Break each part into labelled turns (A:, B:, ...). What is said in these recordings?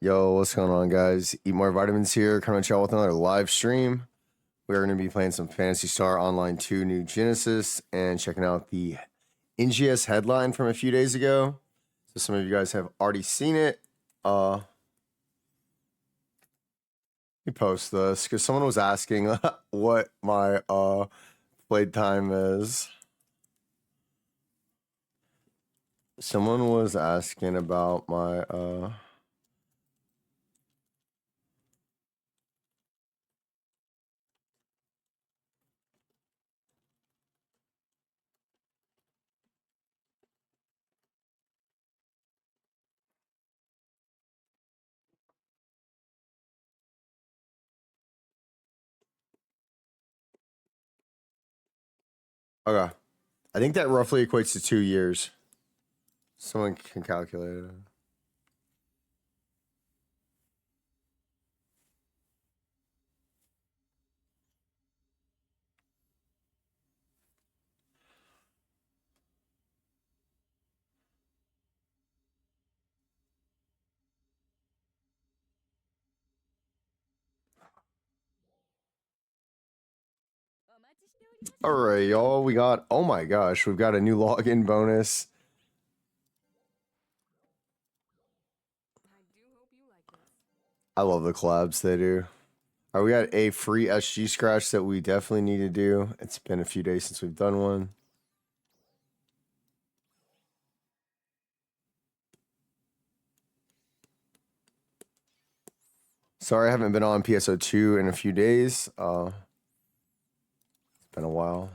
A: Yo, what's going on, guys? Eat More Vitamins here, coming to y'all with another live stream. We're going to be playing some Phantasy Star Online 2 New Genesis and checking out the NGS headline from a few days ago. So some of you guys have already seen it. Let me post this because someone was asking what my played time is. Someone was asking about my okay. I think that roughly equates to 2 years. Someone can calculate it. All right, y'all. We got, oh my gosh, we've got a new login bonus. I love the collabs they do. All right, we got a free SG scratch that we definitely need to do. It's been a few days since we've done one. Sorry, I haven't been on PSO2 in a few days. It's been a while.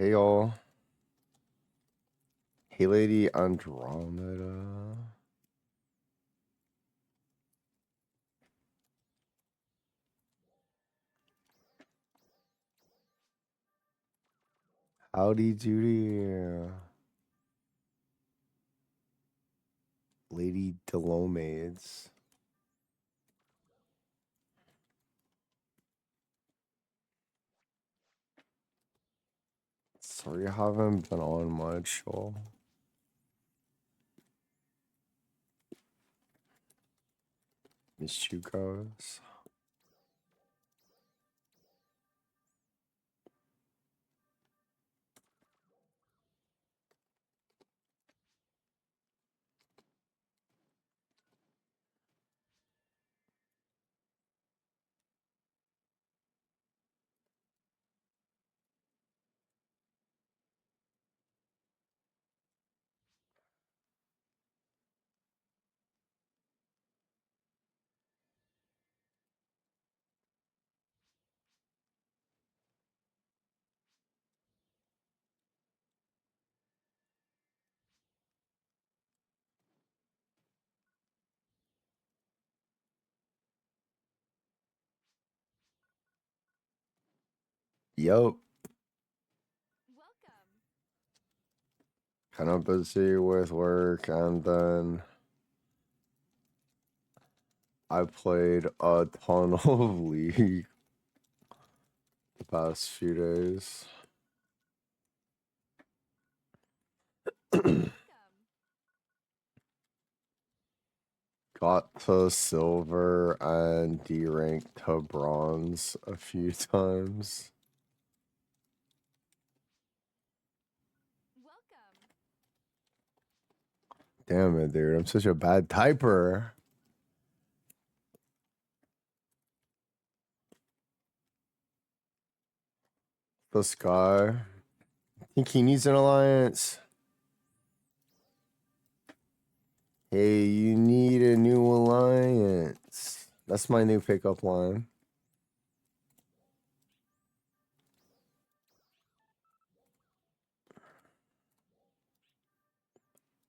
A: Hey, y'all. Hey, Lady Andromeda. Howdy doody. Lady Delomades. Sorry, I haven't been on much, y'all. Missed you guys. Yup. Kind of busy with work, and then I played a ton of League the past few days. Got to silver and D-ranked to bronze a few times. Damn it, dude. I'm such a bad typer. This guy. Think he needs an alliance? Hey, you need a new alliance. That's my new pickup line.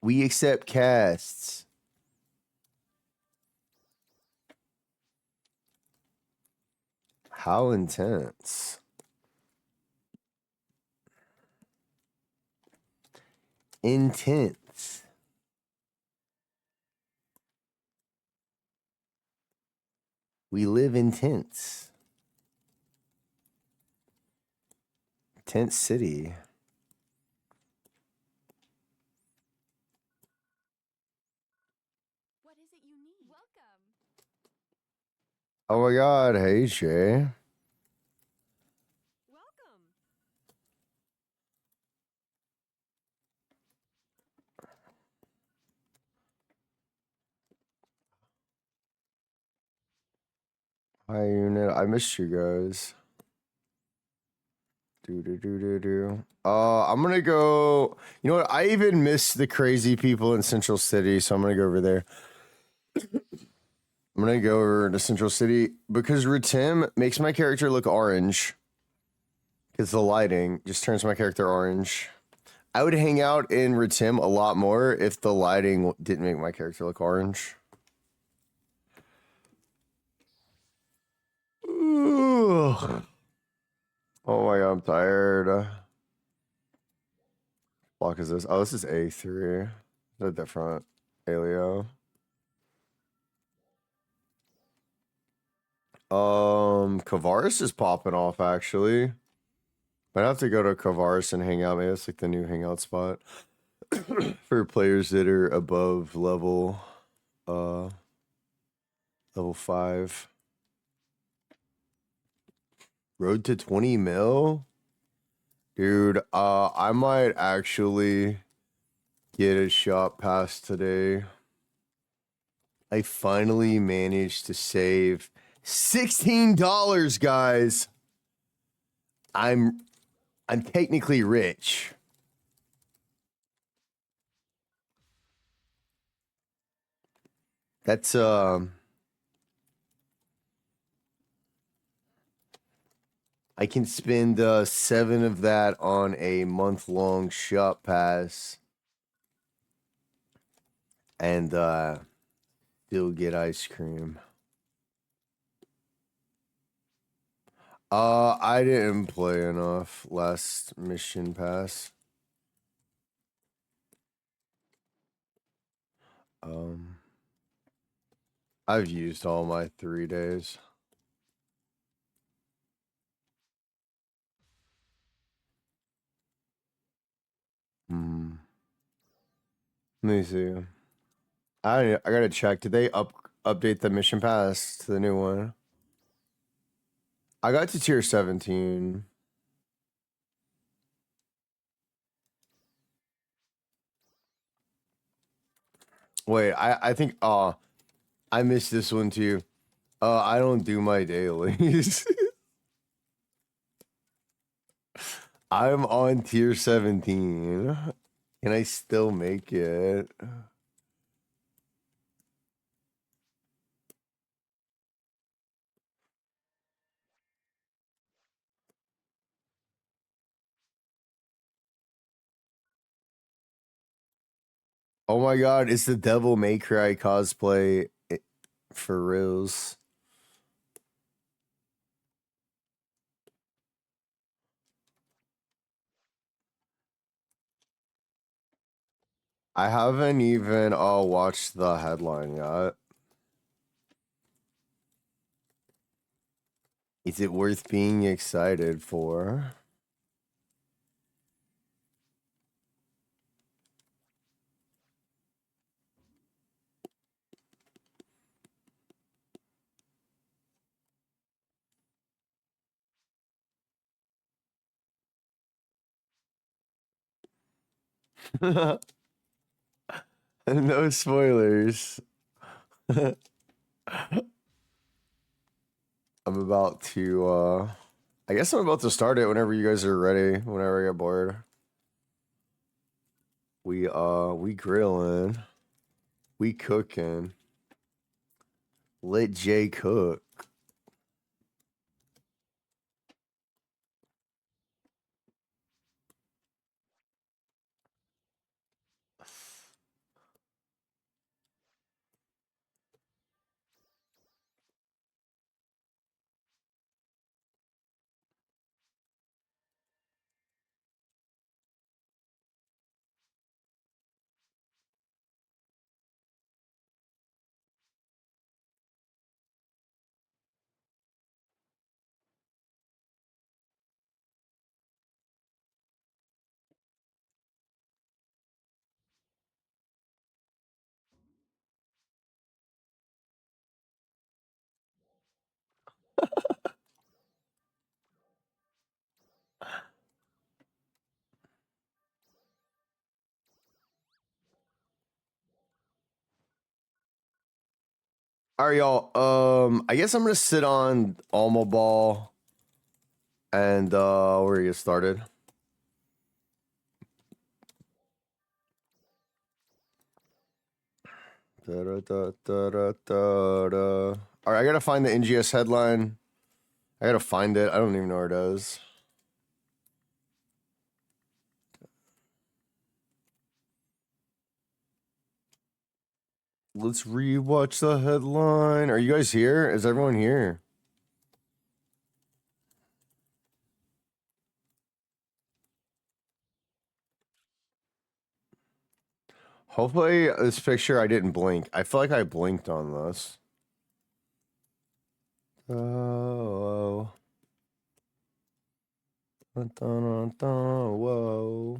A: We accept casts. How intense. Intense. We live in tents. Tent City.
B: What is it you need? Welcome.
A: Oh my god, hey Jay.
B: Welcome.
A: Hi unit, I missed you guys. I'm gonna go. You know what? I even miss the crazy people in Central City, so I'm gonna go over there. I'm gonna go over to Central City because Rutim makes my character look orange. Because the lighting just turns my character orange. I would hang out in Rutim a lot more if the lighting didn't make my character look orange. Ugh. Oh my god, I'm tired. Block is this? Oh, this is A3. They're different. Alio. Kavaris is popping off actually. Might have to go to Kavaris and hang out. Maybe that's like the new hangout spot for players that are above level level 5. Road to 20 mil? Dude, I might actually get a shop pass today. I finally managed to save $16, guys. I'm technically rich. That's I can spend 7 of that on a month-long shop pass and still get ice cream. I didn't play enough last mission pass. I've used all my 3 days. Let me see. I gotta check. Did they update the mission pass to the new one? I got to tier 17. Wait, I think I missed this one too. I don't do my dailies. I'm on tier 17. Can I still make it? Oh my god, it's the Devil May Cry cosplay for reals. I haven't even watched the headline yet. Is it worth being excited for? No spoilers. I'm about to I guess I'm about to start it whenever you guys are ready. Whenever I get bored. We grilling. We cooking. Let Jay cook. All right, y'all. I guess I'm gonna sit on Alma Ball and we're gonna get started. Da, da, da, da, da, da, da. All right, I gotta find the NGS headline. I gotta find it. I don't even know where it is. Let's rewatch the headline. Are you guys here? Is everyone here? Hopefully this picture I didn't blink. I feel like I blinked on this. Oh. Whoa.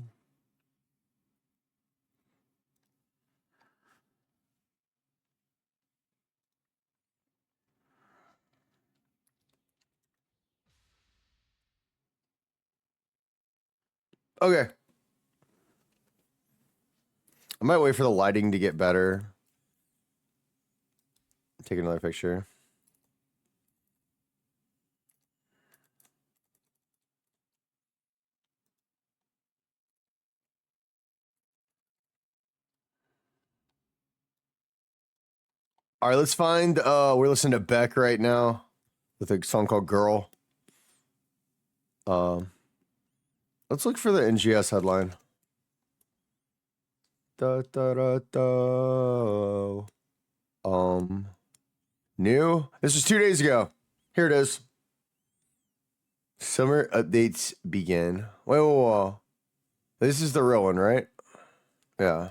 A: Okay. I might wait for the lighting to get better. Take another picture. All right, let's find we're listening to Beck right now with a song called Girl. Let's look for the NGS headline. Da, da, da, da. New? This was 2 days ago. Here it is. Summer updates begin. Wait, whoa, whoa. This is the real one, right? Yeah.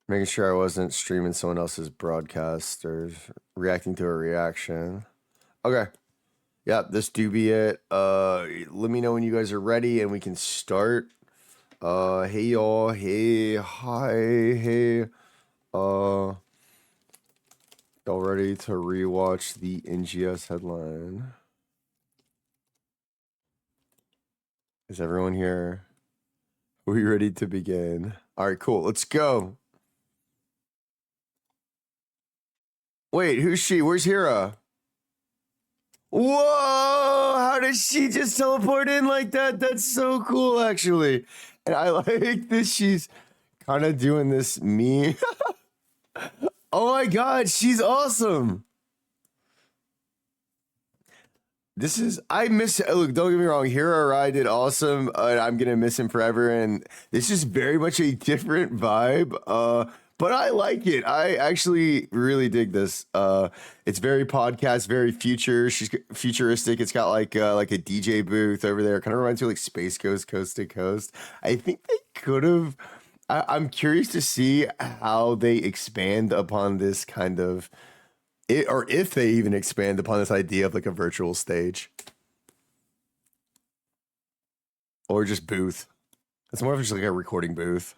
A: Making sure I wasn't streaming someone else's broadcast or reacting to a reaction. Okay. Yeah, this do be it. Let me know when you guys are ready and we can start. Hey y'all. Hey, hi, hey. Y'all ready to rewatch the NGS headline? Is everyone here? Are we ready to begin? All right, cool. Let's go. Wait, who's she? Where's Hira? Whoa! How did she just teleport in like that? That's so cool, actually. And I like that she's kind of doing this me. Oh my god, she's awesome. This is I miss look, don't get me wrong, Hero Rai did awesome, and I'm gonna miss him forever, and this is very much a different vibe. But I like it. I actually really dig this. It's very podcast, very futuristic. It's got like a DJ booth over there. Kind of reminds me of like Space Ghost Coast to Coast. I think they could have I'm curious to see how they expand upon this kind of or if they even expand upon this idea of like a virtual stage or just booth. It's more of just like a recording booth.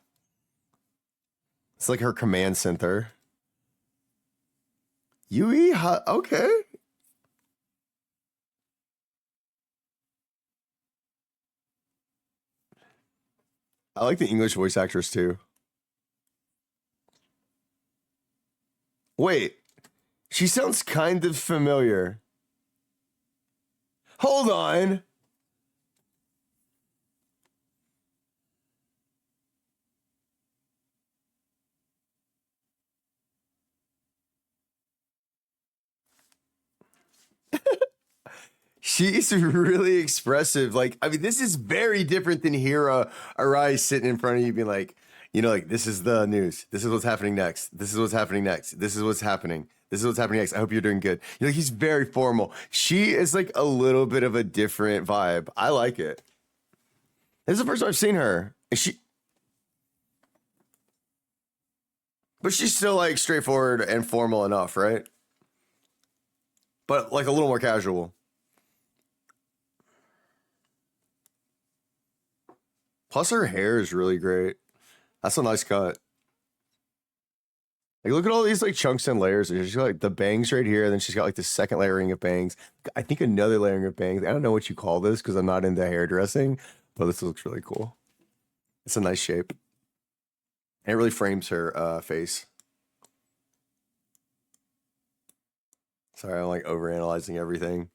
A: It's like her command center. Yui, okay. I like the English voice actress too. Wait, she sounds kind of familiar. Hold on. She's really expressive. Like, I mean, this is very different than Hira Arai sitting in front of you being like, you know, like, this is the news. This is what's happening next. This is what's happening next. This is what's happening. This is what's happening next. I hope you're doing good. You know, he's very formal. She is like a little bit of a different vibe. I like it. This is the first time I've seen her. But she's still like straightforward and formal enough, right? But like a little more casual. Plus her hair is really great. That's a nice cut. Like, look at all these like chunks and layers. She's got like the bangs right here, and then she's got like the second layering of bangs. I think another layering of bangs. I don't know what you call this because I'm not into hairdressing, but this looks really cool. It's a nice shape. And it really frames her face. Sorry, I'm like overanalyzing everything.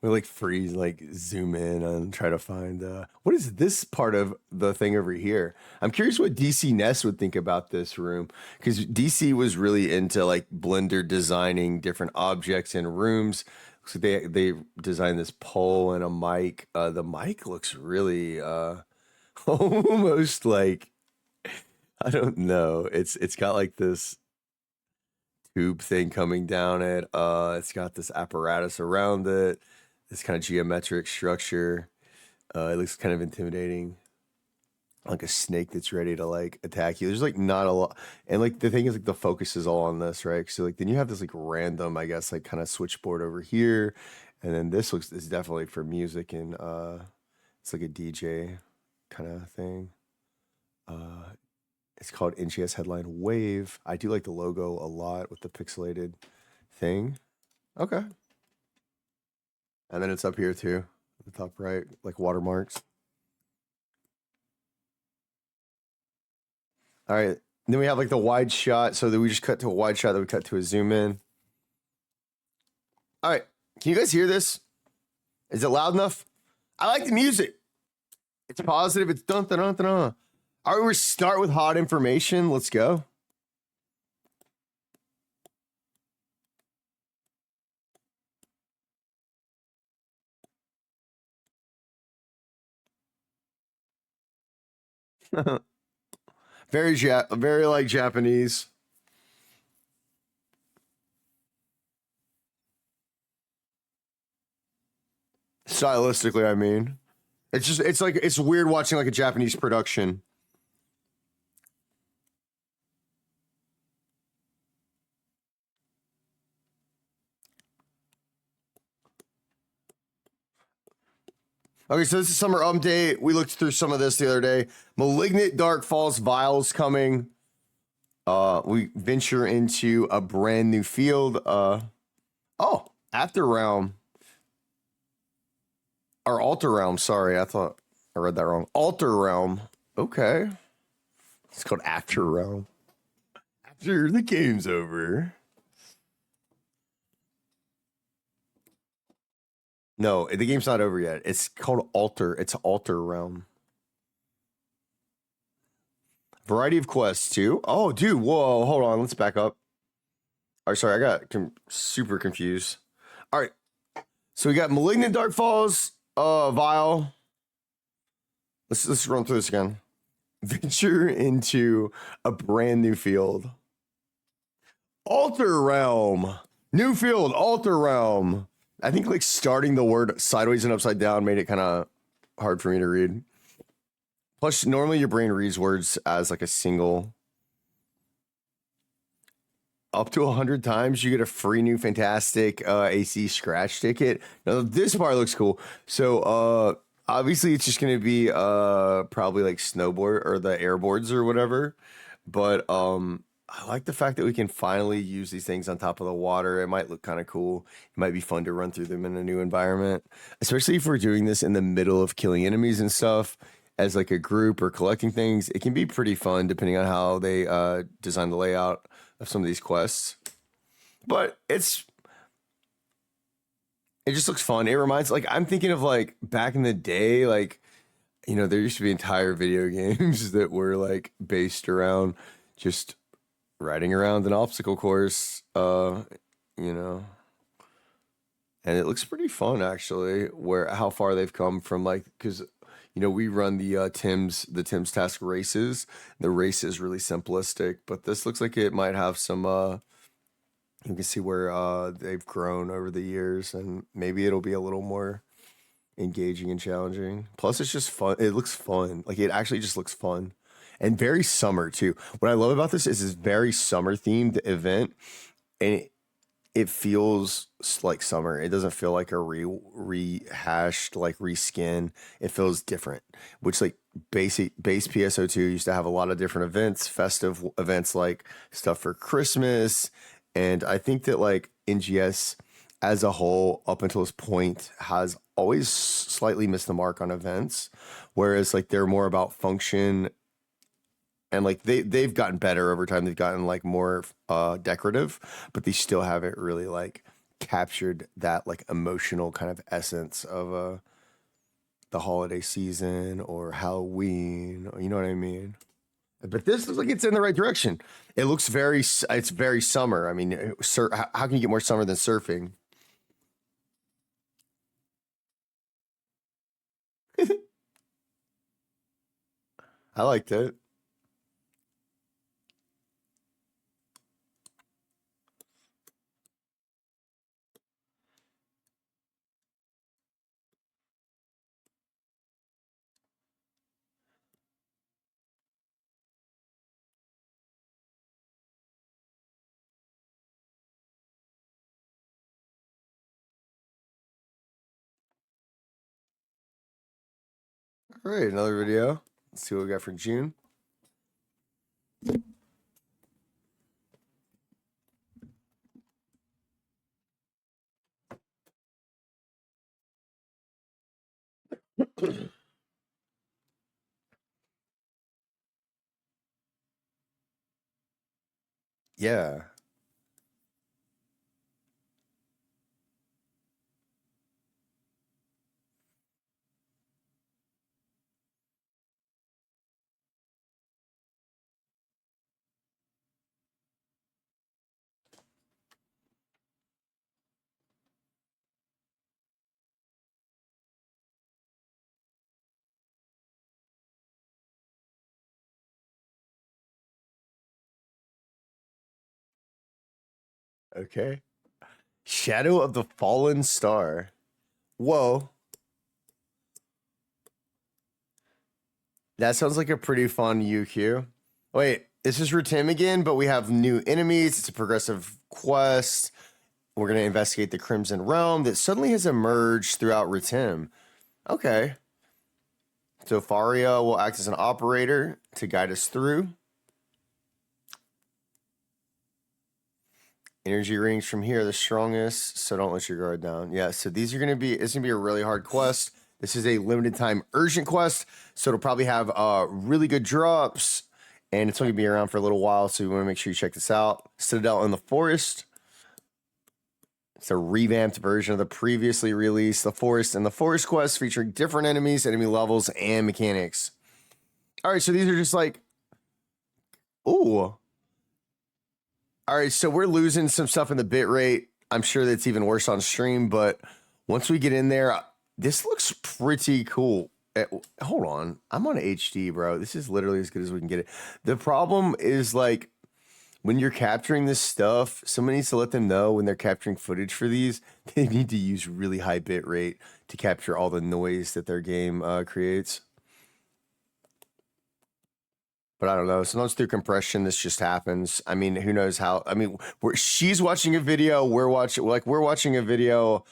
A: We like freeze, like zoom in and try to find what is this part of the thing over here? I'm curious what DC Ness would think about this room because DC was really into like Blender designing different objects in rooms. So they designed this pole and a mic. The mic looks really almost like I don't know. It's got like this tube thing coming down it. It's got this apparatus around it. This kind of geometric structure. It looks kind of intimidating. Like a snake that's ready to like attack you. There's like not a lot. And like the thing is like the focus is all on this, right? So like then you have this like random, I guess, like kind of switchboard over here. And then this is definitely for music and it's like a DJ kind of thing. It's called NGS Headline Wave. I do like the logo a lot with the pixelated thing. Okay. And then it's up here too, the top right, like watermarks. All right. Then we have like the wide shot. So that we just cut to a wide shot, then we cut to a zoom in. All right. Can you guys hear this? Is it loud enough? I like the music. It's positive. It's dun dun dun dun. All right, we start with hot information. Let's go. Very like Japanese. Stylistically, I mean. It's like it's weird watching like a Japanese production. Okay, so this is summer update. We looked through some of this the other day. Malignant Dark Falls Vials coming. We venture into a brand new field. After Realm. Or Alter Realm, sorry. I thought I read that wrong. Alter Realm. Okay. It's called After Realm. After the game's over. No, the game's not over yet. It's called Alter. It's Alter Realm. Variety of quests too. Oh, dude. Whoa, hold on. Let's back up. All right, sorry. I got super confused. All right. So we got Malignant Dark Falls, Vial. Let's run through this again. Venture into a brand new field. Alter Realm. New field, Alter Realm. I think like starting the word sideways and upside down made it kind of hard for me to read. Plus, normally your brain reads words as like a single. Up to 100 times, you get a free new fantastic AC scratch ticket. Now, this part looks cool. So, obviously, it's just going to be probably like snowboard or the airboards or whatever. But I like the fact that we can finally use these things on top of the water. It might look kind of cool. It might be fun to run through them in a new environment, especially if we're doing this in the middle of killing enemies and stuff as like a group or collecting things. It can be pretty fun depending on how they design the layout of some of these quests. But it's It just looks fun. It reminds, like, I'm thinking of like back in the day, like, there used to be entire video games that were like based around just riding around an obstacle course, you know, and it looks pretty fun actually. Where how far they've come from, like, because we run the Tim's Task races. The race is really simplistic, but this looks like it might have some. You can see where they've grown over the years, and maybe it'll be a little more engaging and challenging. Plus, it's just fun. It looks fun. Like, it actually just looks fun. And very summer too. What I love about this is this very summer themed event, and it feels like summer. It doesn't feel like a rehashed, like reskin. It feels different. Which, like, base PSO2 used to have a lot of different events, festive events, like stuff for Christmas. And I think that, like, NGS as a whole, up until this point, has always slightly missed the mark on events, whereas, like, they're more about function, and, like, they've gotten better over time. They've gotten, like, more decorative, but they still haven't really, like, captured that, like, emotional kind of essence of the holiday season or Halloween. You know what I mean? But this looks like it's in the right direction. It looks it's very summer. I mean, how can you get more summer than surfing? I liked it. All right, another video. Let's see what we got for June. Yeah. Okay. Shadow of the Fallen Star. Whoa. That sounds like a pretty fun UQ. Wait, this is Rutim again, but we have new enemies. It's a progressive quest. We're going to investigate the Crimson Realm that suddenly has emerged throughout Rutim. Okay. So Faria will act as an operator to guide us through. Energy rings from here are the strongest, so don't let your guard down. Yeah, so these are going to be, it's going to be a really hard quest. This is a limited time urgent quest, so it'll probably have really good drops, and it's only going to be around for a little while, so you want to make sure you check this out. Citadel in the Forest. It's a revamped version of the previously released The Forest and the Forest quest, featuring different enemies, enemy levels, and mechanics. All right, so these are just like, ooh. All right, so we're losing some stuff in the bit rate. I'm sure that's even worse on stream, but once we get in there, this looks pretty cool. Hold on. I'm on HD, bro. This is literally as good as we can get it. The problem is, like, when you're capturing this stuff, someone needs to let them know when they're capturing footage for these, they need to use really high bit rate to capture all the noise that their game creates. But I don't know. Sometimes through compression, this just happens. I mean, who knows how? I mean, she's watching a video. We're watching a video.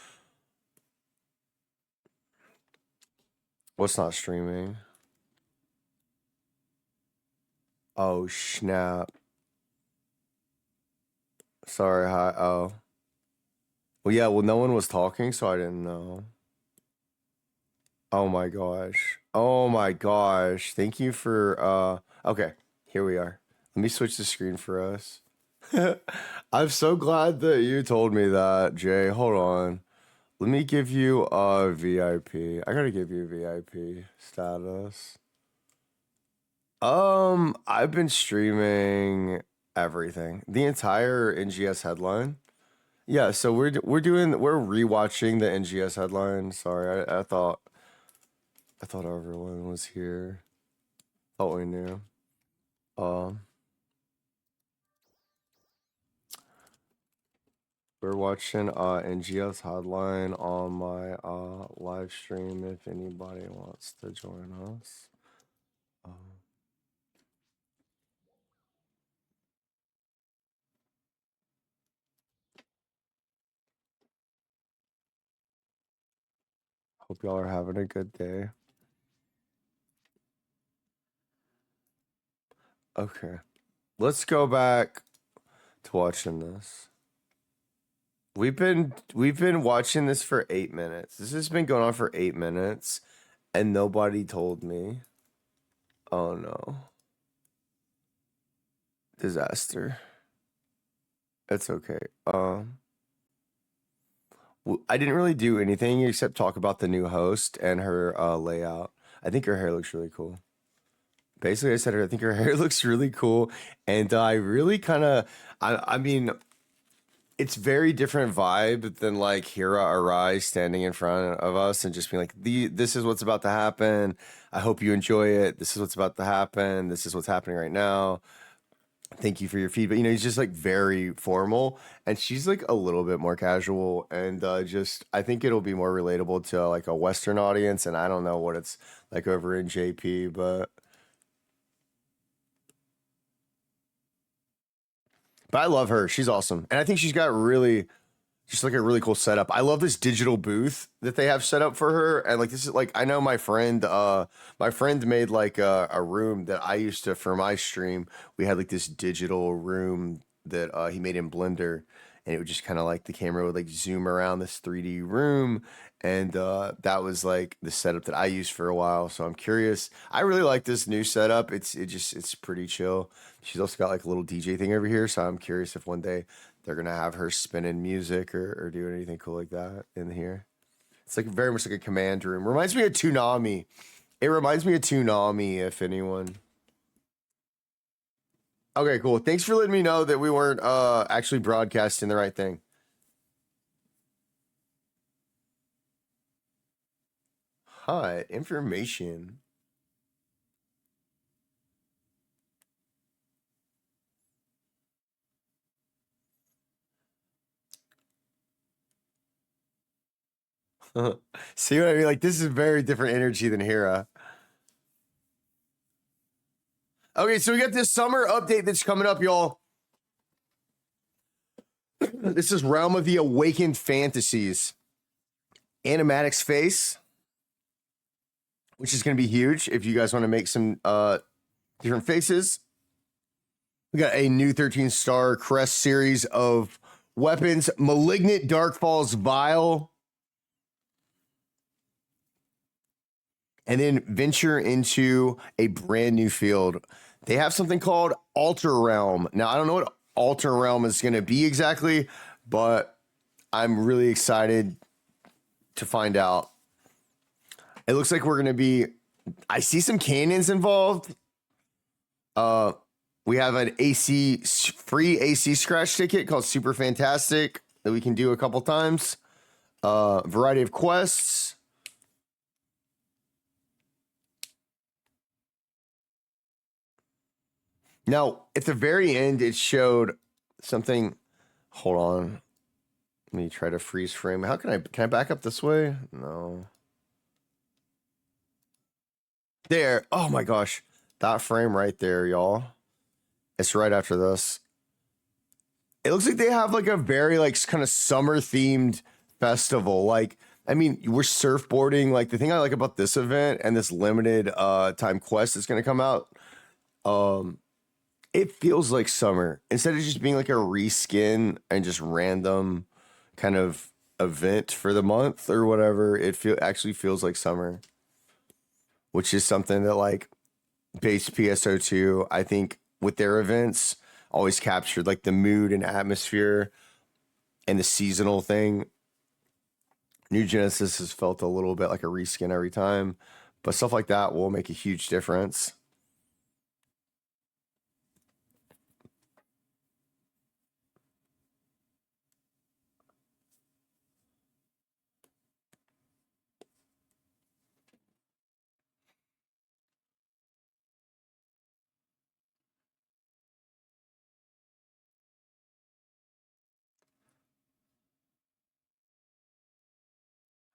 A: What's not streaming? Oh, snap. Sorry. Hi. Oh. Well, yeah. Well, no one was talking, so I didn't know. Oh my gosh. Oh my gosh. Thank you for. Okay. Here we are. Let me switch the screen for us. I'm so glad that you told me that, Jay. Hold on. Let me give you a VIP. I gotta give you VIP status. I've been streaming everything, the entire NGS headline. Yeah, so we're rewatching the NGS headline. Sorry, I thought everyone was here. Thought we knew. Um, we're watching NGS headline on my live stream. If anybody wants to join us. Hope y'all are having a good day. Okay, let's go back to watching this. We've been watching this for 8 minutes. This has been going on for 8 minutes, and nobody told me. Oh no. Disaster. It's okay. I didn't really do anything except talk about the new host and her layout. I think her hair looks really cool. Basically, I said I think her hair looks really cool, and I really kind of, I mean, it's very different vibe than like Hira Arai standing in front of us and just being like, this is what's about to happen. I hope you enjoy it. This is what's about to happen. This is what's happening right now. Thank you for your feedback. You know, he's just like very formal, and she's like a little bit more casual, and just I think it'll be more relatable to like a Western audience. And I don't know what it's like over in JP, but I love her. She's awesome, and I think she's got really just like a really cool setup. I love this digital booth that they have set up for her. And like this is like I know my friend made like a room that I used to for my stream. We had like this digital room that he made in Blender, and it would just kind of like the camera would like zoom around this 3D room, and that was like the setup that I used for a while. So I'm curious. I really like this new setup. It's pretty chill. She's also got like a little DJ thing over here, so I'm curious if one day they're gonna have her spinning music or doing anything cool like that in here. It's like very much like a command room. Reminds me of Toonami. It reminds me of Toonami, if anyone. Okay, cool. Thanks for letting me know that we weren't actually broadcasting the right thing. Hi, information. See what I mean? Like this is very different energy than Hera. Okay, so we got this summer update that's coming up, y'all. This is Realm of the Awakened Fantasies. Animatics face, which is going to be huge if you guys want to make some different faces. We got a new 13-star crest series of weapons. Malignant Darkfall's Vial. And then venture into a brand new field. They have something called Alter Realm. Now, I don't know what Alter Realm is going to be exactly, but I'm really excited to find out. It looks like we're going to be... I see some cannons involved. We have an free AC scratch ticket called Super Fantastic that we can do a couple times. Variety of quests. Now, at the very end, it showed something. Hold on. Let me try to freeze frame. How can I back up this way? No. There. Oh my gosh. That frame right there, y'all. It's right after this. It looks like they have like a very like kind of summer themed festival. Like, I mean, we're surfboarding. Like the thing I like about this event and this limited time quest that's gonna come out, it feels like summer instead of just being like a reskin and just random kind of event for the month or whatever. Actually feels like summer, which is something that like base PSO2, I think with their events always captured like the mood and atmosphere and the seasonal thing New Genesis has felt a little bit like a reskin every time, but stuff like that will make a huge difference.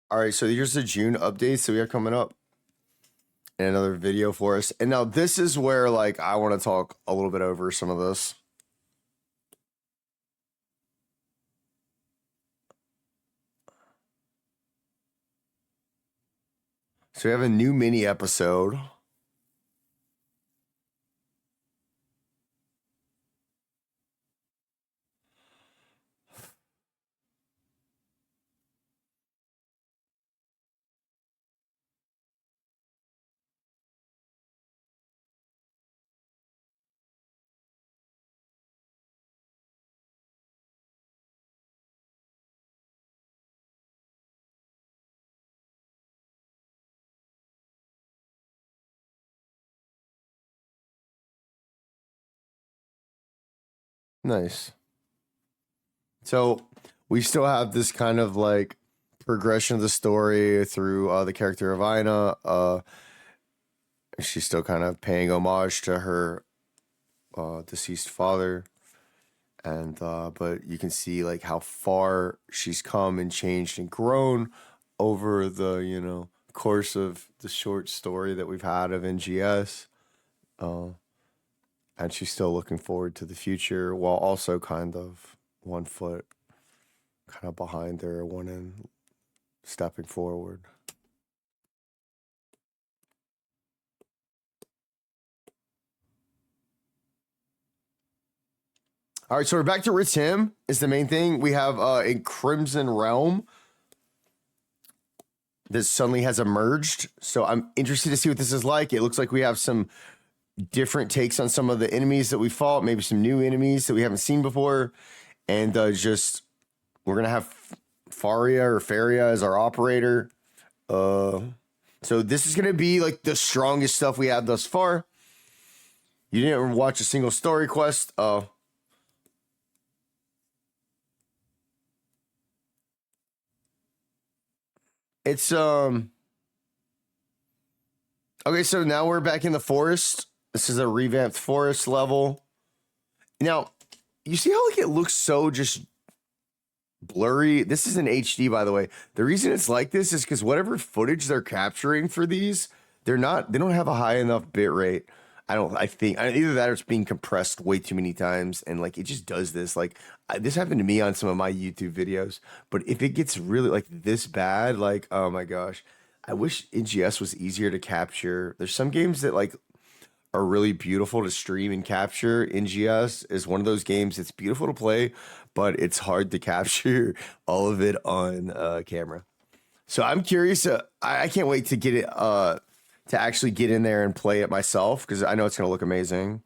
A: All right, so here's the June updates that we have coming up. And another video for us. And now this is where like I want to talk a little bit over some of this. So we have a new mini episode. Nice. So we still have this kind of like progression of the story through the character of Ina. She's still kind of paying homage to her deceased father. And but you can see like how far she's come and changed and grown over the, you know, course of the short story that we've had of NGS. And she's still looking forward to the future while also kind of 1 foot kind of behind her, one in stepping forward. All right, so we're back to Rich Him is the main thing. We have a Crimson Realm that suddenly has emerged. So I'm interested to see what this is like. It looks like we have some different takes on some of the enemies that we fought, maybe some new enemies that we haven't seen before. And just, we're going to have Faria as our operator. So this is going to be like the strongest stuff we have thus far. You didn't watch a single story quest. It's okay, so now we're back in the forest. This is a revamped forest level. Now, you see how like it looks so just blurry? This is in HD, by the way. The reason it's like this is because whatever footage they're capturing for these, they don't have a high enough bit rate. I think either that or it's being compressed way too many times, and like it just does this. Like this happened to me on some of my YouTube videos. But if it gets really like this bad, like oh my gosh, I wish NGS was easier to capture. There's some games that like are really beautiful to stream and capture. NGS is one of those games that's beautiful to play, but it's hard to capture all of it on camera. So I'm curious. I can't wait to get it to actually get in there and play it myself because I know it's gonna look amazing.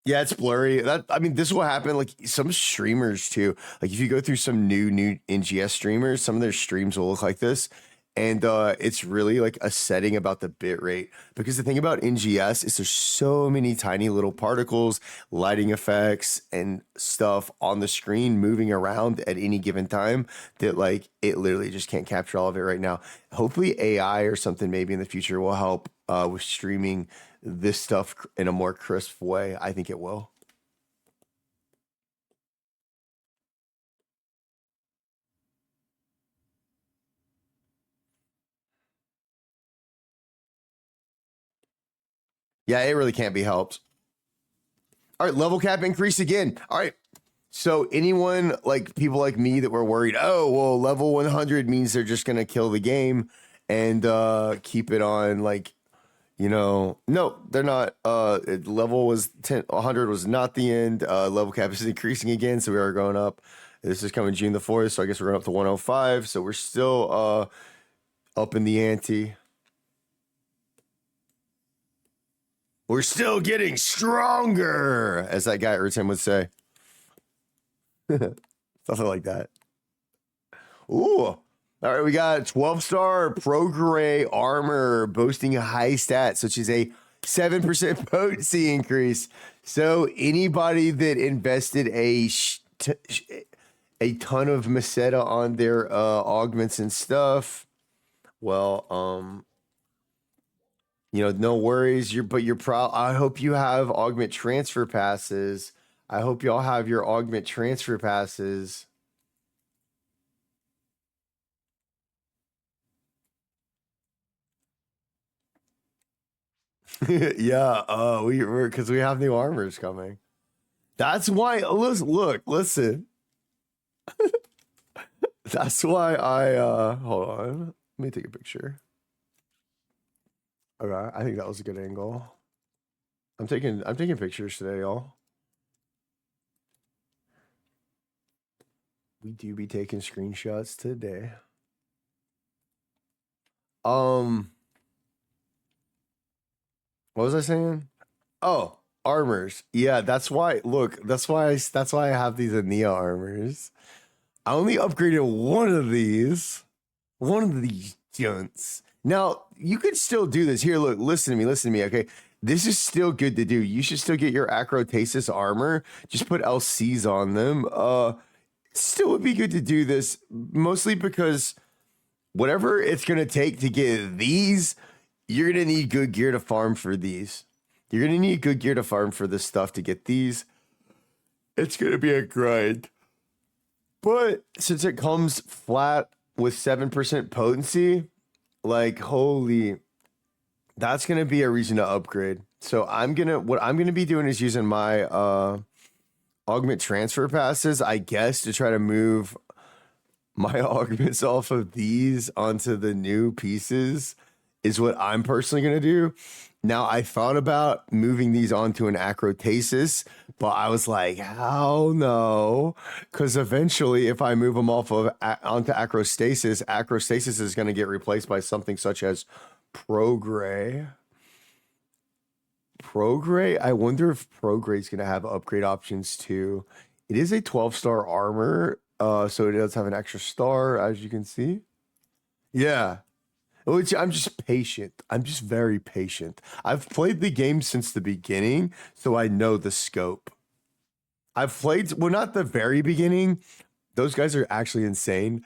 A: Yeah, it's blurry. I mean, this will happen. Like some streamers too. Like if you go through some new NGS streamers, some of their streams will look like this. And it's really like a setting about the bit rate because the thing about NGS is there's so many tiny little particles, lighting effects, and stuff on the screen moving around at any given time that like it literally just can't capture all of it right now. Hopefully, AI or something maybe in the future will help with streaming this stuff in a more crisp way. I think it will. Yeah, it really can't be helped. All right, level cap increase again. All right. So anyone like people like me that were worried, oh, well, level 100 means they're just going to kill the game and keep it on like, you know, no, they're not. Level was 100 was not the end. Level cap is increasing again. So we are going up. This is coming June the 4th. So I guess we're going up to 105. So we're still up in the ante. We're still getting stronger, as that guy at Ritim would say. Something like that. Ooh. All right, we got 12-star Pro Gray armor boasting high stats, such as a 7% potency increase. So anybody that invested a ton of Meseta on their augments and stuff, well, you know, no worries. I hope you have augment transfer passes. I hope y'all have your augment transfer passes. Yeah, we're because we have new armors coming. That's why. Listen. That's why I hold on. Let me take a picture. Okay, I think that was a good angle. I'm taking pictures today, y'all. We do be taking screenshots today. What was I saying? Oh, armors. Yeah, that's why. Look, that's why I have these Ania armors. I only upgraded one of these. One of these junts. Now, you could still do this. Here, look, listen to me, okay? This is still good to do. You should still get your acrotasis armor. Just put LCs on them. Still would be good to do this, mostly because whatever it's gonna take to get these, you're gonna need good gear to farm for these. You're gonna need good gear to farm for this stuff to get these. It's gonna be a grind. But since it comes flat with 7% potency, like holy, that's gonna be a reason to upgrade. So what I'm gonna be doing is using my augment transfer passes, I guess, to try to move my augments off of these onto the new pieces is what I'm personally gonna do. Now I thought about moving these onto an acrotasis, but I was like, hell no, because eventually, if I move them off of onto acrostasis, acrostasis is going to get replaced by something such as Progray. Progray. I wonder if Progray is going to have upgrade options too. It is a 12-star armor, so it does have an extra star, as you can see. Yeah. Which I'm just patient. I'm just very patient. I've played the game since the beginning, so I know the scope. I've played, well, not the very beginning. Those guys are actually insane.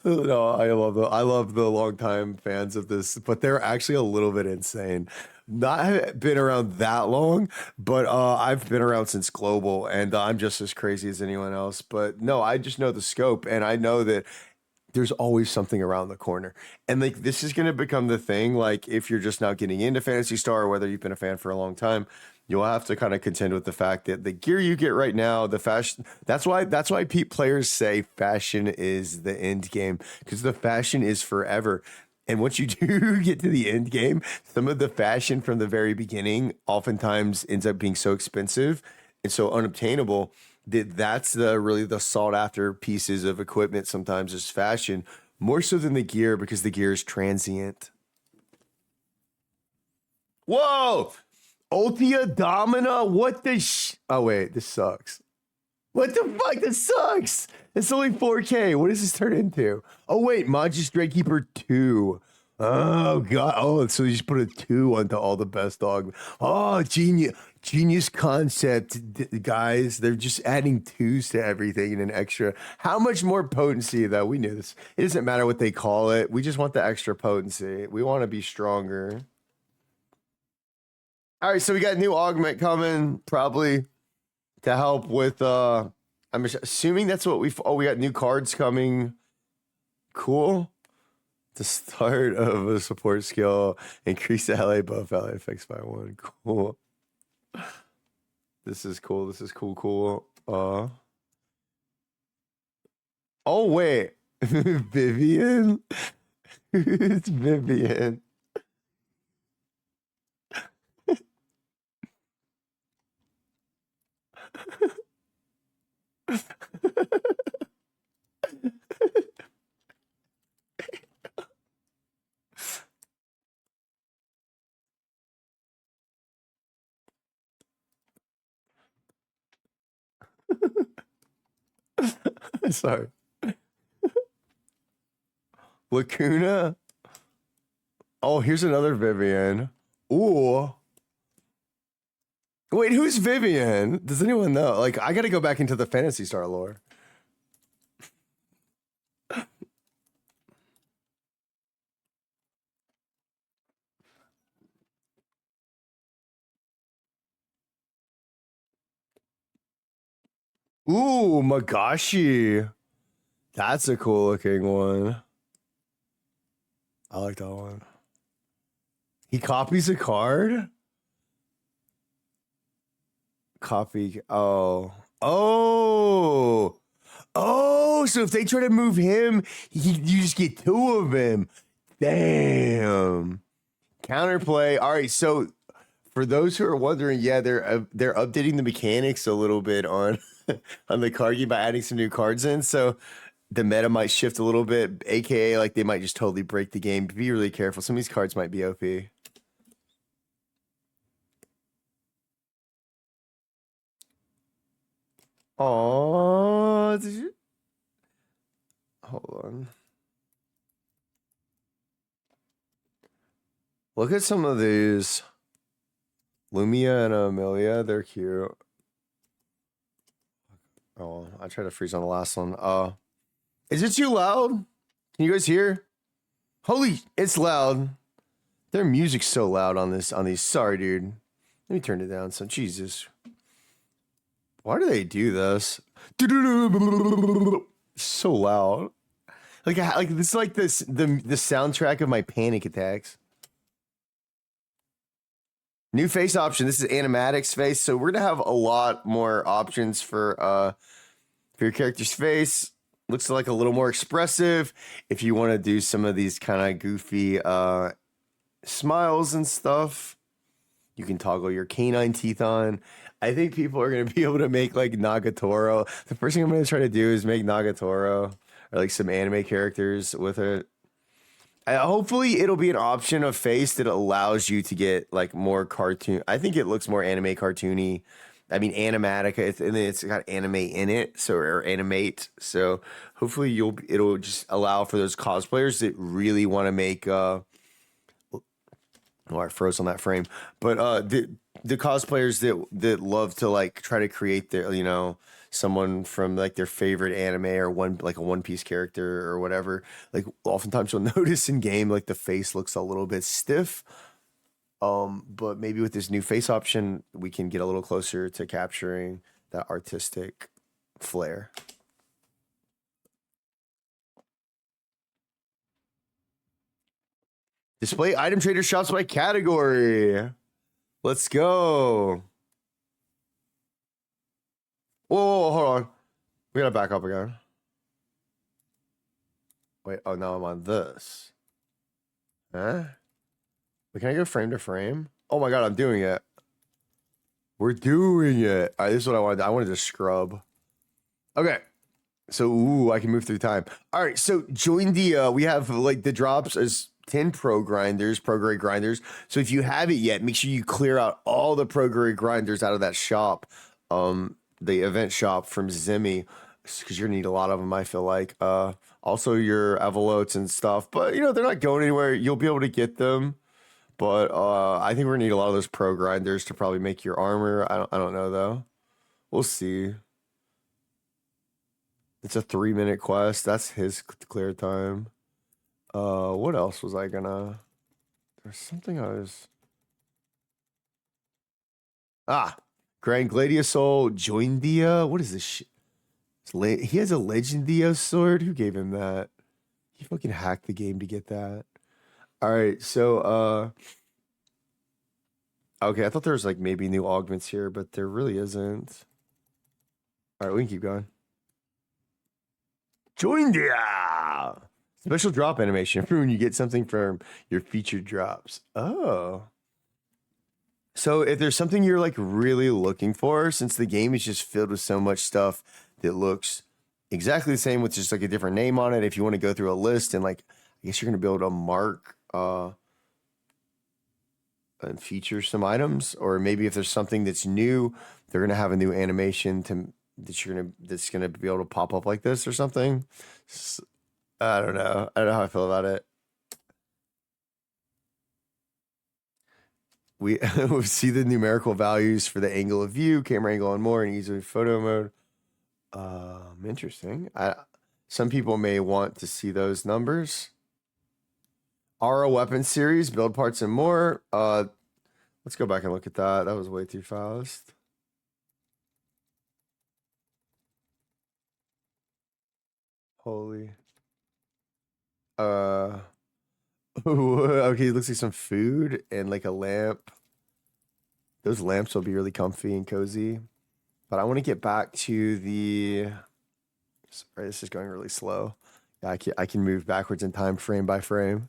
A: No, I love the longtime fans of this, but they're actually a little bit insane. Not been around that long, but I've been around since global, and I'm just as crazy as anyone else. But no, I just know the scope, and I know that there's always something around the corner. And like this is going to become the thing. Like if you're just now getting into Fantasy Star, or whether you've been a fan for a long time, you'll have to kind of contend with the fact that the gear you get right now, the fashion. That's why players say fashion is the end game, because the fashion is forever. And once you do get to the end game, some of the fashion from the very beginning oftentimes ends up being so expensive and so unobtainable that's the sought after pieces of equipment sometimes is fashion, more so than the gear, because the gear is transient. Whoa! Ultia Domina? What the oh wait, this sucks. What the fuck? This sucks. It's only 4K. What does this turn into? Oh wait, Magistrate Keeper 2. Oh god. Oh, so you just put a 2 onto all the best dog. Oh, genius concept, guys. They're just adding 2s to everything and an extra. How much more potency, though? We knew this. It doesn't matter what they call it. We just want the extra potency. We want to be stronger. All right, so we got new augment coming, probably to help with I'm assuming that's what we got new cards coming. Cool. The start of a support skill, increase the LA buff, LA effects by 1. Cool. This is cool. Cool. Oh wait. Vivian? It's Vivian. Sorry. Lacuna. Oh, here's another Vivian. Ooh. Wait, who's Vivian? Does anyone know? Like, I gotta go back into the Phantasy Star lore. Ooh, Magashi. That's a cool looking one. I like that one. He copies a card? Copy. Oh. Oh. Oh, so if they try to move him, you just get two of him. Damn. Counterplay. All right, so for those who are wondering, yeah, they're updating the mechanics a little bit on on the card game by adding some new cards in. So the meta might shift a little bit, aka like they might just totally break the game. Be really careful. Some of these cards might be OP. Oh, did you? Hold on. Look at some of these. Lumia and Amelia, they're cute. Oh, I tried to freeze on the last one. Is it too loud? Can you guys hear? Holy, it's loud. Their music's so loud on these. Sorry, dude. Let me turn it down. So Jesus. Why do they do this? So loud. Like this is like the soundtrack of my panic attacks. New face option. This is animatics face. So we're gonna have a lot more options for your character's face. Looks like a little more expressive. If you want to do some of these kind of goofy smiles and stuff, you can toggle your canine teeth on. I think people are going to be able to make like Nagatoro. The first thing I'm going to try to do is make Nagatoro or like some anime characters with it. Hopefully it'll be an option of face that allows you to get like more cartoon. I think it looks more anime cartoony. I mean, animatic. It's got anime in it, so or animate. So hopefully it'll just allow for those cosplayers that really want to make. Oh, I froze on that frame. But the cosplayers that love to like try to create their someone from like their favorite anime or like a One Piece character or whatever. Like oftentimes you'll notice in game like the face looks a little bit stiff. But maybe with this new face option, we can get a little closer to capturing that artistic flair. Display item trader shops by category. Let's go. Whoa, hold on. We gotta back up again. Wait, oh, now I'm on this. Huh? Wait, can I go frame to frame? Oh my God, I'm doing it. We're doing it. All right, this is what I wanted. I wanted to scrub. Okay. So, ooh, I can move through time. All right, so join the, we have like the drops as 10 pro grade grinders. So if you haven't yet, make sure you clear out all the pro grade grinders out of that shop, the event shop from Zimmy, because you're gonna need a lot of them, I feel like. Also your envelopes and stuff, but they're not going anywhere. You'll be able to get them. But I think we're gonna need a lot of those pro grinders to probably make your armor. I don't know though. We'll see. It's a 3-minute quest. That's his clear time. What else was I gonna? There's something I was. Grand Gladiosol Joindia. What is this shit? He has a Legendio sword. Who gave him that? He fucking hacked the game to get that. All right, so okay, I thought there was like maybe new augments here, but there really isn't. All right, we can keep going. Joindia. Special drop animation for when you get something from your featured drops. Oh. So if there's something you're like really looking for, since the game is just filled with so much stuff that looks exactly the same with just like a different name on it, if you want to go through a list and like, I guess you're going to be able to mark and feature some items, or maybe if there's something that's new, they're going to have a new animation to that's gonna be able to pop up like this or something. I don't know. I don't know how I feel about it. We see the numerical values for the angle of view, camera angle, and more in easy photo mode. Interesting. Some people may want to see those numbers. RO weapon series, build parts, and more. Let's go back and look at that. That was way too fast. Holy. Okay, it looks like some food and like a lamp. Those lamps will be really comfy and cozy. But I want to get back to the. Sorry, this is going really slow. Yeah, I can move backwards in time, frame by frame.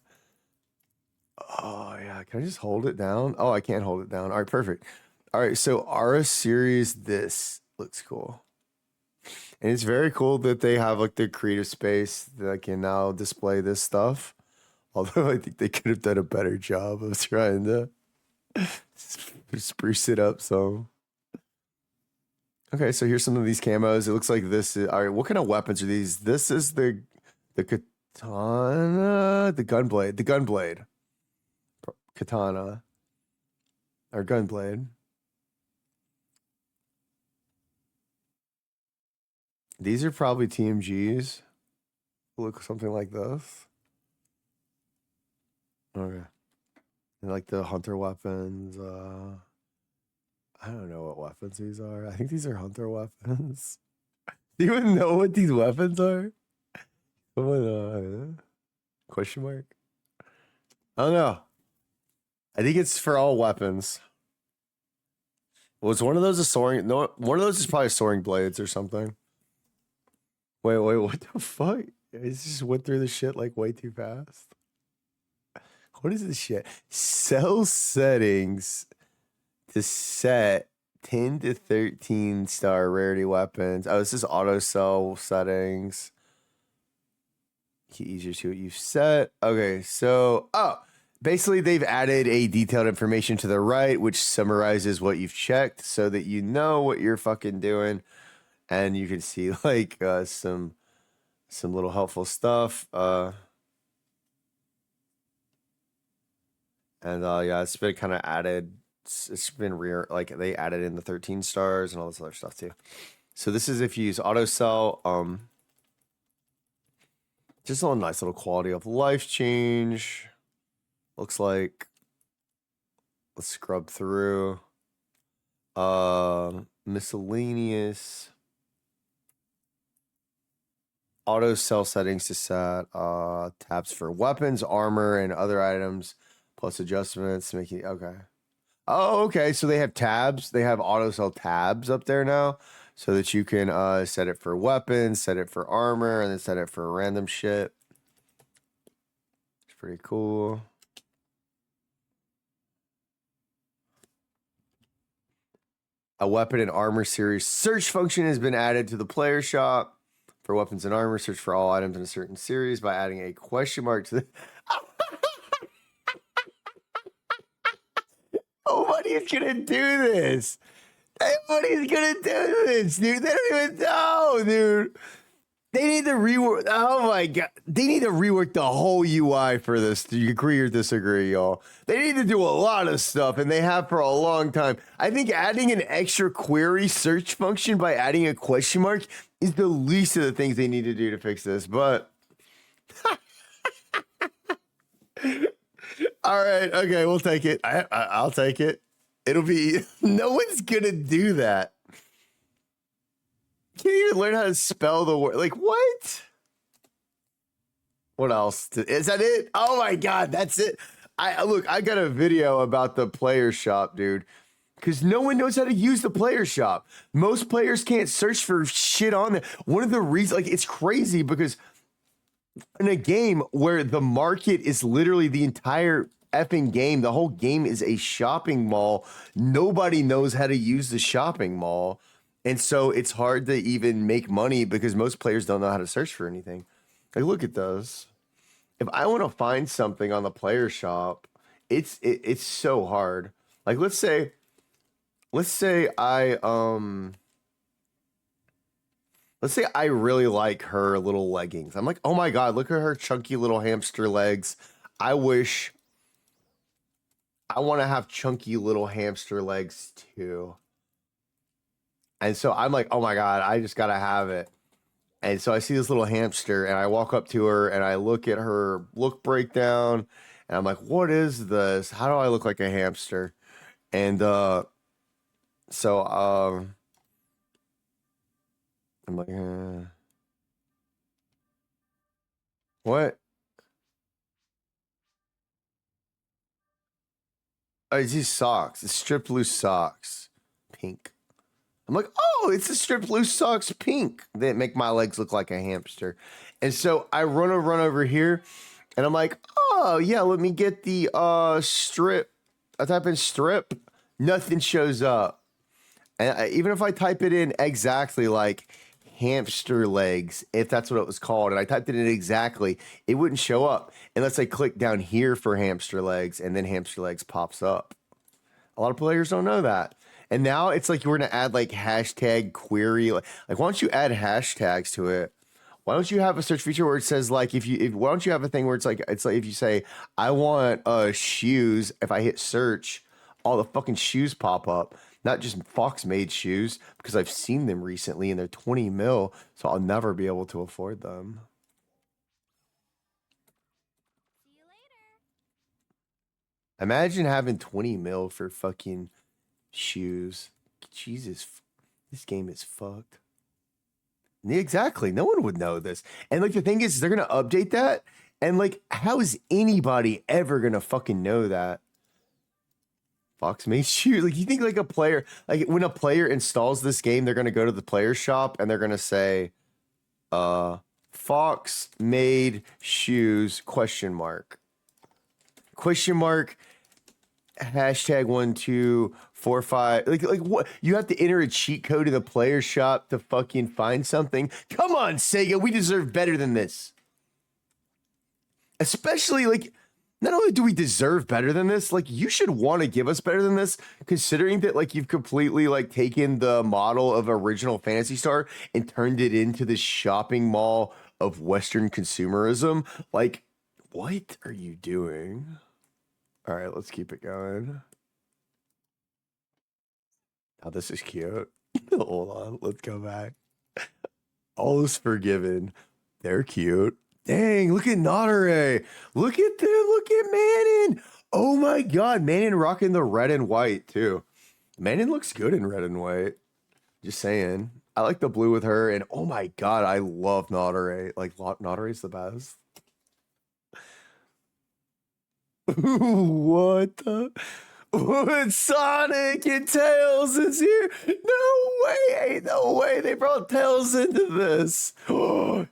A: Oh yeah, can I just hold it down? Oh, I can't hold it down. All right, perfect. All right, so Aura series, this looks cool. And it's very cool that they have like the creative space that can now display this stuff. Although I think they could have done a better job of trying to spruce it up some. Okay, so here's some of these camos. It looks like this is all right. What kind of weapons are these? This is the katana, the gunblade. Katana or gunblade. These are probably TMGs. Look something like this. Okay. And like the hunter weapons. I don't know what weapons these are. I think these are hunter weapons. Do you even know what these weapons are? Question mark? I don't know. I think it's for all weapons. Was one of those a soaring? No, one of those is probably soaring blades or something. Wait, what the fuck? I just went through the shit like way too fast. What is this shit? Cell settings to set 10 to 13 star rarity weapons. Oh, this is auto cell settings. Easier to what you've set. Okay, so basically they've added a detailed information to the right, which summarizes what you've checked so that you know what you're fucking doing. And you can see like some little helpful stuff. Yeah, it's been kind of added. It's been like they added in the 13 stars and all this other stuff too. So this is if you use auto cell. Just a nice little quality of life change. Looks like. Let's scrub through. Miscellaneous. Auto cell settings to set. Tabs for weapons, armor, and other items. Plus adjustments. Making okay. Oh, okay. So they have tabs. They have auto cell tabs up there now. So that you can set it for weapons, set it for armor, and then set it for random shit. It's pretty cool. A weapon and armor series search function has been added to the player shop. For weapons and armor, search for all items in a certain series by adding a question mark to the... Nobody's gonna do this. Nobody's gonna do this, dude. They don't even know, dude. They need to rework. Oh my god, they need to rework the whole UI for this. Do you agree or disagree, y'all? They need to do a lot of stuff, and they have for a long time. I think adding an extra query search function by adding a question mark is the least of the things they need to do to fix this. But all right, okay, we'll take it. I'll take it. It'll be no one's gonna do that. Can't even learn how to spell the word. Like, what? What else? Is that it? Oh my god, that's it. I got a video about the player shop, dude. Because no one knows how to use the player shop. Most players can't search for shit on there. One of the reasons, like, it's crazy because in a game where the market is literally the entire effing game, the whole game is a shopping mall. Nobody knows how to use the shopping mall. And so it's hard to even make money because most players don't know how to search for anything. Like, look at those. If I want to find something on the player shop, it's so hard. Like, let's say I let's say I really like her little leggings. I'm like, oh my God, look at her chunky little hamster legs. I wish I want to have chunky little hamster legs too. And so I'm like, oh my God, I just got to have it. And so I see this little hamster and I walk up to her and I look at her look breakdown and I'm like, what is this? How do I look like a hamster? And so I'm like, what? Oh, it's these socks. It's stripped loose socks. Pink. I'm like, oh, it's the stripped loose socks pink that make my legs look like a hamster. And so I run over here and I'm like, oh yeah, let me get the strip. I type in strip, nothing shows up. And even if I type it in exactly like hamster legs, if that's what it was called, and I typed it in exactly, it wouldn't show up unless I click down here for hamster legs and then hamster legs pops up. A lot of players don't know that. And now it's like you're going to add like hashtag query. Like why don't you add hashtags to it? Why don't you have a search feature where it says like why don't you have a thing where it's like if you say I want shoes, if I hit search, all the fucking shoes pop up, not just Fox made shoes, because I've seen them recently and they're 20 mil, so I'll never be able to afford them.
B: See you later.
A: Imagine having 20 mil for fucking shoes. Jesus, this game is fucked. Yeah, exactly. No one would know this. And like the thing is, they're gonna update that. And like, how is anybody ever gonna fucking know that? Fox made shoes. Like you think like a player, like when a player installs this game, they're gonna go to the player shop and they're gonna say, Fox made shoes, question mark. Question mark, hashtag 1245. Like what? You have to enter a cheat code in the player shop to fucking find something. Come on, Sega, we deserve better than this. Especially like, not only do we deserve better than this, like you should want to give us better than this, considering that like you've completely like taken the model of original Phantasy Star and turned it into this shopping mall of Western consumerism. Like, what are you doing? All right, let's keep it going. Oh, this is cute. Hold on, let's go back. All is forgiven. They're cute. Dang, look at Notare. Look at them. Look at Manon. Oh my God, Manon rocking the red and white too. Manon looks good in red and white. Just saying. I like the blue with her, and oh my God, I love Notare. Like Notare's the best. What the? What, Sonic and Tails is here? No way! Ain't no way they brought Tails into this.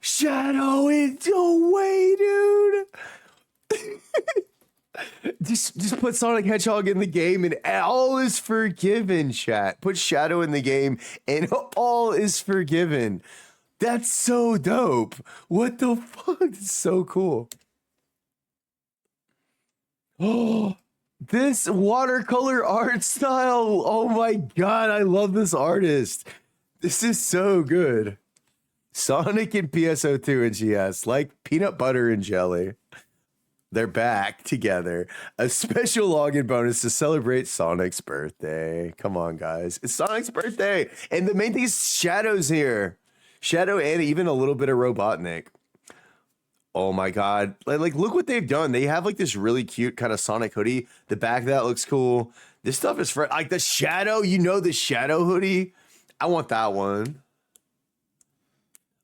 A: Shadow, no way, dude. just put Sonic Hedgehog in the game and all is forgiven, chat. Put Shadow in the game and all is forgiven. That's so dope. What the fuck? It's so cool. Oh, this watercolor art style. Oh my God, I love this artist. This is so good. Sonic and PSO2 and GS, like peanut butter and jelly. They're back together. A special login bonus to celebrate Sonic's birthday. Come on, guys. It's Sonic's birthday. And the main thing is Shadow's here. Shadow and even a little bit of Robotnik. Oh my God. Like, look what they've done. They have like this really cute kind of Sonic hoodie. The back of that looks cool. This stuff is for like the Shadow, you know, the Shadow hoodie. I want that one.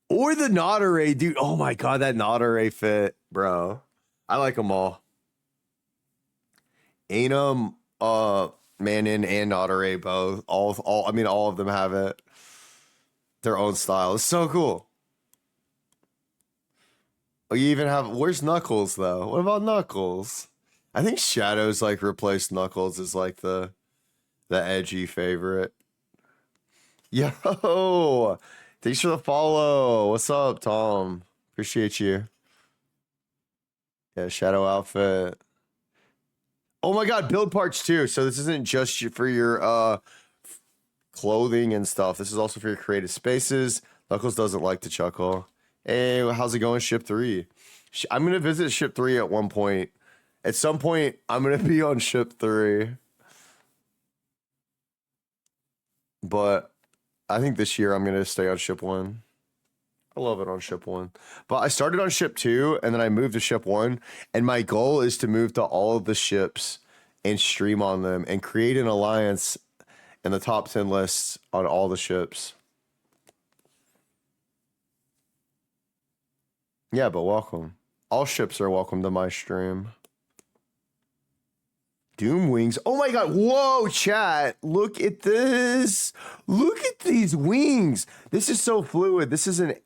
A: Or the Notare, dude. Oh my God, that Notare fit, bro. I like them all. Anum, Manon and Notare both. I mean, all of them have it. Their own style. It's so cool. Oh, you even have, where's Knuckles though? What about Knuckles? I think Shadow's like replaced Knuckles as like the edgy favorite. Yo, thanks for the follow. What's up, Tom? Appreciate you. Yeah, Shadow outfit. Oh my God, build parts too. So this isn't just for your clothing and stuff. This is also for your creative spaces. Knuckles doesn't like to chuckle. Hey, how's it going, ship 3? I'm gonna visit ship 3 at one point. At some point, I'm gonna be on ship 3. But I think this year I'm gonna stay on ship 1. I love it on ship 1. But I started on ship 2 and then I moved to ship 1. And my goal is to move to all of the ships and stream on them and create an alliance in the top 10 lists on all the ships. Yeah, but welcome. All ships are welcome to my stream. Doom wings. Oh my god. Whoa, chat. Look at this. Look at these wings. This is so fluid. This is a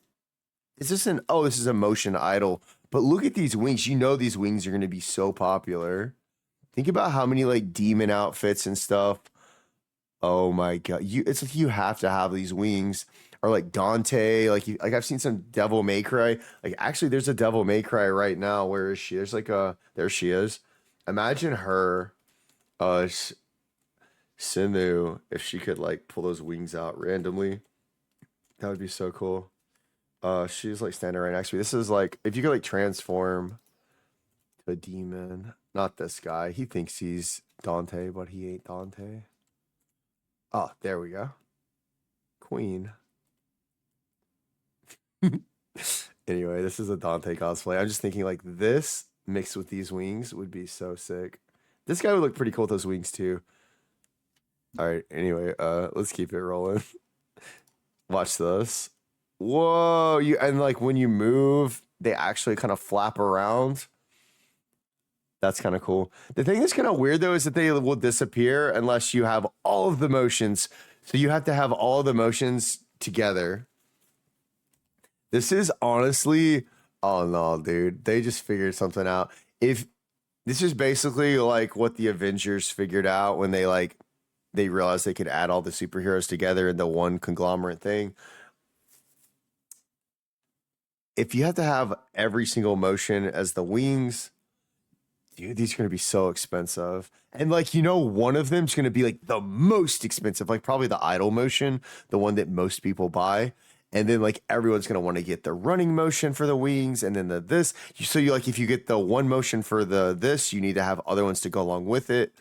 A: motion idle. But look at these wings. You know these wings are going to be so popular. Think about how many like demon outfits and stuff. Oh my god. It's like you have to have these wings. Or like Dante, like I've seen some Devil May Cry. Like actually there's a Devil May Cry right now. Where is she? There she is. Imagine her Sinu, if she could like pull those wings out randomly. That would be so cool. She's like standing right next to me. This is like if you could like transform to a demon. Not this guy. He thinks he's Dante, but he ain't Dante. Oh, there we go. Queen. Anyway, this is a Dante cosplay. I'm just thinking like this mixed with these wings would be so sick. This guy would look pretty cool with those wings too. All right, anyway, let's keep it rolling. Watch this. Whoa, and like when you move, they actually kind of flap around. That's kind of cool. The thing that's kind of weird though is that they will disappear unless you have all of the motions. So you have to have all of the motions together. This is honestly, oh no, dude. They just figured something out. If this is basically like what the Avengers figured out when they realized they could add all the superheroes together into one conglomerate thing. If you have to have every single motion as the wings, dude, these are going to be so expensive. And like, one of them's going to be like the most expensive, like probably the idle motion, the one that most people buy. And then like everyone's going to want to get the running motion for the wings and then the this. So you like, if you get the one motion for the this, you need to have other ones to go along with it.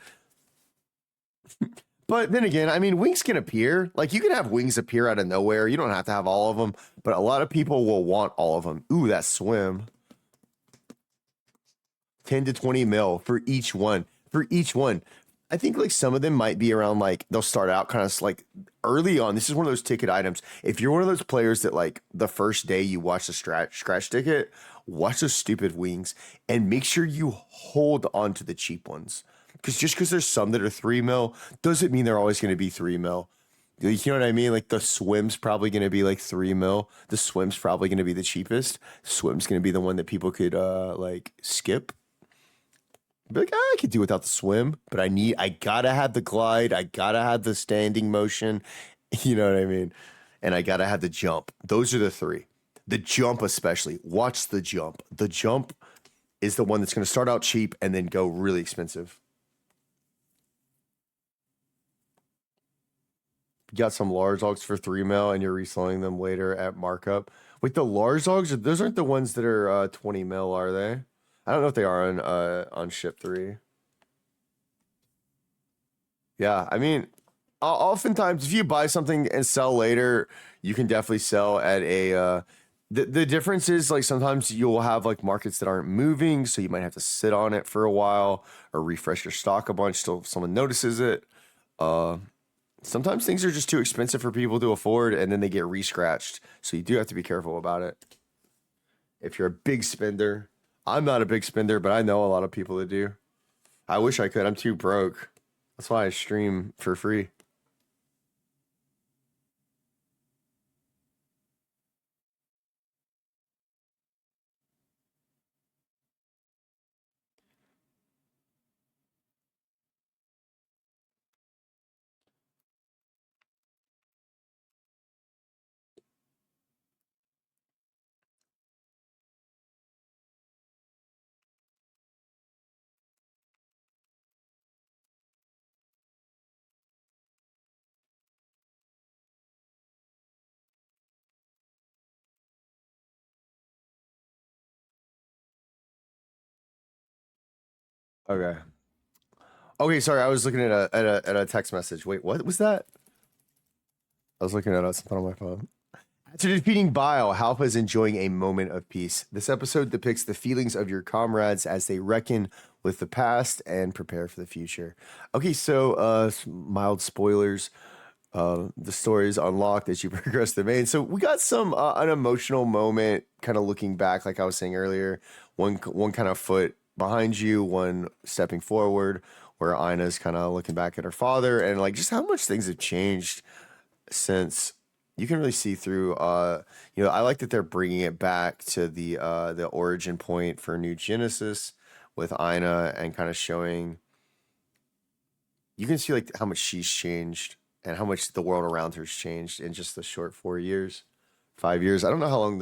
A: But then again, I mean, wings can appear. Like you can have wings appear out of nowhere. You don't have to have all of them, but a lot of people will want all of them. Ooh, that swim. 10 to 20 mil for each one. For each one. I think like some of them might be around like they'll start out kind of like early on. This is one of those ticket items. If you're one of those players that like the first day you watch the scratch ticket, watch those stupid wings and make sure you hold on to the cheap ones. Because just because there's some that are 3 mil doesn't mean they're always going to be 3 mil. You know what I mean? Like the swim's probably going to be like 3 mil. The swim's probably going to be the cheapest. Swim's going to be the one that people could like skip. Be like, I could do without the swim, but I gotta have the glide. I gotta have the standing motion. You know what I mean? And I gotta have the jump. Those are the 3. The jump, especially. Watch the jump. The jump is the one that's going to start out cheap and then go really expensive. You got some large logs for 3 mil and you're reselling them later at markup. Wait, the large logs, those aren't the ones that are 20 mil, are they? I don't know if they are on ship 3. Yeah, I mean, oftentimes if you buy something and sell later, you can definitely sell at a the difference is like sometimes you'll have like markets that aren't moving, so you might have to sit on it for a while or refresh your stock a bunch till someone notices it. Sometimes things are just too expensive for people to afford and then they get re-scratched. So you do have to be careful about it. If you're a big spender, I'm not a big spender, but I know a lot of people that do. I wish I could. I'm too broke. That's why I stream for free. Okay. Okay, sorry, I was looking at a text message. Wait, what was that? I was looking at something on my phone. After defeating Bile, Halfa is enjoying a moment of peace. This episode depicts the feelings of your comrades as they reckon with the past and prepare for the future. Okay, so some mild spoilers. The story is unlocked as you progress the main. So we got some an emotional moment, kind of looking back, like I was saying earlier. One kind of foot behind you, one stepping forward, where Ina's kind of looking back at her father, and like just how much things have changed since. You can really see through. I like that they're bringing it back to the origin point for New Genesis with Ina and kind of showing. You can see like how much she's changed and how much the world around her's changed in just the short 4 years, 5 years. I don't know how long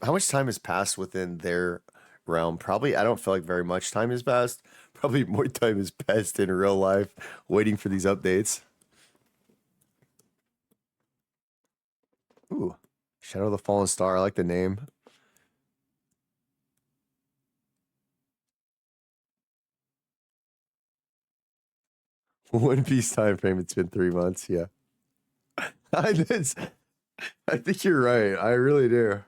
A: how much time has passed within their realm. Probably, I don't feel like very much time has passed. Probably more time has passed in real life waiting for these updates. Ooh, Shadow of the Fallen Star. I like the name. One Piece time frame. It's been 3 months. Yeah, I I think you're right. I really do.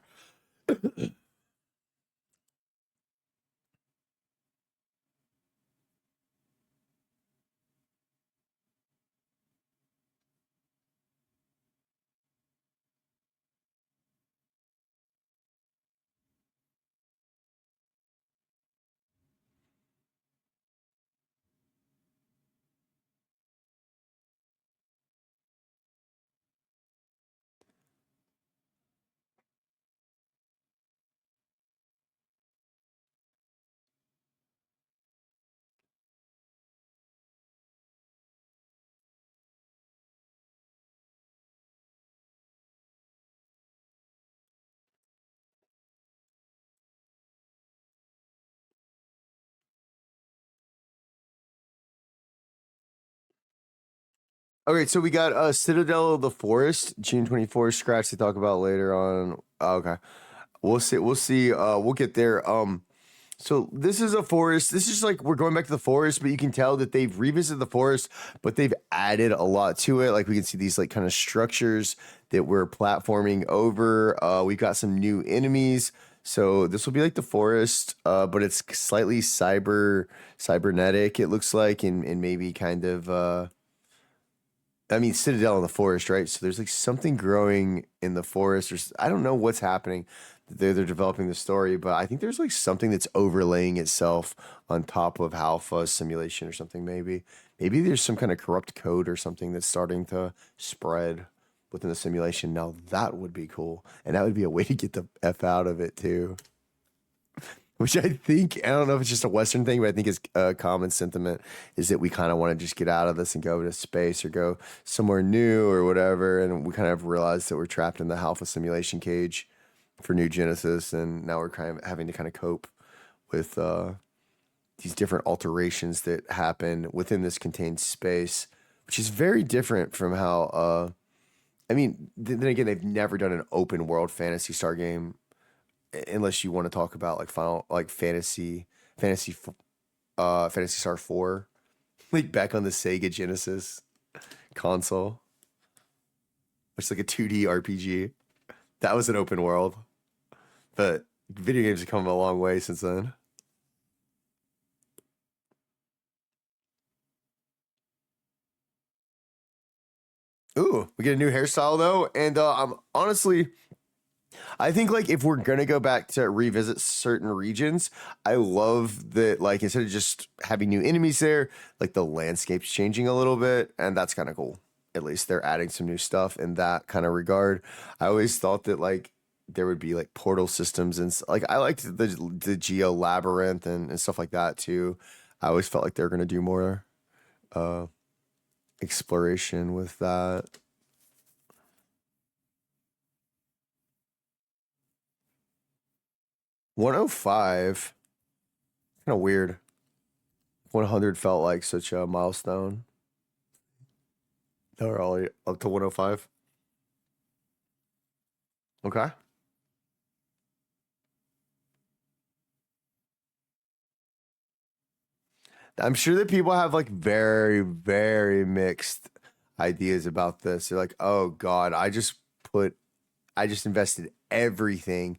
A: Okay, so we got Citadel of the Forest, June 24th, scratch to talk about later on. Okay. We'll see. We'll see. We'll get there. So this is a forest. This is like we're going back to the forest, but you can tell that they've revisited the forest, but they've added a lot to it. Like we can see these like kind of structures that we're platforming over. We've got some new enemies. So this will be like the forest, but it's slightly cybernetic, it looks like, and maybe kind of I mean, Citadel in the forest, right? So there's like something growing in the forest. I don't know what's happening. They're developing the story, but I think there's like something that's overlaying itself on top of Alpha simulation or something. Maybe there's some kind of corrupt code or something that's starting to spread within the simulation. Now that would be cool, and that would be a way to get the f out of it too. Which I think, I don't know if it's just a Western thing, but I think it's a common sentiment is that we kind of want to just get out of this and go to space or go somewhere new or whatever. And we kind of realize that we're trapped in the alpha simulation cage for New Genesis. And now we're kind of having to kind of cope with these different alterations that happen within this contained space, which is very different from how, I mean, then again, they've never done an open world Fantasy Star game unless you want to talk about like final like Fantasy Star 4 like back on the Sega Genesis console, which is like a 2D RPG. That was an open world, but video games have come a long way since then. Ooh, we get a new hairstyle though, and I'm honestly, I think like if we're gonna go back to revisit certain regions, I love that like instead of just having new enemies there, like the landscape's changing a little bit, and that's kind of cool. At least they're adding some new stuff in that kind of regard. I always thought that like there would be like portal systems and like I liked the geo labyrinth and stuff like that too. I always felt like they were gonna do more uh exploration with that. 105, kind of weird. 100 felt like such a milestone. They're all up to 105. Okay. I'm sure that people have like very, very mixed ideas about this. They're like, oh God, I just invested everything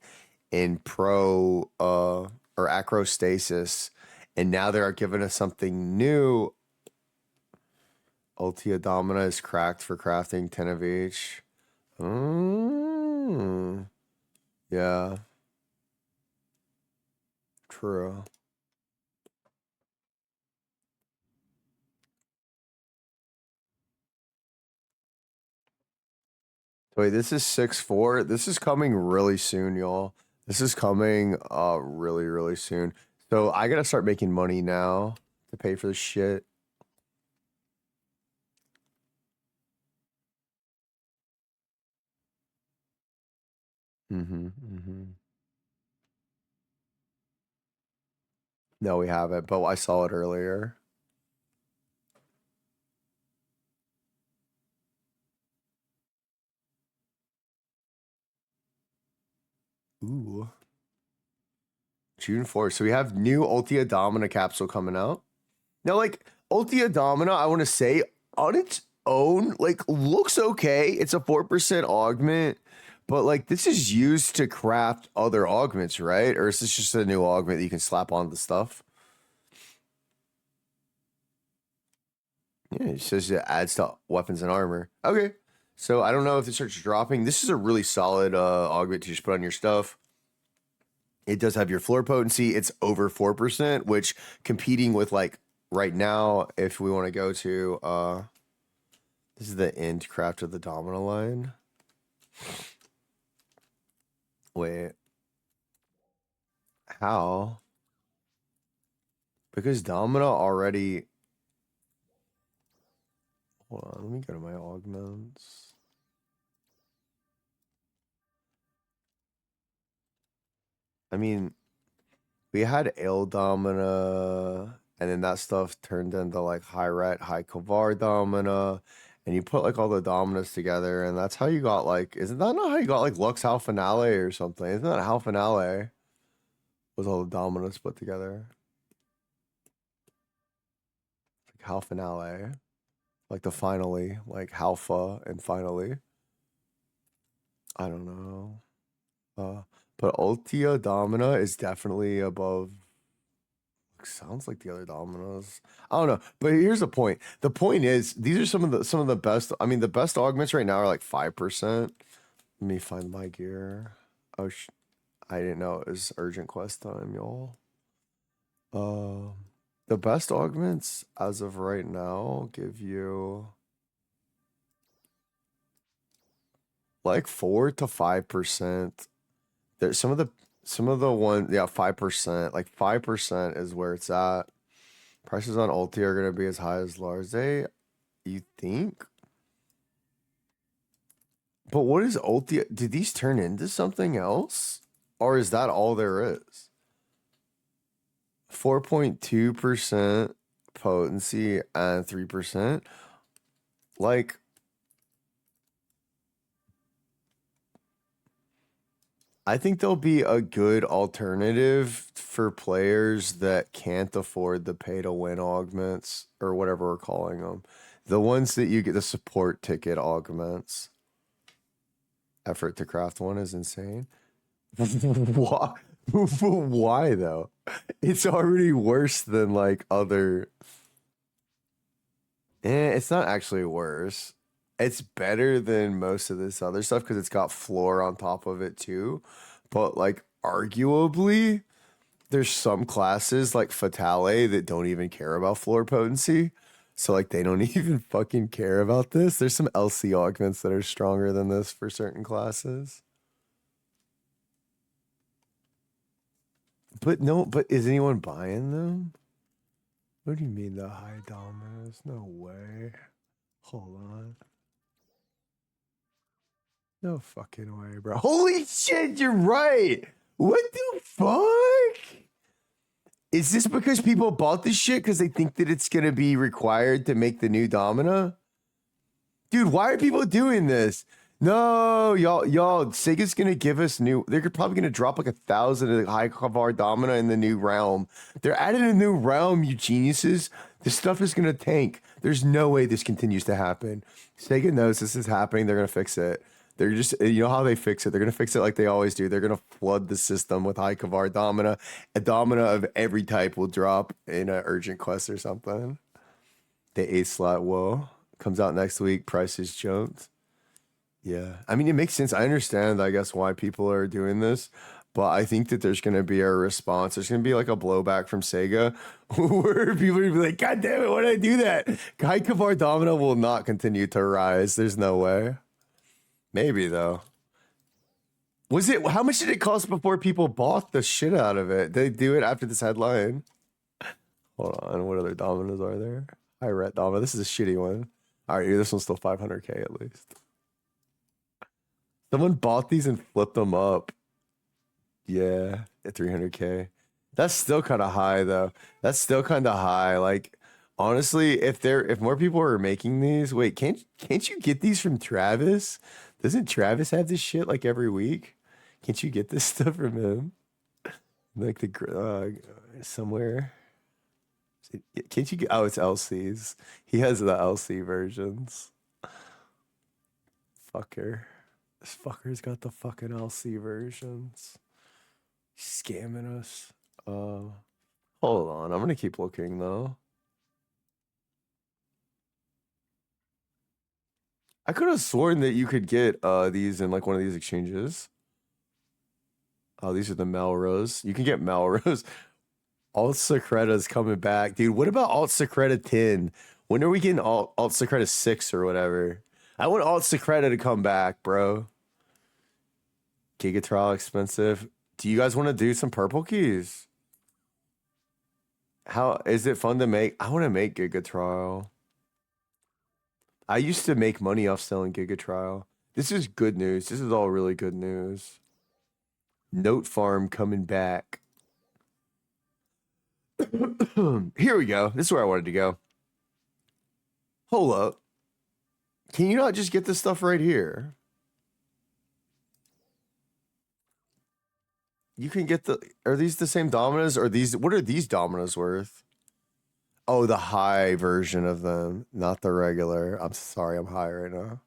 A: in pro or acrostasis, and now they're giving us something new. Ultia Domina is cracked for crafting 10 of each. Yeah. True. Wait, this is 6-4. This is coming really soon, y'all. This is coming really, really soon. So I gotta start making money now to pay for the shit. No, we haven't, but I saw it earlier. Ooh. June 4th. So we have new Ultia Domina capsule coming out. Now, like, Ultia Domina, I want to say, on its own, like, looks okay. It's a 4% augment, but, like, this is used to craft other augments, right? Or is this just a new augment that you can slap on the stuff? Yeah, it says it adds to weapons and armor. Okay. So I don't know if it starts dropping. This is a really solid augment to just put on your stuff. It does have your floor potency. It's over 4%, which competing with like right now, if we want to go to this is the end craft of the Domino line. Wait. How? Because Domino already. Hold on, let me go to my augments. I mean, we had Ale Domina, and then that stuff turned into like High Ret, High Kavar Domina, and you put like all the Dominas together, and that's how you got like, isn't that not how you got like Lux Hal Finale or something? Isn't that Hal Finale? Was all the Dominas put together? Like Hal Finale. Like the finally, like Halfa and finally. I don't know. But Ultia Domina is definitely above. Sounds like the other dominoes. I don't know, but here's the point. The point is, these are some of the best. I mean, the best augments right now are like 5%. Let me find my gear. Oh, I didn't know it was urgent quest time, y'all. The best augments as of right now give you like 4 to 5%. There's some of the one, yeah, 5%. Like 5% is where it's at. Prices on Ulti are gonna be as high as Larze, you think? But what is Ulti? Did these turn into something else? Or is that all there is? 4.2% potency and 3%. Like, I think there'll be a good alternative for players that can't afford the pay to win augments or whatever we're calling them. The ones that you get the support ticket augments. Effort to craft one is insane. Why? Why though? It's already worse than like other. It's not actually worse. It's better than most of this other stuff because it's got floor on top of it too. But like arguably, there's some classes like Fatale that don't even care about floor potency. So like they don't even fucking care about this. There's some LC augments that are stronger than this for certain classes. But no, but is anyone buying them? What do you mean the high dominance? No way. Hold on. No fucking way, bro. Holy shit, you're right. What the fuck? Is this because people bought this shit because they think that it's going to be required to make the new Domina? Dude, why are people doing this? No, y'all, Sega's gonna give us new. They're probably gonna drop like 1,000 high Kavar Domina in the new realm. They're adding a new realm, you geniuses. This stuff is gonna tank. There's no way this continues to happen. Sega knows this is happening. They're gonna fix it. They're just, you know how they fix it. They're gonna fix it like they always do. They're gonna flood the system with high Kavar Domina. A Domina of every type will drop in an urgent quest or something. The A slot, whoa, comes out next week. Prices jumped. Yeah, I mean, it makes sense. I understand, I guess, why people are doing this, but I think that there's going to be a response. There's going to be like a blowback from Sega where people are going to be like, God damn it, why did I do that? Kai Kavar Domino will not continue to rise. There's no way. Maybe, though. Was it, how much did it cost before people bought the shit out of it? They do it after this headline. Hold on, what other dominoes are there? High ret domino. This is a shitty one. All right, this one's still 500K at least. Someone bought these and flipped them up. Yeah, at 300K. That's still kind of high though. That's still kind of high. Like honestly, if more people are making these, wait, can't you get these from Travis? Doesn't Travis have this shit like every week? Can't you get this stuff from him? Like the somewhere. Can't you get? Oh, it's LC's. He has the LC versions. Fucker. This fucker's got the fucking LC versions. He's scamming us. Hold on. I'm gonna keep looking though. I could have sworn that you could get these in like one of these exchanges. Oh, these are the Melrose. You can get Melrose. Alt Secreta's coming back. Dude, what about Alt Secreta 10? When are we getting Alt Secreta 6 or whatever? I want Alt Secreta to come back, bro. Giga Trial expensive. Do you guys want to do some purple keys? How is it fun to make? I want to make Giga Trial. I used to make money off selling Giga Trial. This is good news. This is all really good news. Note Farm coming back. Here we go. This is where I wanted to go. Hold up. Can you not just get this stuff right here? You can get the... Are these the same dominoes? Or these... What are these dominoes worth? Oh, the high version of them. Not the regular. I'm sorry, I'm high right now.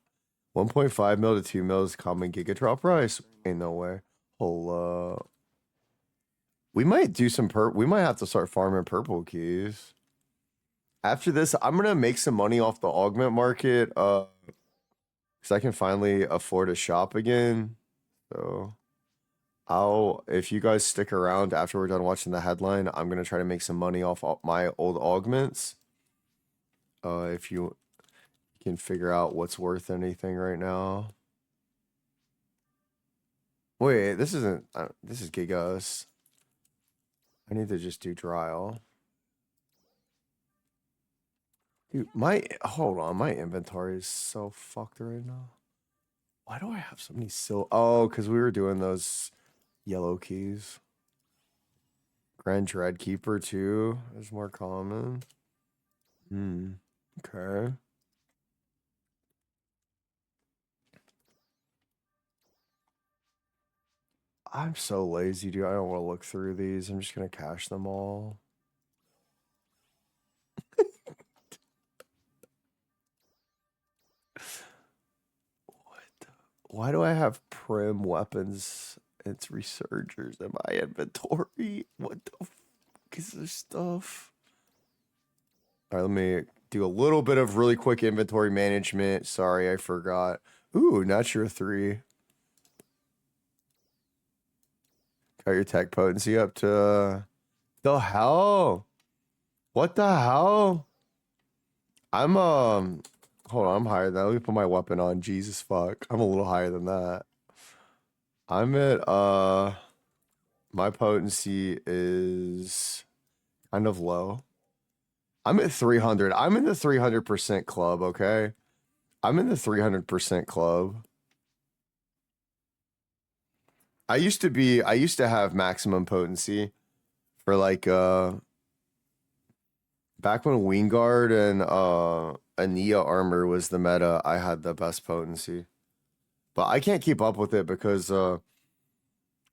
A: 1.5 mil to 2 mil is common Giga Trial price. Ain't no way. Hold up. We might do some we might have to start farming purple keys. After this, I'm gonna make some money off the augment market, because I can finally afford a shop again. So if you guys stick around after we're done watching the headline, I'm gonna try to make some money off my old augments. If you can figure out what's worth anything right now. Wait, this isn't. This is Gigas. I need to just do trial. Dude, hold on, my inventory is so fucked right now. Why do I have so many oh, because we were doing those yellow keys. Grand Dread Keeper too is more common. Okay. I'm so lazy, dude. I don't want to look through these. I'm just gonna cache them all. Why do I have prim weapons? It's resurgers in my inventory. What the fuck is this stuff? All right, let me do a little bit of really quick inventory management. Sorry, I forgot. Ooh, Nature 3. Got your tech potency up to... The hell? What the hell? I'm, hold on, I'm higher than that. Let me put my weapon on. Jesus fuck. I'm a little higher than that. I'm at, my potency is kind of low. I'm at 300. I'm in the 300% club, okay? I'm in the 300% club. I used to have maximum potency for like, back when Wingard and, Ania armor was the meta, I had the best potency. But I can't keep up with it because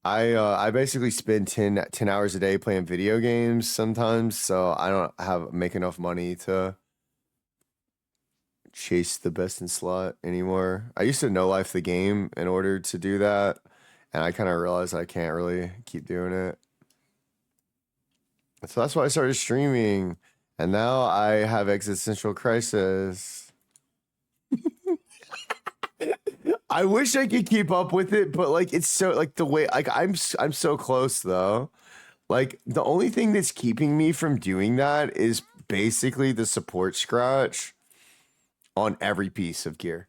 A: I basically spend 10 hours a day playing video games sometimes, so I don't make enough money to chase the best in slot anymore. I used to no life the game in order to do that, and I kind of realized I can't really keep doing it. So that's why I started streaming, and now I have existential crisis. I wish I could keep up with it, but like it's so like the way like I'm so close though. Like the only thing that's keeping me from doing that is basically the support scratch on every piece of gear,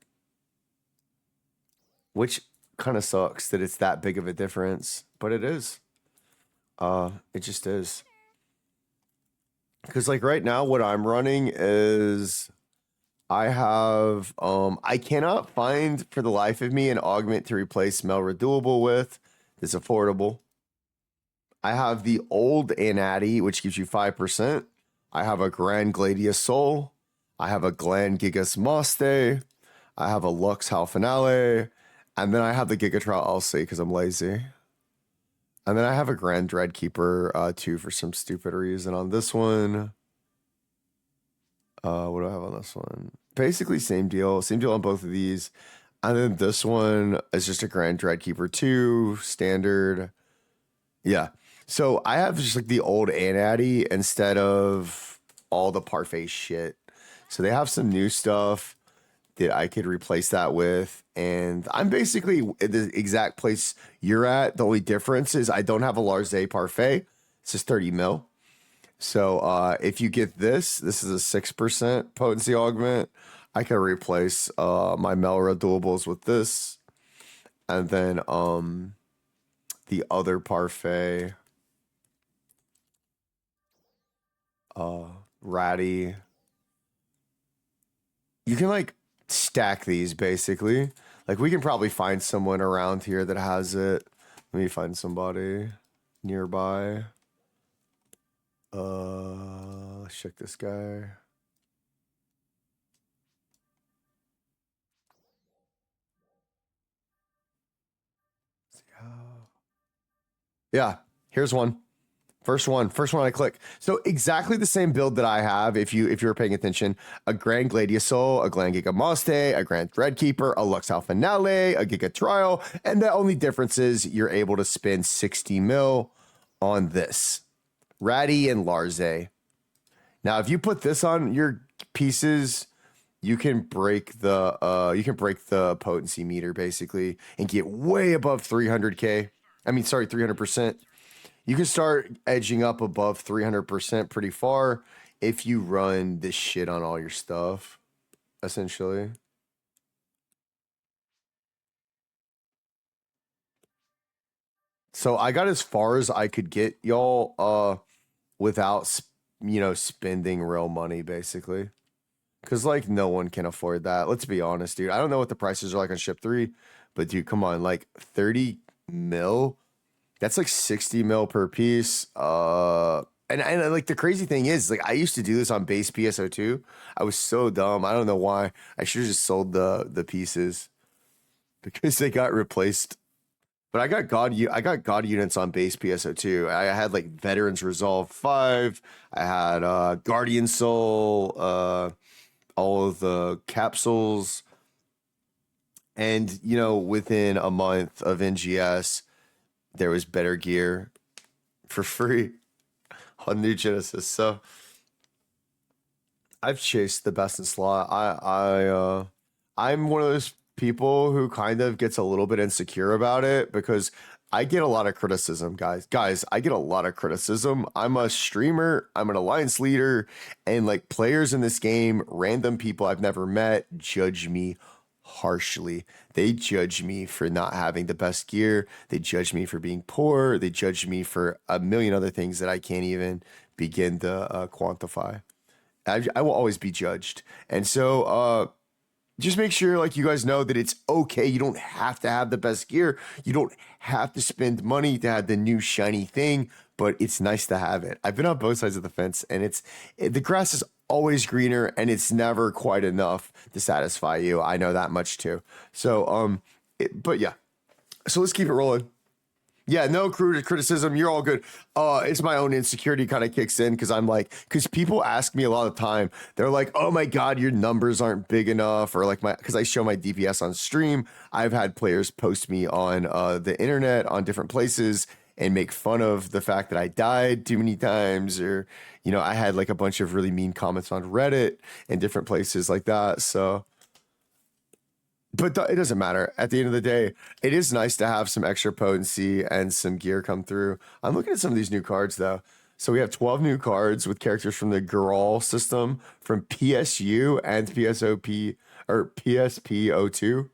A: which kind of sucks that it's that big of a difference, but it is. It just is. Because like right now, what I'm running is I have I cannot find for the life of me an augment to replace Mel Redoable with that's affordable. I have the old Anati, which gives you 5%. I have a Grand Gladius Soul. I have a Gland Gigas Moste. I have a Lux Hal Finale. And then I have the Gigatrol LC because I'm lazy. And then I have a Grand Dreadkeeper too for some stupid reason on this one. What do I have on this one? Basically same deal. Same deal on both of these. And then this one is just a Grand Dreadkeeper 2, standard. Yeah. So I have just like the old Anati instead of all the parfait shit. So they have some new stuff that I could replace that with. And I'm basically at the exact place you're at. The only difference is I don't have a Larze parfait. It's just 30 mil. So if you get this is a 6% potency augment. I can replace my Melra duables with this. And then the other parfait, Ratty. You can like stack these basically. Like we can probably find someone around here that has it. Let me find somebody nearby. Let's check this guy. Yeah, here's one. First one I click. So exactly the same build that I have, if you were paying attention, a Grand Gladius Soul, a Grand Giga Moste, a Grand Threadkeeper, a Lux Hal Finale, a Giga Trial, and the only difference is you're able to spend 60 mil on this. Ratty and Larze. Now, if you put this on your pieces, you can break the potency meter basically and get way above 300k. I mean, sorry, 300%. You can start edging up above 300% pretty far if you run this shit on all your stuff, essentially. So I got as far as I could get, y'all, without, spending real money, basically. Because, like, no one can afford that. Let's be honest, dude. I don't know what the prices are like on Ship 3, but, dude, come on. Like, 30 mil? That's like 60 mil per piece. And like the crazy thing is, like I used to do this on base PSO2. I was so dumb. I don't know why. I should have just sold the pieces because they got replaced. But I got God units on base PSO2. I had like Veterans Resolve 5. I had Guardian Soul, all of the capsules. And within a month of NGS, there was better gear for free on New Genesis. So I've chased the best in slot. I'm one of those people who kind of gets a little bit insecure about it because I get a lot of criticism, guys. Guys, I get a lot of criticism. I'm a streamer, I'm an alliance leader, and like players in this game, random people I've never met, judge me harshly. They judge me for not having the best gear. They judge me for being poor. They judge me for a million other things that I can't even begin to quantify. I will always be judged. And so just make sure like you guys know that it's okay. You don't have to have the best gear. You don't have to spend money to have the new shiny thing, but it's nice to have it. I've been on both sides of the fence, and the grass is always greener, and it's never quite enough to satisfy you. I know that much too. So But yeah, so let's keep it rolling. Yeah, no crude criticism. You're all good. It's my own insecurity kind of kicks in because I'm like, because people ask me a lot of time. They're like, "Oh my god, your numbers aren't big enough," or like because I show my DPS on stream. I've had players post me on the internet on different places and make fun of the fact that I died too many times, or I had like a bunch of really mean comments on Reddit and different places like that. So but it doesn't matter. At the end of the day, it is nice to have some extra potency and some gear come through. I'm looking at some of these new cards though. So we have 12 new cards with characters from the Grawl system from PSU and PSOP or PSPO2.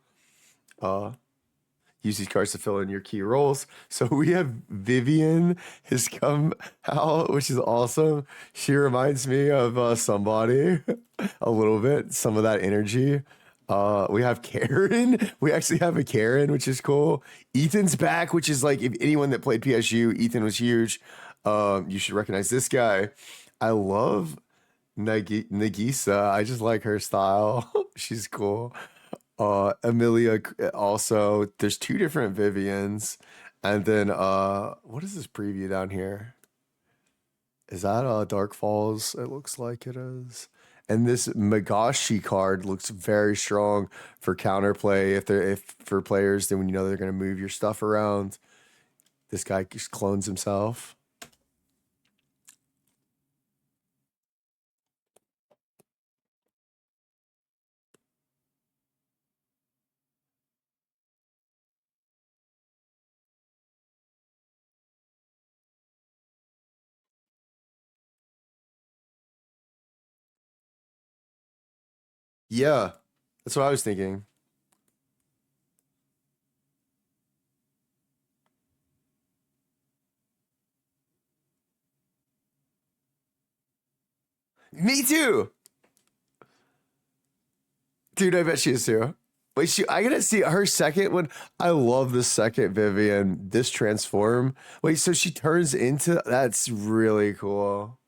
A: Use these cards to fill in your key roles. So we have Vivian has come out, which is awesome. She reminds me of somebody a little bit, some of that energy. We have Karen. We actually have a Karen, which is cool. Ethan's back, which is like if anyone that played PSU, Ethan was huge. You should recognize this guy. I love Nagisa. I just like her style. She's cool. Amelia also. There's two different Vivians, and then what is this preview down here? Is that Dark Falls? It looks like it is. And this Magashi card looks very strong for counterplay. If for players, then when you know they're going to move your stuff around, this guy just clones himself. Yeah, that's what I was thinking. Me too, dude. I bet she is too. Wait, I gotta see her second one. I love the second Vivian. This transform. Wait, so she turns into that's really cool.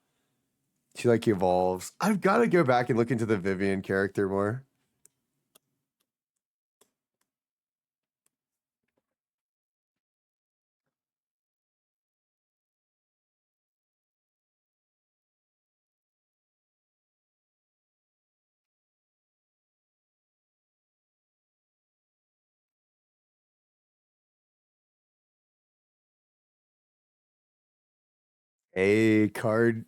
A: She like evolves. I've got to go back and look into the Vivian character more. Hey, card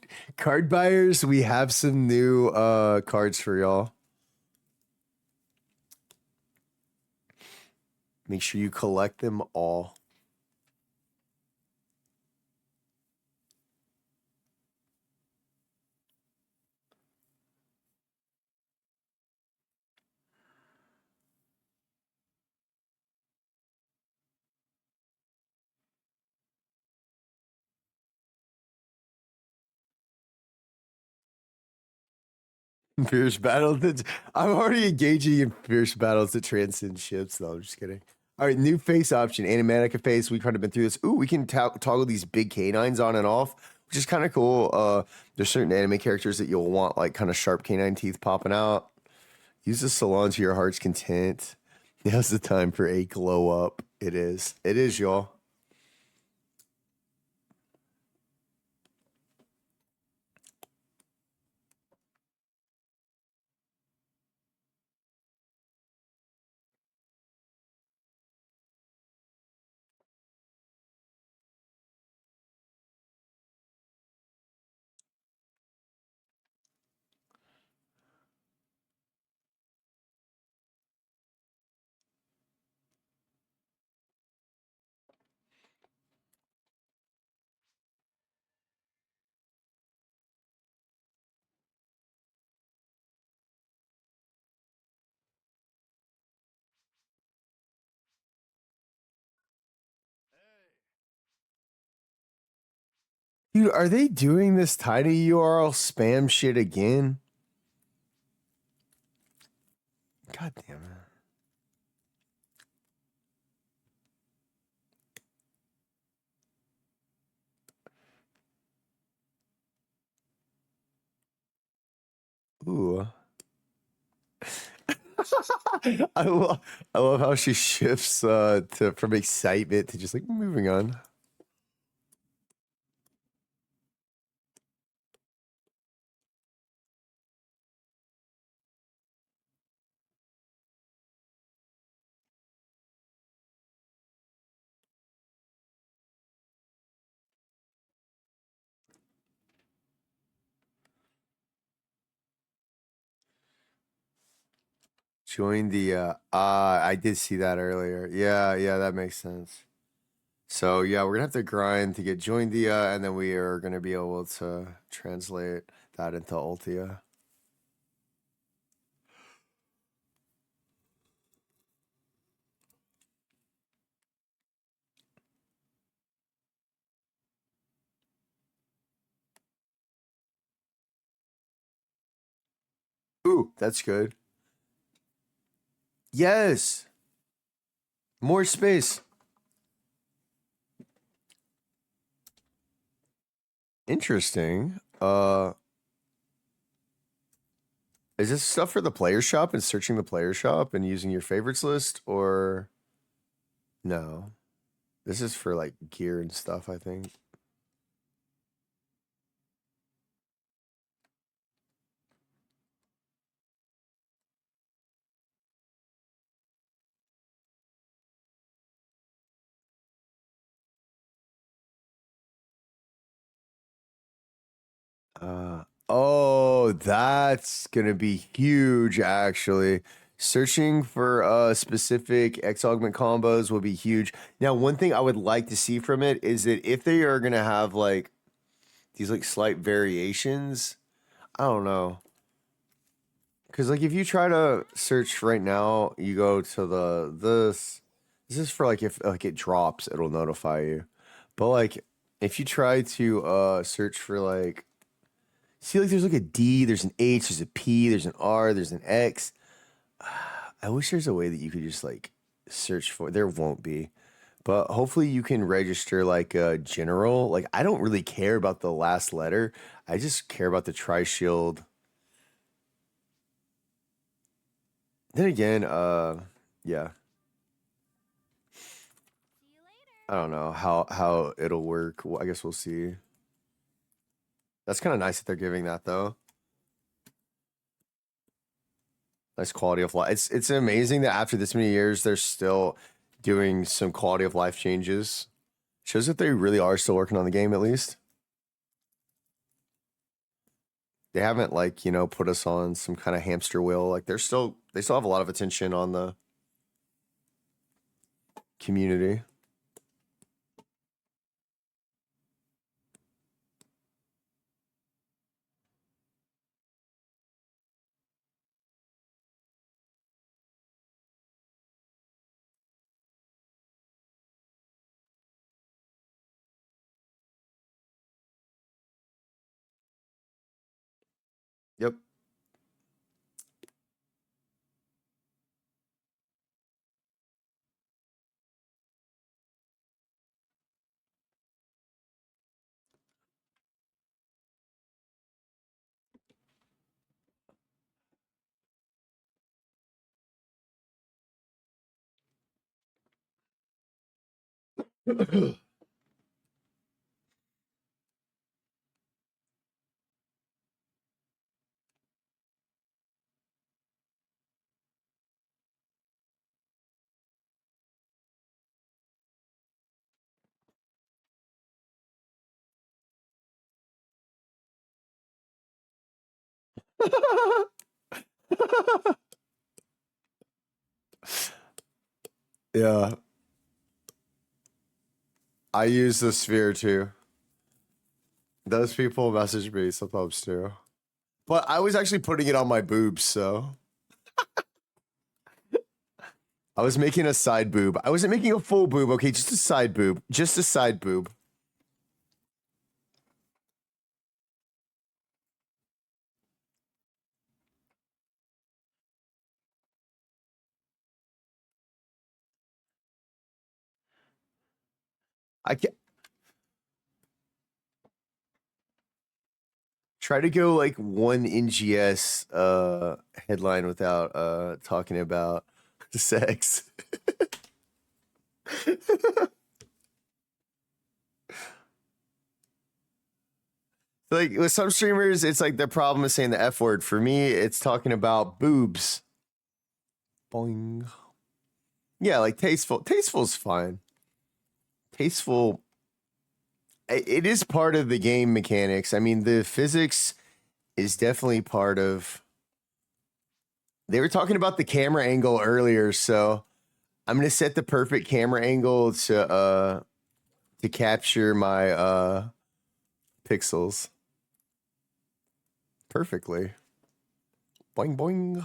A: buyers, we have some new cards for y'all. Make sure you collect them all. Fierce battle. I'm already engaging in fierce battles that transcend ships. No, I'm just kidding. All right, new face option, animatic face. We've kind of been through this. Ooh, we can toggle these big canines on and off, which is kind of cool. There's certain anime characters that you'll want like kind of sharp canine teeth popping out. Use the salon to your heart's content. Now's the time for a glow up. It is. It is, y'all. Dude, are they doing this tiny URL spam shit again? God damn it. Ooh. I love how she shifts to from excitement to just like moving on. Join the I did see that earlier. Yeah, yeah, that makes sense. So yeah, we're gonna have to grind to get join the and then we are gonna be able to translate that into Ultia. Ooh, that's good. Yes. More space. Interesting. Is this stuff for the player shop and searching the player shop and using your favorites list or no? This is for like gear and stuff, I think. Oh, that's gonna be huge actually. Searching for specific X augment combos will be huge. Now, one thing I would like to see from it is that if they are gonna have like these like slight variations, I don't know. Cause like if you try to search right now, you go to this is for like if like it drops, it'll notify you. But like if you try to search for like see like there's like a D, there's an H, there's a P, there's an R, there's an X. I wish there's a way that you could just like search for there won't be. But hopefully you can register like a general. Like I don't really care about the last letter. I just care about the tri shield. Then again, yeah.
B: See you later.
A: I don't know how it'll work. Well, I guess we'll see. That's kind of nice that they're giving that though. Nice quality of life. It's amazing that after this many years, they're still doing some quality of life changes. Shows that they really are still working on the game at least. They haven't like, you know, put us on some kind of hamster wheel. Like they still have a lot of attention on the community. Yep. Yeah. I use the sphere too. Those people message me sometimes too. But I was actually putting it on my boobs, so I was making a side boob. I wasn't making a full boob, okay, just a side boob. Just a side boob. I can't Try to go like one NGS headline without talking about sex. Like with some streamers, it's like the problem is saying the F word. For me, it's talking about boobs. Boing. Yeah, like tasteful. Tasteful's fine. Tasteful. It is part of the game mechanics. I mean, the physics is definitely part of. They were talking about the camera angle earlier, so I'm gonna set the perfect camera angle to capture my pixels perfectly. Boing boing.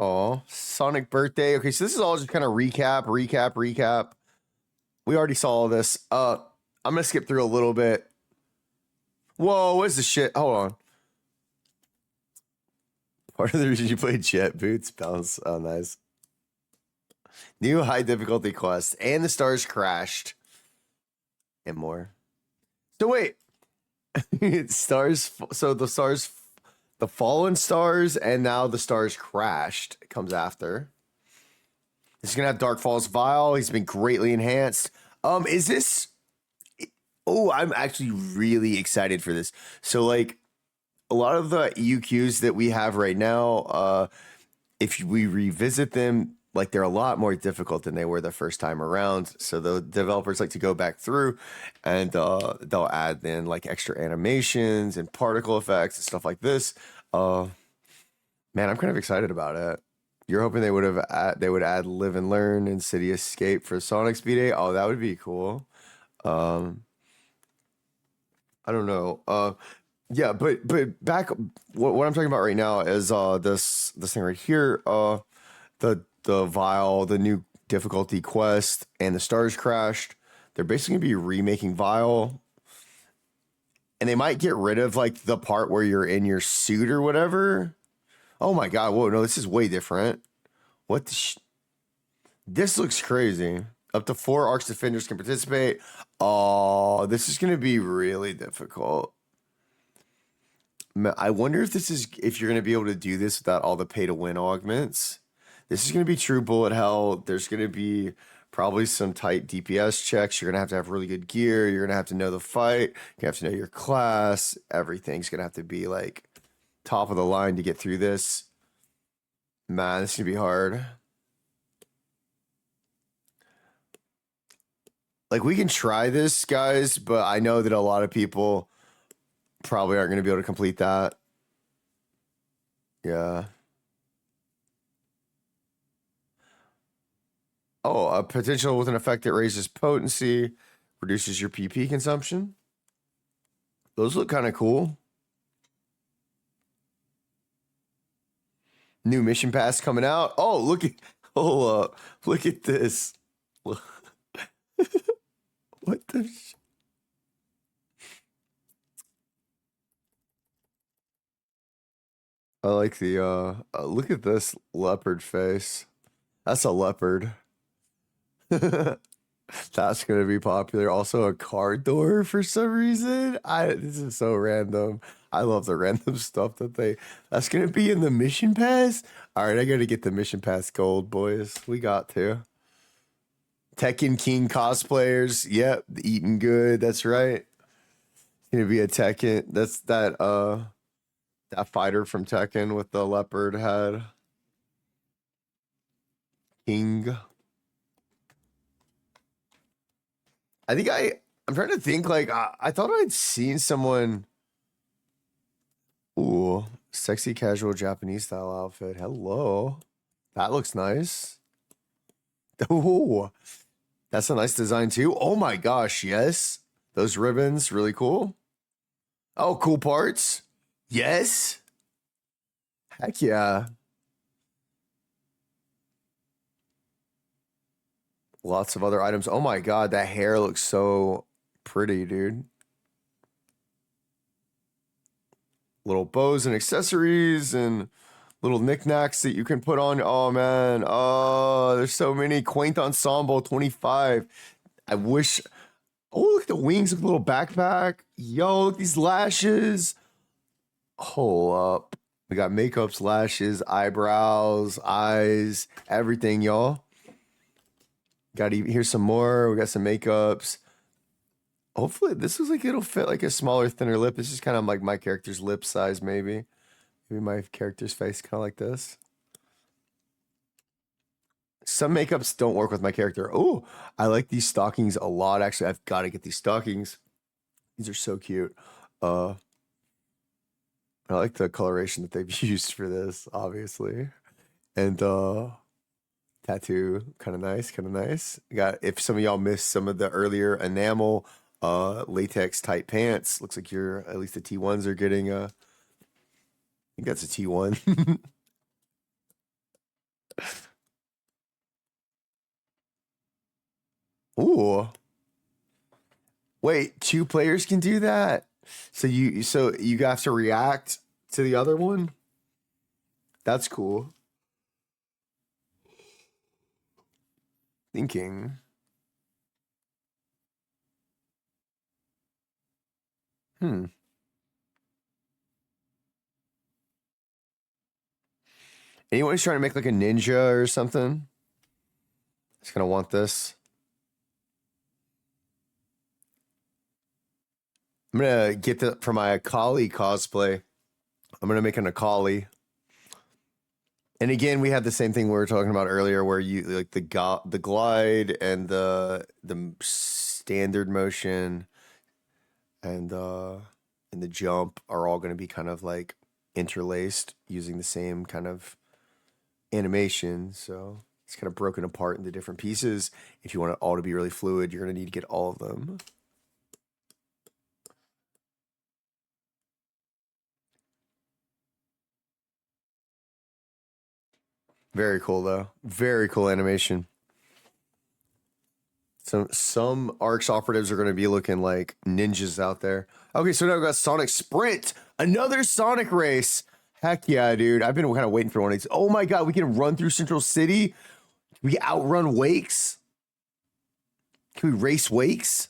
A: Oh, Sonic birthday. Okay, so this is all just kind of recap. We already saw all this. I'm gonna skip through a little bit. Whoa, what's the shit? Hold on. Part of the reason you played Jet Boots bounce. Oh, nice. New high difficulty quest and the stars crashed and more. So wait, stars. So the stars, the fallen stars, and now the stars crashed comes after. This is gonna have Dark Falls Vial. He's been greatly enhanced. Is this? Oh, I'm actually really excited for this. So like, a lot of the UQs that we have right now, if we revisit them, like they're a lot more difficult than they were the first time around. So the developers like to go back through and they'll add in like extra animations and particle effects and stuff like this. Man, I'm kind of excited about it. You're hoping they would add Live and Learn and City Escape for Sonic Speed 8. Oh, that would be cool. I don't know. Yeah, but back what I'm talking about right now is this thing right here. The Vial, the new difficulty quest, and the stars crashed. They're basically gonna be remaking Vial, and they might get rid of like the part where you're in your suit or whatever. Oh my god! Whoa, no, this is way different. What? This looks crazy. Up to 4 Arch Defenders can participate. Oh, this is gonna be really difficult. I wonder if you're gonna be able to do this without all the pay to win augments. This is going to be true bullet hell. There's going to be probably some tight DPS checks. You're going to have really good gear. You're going to have to know the fight. You have to know your class. Everything's going to have to be like top of the line to get through this. Man, this is going to be hard. Like, we can try this, guys, but I know that a lot of people probably aren't going to be able to complete that. Yeah. Oh, a potential with an effect that raises potency, reduces your PP consumption. Those look kind of cool. New mission pass coming out. Oh, look at look at this. What the I like the look at this leopard face. That's a leopard. That's gonna be popular. Also a car door for some reason. This is so random. I love the random stuff that's gonna be in the mission pass. All right, I gotta get the mission pass gold, boys. We got to. Tekken King cosplayers. Yep, eating good. That's right. It's gonna be a Tekken. That's that fighter from Tekken with the leopard head. King. I think I'm trying to think like I thought I'd seen someone. Ooh, sexy casual Japanese style outfit. Hello. That looks nice. Ooh, that's a nice design too. Oh my gosh, yes. Those ribbons, really cool. Oh, cool parts. Yes. Heck yeah. Lots of other items. Oh my god, that hair looks so pretty, dude. Little bows and accessories and little knickknacks that you can put on. Oh man, oh, there's so many. Quaint ensemble 25. I wish. Oh, look at the wings of the little backpack. Yo, look at these lashes. Hold up. We got makeups, lashes, eyebrows, eyes, everything, y'all. Got here's some more. We got some makeups. Hopefully, this is like it'll fit like a smaller, thinner lip. This is kind of like my character's lip size, maybe. Maybe my character's face kind of like this. Some makeups don't work with my character. Oh, I like these stockings a lot. Actually, I've got to get these stockings. These are so cute. I like the coloration that they've used for this, obviously. And tattoo, kind of nice, kind of nice. Got if some of y'all missed some of the earlier enamel latex tight pants, looks like you're at least the T1s are getting I think that's a T1. Ooh. Wait, two players can do that? So you have to react to the other one? That's cool. Thinking. Anyone's trying to make like a ninja or something? It's gonna want this. I'm gonna get the for my Akali cosplay. I'm gonna make an Akali. And again, we had the same thing we were talking about earlier, where you like the glide and the standard motion and the jump are all going to be kind of like interlaced using the same kind of animation. So it's kind of broken apart into different pieces. If you want it all to be really fluid, you're going to need to get all of them. Very cool though. Very cool animation. Some ARX operatives are going to be looking like ninjas out there. Okay, so now we've got Sonic Sprint. Another Sonic race. Heck yeah, dude. I've been kind of waiting for one of these. Oh my god, we can run through Central City. Can we outrun Wakes? Can we race Wakes?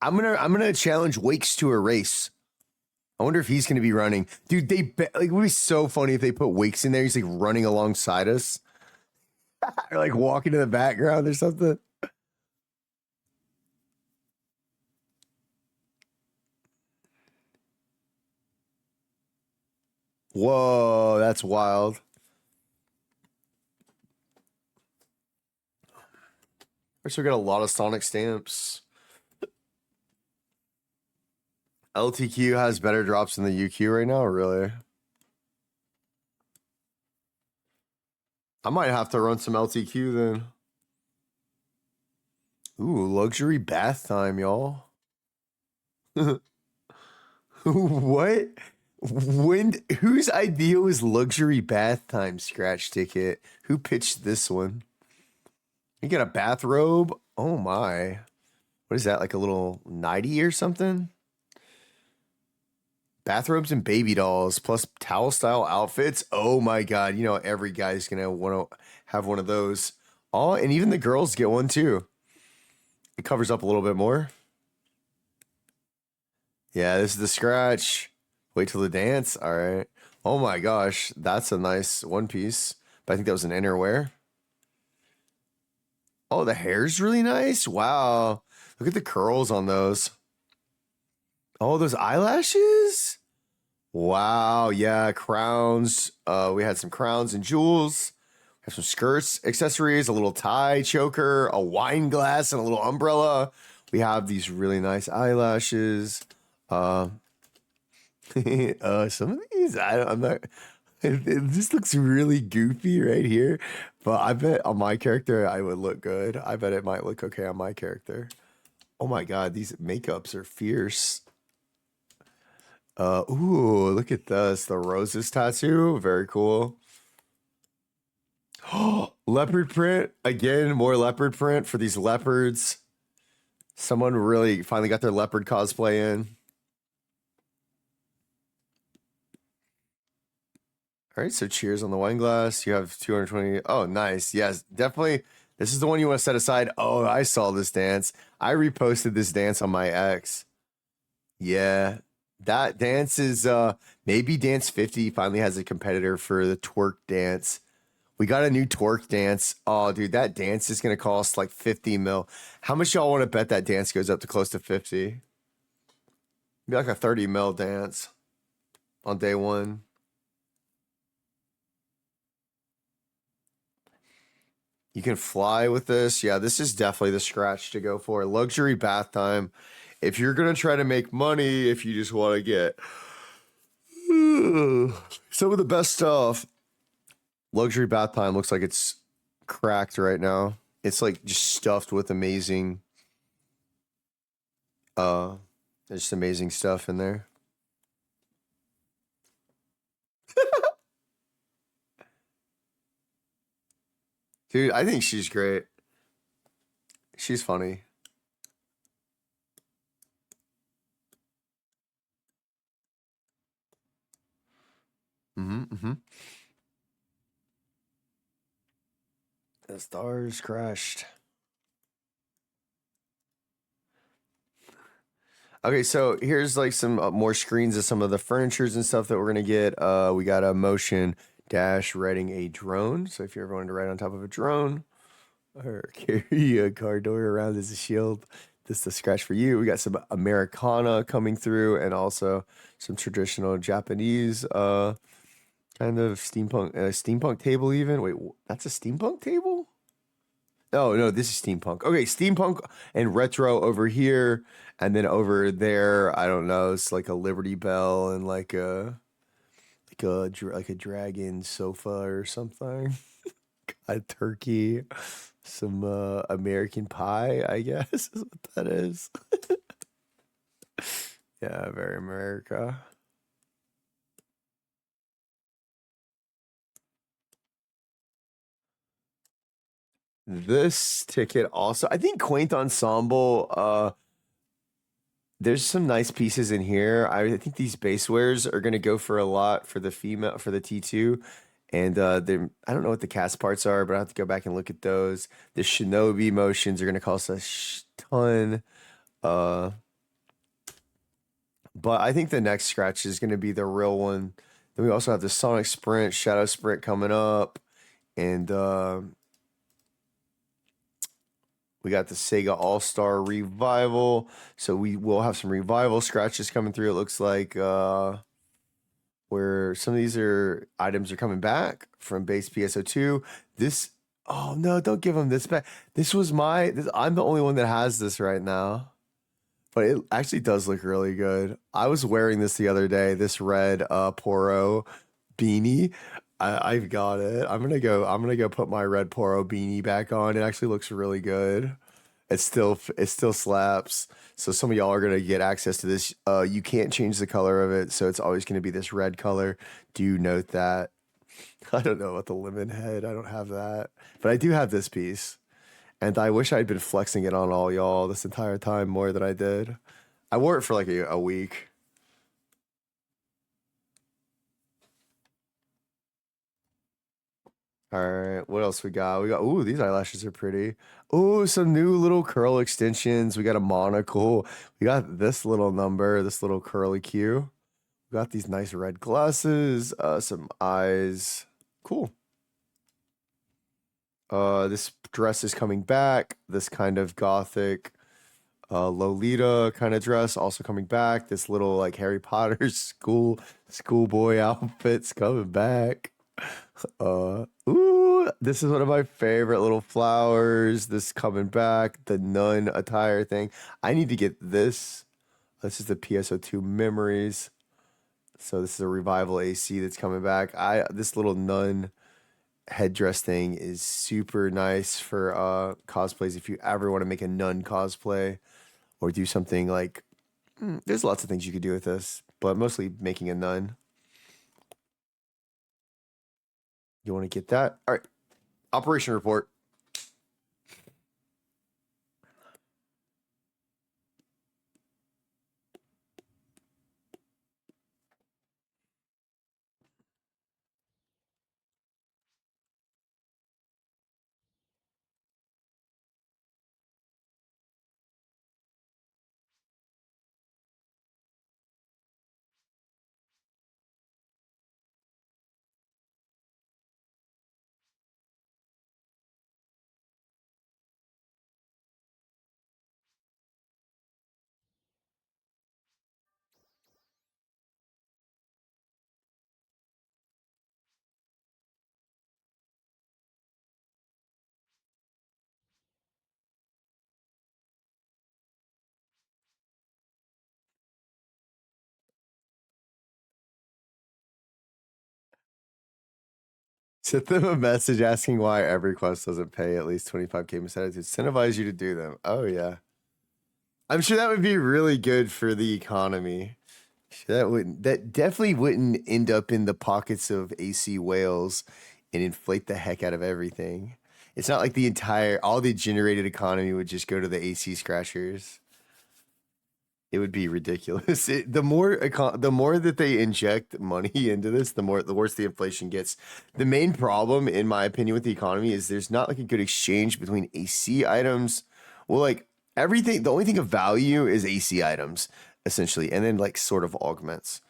A: I'm gonna challenge Wakes to a race. I wonder if he's gonna be running. Dude, like it would be so funny if they put Wakes in there. He's like running alongside us. Or like walking in the background or something. Whoa, that's wild. I still got a lot of Sonic stamps. LTQ has better drops than the UQ right now, really? I might have to run some LTQ then. Ooh, luxury bath time, y'all. What? Whose idea was luxury bath time scratch ticket? Who pitched this one? You get a bathrobe? Oh my. What is that? Like a little nightie or something? Bathrobes and baby dolls plus towel style outfits. Oh my god. You know, every guy's gonna want to have one of those. Oh, and even the girls get one too. It covers up a little bit more. Yeah, this is the scratch. Wait till the dance. All right. Oh my gosh, that's a nice one piece. But I think that was an innerwear. Oh, the hair's really nice. Wow. Look at the curls on those. Oh, those eyelashes. Wow. Yeah, crowns. We had some crowns and jewels. We have some skirts, accessories, a little tie choker, a wine glass, and a little umbrella. We have these really nice eyelashes. Some of these, I'm not. This looks really goofy right here, but I bet on my character I would look good. I bet it might look okay on my character. Oh my god, these makeups are fierce. Ooh, look at this. The roses tattoo. Very cool. Leopard print. Again, more leopard print for these leopards. Someone really finally got their leopard cosplay in. All right, so cheers on the wine glass. You have 220. Oh, nice. Yes, definitely. This is the one you want to set aside. Oh, I saw this dance. I reposted this dance on my ex. Yeah, that dance is maybe Dance 50 finally has a competitor for the twerk dance. We got a new twerk dance. Oh, dude, that dance is gonna cost like 50 mil. How much y'all want to bet that dance goes up to close to 50? Be like a 30 mil dance on day one. You can fly with this. Yeah, this is definitely the scratch to go for. Luxury bath time. If you're gonna try to make money, if you just want to get some of the best stuff, luxury bath time looks like it's cracked right now. It's like just stuffed with amazing, there's just amazing stuff in there. Dude, I think she's great. She's funny. Mm-hmm. The stars crashed. Okay, so here's like some more screens of some of the furnitures and stuff that we're gonna get. We got a motion dash riding a drone. So if you ever wanted to ride on top of a drone or carry a car door around as a shield, this is the scratch for you. We got some Americana coming through and also some traditional Japanese kind of steampunk table even. Wait, that's a steampunk table? Oh no, this is steampunk. Okay, steampunk and retro over here, and then over there, I don't know. It's like a Liberty Bell and like a dragon sofa or something. A turkey, some American pie, I guess is what that is. Yeah, very America. This ticket also, I think Quaint Ensemble. There's some nice pieces in here. I think these base wares are gonna go for a lot for the female for the T2. And I don't know what the cast parts are, but I have to go back and look at those. The Shinobi motions are gonna cost a ton. Uh, but I think the next scratch is gonna be the real one. Then we also have the Sonic Sprint, Shadow Sprint coming up, and we got the Sega All Star Revival. So we will have some revival scratches coming through. It looks like where some of these items are coming back from base PSO2. This, oh no, don't give them this back. This was I'm the only one that has this right now. But it actually does look really good. I was wearing this the other day, this red Poro beanie. I've got it. I'm gonna go put my red Poro beanie back on. It actually looks really good. It still slaps. So some of y'all are gonna get access to this. You can't change the color of it, so it's always gonna be this red color. Do note that. I don't know about the lemon head. I don't have that, but I do have this piece, and I wish I'd been flexing it on all y'all this entire time more than I did. I wore it for like a week. All right, what else we got? Ooh, these eyelashes are pretty. Ooh, some new little curl extensions. We got a monocle. We got this little number, this little curly Q. We got these nice red glasses, some eyes. Cool. This dress is coming back. This kind of gothic Lolita kind of dress also coming back. This little like Harry Potter schoolboy outfit's coming back. Ooh, this is one of my favorite little flowers. This coming back, the nun attire thing. I need to get this. This is the PSO2 memories. So this is a revival AC that's coming back. This little nun headdress thing is super nice for cosplays if you ever want to make a nun cosplay or do something like there's lots of things you could do with this, but mostly making a nun. You want to get that? All right. Operation report. Send them a message asking why every quest doesn't pay at least 25k Meseta to incentivize you to do them. Oh yeah. I'm sure that would be really good for the economy. That definitely wouldn't end up in the pockets of AC whales and inflate the heck out of everything. It's not like all the generated economy would just go to the AC scratchers. It would be ridiculous. The more that they inject money into this, the worse the inflation gets. The main problem, in my opinion, with the economy is there's not like a good exchange between AC items. Well, like everything, the only thing of value is AC items, essentially, and then like sort of augments.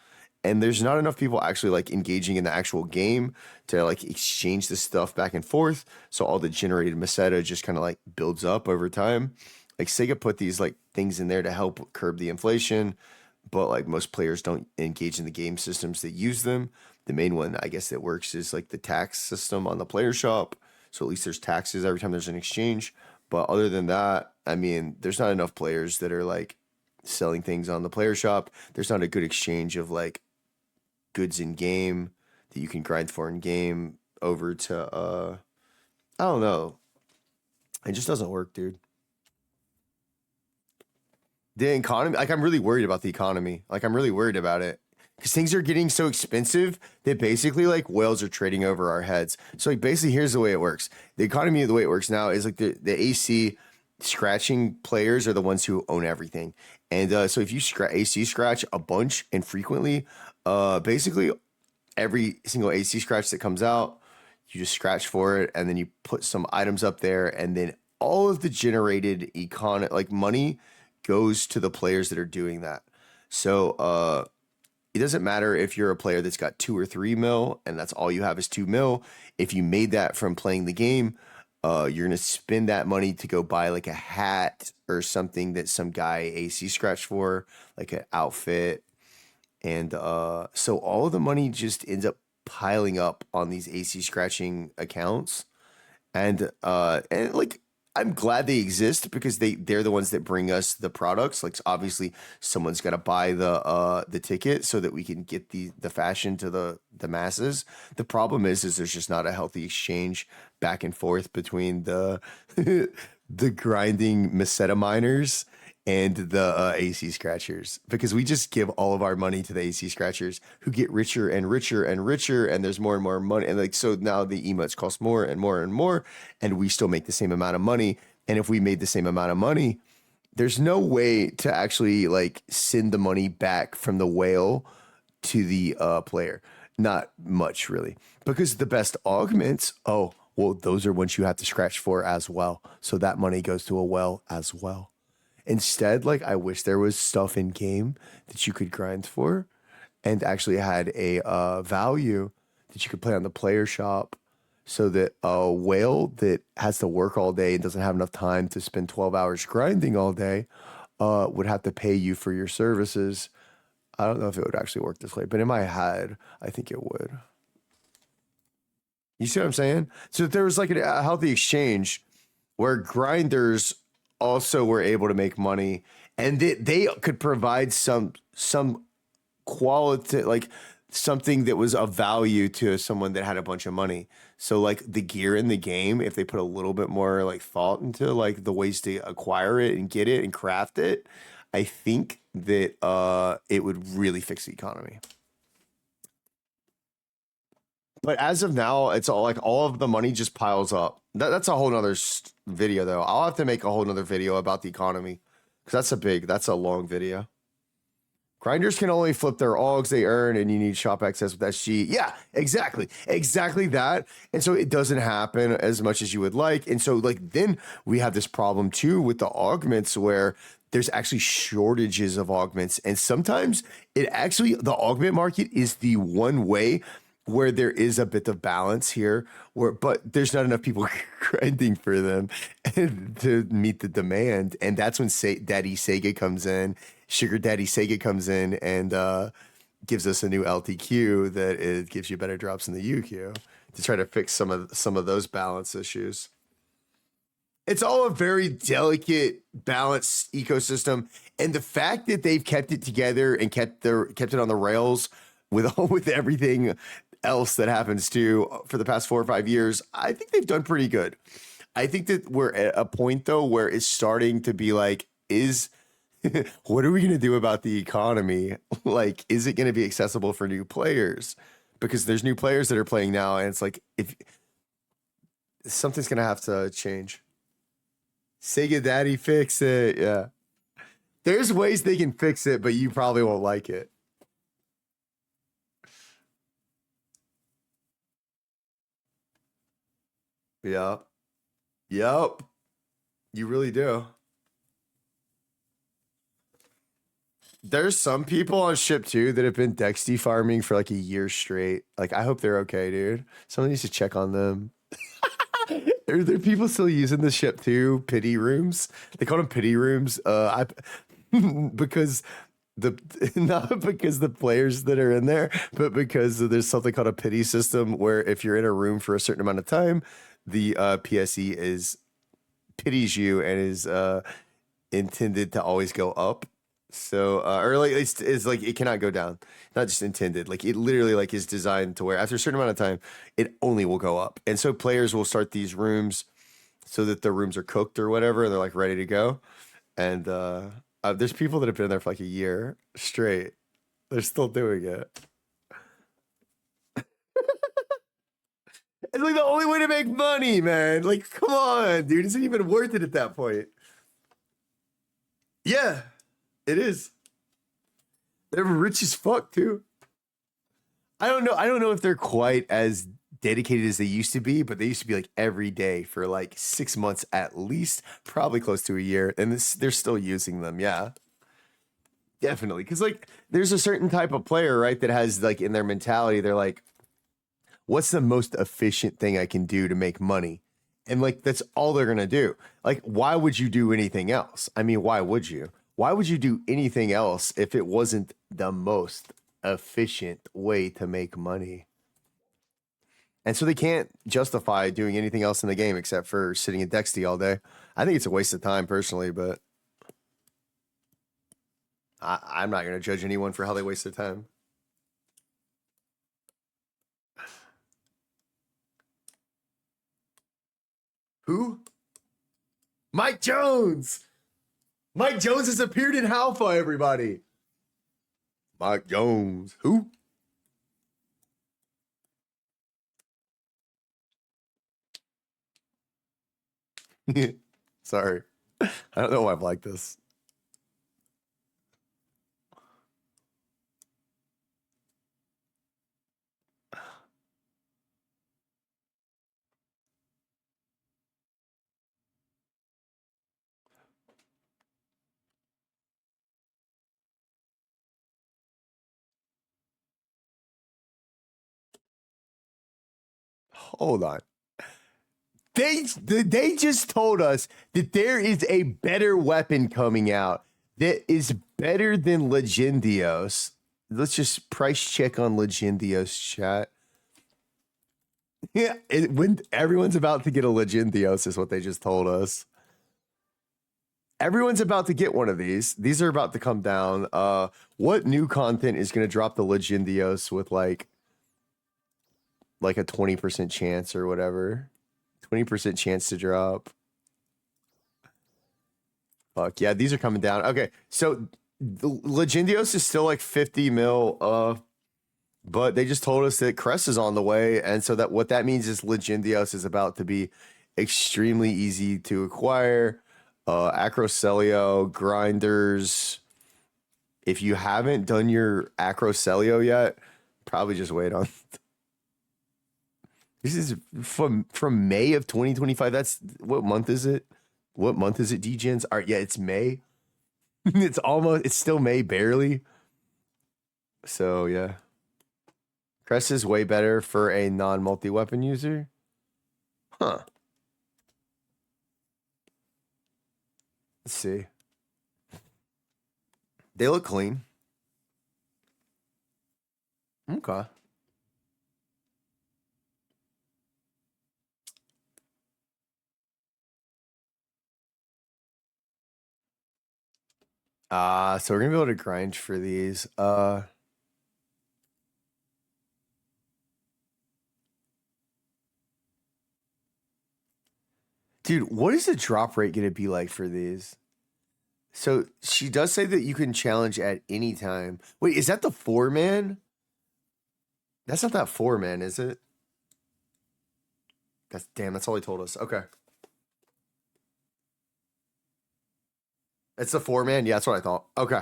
A: And there's not enough people actually like engaging in the actual game to like exchange the stuff back and forth. So all the generated meseta just kind of like builds up over time. Like Sega put these like things in there to help curb the inflation, but like most players don't engage in the game systems that use them. The main one, I guess, that works is like the tax system on the player shop. So at least there's taxes every time there's an exchange. But other than that, I mean, there's not enough players that are like selling things on the player shop. There's not a good exchange of like goods in game that you can grind for in game over to I don't know. It just doesn't work, dude. The economy, like I'm really worried about the economy. Like I'm really worried about it because things are getting so expensive that basically like whales are trading over our heads. So like basically here's the way it works. The economy, the way it works now is like the AC scratching players are the ones who own everything. And so if you AC scratch a bunch and frequently, basically every single AC scratch that comes out, you just scratch for it and then you put some items up there and then all of the generated like money goes to the players that are doing that. So it doesn't matter if you're a player that's got 2 or 3 mil and that's all you have is 2 mil. If you made that from playing the game, you're gonna spend that money to go buy like a hat or something that some guy AC scratched for, like an outfit. And so all of the money just ends up piling up on these AC scratching accounts. And like I'm glad they exist because they're the ones that bring us the products. Like obviously someone's got to buy the ticket so that we can get the fashion to the masses. The problem is there's just not a healthy exchange back and forth between the the grinding meseta miners and the AC scratchers because we just give all of our money to the AC scratchers who get richer and richer and richer and there's more and more money and like so now the emotes cost more and more and more and we still make the same amount of money and if we made the same amount of money there's no way to actually like send the money back from the whale to the player, not much really, because the best augments, oh well those are ones you have to scratch for as well, so that money goes to a well as well. Instead, like I wish there was stuff in game that you could grind for and actually had a value that you could play on the player shop so that a whale that has to work all day and doesn't have enough time to spend 12 hours grinding all day would have to pay you for your services. I don't know if it would actually work this way, but in my head, I think it would. You see what I'm saying? So if there was like a healthy exchange where grinders also were able to make money and they could provide some quality, like something that was of value to someone that had a bunch of money. So like the gear in the game, if they put a little bit more like thought into like the ways to acquire it and get it and craft it, I think that it would really fix the economy. But as of now, it's all like all of the money just piles up. That's a whole nother video though. I'll have to make a whole nother video about the economy because that's a long video. Grinders can only flip their augs they earn and you need shop access with SG. Yeah, exactly. Exactly that. And so it doesn't happen as much as you would like. And so like then we have this problem too with the augments where there's actually shortages of augments. And sometimes the augment market is the one way where there is a bit of balance here, but there's not enough people grinding for them to meet the demand, and that's when Daddy Sega comes in, Sugar Daddy Sega comes in, and gives us a new LTQ that it gives you better drops in the UQ to try to fix some of those balance issues. It's all a very delicate, balanced ecosystem, and the fact that they've kept it together and kept it on the rails with everything else that happens too for the past 4 or 5 years, I think they've done pretty good. I think that we're at a point though where it's starting to be like, is what are we going to do about the economy? Like, is it going to be accessible for new players? Because there's new players that are playing now, and it's like, if something's going to have to change. Sega Daddy fix it. Yeah. There's ways they can fix it, but you probably won't like it. Yeah. Yep. You really do. There's some people on ship 2 that have been Dexty farming for like a year straight. Like, I hope they're okay, dude. Someone needs to check on them. Are there people still using the ship 2 pity rooms? They call them pity rooms. Because the not because the players that are in there, but because there's something called a pity system where if you're in a room for a certain amount of time, the PSE is pities you and is intended to always go up. So or like it's like it cannot go down. Not just intended. Like it literally like is designed to where after a certain amount of time, it only will go up. And so players will start these rooms so that the rooms are cooked or whatever, and they're like ready to go. And there's people that have been there for like a year straight. They're still doing it. It's like the only way to make money, man. Like, come on, dude. Is it even worth it at that point? Yeah, it is. They're rich as fuck too. I don't know. I don't know if they're quite as dedicated as they used to be, but they used to be like every day for like 6 months at least, probably close to a year, and they're still using them. Yeah, definitely. Because like, there's a certain type of player, right, that has like in their mentality, they're like, what's the most efficient thing I can do to make money? And like, that's all they're going to do. Like, why would you do anything else? I mean, why would you? Why would you do anything else if it wasn't the most efficient way to make money? And so they can't justify doing anything else in the game except for sitting at Dexty all day. I think it's a waste of time personally, but I'm not going to judge anyone for how they waste their time. Who? Mike Jones. Mike Jones has appeared in Halfa, everybody. Mike Jones. Who? Sorry. I don't know why I've liked this. Hold on. They just told us that there is a better weapon coming out that is better than Legendios. Let's just price check on Legendios, chat. Yeah, when everyone's about to get a Legendios is what they just told us. Everyone's about to get one of these. These are about to come down. What new content is going to drop the Legendios with like a 20% chance or whatever? 20% chance to drop. Fuck yeah, these are coming down. Okay, so the Legendios is still like 50 mil, but they just told us that Crest is on the way, and so that what that means is Legendios is about to be extremely easy to acquire. Acrocelio, grinders. If you haven't done your Acrocelio yet, probably just wait on. This is from May of 2025. That's what month is it? What month is it, DGens? All right, yeah, it's May. It's still May, barely. So yeah. Crest is way better for a non-multi-weapon user. Huh. Let's see. They look clean. Okay. So we're gonna be able to grind for these. Dude, what is the drop rate going to be like for these? So she does say that you can challenge at any time. Wait, is that the 4-man? That's not that 4-man, is it? That's all he told us. Okay. It's the 4-man? Yeah, that's what I thought. Okay.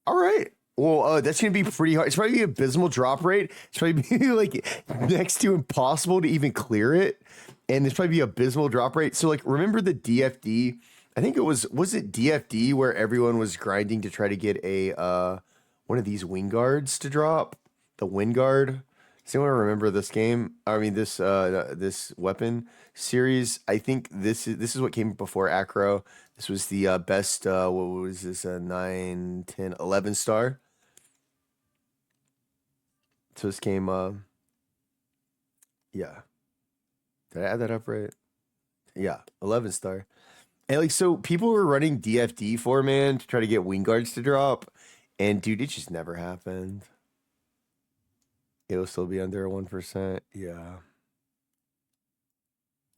A: All right. Well, that's going to be pretty hard. It's probably going to be abysmal drop rate. It's probably be like next to impossible to even clear it. And it's probably be abysmal drop rate. So like, remember the DFD? I think it was it DFD where everyone was grinding to try to get a, one of these wing guards to drop? The wind guard? Does anyone remember this game? I mean, this weapon series. I think this is what came before Acro. This was the best. What was this? 9, 10, 11 star. So this came. Yeah. Did I add that up right? Yeah, 11 star. And like, so people were running DFD 4-man to try to get wing guards to drop, and dude, it just never happened. It'll still be under 1%. Yeah.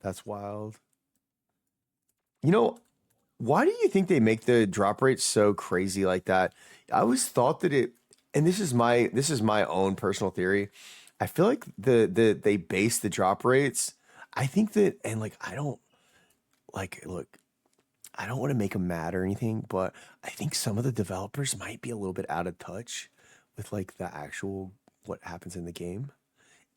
A: That's wild. You know, why do you think they make the drop rate so crazy like that? I always thought that and this is my own personal theory. I feel like they base the drop rates. I think that, and like, I don't like, look, I don't want to make them mad or anything, but I think some of the developers might be a little bit out of touch with like the actual what happens in the game,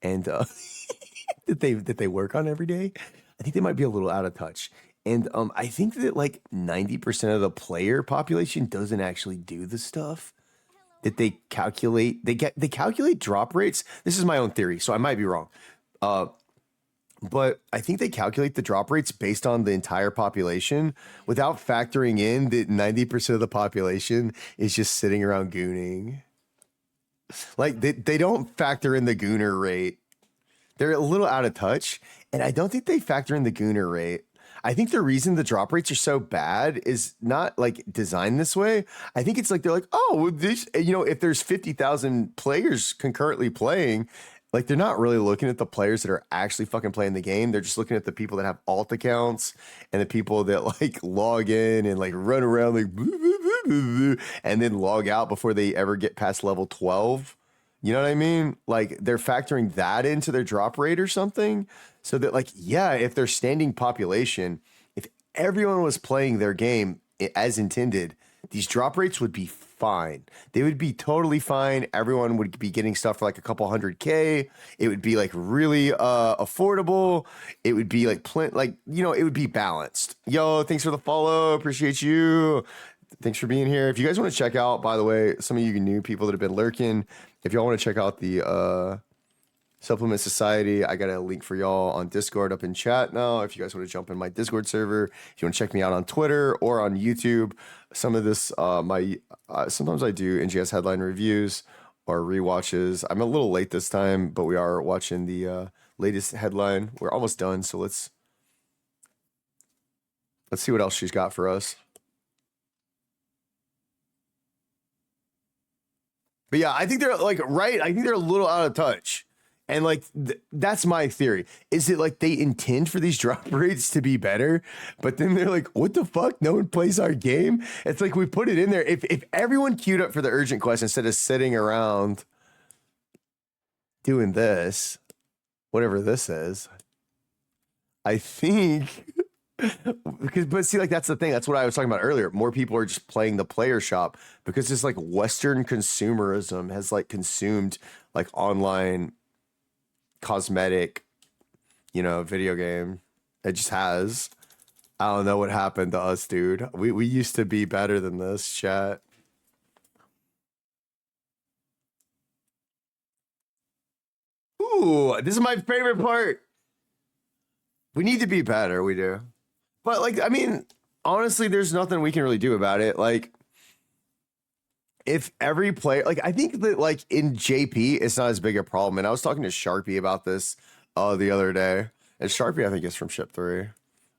A: and that they work on every day. I think they might be a little out of touch, and I think that like 90% of the player population doesn't actually do the stuff that they calculate. They calculate drop rates. This is my own theory, so I might be wrong. But I think they calculate the drop rates based on the entire population without factoring in that 90% of the population is just sitting around gooning. Like they don't factor in the gooner rate. They're a little out of touch, and I don't think they factor in the gooner rate. I think the reason the drop rates are so bad is not like designed this way. I think it's like they're like, oh, this, if there's 50,000 players concurrently playing, like they're not really looking at the players that are actually fucking playing the game. They're just looking at the people that have alt accounts and the people that like log in and like run around like boo, boo, boo, boo, boo, and then log out before they ever get past level 12. You know what I mean? Like they're factoring that into their drop rate or something. So that like, yeah, if their standing population, if everyone was playing their game as intended, these drop rates would be fine. They would be totally fine. Everyone would be getting stuff for like a couple 100K. It would be like really affordable. It would be like it would be balanced. Yo, thanks for the follow. Appreciate you. Thanks for being here. If you guys want to check out, by the way, some of you new people that have been lurking, if y'all want to check out the Supplement Society, I got a link for y'all on Discord up in chat now. If you guys want to jump in my Discord server, if you want to check me out on Twitter or on YouTube, some of this, sometimes I do NGS headline reviews or rewatches. I'm a little late this time, but we are watching the latest headline. We're almost done, so let's see what else she's got for us. But yeah, I think they're like, right. I think they're a little out of touch. And like, that's my theory. Is it like they intend for these drop rates to be better, but then they're like, what the fuck? No one plays our game. It's like, we put it in there. If everyone queued up for the urgent quest instead of sitting around doing this, whatever this is, I think, but see, like, that's the thing. That's what I was talking about earlier. More people are just playing the player shop because this like Western consumerism has like consumed like online cosmetic, video game. It just has. I don't know what happened to us, dude. We used to be better than this, chat. Ooh, this is my favorite part. We need to be better, we do. But like, I mean, honestly, there's nothing we can really do about it. Like, if every player, like, I think that like in JP, it's not as big a problem. And I was talking to Sharpie about this the other day. And Sharpie, I think, is from Ship 3.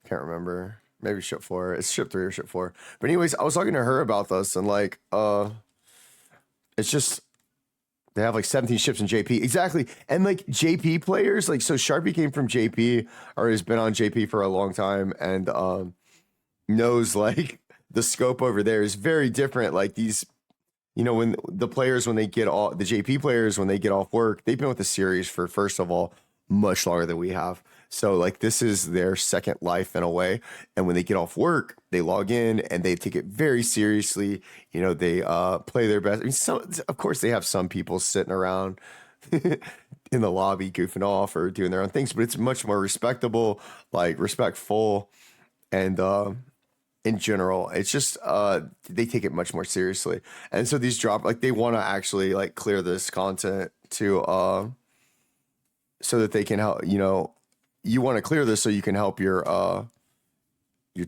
A: Can't remember. Maybe Ship 4. It's Ship 3 or Ship 4. But anyways, I was talking to her about this, and like, it's just, They have like 17 ships in JP. Exactly. And like JP players, like so Sharpie came from JP or has been on JP for a long time and knows like the scope over there is very different. Like these, you know, when the players when they get off the JP players when they get off work, they've been with the series for first of all much longer than we have. So like this is their second life in a way. And when they get off work, they log in and they take it very seriously. You know, they play their best. I mean, some, of course they have some people sitting around in the lobby goofing off or doing their own things, but it's much more respectable, like respectful, and in general, it's just they take it much more seriously. And so these drop like they want to actually like clear this content to so that they can help, you know, you want to clear this so you can help your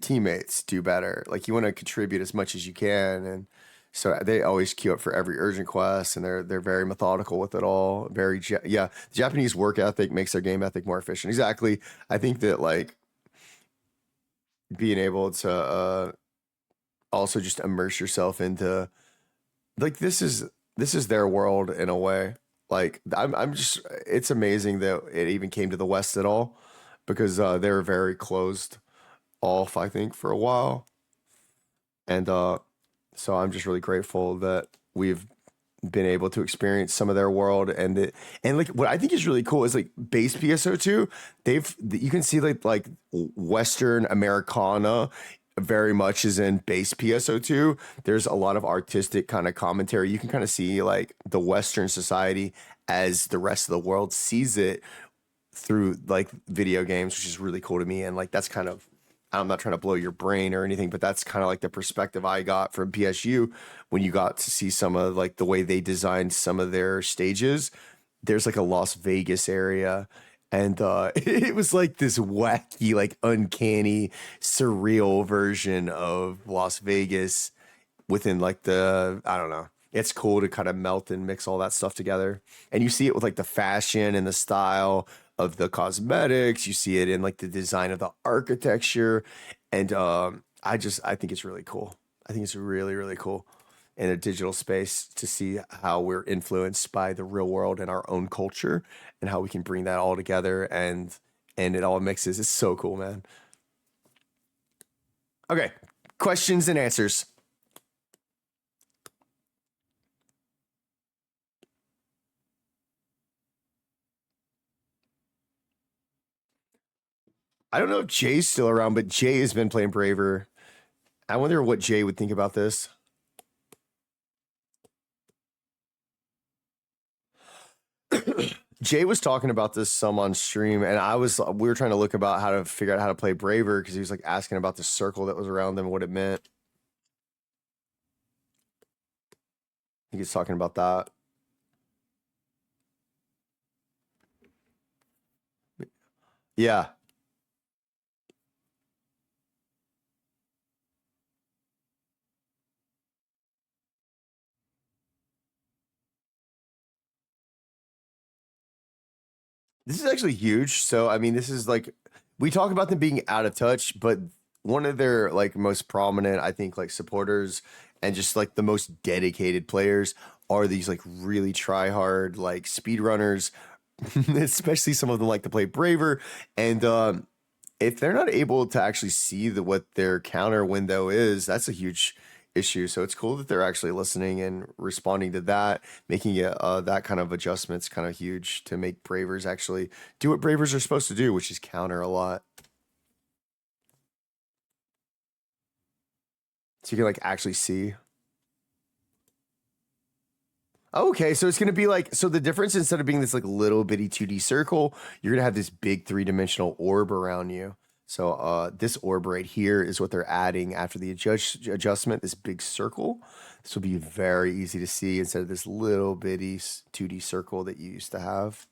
A: teammates do better. Like you want to contribute as much as you can, and so they always queue up for every urgent quest, and they're very methodical with it all. Very yeah, the Japanese work ethic makes their game ethic more efficient. Exactly. I think that like being able to also just immerse yourself into like this is their world in a way. Like I'm just it's amazing that it even came to the West at all because they were very closed off, I think, for a while. And so I'm just really grateful that we've been able to experience some of their world and like what I think is really cool is like base PSO2 you can see like Western Americana very much is in base PSO2. There's a lot of artistic kind of commentary. You can kind of see like the Western society as the rest of the world sees it through like video games, which is really cool to me. And like that's kind of I'm not trying to blow your brain or anything, but that's kind of like the perspective I got from PSU when you got to see some of like the way they designed some of their stages. There's like a Las Vegas area, and it was like this wacky, like uncanny, surreal version of Las Vegas within like the I don't know. It's cool to kind of melt and mix all that stuff together. And you see it with like the fashion and the style of the cosmetics. You see it in like the design of the architecture. And I think it's really cool. I think it's really, really cool in a digital space to see how we're influenced by the real world and our own culture and how we can bring that all together and it all mixes. It's so cool, man. Okay. Questions and answers. I don't know if Jay's still around, but Jay has been playing Braver. I wonder what Jay would think about this. Jay was talking about this some on stream, and we were trying to look about how to figure out how to play Braver because he was like asking about the circle that was around them, what it meant. I think he's talking about that. Yeah. This is actually huge. So, I mean, this is like, we talk about them being out of touch, but one of their like most prominent, I think, like supporters and just like the most dedicated players are these like really try hard, like speedrunners, especially some of them like to play Braver. And if they're not able to actually see what their counter window is, that's a huge issue. So it's cool that they're actually listening and responding to that, making it that kind of adjustments kind of huge to make Bravers actually do what Bravers are supposed to do, which is counter a lot. So you can like actually see. Okay, so it's gonna be like so the difference instead of being this like little bitty 2D circle, you're gonna have this big three-dimensional orb around you. So this orb right here is what they're adding after the adjustment, this big circle. This will be very easy to see instead of this little bitty 2D circle that you used to have.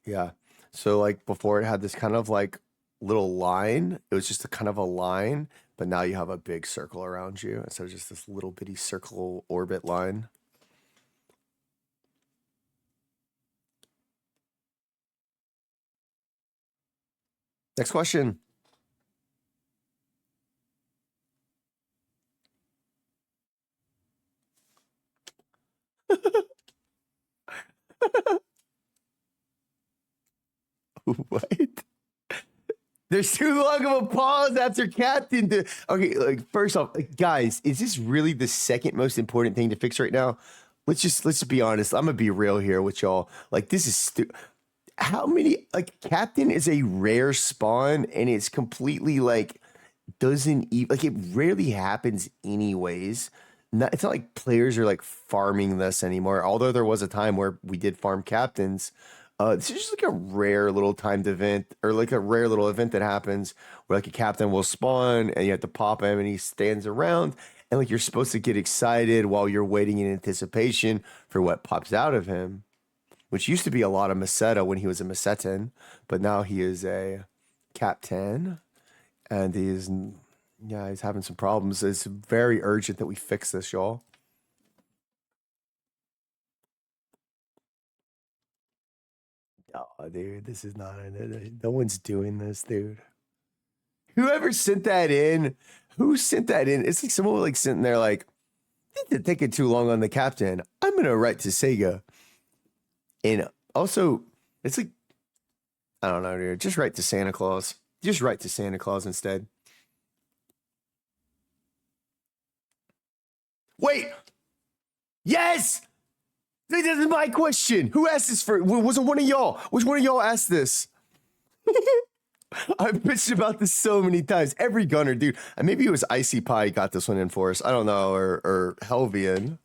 A: Yeah. So like before it had this kind of like little line. It was just a kind of a line, but now you have a big circle around you instead of just this little bitty circle orbit line. Next question. What? There's too long of a pause after Captain. Okay, like first off, like, guys, is this really the second most important thing to fix right now? Let's just be honest. I'm gonna be real here with y'all. Like this is how many like Captain is a rare spawn and it's completely like doesn't even like it rarely happens anyways. It's not like players are like farming this anymore. Although there was a time where we did farm captains. This is just like a rare little timed event or like a rare little event that happens where like a captain will spawn and you have to pop him and he stands around and like you're supposed to get excited while you're waiting in anticipation for what pops out of him, which used to be a lot of Meseta when he was a Mesetan, but now he is a captain and he's having some problems. It's very urgent that we fix this, y'all. Oh, dude, this is not. No one's doing this, dude. Whoever sent that in, who sent that in? It's like someone like sitting there like, they're taking too long on the captain. I'm gonna write to Sega, and also it's like, I don't know, dude. Just write to Santa Claus. Just write to Santa Claus instead. Wait. Yes. This is my question. Who asked this for? Was it one of y'all? Which one of y'all asked this? I've bitched about this so many times. Every gunner, dude. And maybe it was Icy Pie got this one in for us. I don't know. Or Helvian.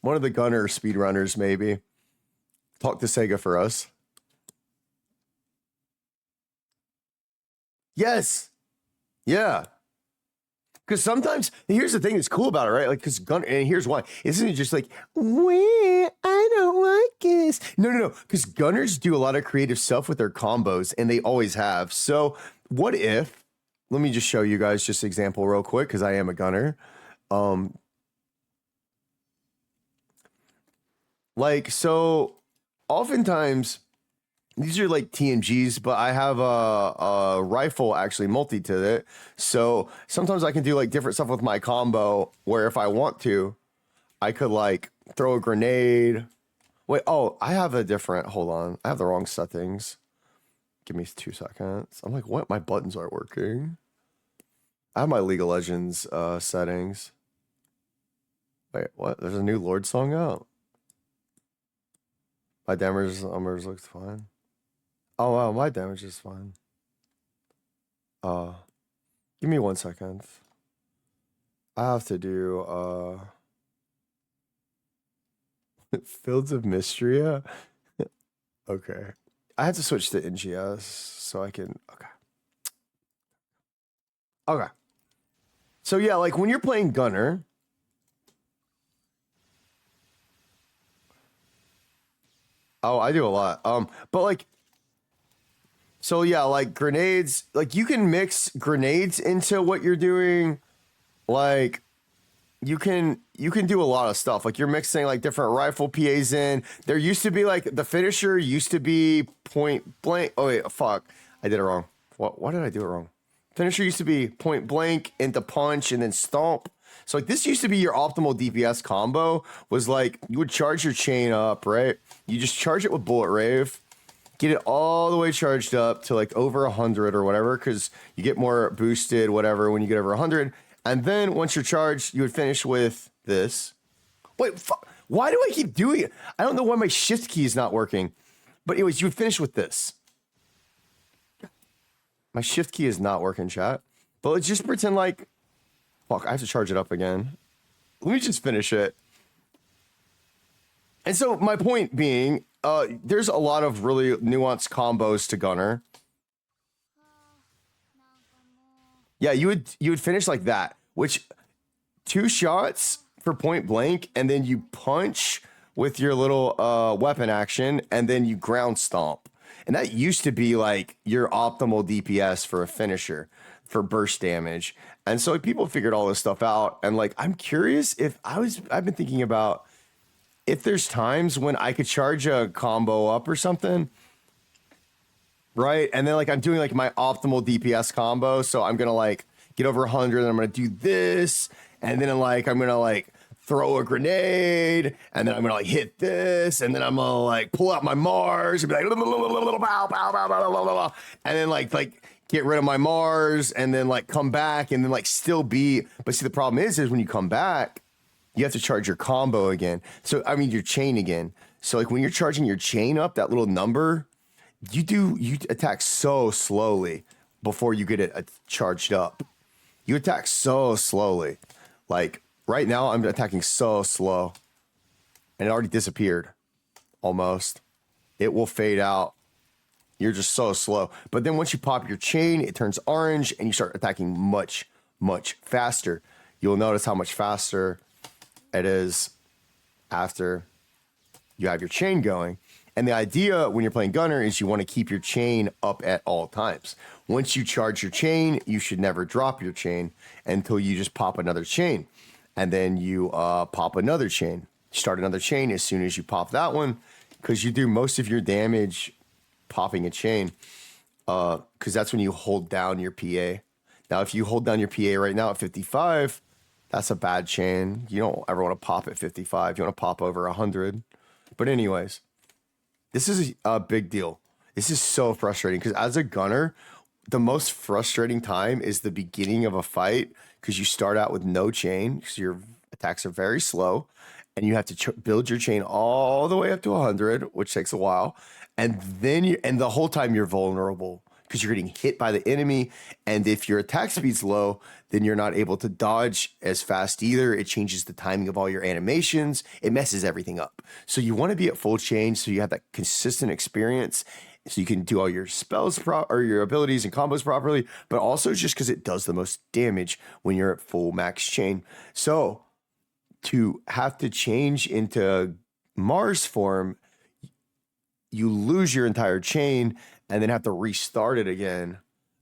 A: One of the gunner speedrunners, maybe. Talk to Sega for us. Yes. Yeah. Because sometimes, here's the thing that's cool about it, right? Like, because gunner, and here's why. Isn't it just like, where I don't like this. No. Because gunners do a lot of creative stuff with their combos, and they always have. So, what if, let me just show you guys just an example real quick, because I am a gunner. Like, so, oftentimes, these are like TMGs, but I have a rifle actually multi to it. So sometimes I can do like different stuff with my combo where if I want to, I could like throw a grenade. Wait, oh, I have a different, hold on. I have the wrong settings. Give me 2 seconds. I'm like, what? My buttons aren't working. I have my League of Legends settings. Wait, what? There's a new Lord song out. My damage numbers looks fine. Oh wow, my damage is fine. Give me 1 second. I have to do Fields of Mystria. Okay. I have to switch to NGS so I can Okay. So yeah, like when you're playing Gunner. Oh, I do a lot. But like so yeah, like grenades, like you can mix grenades into what you're doing. Like you can do a lot of stuff. Like you're mixing like different rifle PAs in. There used to be like the finisher used to be point blank. Oh wait, fuck. I did it wrong. Why did I do it wrong? Finisher used to be point blank into punch and then stomp. So like this used to be your optimal DPS combo was like you would charge your chain up, right? You just charge it with bullet rave. Get it all the way charged up to like over 100 or whatever, because you get more boosted, whatever, when you get over 100. And then once you're charged, you would finish with this. Wait, why do I keep doing it? I don't know why my shift key is not working. But anyways, you would finish with this. My shift key is not working, chat. But let's just pretend like, fuck, I have to charge it up again. Let me just finish it. And so my point being, there's a lot of really nuanced combos to Gunner. Yeah, you would finish like that, which 2 shots for point blank, and then you punch with your little weapon action, and then you ground stomp. And that used to be like your optimal DPS for a finisher for burst damage. And so like, people figured all this stuff out, and like I'm curious if I've been thinking about if there's times when I could charge a combo up or something, right? And then like I'm doing like my optimal DPS combo, so I'm gonna like get over 100, and I'm gonna do this, and then like I'm gonna like throw a grenade, and then I'm gonna like hit this, and then I'm gonna like pull out my Mars and be like, and then like get rid of my Mars, and then like come back, and then like still be. But see, the problem is when you come back, you have to charge your combo again. So I mean your chain again. So like when you're charging your chain up, that little number, you attack so slowly before you get it charged up. You attack so slowly. Like right now, I'm attacking so slow, and it already disappeared, almost. It will fade out. You're just so slow. But then once you pop your chain, it turns orange, and you start attacking much, much faster. You'll notice how much faster it is after you have your chain going. And the idea when you're playing Gunner is you want to keep your chain up at all times. Once you charge your chain, you should never drop your chain until you just pop another chain. And then you pop another chain. Start another chain as soon as you pop that one, because you do most of your damage popping a chain, because that's when you hold down your PA. Now, if you hold down your PA right now at 55, that's a bad chain. You don't ever want to pop at 55. You want to pop over 100. But anyways, this is a big deal. This is so frustrating because as a gunner, the most frustrating time is the beginning of a fight, because you start out with no chain because your attacks are very slow, and you have to build your chain all the way up to 100, which takes a while. And then the whole time you're vulnerable because you're getting hit by the enemy. And if your attack speed's low, then you're not able to dodge as fast either. It changes the timing of all your animations. It messes everything up. So you want to be at full chain so you have that consistent experience, so you can do all your spells or your abilities and combos properly, but also just because it does the most damage when you're at full max chain. So to have to change into Mars form, you lose your entire chain and then have to restart it again.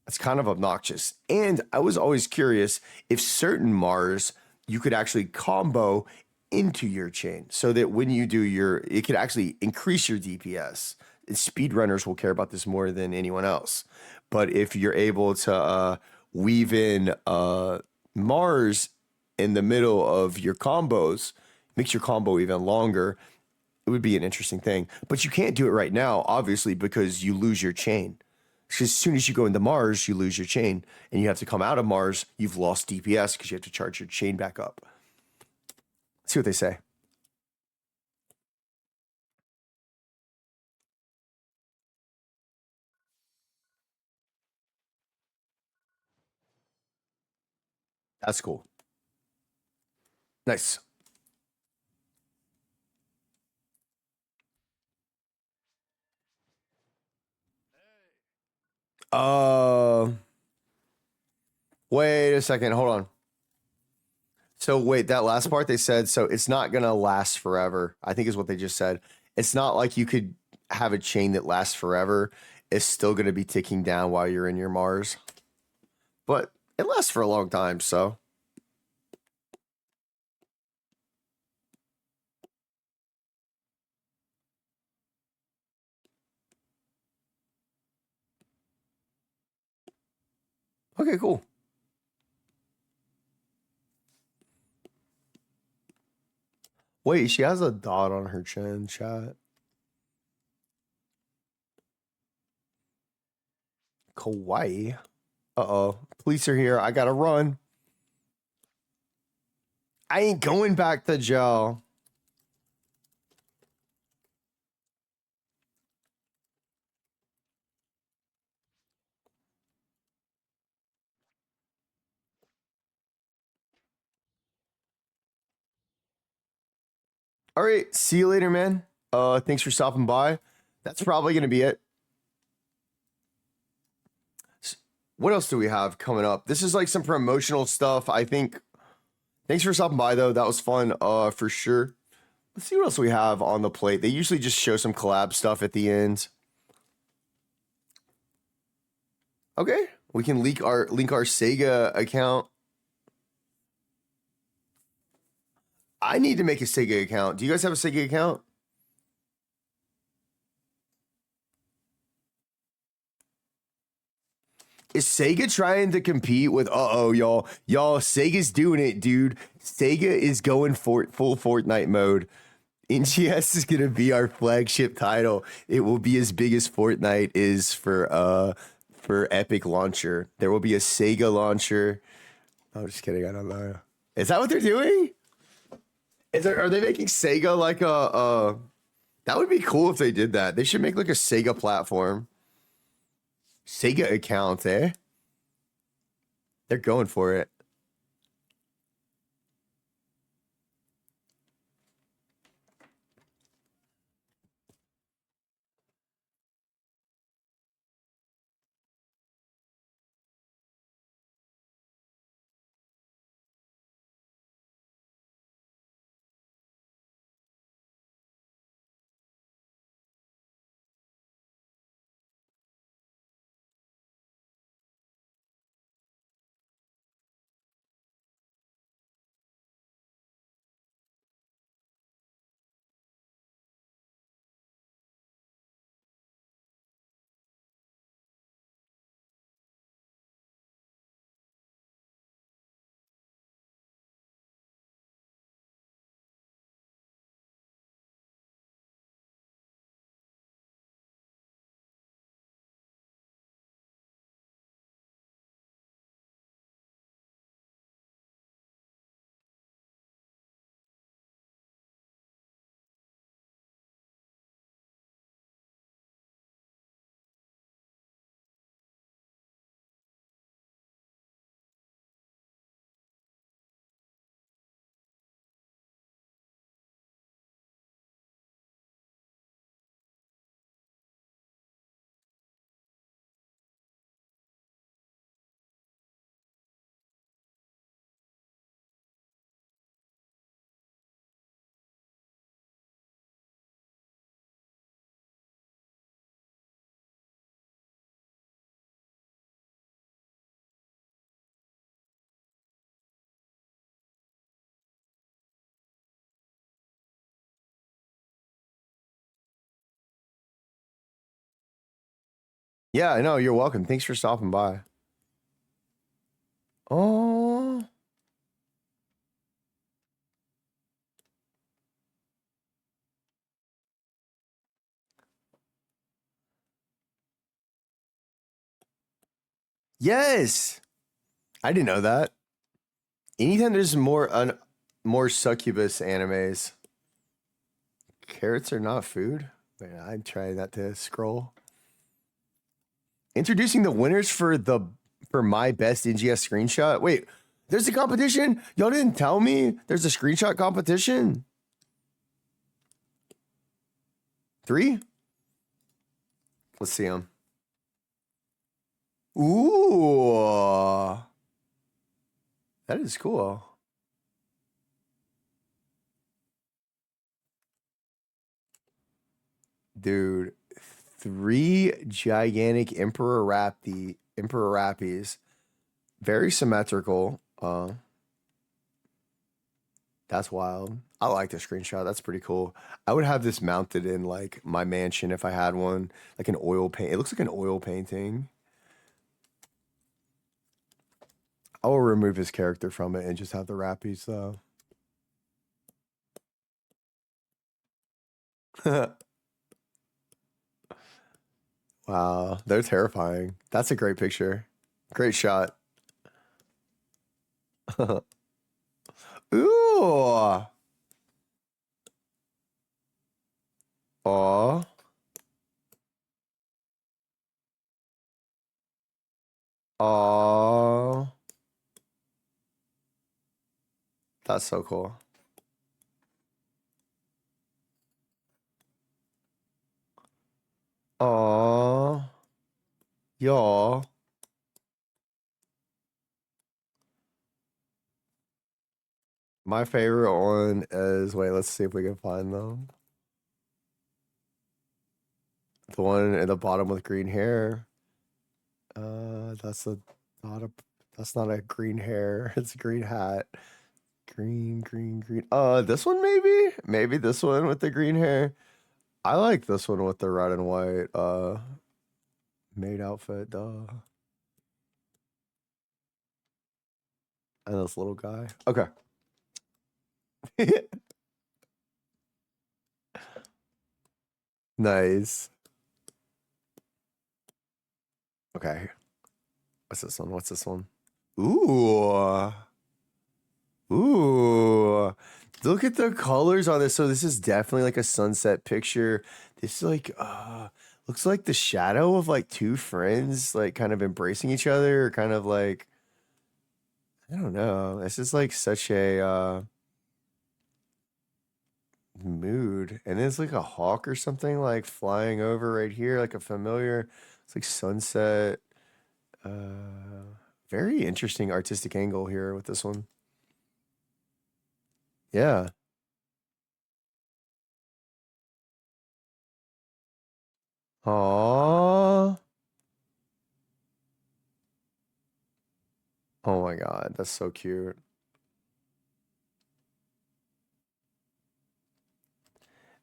A: That's kind of obnoxious. And I was always curious if certain Mars you could actually combo into your chain so that when you do it could actually increase your DPS. Speedrunners will care about this more than anyone else. But if you're able to weave in Mars in the middle of your combos, makes your combo even longer. It would be an interesting thing. But you can't do it right now, obviously, because you lose your chain. Because as soon as you go into Mars, you lose your chain, and you have to come out of Mars, you've lost DPS because you have to charge your chain back up. Let's see what they say. That's cool. Nice. Wait a second. Hold on. So wait, that last part they said, so it's not going to last forever, I think is what they just said. It's not like you could have a chain that lasts forever. It's still going to be ticking down while you're in your Mars. But it lasts for a long time, so. Okay, cool. Wait, she has a dot on her chin, chat. Kawaii. Uh-oh. Police are here. I gotta run. I ain't going back to jail. All right. See you later, man. Thanks for stopping by. That's probably gonna be it. What else do we have coming up? This is like some promotional stuff, I think. Thanks for stopping by, though. That was fun, for sure. Let's see what else we have on the plate. They usually just show some collab stuff at the end. Okay, we can link our Sega account. I need to make a Sega account. Do you guys have a Sega account? Is Sega trying to compete with y'all. Sega's doing it, dude. Sega is going for full Fortnite mode. NGS is gonna be our flagship title. It will be as big as Fortnite is for Epic launcher. There will be a Sega launcher. I'm just kidding. I don't know. Is that what they're doing? Are they making Sega like a? That would be cool if they did that. They should make like a Sega platform. Sega account, eh? They're going for it. Yeah, I know. You're welcome. Thanks for stopping by. Oh, yes. I didn't know that. Anytime there's more succubus animes, carrots are not food. Wait, I'm trying not to scroll. Introducing the winners for my best NGS screenshot. Wait, there's a competition? Y'all didn't tell me there's a screenshot competition. 3? Let's see them. Ooh. That is cool. Dude, 3 gigantic Emperor Rappies. Very symmetrical. That's wild. I like the screenshot. That's pretty cool. I would have this mounted in like my mansion if I had one, like an oil paint. It looks like an oil painting. I will remove his character from it and just have the Rappies though. Wow, they're terrifying. That's a great picture. Great shot. Ooh. Aw. Aw. That's so cool. Aw. Y'all. My favorite one is, wait, let's see if we can find them. The one at the bottom with green hair. That's not a green hair. It's a green hat. Green. This one maybe? Maybe this one with the green hair. I like this one with the red and white maid outfit, duh. And this little guy. Okay. Nice. Okay. What's this one? What's this one? Ooh. Ooh. Look at the colors on this. So this is definitely like a sunset picture. This is like looks like the shadow of like two friends like kind of embracing each other or kind of like I don't know. This is like such a mood. And it's like a hawk or something like flying over right here, like a familiar. It's like sunset. Very interesting artistic angle here with this one. Yeah. Aww. Oh my God, that's so cute.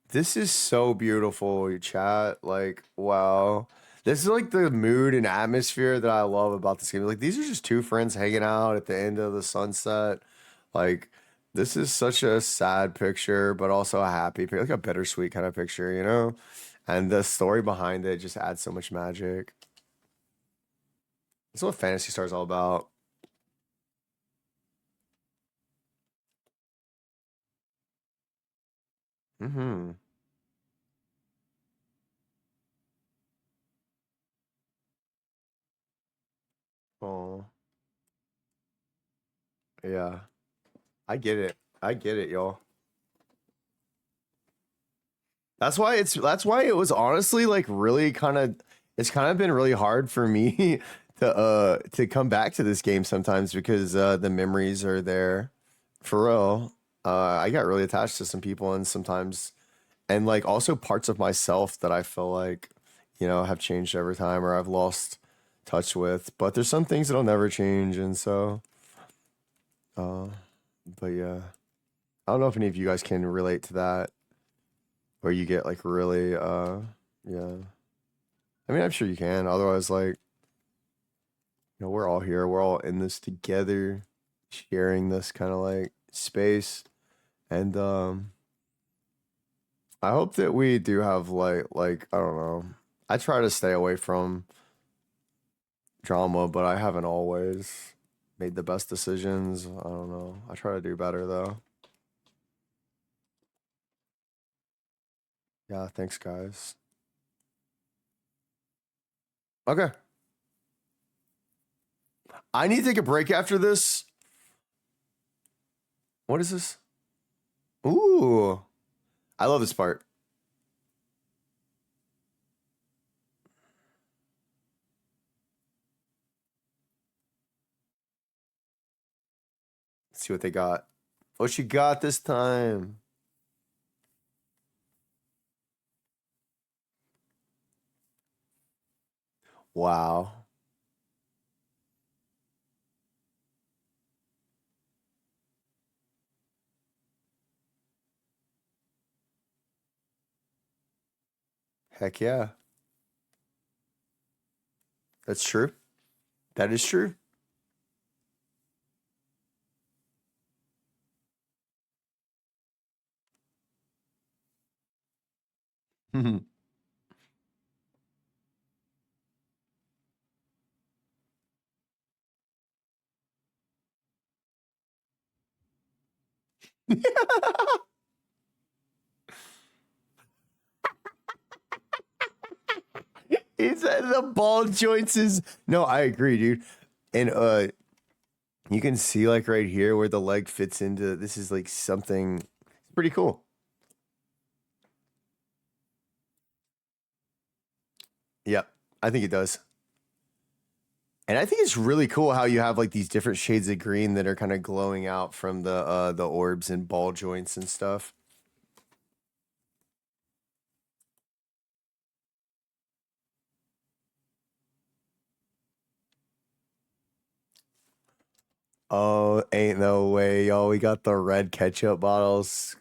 A: This is so beautiful, chat. Like, wow. This is like the mood and atmosphere that I love about this game. Like, these are just two friends hanging out at the end of the sunset. Like, this is such a sad picture, but also a happy picture, like a bittersweet kind of picture, you know? And the story behind it just adds so much magic. That's what Fantasy Star is all about. Mm-hmm. Oh, yeah. I get it. I get it, y'all. That's why it was honestly like really kind of it's kind of been really hard for me to come back to this game sometimes because the memories are there for real. I got really attached to some people and sometimes and like also parts of myself that I feel like have changed over time or I've lost touch with. But there's some things that'll never change and so uh but yeah. I don't know if any of you guys can relate to that where you get like really yeah. I mean, I'm sure you can. Otherwise, like, we're all here. We're all in this together, sharing this kind of like space. And I hope that we do have like I don't know. I try to stay away from drama, but I haven't always made the best decisions. I don't know. I try to do better though. Yeah, thanks guys. Okay. I need to take a break after this. What is this? Ooh. I love this part. Let's see what they got. What you got this time? Wow. Heck yeah. That's true. That is true. He said the ball joints is no, I agree, dude. And you can see like right here where the leg fits into this is like something pretty cool. Yep. I think it does. And I think it's really cool how you have like these different shades of green that are kind of glowing out from the orbs and ball joints and stuff. Oh, ain't no way, y'all. We got the red ketchup bottles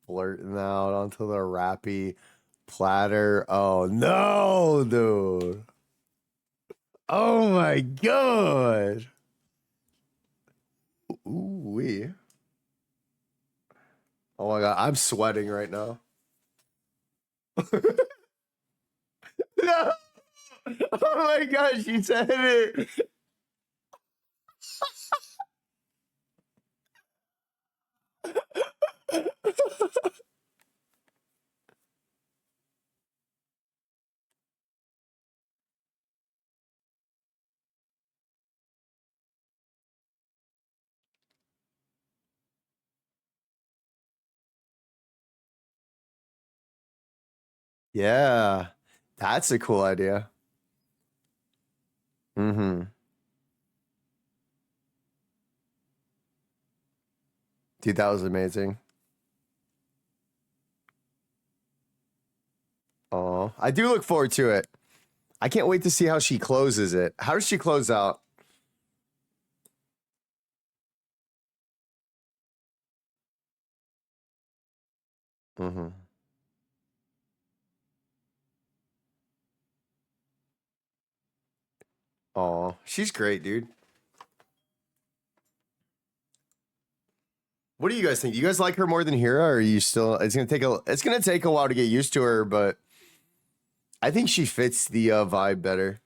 A: flirting out onto the wrappy platter. Oh no, dude. Oh my god. Ooh wee. Oh my god, I'm sweating right now. No! Oh my gosh, you said it. Yeah, that's a cool idea. Mm-hmm. Dude, that was amazing. Oh, I do look forward to it. I can't wait to see how she closes it. How does she close out? Mm-hmm. Oh, she's great, dude. What do you guys think? Do you guys like her more than Hira, or are you still? It's gonna take a while to get used to her, but I think she fits the vibe better.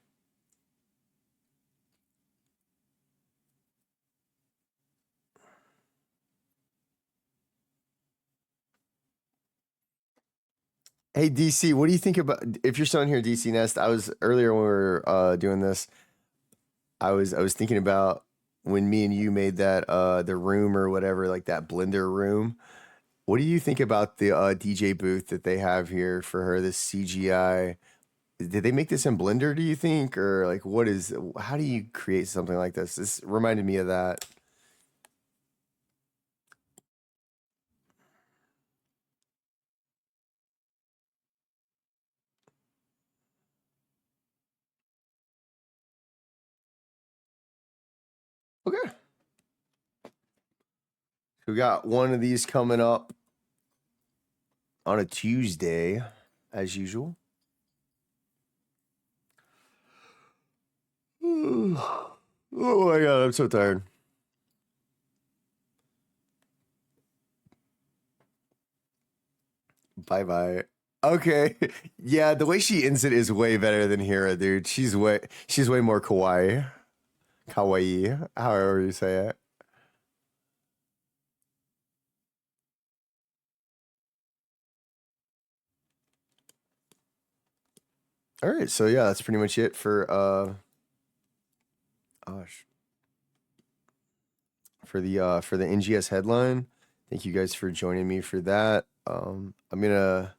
A: Hey DC, what do you think about if you're still in here, DC Nest? I was earlier when we were doing this. I was thinking about when me and you made that the room or whatever, like that blender room. What do you think about the DJ booth that they have here for her? This CGI. Did they make this in Blender? Do you think, or like what is? How do you create something like this? This reminded me of that. Okay, we got one of these coming up on a Tuesday, as usual. Oh my god, I'm so tired. Bye bye. Okay. Yeah, the way she ends it is way better than Hira, dude. She's way more kawaii. Kawaii, however you say it. All right, so yeah, that's pretty much it for gosh, for the NGS headline. Thank you guys for joining me for that. I'm gonna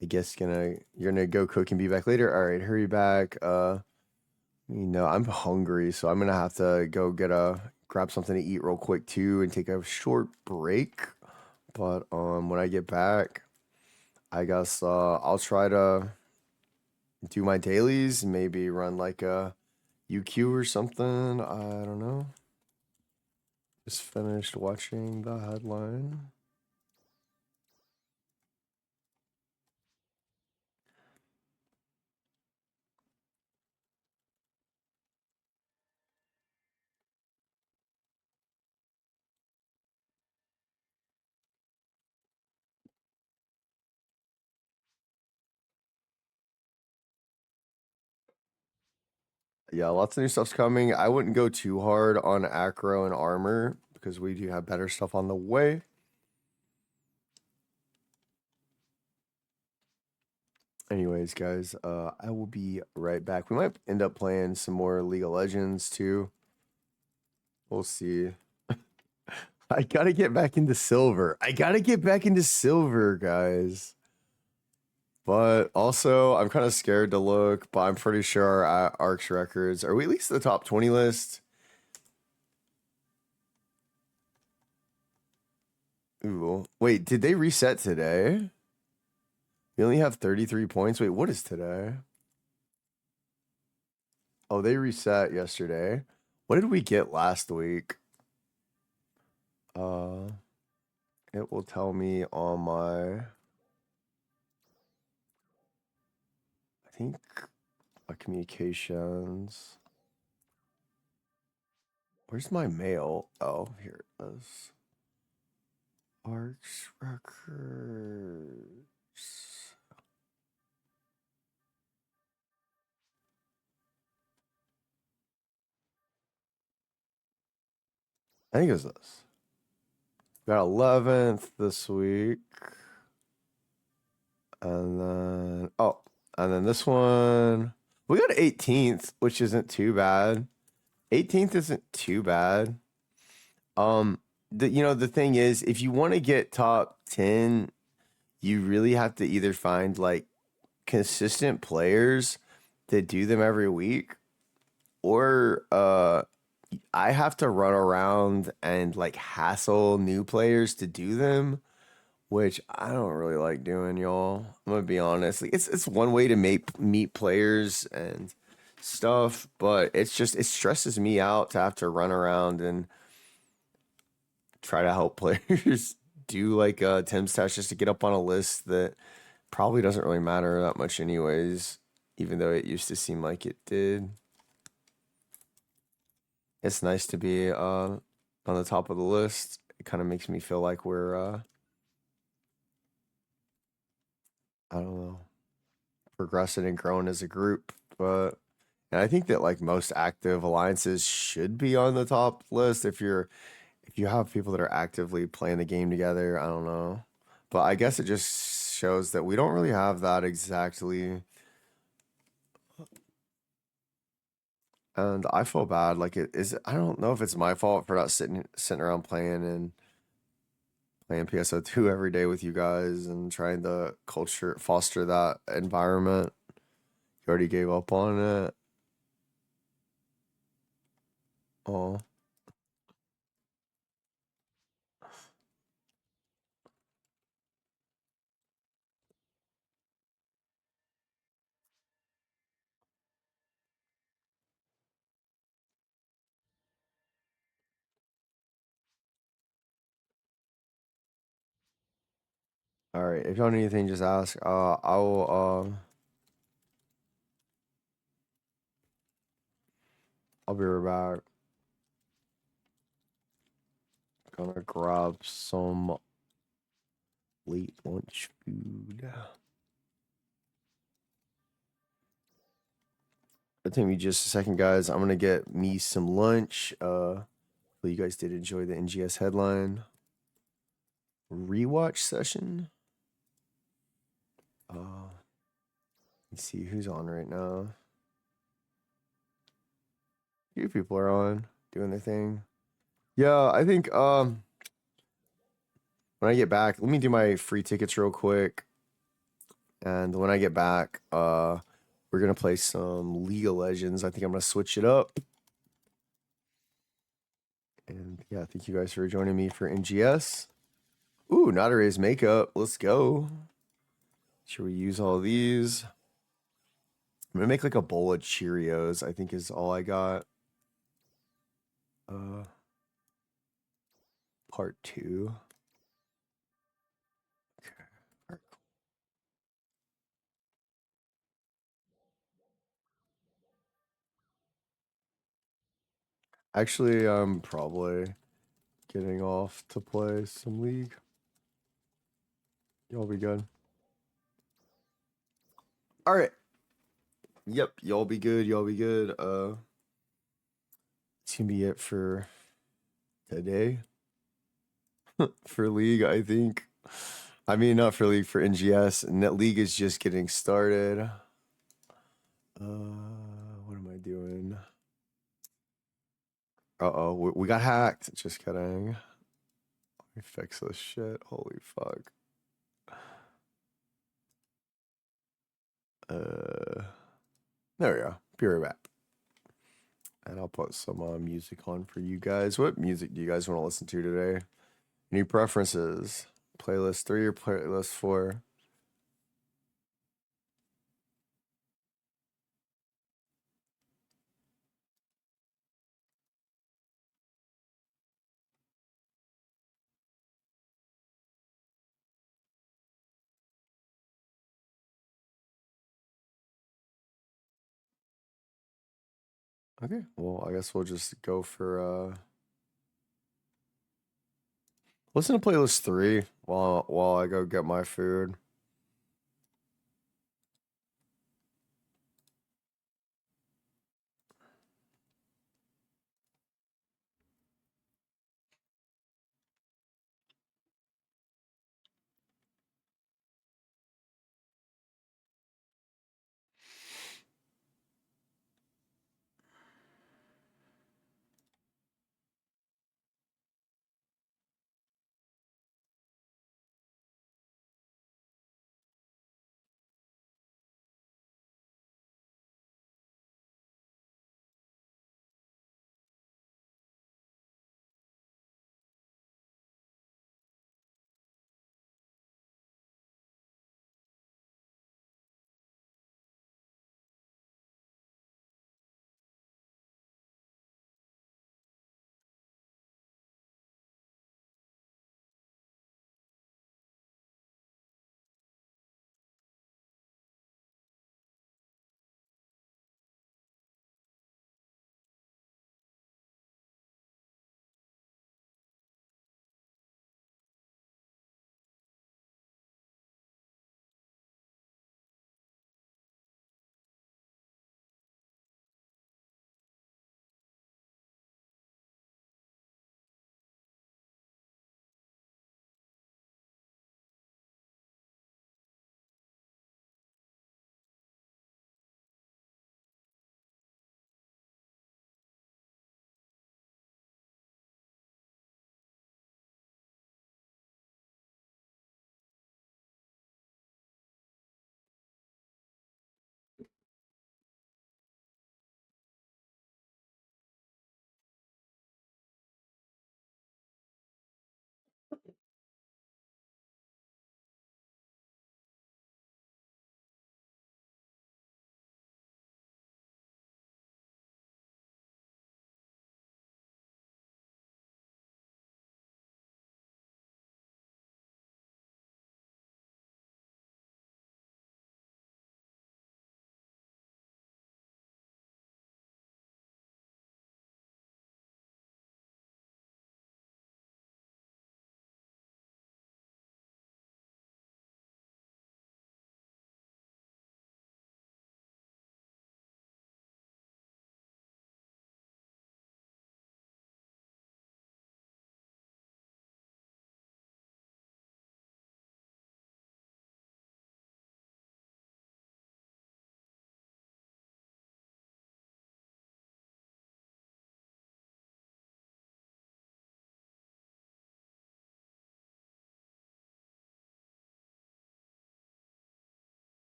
A: I guess you're gonna go cook and be back later. All right, hurry back. I'm hungry, so I'm gonna have to go grab something to eat real quick too and take a short break. But when I get back, I guess I'll try to do my dailies, maybe run like a UQ or something. I don't know. Just finished watching the headline. Yeah, lots of new stuff's coming. I wouldn't go too hard on acro and armor because we do have better stuff on the way. Anyways, guys, I will be right back. We might end up playing some more League of Legends too. We'll see. I gotta get back into silver. I gotta get back into silver, guys. But also, I'm kind of scared to look, but I'm pretty sure our ARC's records are we at least the top 20 list? Ooh, wait, did they reset today? We only have 33 points. Wait, what is today? Oh, they reset yesterday. What did we get last week? Uh, it will tell me on my, I think, communications. Where's my mail? Oh, here it is. Arch Records. I think it was this. Got 11th this week. And then, and then this one. We got 18th, which isn't too bad. 18th isn't too bad. The thing is, if you want to get top 10, you really have to either find like consistent players that do them every week, or I have to run around and like hassle new players to do them, which I don't really like doing, y'all. I'm gonna be honest. Like it's one way to meet players and stuff, but it stresses me out to have to run around and try to help players do like Tim stats just to get up on a list that probably doesn't really matter that much anyways, even though it used to seem like it did. It's nice to be on the top of the list. It kind of makes me feel like we're I don't know, progressing and growing as a group. But and I think that like most active alliances should be on the top list if you have people that are actively playing the game together. I don't know. But I guess it just shows that we don't really have that exactly. And I feel bad. Like it is. I don't know if it's my fault for not sitting around playing PSO2 every day with you guys and trying to foster that environment. You already gave up on it. Oh, all right. If y'all need anything, just ask. I will. I'll be right back. Gonna grab some late lunch food. It'll take me just a second, guys. I'm gonna get me some lunch. Hopefully you guys did enjoy the NGS headline rewatch session. Let's see who's on right now. A few people are on doing their thing. Yeah, I think when I get back, let me do my free tickets real quick. And when I get back, we're gonna play some League of Legends. I think I'm gonna switch it up. And yeah, thank you guys for joining me for NGS. Ooh, not erase makeup. Let's go. Should we use all these? I'm gonna make like a bowl of Cheerios, I think is all I got. Part 2. Okay. All right. Actually, I'm probably getting off to play some League. Y'all be good. All right. Yep, y'all be good. Y'all be good. It's gonna be it for today. For League, I think. I mean, not for League, for NGS. Net League is just getting started. What am I doing? Uh-oh, we got hacked. Just kidding. Let me fix this shit. Holy fuck. There we go. Be right back. And I'll put some music on for you guys. What music do you guys want to listen to today? Any preferences? Playlist 3 or playlist 4? Okay, well, I guess we'll just go for listen to playlist 3 while I go get my food.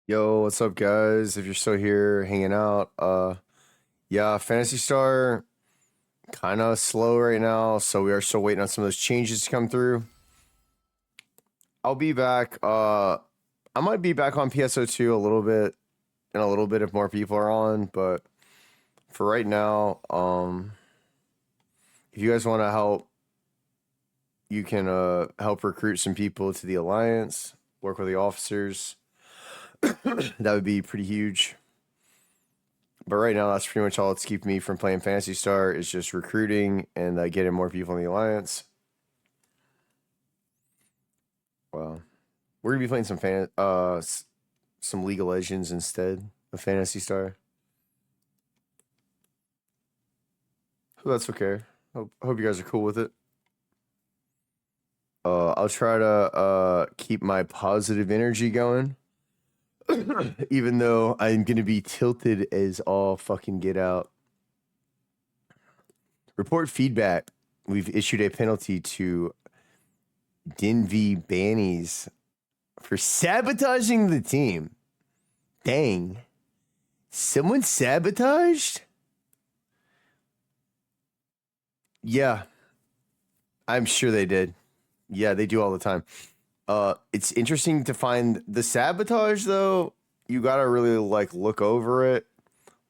A: Yo, what's up, guys? If you're still here hanging out, yeah, Fantasy Star kind of slow right now, so we are still waiting on some of those changes to come through. I'll be back. I might be back on PSO2 a little bit in a little bit if more people are on, but for right now, if you guys want to help, you can help recruit some people to the alliance, work with the officers. That would be pretty huge. But right now, that's pretty much all that's keeping me from playing Fantasy Star is just recruiting and getting more people in the alliance. Well, we're gonna be playing some League of Legends instead of Fantasy Star. So that's okay. Hope you guys are cool with it. I'll try to keep my positive energy going, even though I'm gonna be tilted as all fucking get out. Report feedback. We've issued a penalty to Dinvy Bannies for sabotaging the team. Dang. Someone sabotaged? Yeah, I'm sure they did. Yeah, they do all the time. It's interesting to find the sabotage though. You gotta really look over it.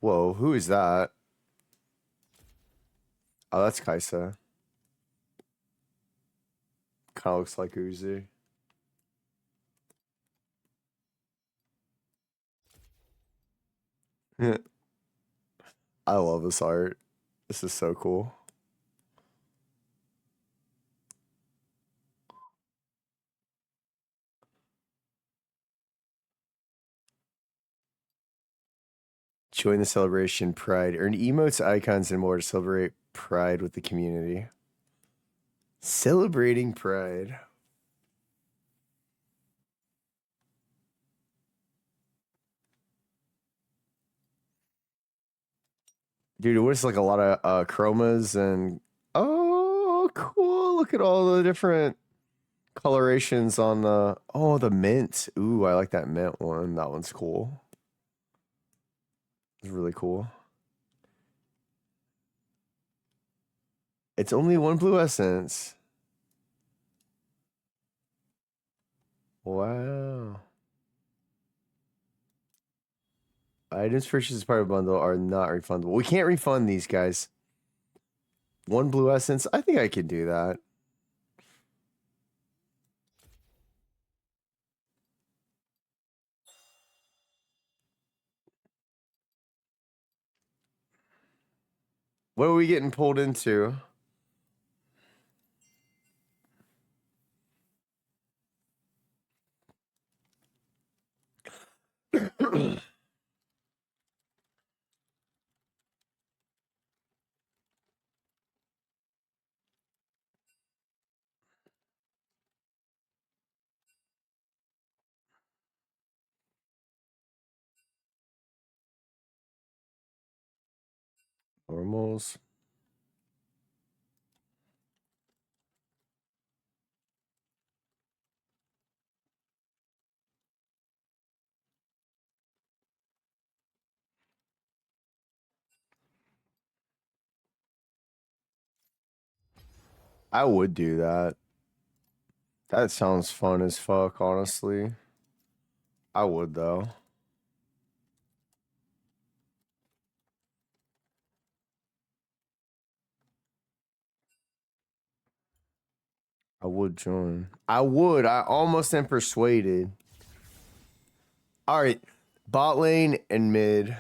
A: Whoa, who is that? Oh, that's Kaisa. Kind of looks like Uzi. I love this art. This is so cool. Join the celebration, Pride. Earn emotes, icons, and more to celebrate Pride with the community. Celebrating Pride. Dude, it was like a lot of chromas and oh, cool. Look at all the different colorations on the mint. Ooh, I like that mint one. That one's cool. It's really cool. It's only one blue essence. Wow. Items purchased as part of a bundle are not refundable. We can't refund these guys. One blue essence. I think I could do that. What are we getting pulled into? Normals. I would do that. That sounds fun as fuck, honestly. I would though. I would join. I would. I almost am persuaded. All right. Bot lane and mid.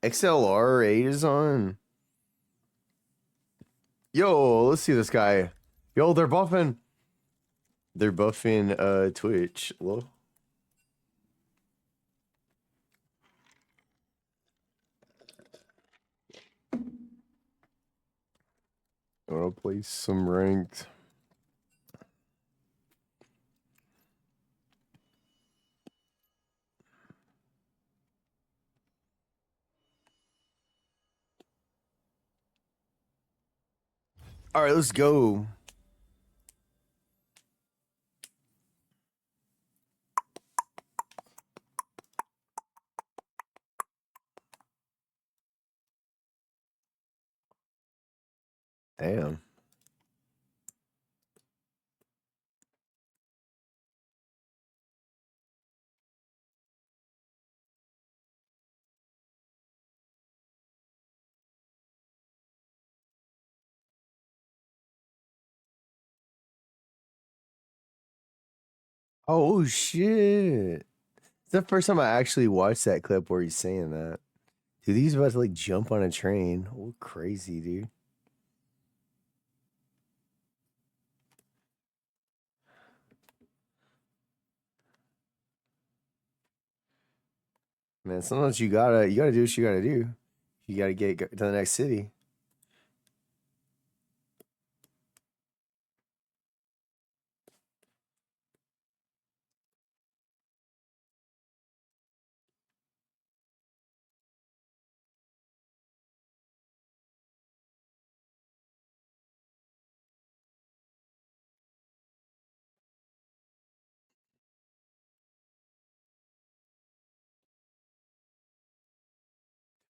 A: XLR 8 is on. Yo, let's see this guy. Yo, they're buffing. They're buffing Twitch. Hello? I wanna play some ranked. All right, let's go. Damn. Oh shit. It's the first time I actually watched that clip where he's saying that. Dude, he's about to like jump on a train. Oh, crazy, dude. Man, sometimes you gotta do what you gotta do. You gotta get to the next city.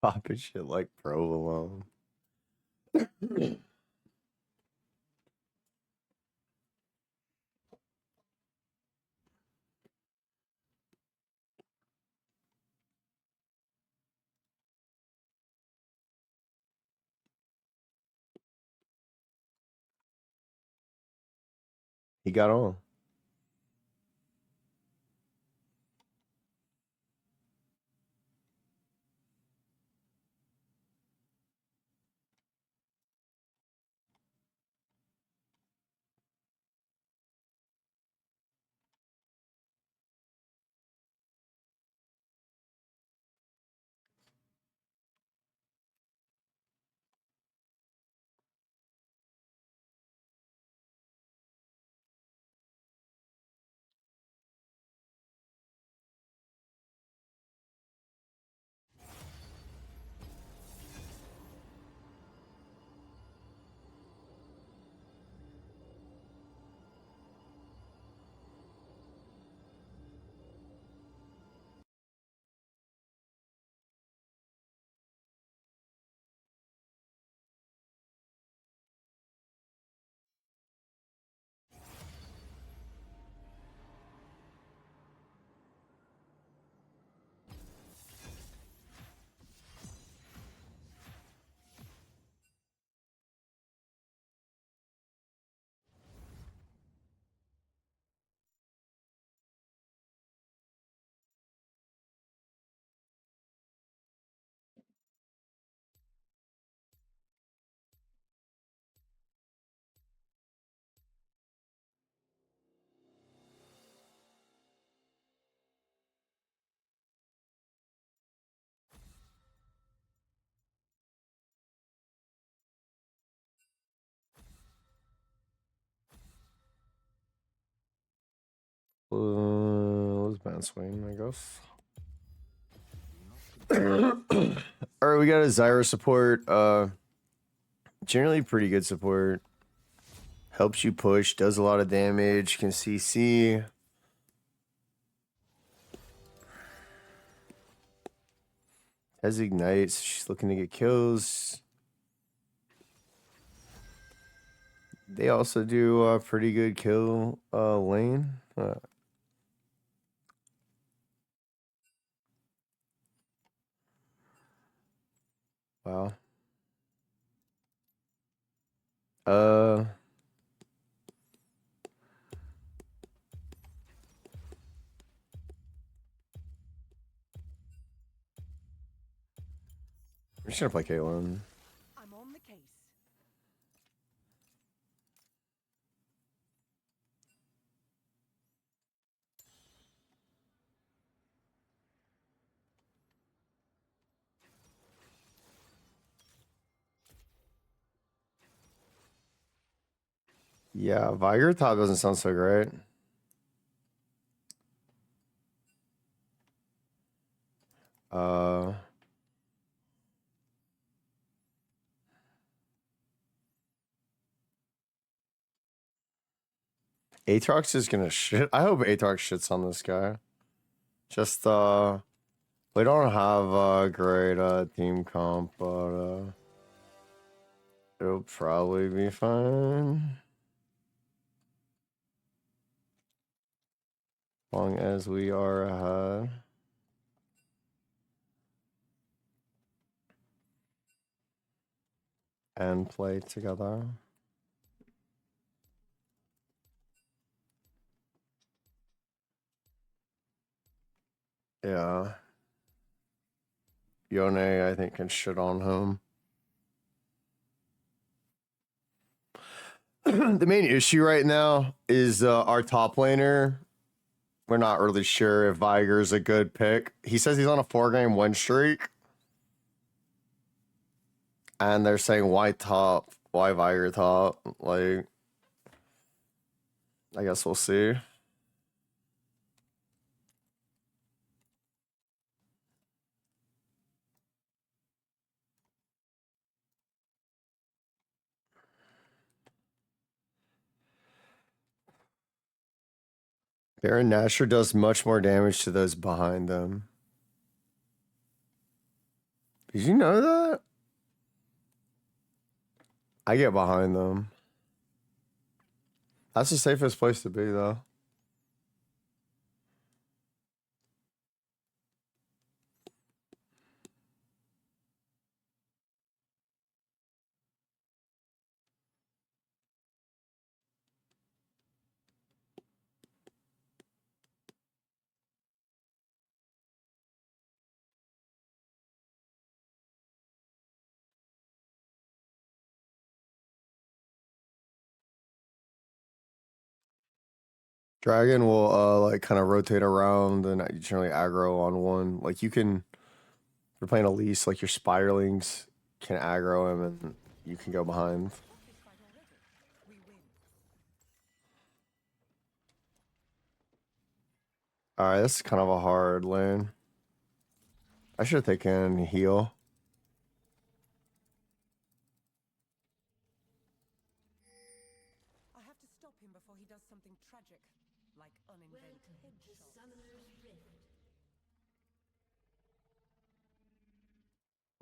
A: Popping shit like provolone. He got on. Was bound swing, I guess. All right, we got a Zyra support. Generally pretty good support. Helps you push, does a lot of damage, can CC. Has ignite, so she's looking to get kills. They also do a pretty good kill lane. Wow. Uh I'm just gonna play Caitlyn.
C: I'm on the case.
A: Yeah, Viger top doesn't sound so great. Aatrox is gonna shit. I hope Aatrox shits on this guy. Just we don't have a great team comp, but It'll probably be fine. As long as we are ahead. And play together. Yeah. Yone, I think, can shit on him. The main issue right now is our top laner. We're not really sure if Viger's a good pick. He says he's on a 4-game win streak. And they're saying, why top? Why Viger top? Like, I guess we'll see. Baron Nashor does much more damage to those behind them. Did you know that? I get behind them. That's the safest place to be, though. Dragon will like kind of rotate around and you generally aggro on one. Like you can, if you're playing Elise, like your spiralings can aggro him and you can go behind. Alright, this is kind of a hard lane. I should have taken heal.
C: I have to stop him before he does something tragic, like uninvented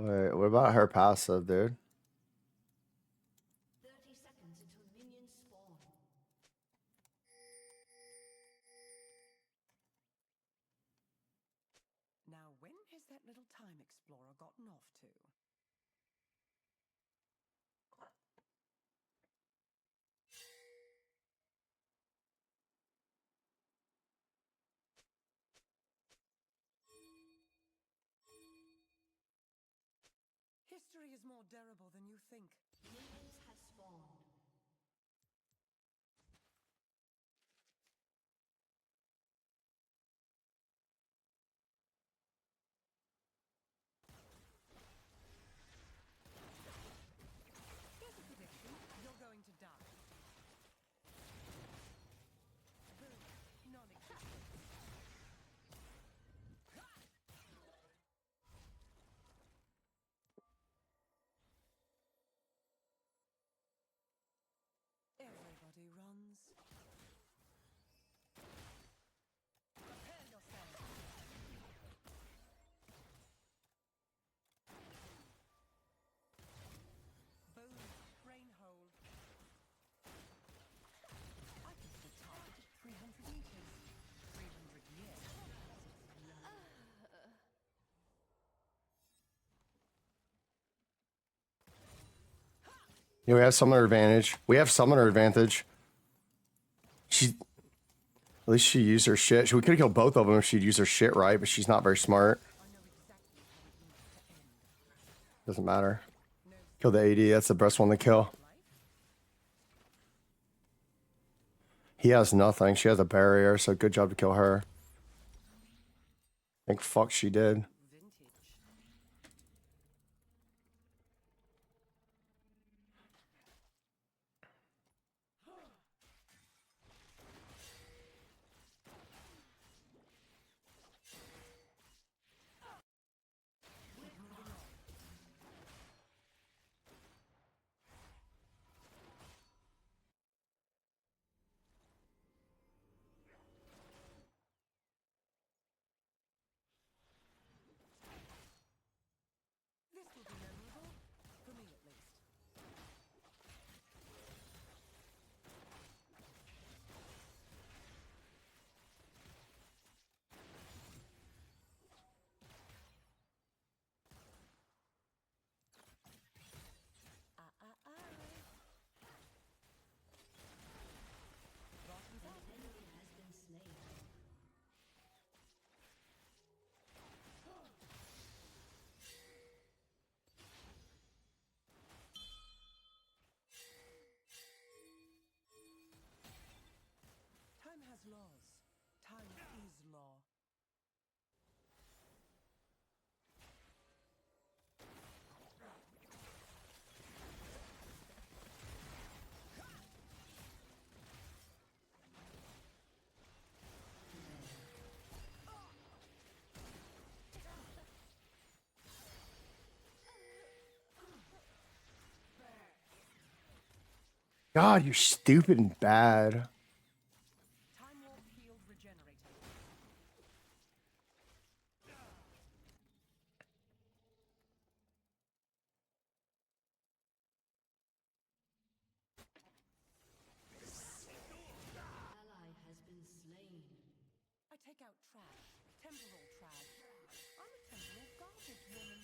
A: Wait, what about her passive, dude?
D: 30 seconds until minions spawn.
C: Now, when has that little time explorer gotten off to? History is more durable than you think.
D: Minions have spawned.
C: Here's a prediction. You're going to die. Boom. Non-existent. Everybody runs. Prepare yourself. Boom. Brain hole. I can hit a target at 300 meters. 300 years.
A: Yeah, we have summoner advantage. We have summoner advantage. She, at least she used her shit. We could have killed both of them if she'd used her shit right, but she's not very smart. Doesn't matter. Kill the AD. That's the best one to kill. He has nothing. She has a barrier, so good job to kill her. Thank fuck she did.
C: has laws. Time is law.
A: God, you're stupid and bad.
C: Time warp field regenerating.
D: Ally has been slain.
C: I take out trash. Temporal trash. I'm a temporal garbage woman.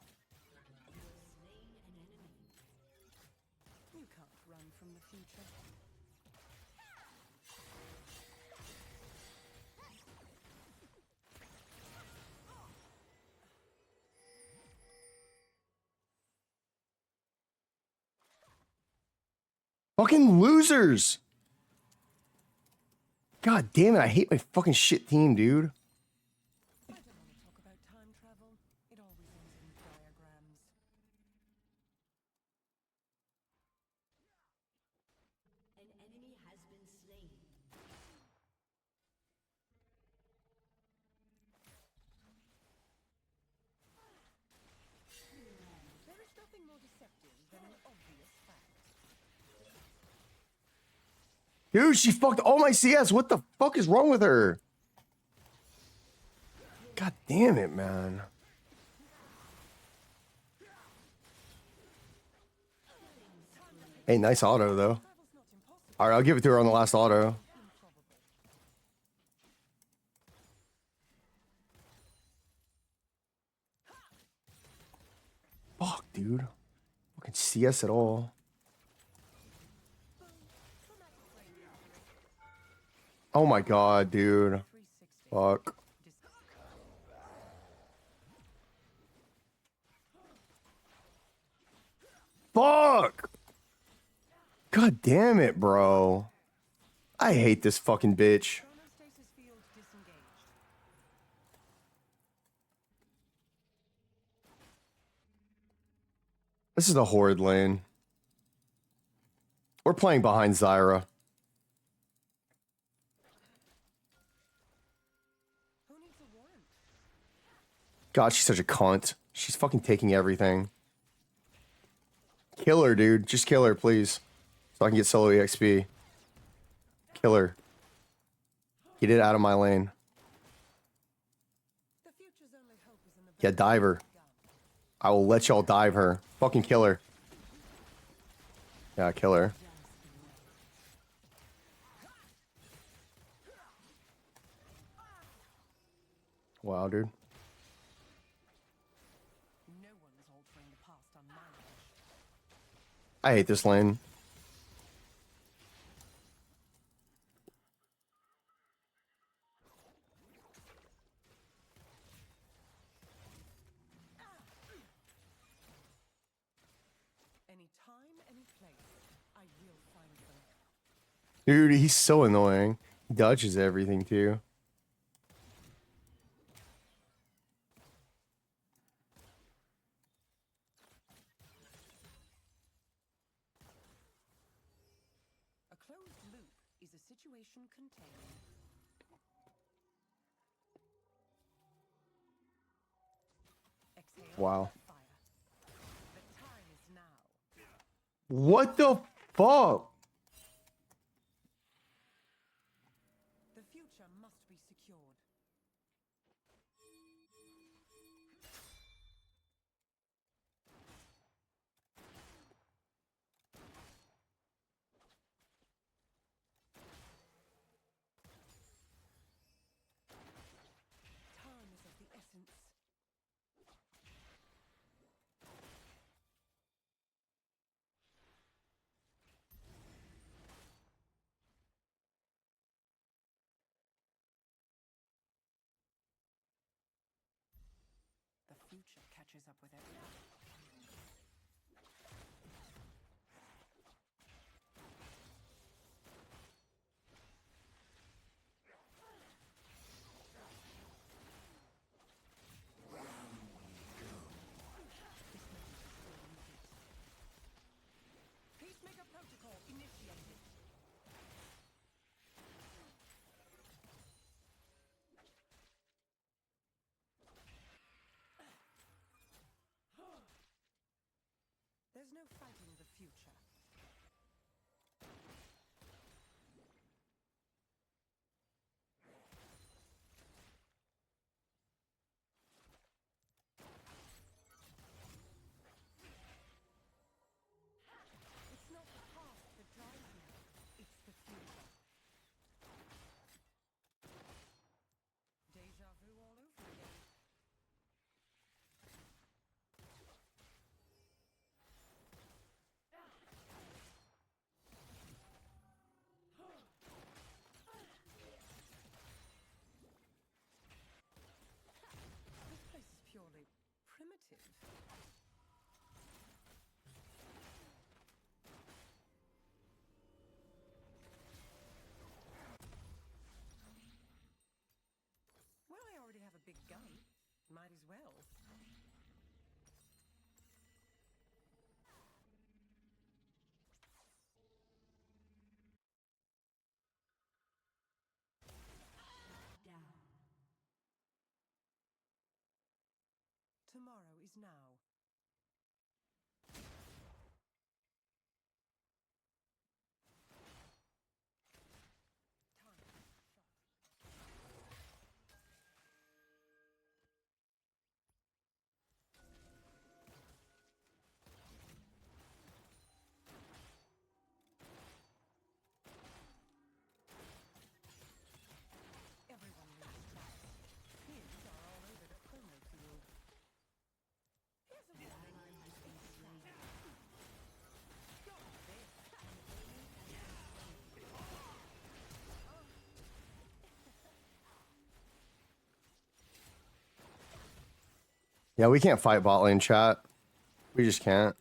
D: Slain an enemy.
C: You can't run from the future.
A: Fucking losers. God damn it, I hate my fucking shit team, dude.
C: I don't want to talk about time travel. It always ends in diagrams.
D: An enemy has been slain.
C: There is nothing more deceptive than an obvious fact.
A: Dude, she fucked all my CS. What the fuck is wrong with her? God damn it, man. Hey, nice auto, though.
C: Travel's not impossible.
A: All right, I'll give it to her on the last auto.
C: Improbable.
A: Fuck, dude. Fucking CS at all. Oh my god, dude.
C: 360.
A: Fuck. Fuck! God damn it, bro. I hate this fucking bitch.
C: Chronostasis field disengaged.
A: This is a horrid lane. We're playing behind Zyra.
C: Who needs a warrant?
A: God, she's such a cunt. She's fucking taking everything. Kill her, dude. Just kill her, please. So I can get solo EXP. Kill her. Get it out of my lane.
C: The future's only hope is in the
A: Yeah, dive her.
C: gun.
A: I will let y'all dive her. Fucking kill her. Yeah, kill her. Wow, dude.
C: No one's altering the past on my watch.
A: I hate this lane.
C: Any time, any place, I will find them.
A: Dude, he's so annoying. He dodges everything, too.
C: A closed loop is a situation containing. Exhale.
A: Wow.
C: Fire. The time is now.
A: What the fuck?
C: The future must be secured. Time is of the essence. The future catches up with everyone. There's no fighting the future. It's not the past that drives me. It's the future. Deja vu all over again. This place is purely primitive. Well, I already have a big gun. Might as well.
D: Down.
C: Tomorrow is now. Time shot. Everyone needs tracks. Kids are all over the promo field. Here's a
D: An
C: warning.
D: ally has been slain.
C: Got this.
A: Yeah, we can't fight bot lane, chat. We just can't.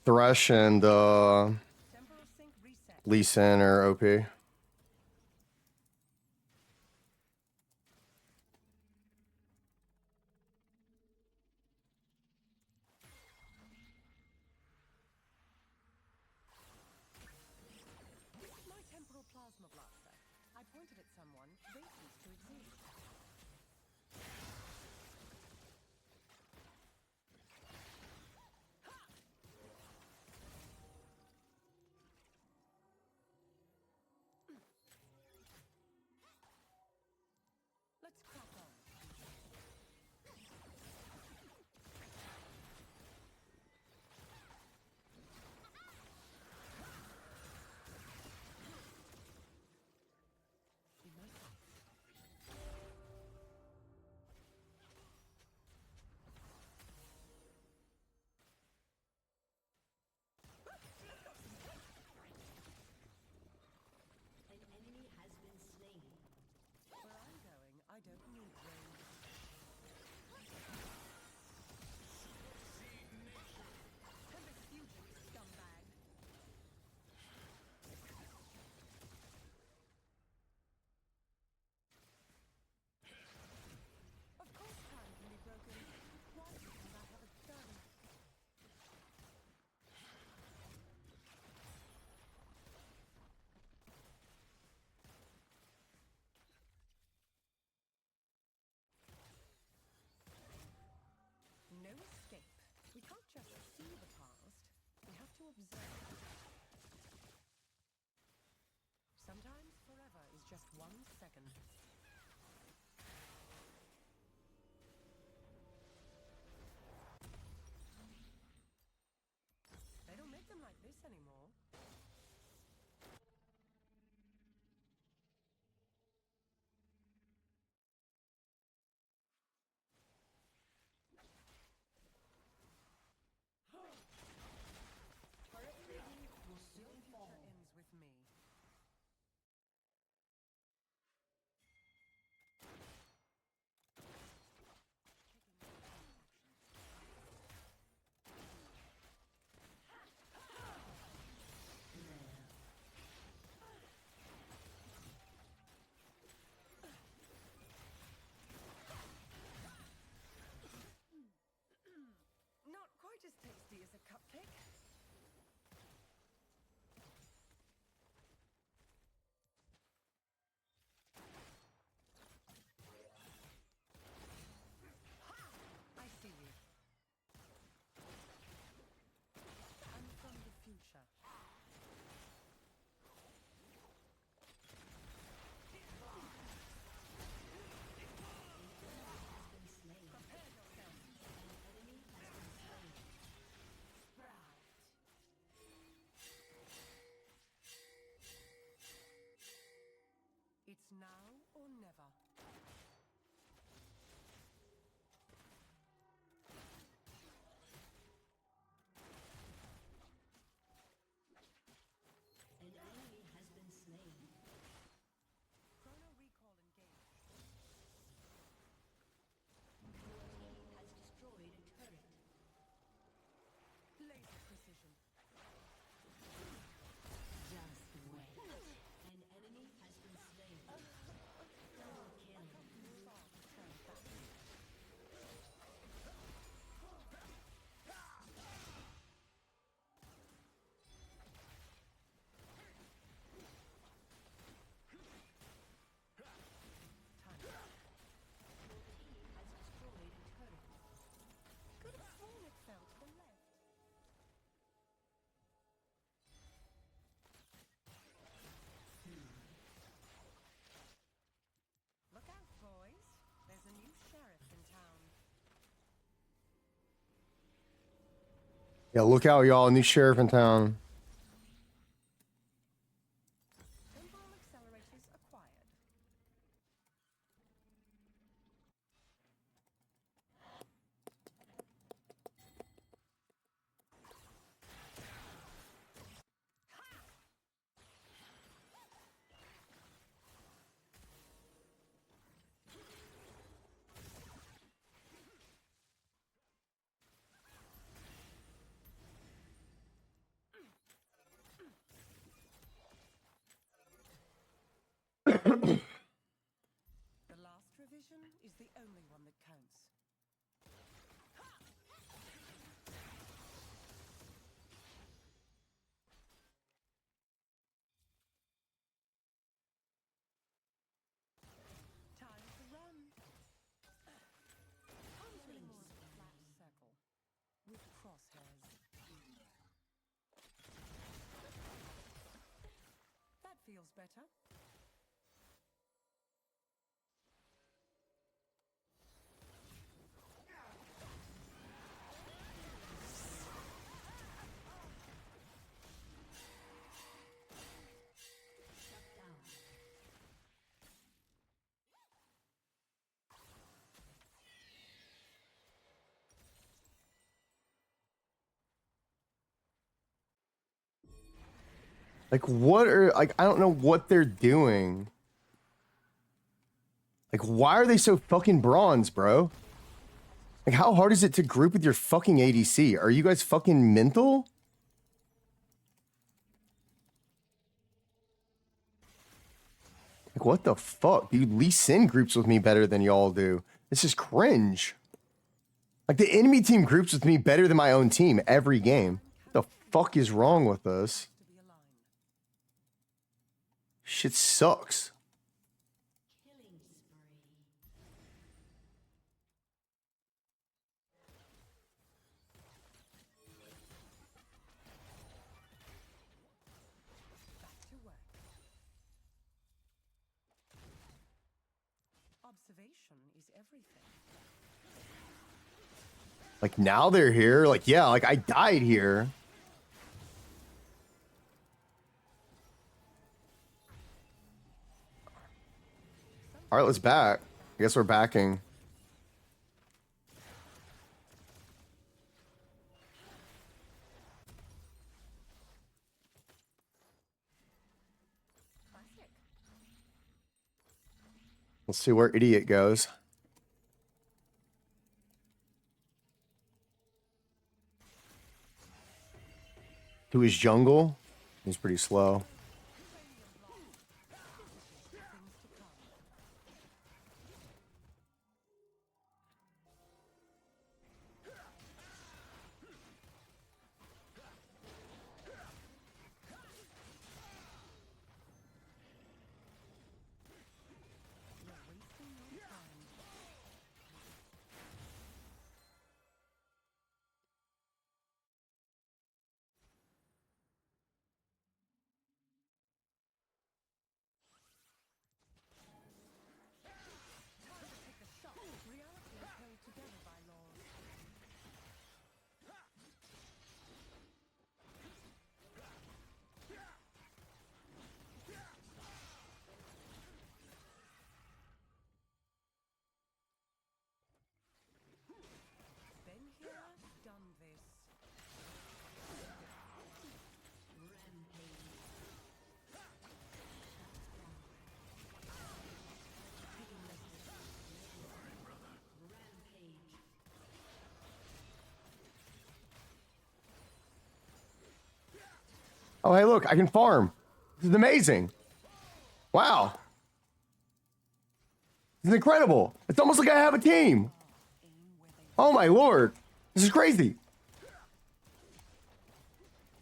A: Thresh and
C: Temporal sync reset.
A: Lee Sin or OP.
C: This is my temporal plasma blaster. I pointed at someone. They ceased to exist. Let's crack on. In my sights.
D: An enemy has been slain.
C: Where I'm going, I don't need range. And this fugitive scumbag. Of course time can be broken. Why do you not have a gun? No escape. We can't just see the past. We have to observe it. Sometimes forever is just 1 second. They don't make them like this anymore.
D: Turret plating will soon
C: Your
D: fall.
C: future ends with me. Not quite as tasty as a cupcake. Ha! I see you. now or never.
D: An enemy has been slain.
C: Chrono recall engaged.
D: Your team has destroyed a turret.
C: Laser precision.
D: Just wait. An enemy has been slain. Double kill.
C: Far to turn back. Time.
D: Your team has destroyed a turret.
C: Could have sworn it fell to the left. Look out, boys. There's a new sheriff in town.
A: Yeah, look out, y'all. New sheriff in town.
C: Temporal accelerators acquired. The last revision is the only one that counts. Time to run. Only more of a flat circle with crosshairs. That feels better.
D: Shut down.
A: Like, what are, like, I don't know what they're doing. Like, why are they so fucking bronze, bro? Like, how hard is it to group with your fucking ADC? Are you guys fucking mental? Like, what the fuck? Dude, Lee Sin groups with me better than y'all do. This is cringe. Like, the enemy team groups with me better than my own team every game. What the fuck is wrong with us?
C: To be aligned.
A: Shit sucks.
D: Killing spree.
C: Back to work. Observation is everything.
A: Like, now they're here. Like, yeah, like, I died here. All right, let's back. I guess we're backing.
C: Classic.
A: Let's see where Idiot goes. To his jungle. He's pretty slow.
C: Things to come. You're wasting your time.
A: Oh, hey, look, I can farm. This is amazing. Wow. This is incredible. It's almost like I have a team. Oh, my Lord. This is crazy.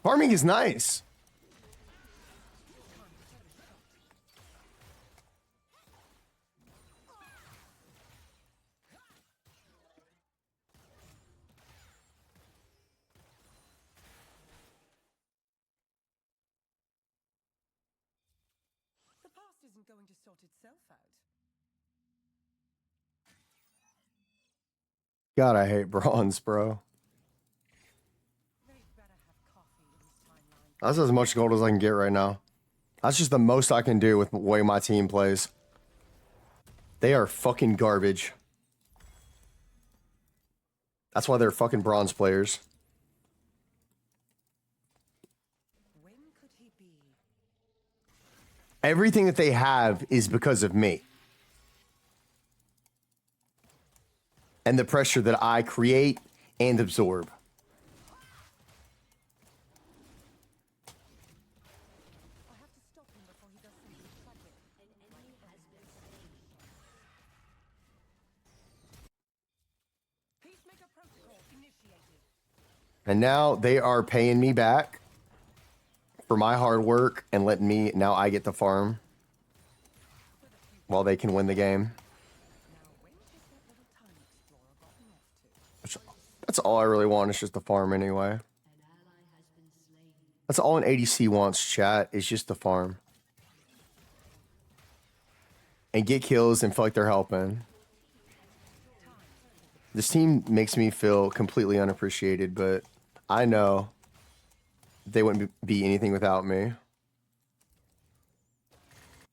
A: Farming is nice.
C: The past isn't going to sort itself out.
A: God, I hate bronze, bro.
C: They'd better have coffee in this timeline.
A: That's as much gold as I can get right now. That's just the most I can do with the way my team plays. They are fucking garbage. That's why they're fucking bronze players.
C: When could he be?
A: Everything that they have is because of me. And the pressure that I create and absorb.
C: I have to stop him before he does something tragic.
D: An enemy has been slain.
C: Peacemaker protocol initiated.
A: And now they are paying me back for my hard work and letting me, now I get to farm while they can win the game.
C: Now, when has that little time explorer gotten off to?
A: That's all I really want is just the farm anyway.
D: An ally has been slain.
A: That's all an ADC wants, chat, is just the farm. And get kills and feel like they're helping. This team makes me feel completely unappreciated, but I know they wouldn't be anything without me.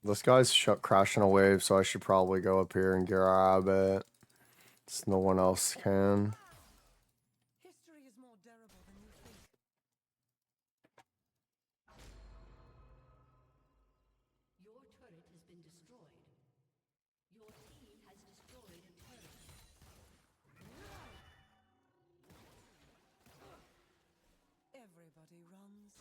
A: This guy's crashing a wave, so I should probably go up here and grab it. Since no one else can.
C: History is more durable than you think.
D: Your turret has been destroyed. Your team has destroyed a turret.
C: Everybody runs.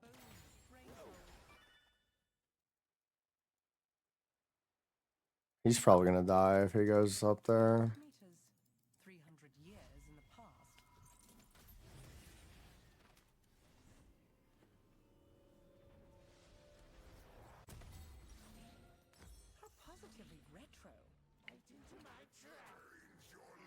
C: Boom. Rainbow.
A: He's probably gonna die if he goes up there.
C: Meters. 300 years in the past. How positively retro.
D: Enemy has been slain.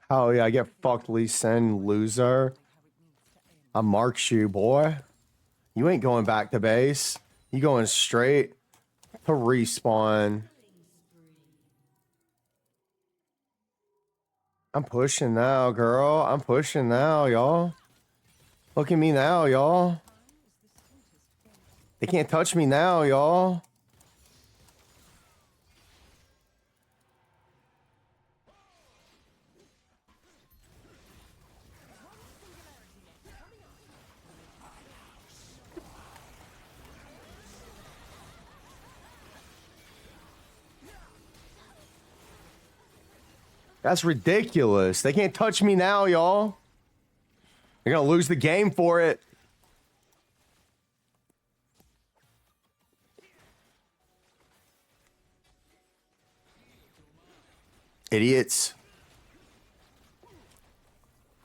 A: Oh yeah, I get fucked, Lee Sin, loser. I marked you, boy. You ain't going back to base. You going straight to respawn. I'm pushing now, girl. I'm pushing now, y'all. Look at me now, y'all. They can't touch me now, y'all. That's ridiculous. They can't touch me now, y'all. They're gonna lose the game for it. Idiots.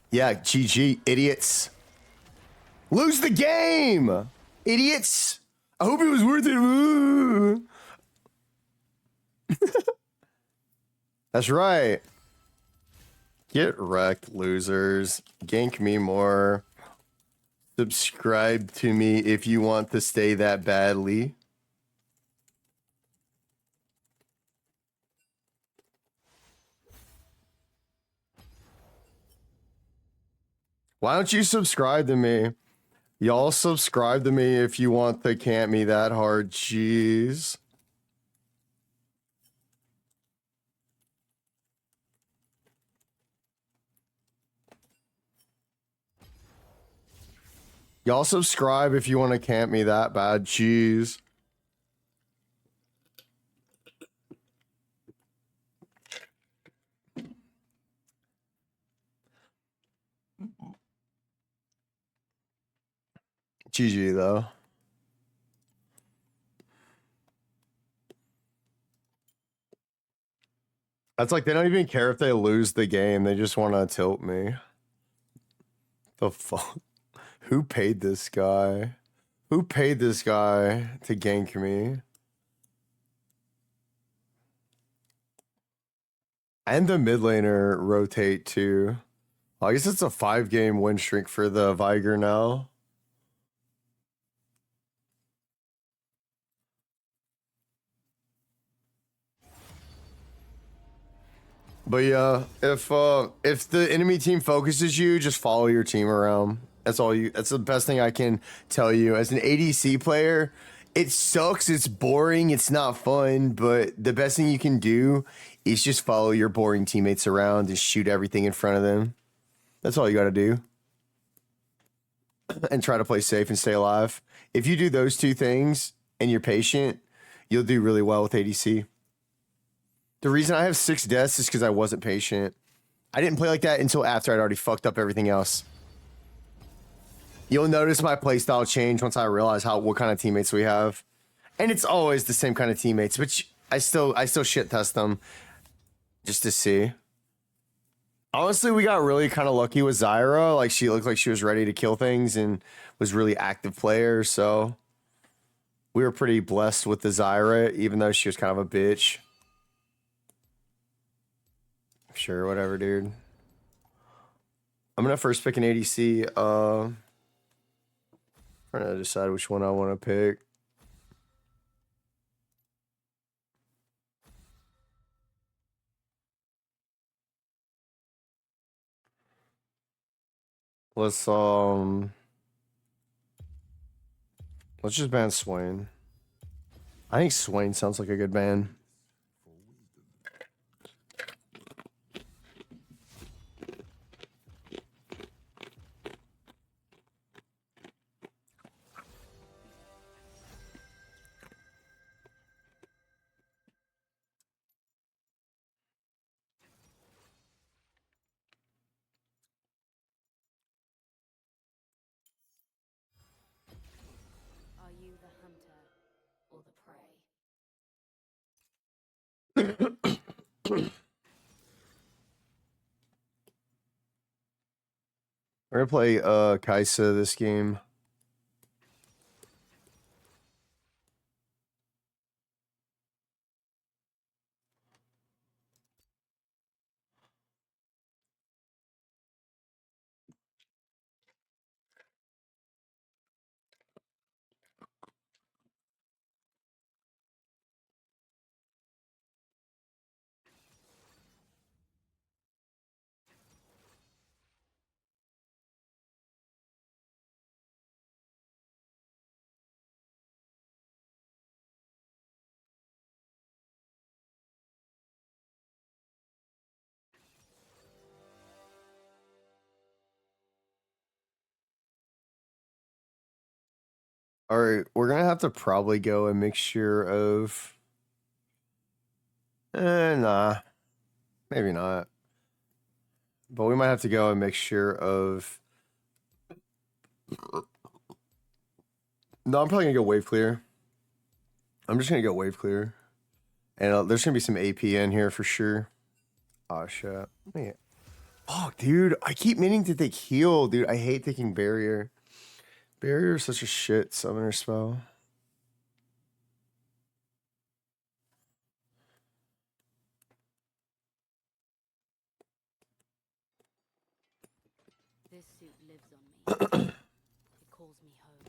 A: Yeah, GG, idiots. Lose the game! Idiots! I hope it was worth it. Ooh. That's right. Get wrecked, losers. Gank me more. Subscribe to me if you want to stay that badly. Why don't you subscribe to me? Y'all subscribe to me if you want the Can't Me That Hard. Jeez. Y'all subscribe if you want to Can't Me That Bad. Jeez. GG though. That's like they don't even care if they lose the game. They just want to tilt me. The fuck? Who paid this guy? Who paid this guy to gank me? And the mid laner rotate too. Well, I guess it's a 5-game win streak for the Viger now. But yeah, if the enemy team focuses you, just follow your team around. That's all you. That's the best thing I can tell you. As an ADC player, it sucks. It's boring. It's not fun. But the best thing you can do is just follow your boring teammates around and shoot everything in front of them. That's all you got to do. And try to play safe and stay alive. If you do those two things and you're patient, you'll do really well with ADC. The reason I have 6 deaths is because I wasn't patient. I didn't play like that until after I'd already fucked up everything else. You'll notice my playstyle change once I realize what kind of teammates we have. And it's always the same kind of teammates, but I still shit test them just to see. Honestly, we got really kind of lucky with Zyra. Like, she looked like she was ready to kill things and was really active player, so we were pretty blessed with the Zyra, even though she was kind of a bitch. Sure, whatever, dude. I'm gonna first pick an ADC. Trying to decide which one I want to pick. Let's just ban Swain. I think Swain sounds like a good ban.
D: Are you the hunter or the prey?
A: We're gonna play Kaisa this game. All right, we're gonna have to probably go a mixture of. Nah, maybe not. But we might have to go a mixture of. No, I'm probably gonna go wave clear. I'm just gonna go wave clear, and there's gonna be some AP in here for sure. Oh shit! Man. Fuck, dude! I keep meaning to take heal, dude. I hate taking barrier. Barrier is such a shit summoner spell.
D: This suit lives on me. It calls me home.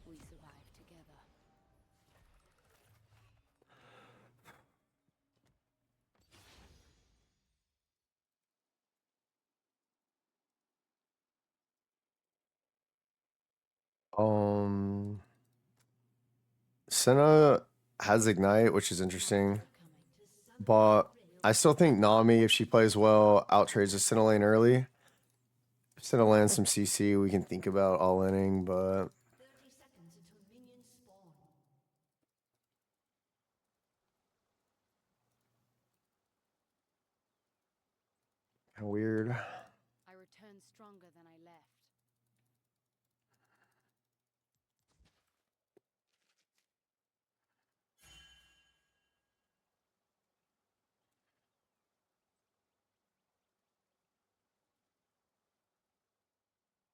D: We survive together.
A: Senna has Ignite, which is interesting. But I still think Nami, if she plays well, outtrades a Senna lane early. If Senna lands some CC, we can think about all-inning, but
D: 30 seconds until minions spawn.
A: kinda weird.
B: I return stronger than I left.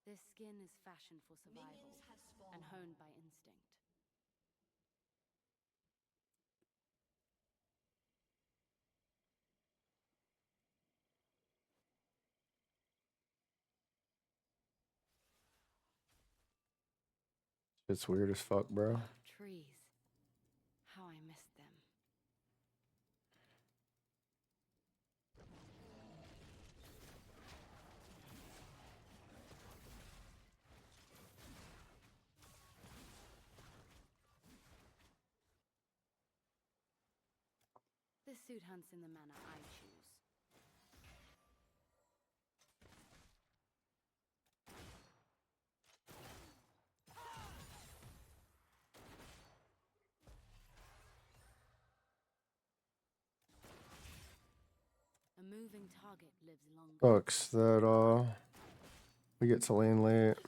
B: This skin is fashioned for survival
D: Minions have
B: and
D: spawned.
B: honed by instinct.
A: It's weird as fuck, bro.
B: Trees. How I missed them. This suit hunts in the manner I choose. A moving target lives longer.
A: Sucks that we get to lane late.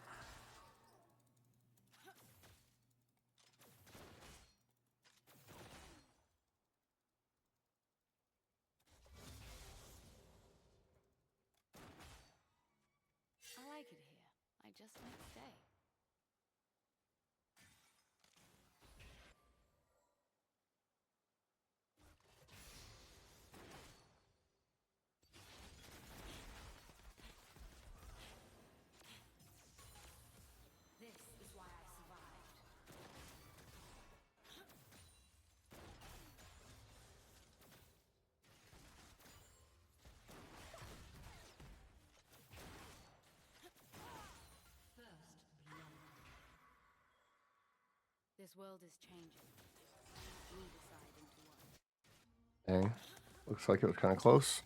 B: I like it here. I just might stay. This is why I survived.
D: First blood.
B: This world is changing. We decide into what.
A: Dang. Looks like it was kind of close.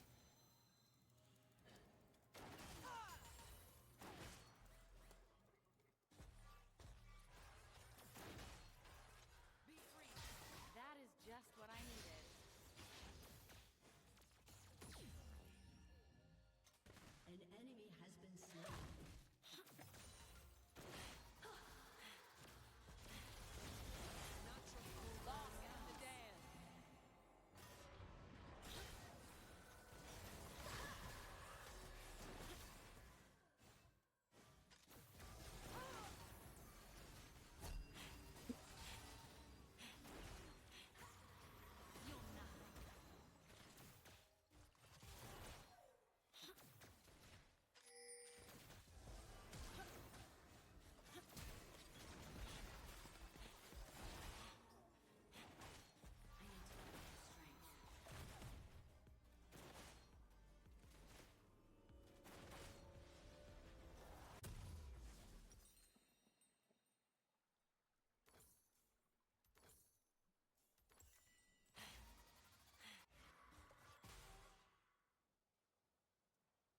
B: That is just what I needed.
D: An enemy has been slain.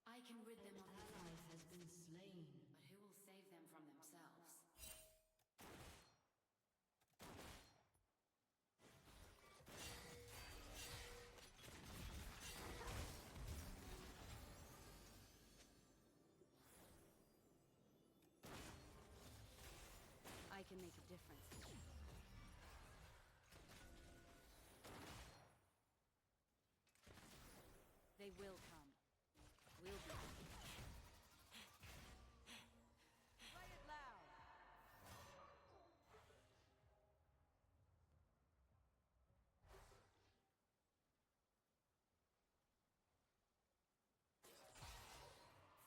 D: I can rid them of ally has been slain.
B: But who will save them from themselves? I can make a difference. They will come. We'll be. Play it loud.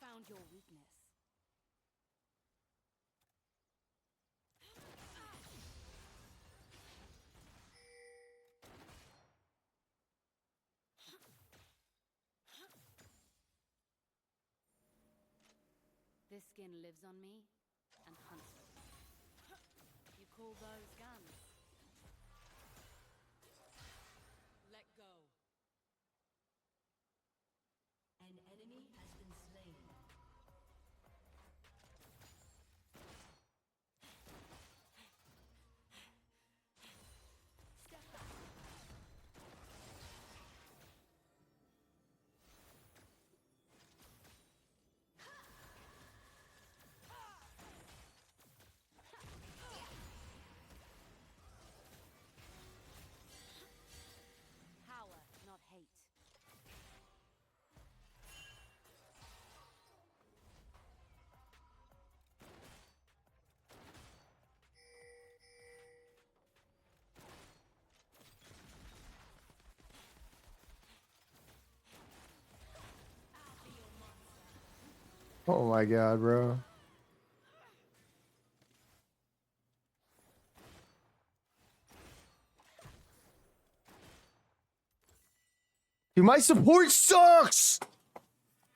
B: Found your weakness. This skin lives on me and hunts with me.
A: Oh my god, bro. Dude, my support sucks!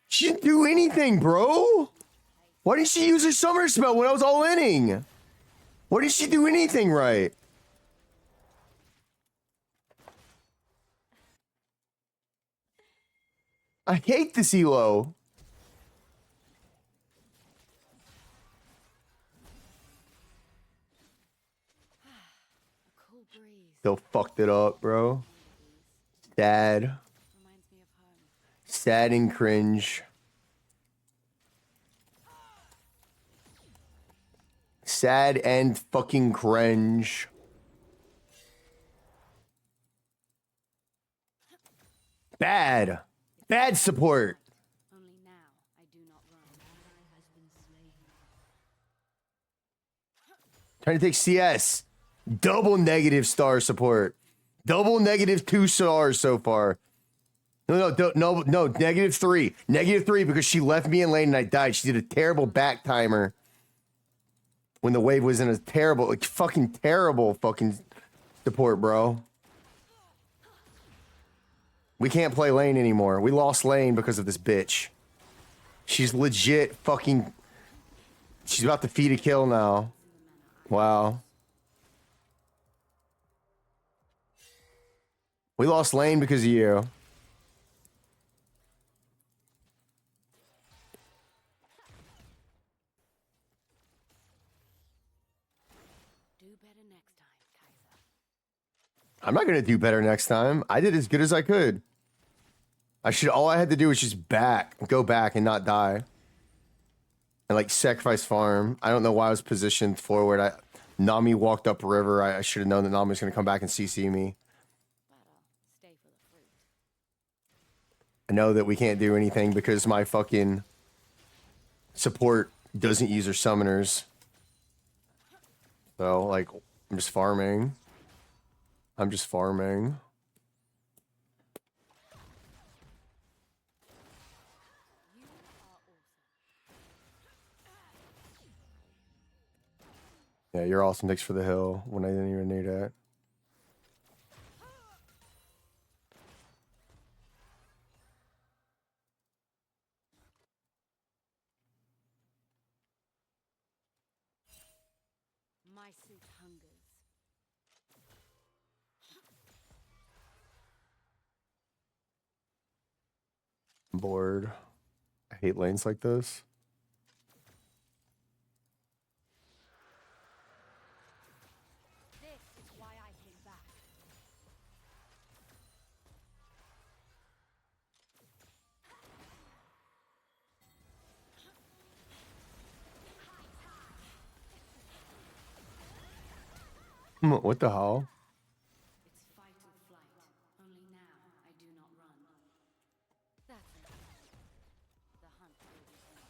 A: She didn't do anything, bro! Why didn't she use her summer spell when I was all inning? Why didn't she do anything right? I hate this elo.
B: A cool breeze.
A: Still fucked it up, bro. Sad.
B: Reminds me of home.
A: Sad and cringe. Sad and fucking cringe. Bad. Bad support.
B: Only now I do not run.
A: Trying to take CS. Double negative star support. Double negative 2 stars so far. No, -3. -3 because she left me in lane and I died. She did a terrible back timer. When the wave was in a terrible, like fucking terrible fucking support, bro. We can't play lane anymore. We lost lane because of this bitch. She's legit fucking... She's about to feed a kill now. Wow. We lost lane because of you.
B: Do better next time, Kaiser.
A: I'm not gonna do better next time. I did as good as I could. All I had to do was just go back and not die. And like sacrifice farm. I don't know why I was positioned forward. Nami walked up river. I should have known that Nami was gonna come back and CC me.
B: But I'll stay for the fruit.
A: I know that we can't do anything because my fucking support doesn't use her summoners. So like, I'm just farming. I'm just farming. Yeah, you're awesome. Thanks for the hill when I didn't even need it.
B: My suit hungers.
A: I'm bored. I hate lanes like this.
B: This is why I came back.
A: What the hell?
B: It's fight or flight. Only now I do not run. That's enough. The hunt will resume.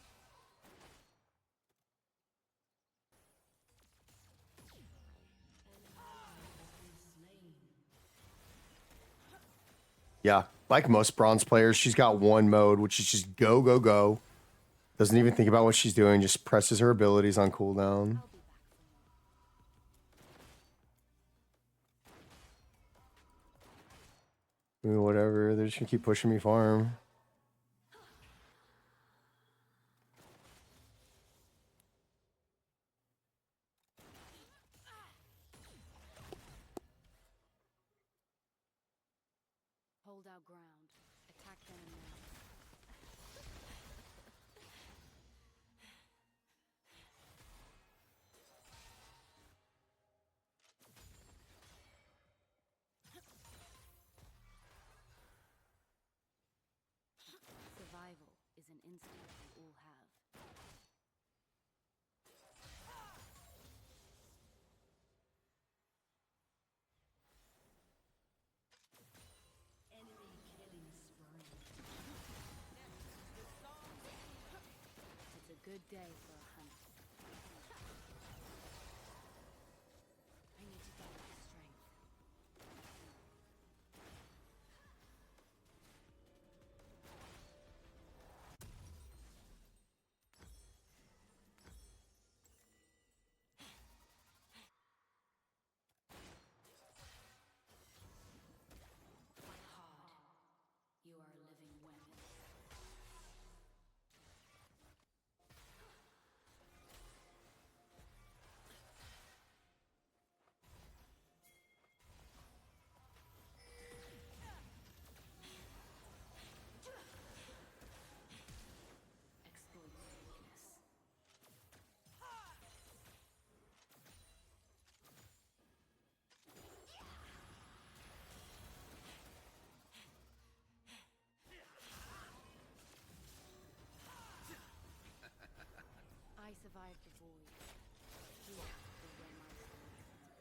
A: Yeah, like most bronze players, she's got one mode, which is just go, go, go. Doesn't even think about what she's doing, just presses her abilities on cooldown.
B: I'll be back for more.
A: Whatever, they're just gonna keep pushing me farm.
B: Hold our ground. Attack them now. Survival is an instinct we all have. It's a good day for a hunt. I need to get my strength. I survived the void. Here is where my story is best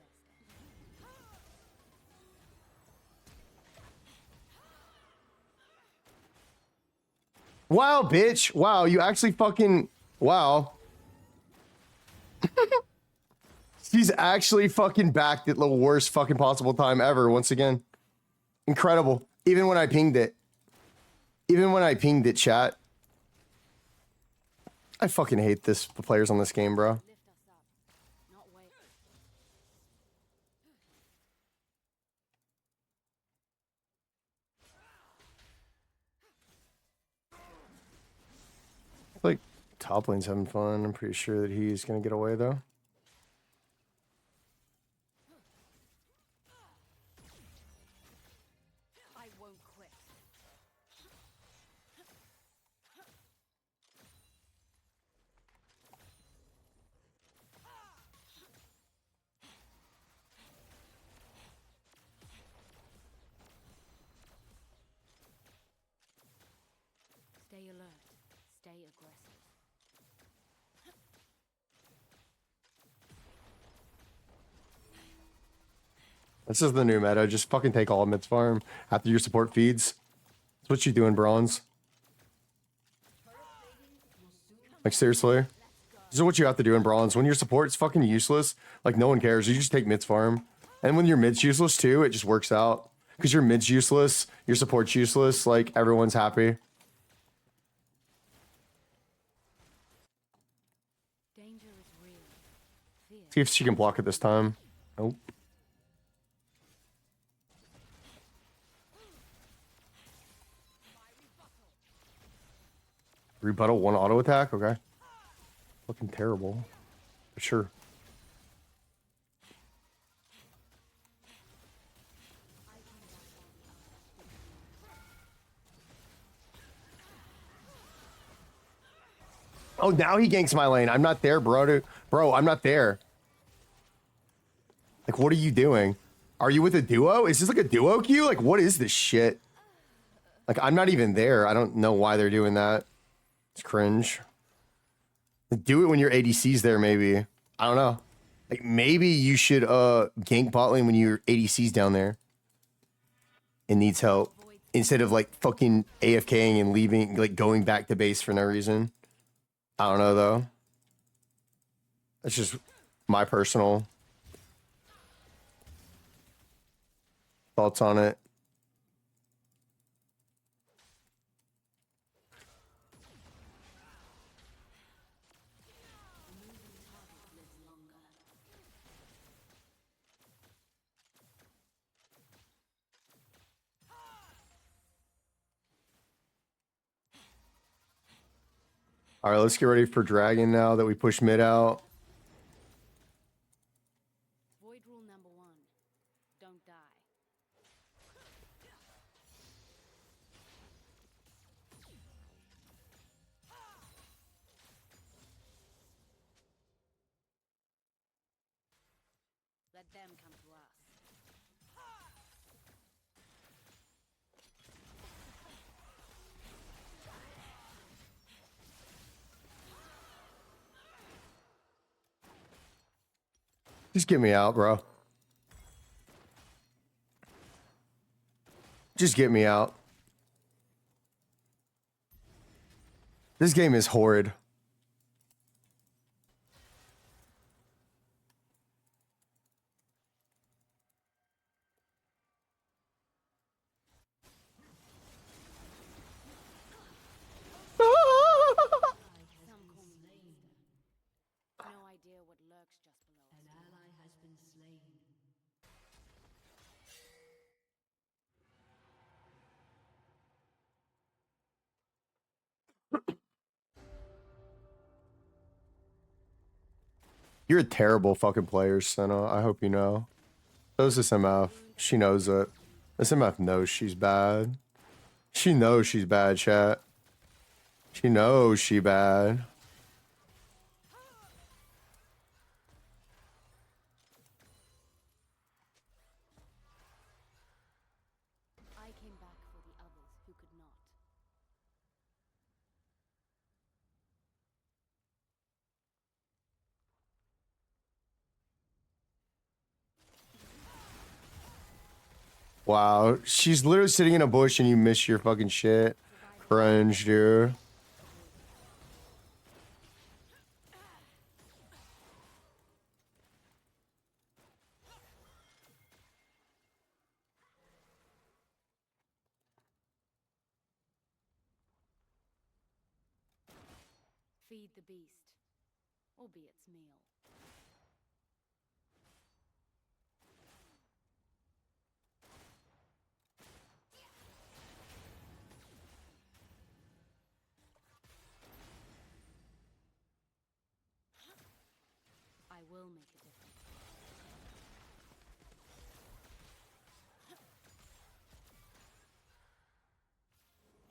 B: ended.
A: Wow, bitch. Wow, you actually fucking... Wow. She's actually fucking backed at the worst fucking possible time ever once again. Incredible. Even when I pinged it. Even when I pinged it, chat. I fucking hate the players on this game, bro.
B: Lift us up, not wait.
A: Like, top lane's having fun. I'm pretty sure that he's gonna get away, though.
B: I won't quit. Stay alert. Stay aggressive.
A: This is the new meta. Just fucking take all of mid's farm after your support feeds. That's what you do in bronze. Like, seriously? This is what you have to do in bronze. When your support's fucking useless, like, no one cares. You just take mid's farm. And when your mid's useless, too, it just works out. Because your mid's useless, your support's useless, like, everyone's happy.
B: Danger is real. Fear.
A: See if she can block it this time. Nope. Rebuttal one auto attack? Okay. Looking terrible. For sure. Oh, now he ganks my lane. I'm not there, bro. Bro, I'm not there. Like, what are you doing? Are you with a duo? Is this like a duo queue? Like, what is this shit? Like, I'm not even there. I don't know why they're doing that. It's cringe. Do it when your ADC's there, maybe. I don't know. Like, maybe you should gank bot lane when your ADC's down there and needs help. Instead of, like, fucking AFKing and leaving, like, going back to base for no reason. I don't know, though. That's just my personal thoughts on it. All right, let's get ready for Dragon now that we push mid out.
B: Void rule number 1. Don't die. Let them come to us.
A: Just get me out, bro. Just get me out. This game is horrid.
B: Some call me lazy. No idea what lurks just below us.
D: An ally has been slain.
A: You're a terrible fucking player, Senna. I hope you know. So's this MF. She knows it. This MF knows she's bad. She knows she's bad, chat. She knows she bad.
B: I came back for the others who could not.
A: Wow, she's literally sitting in a bush and you miss your fucking shit. Cringe, dude.
B: Feed the beast, or be its meal. I will make a difference.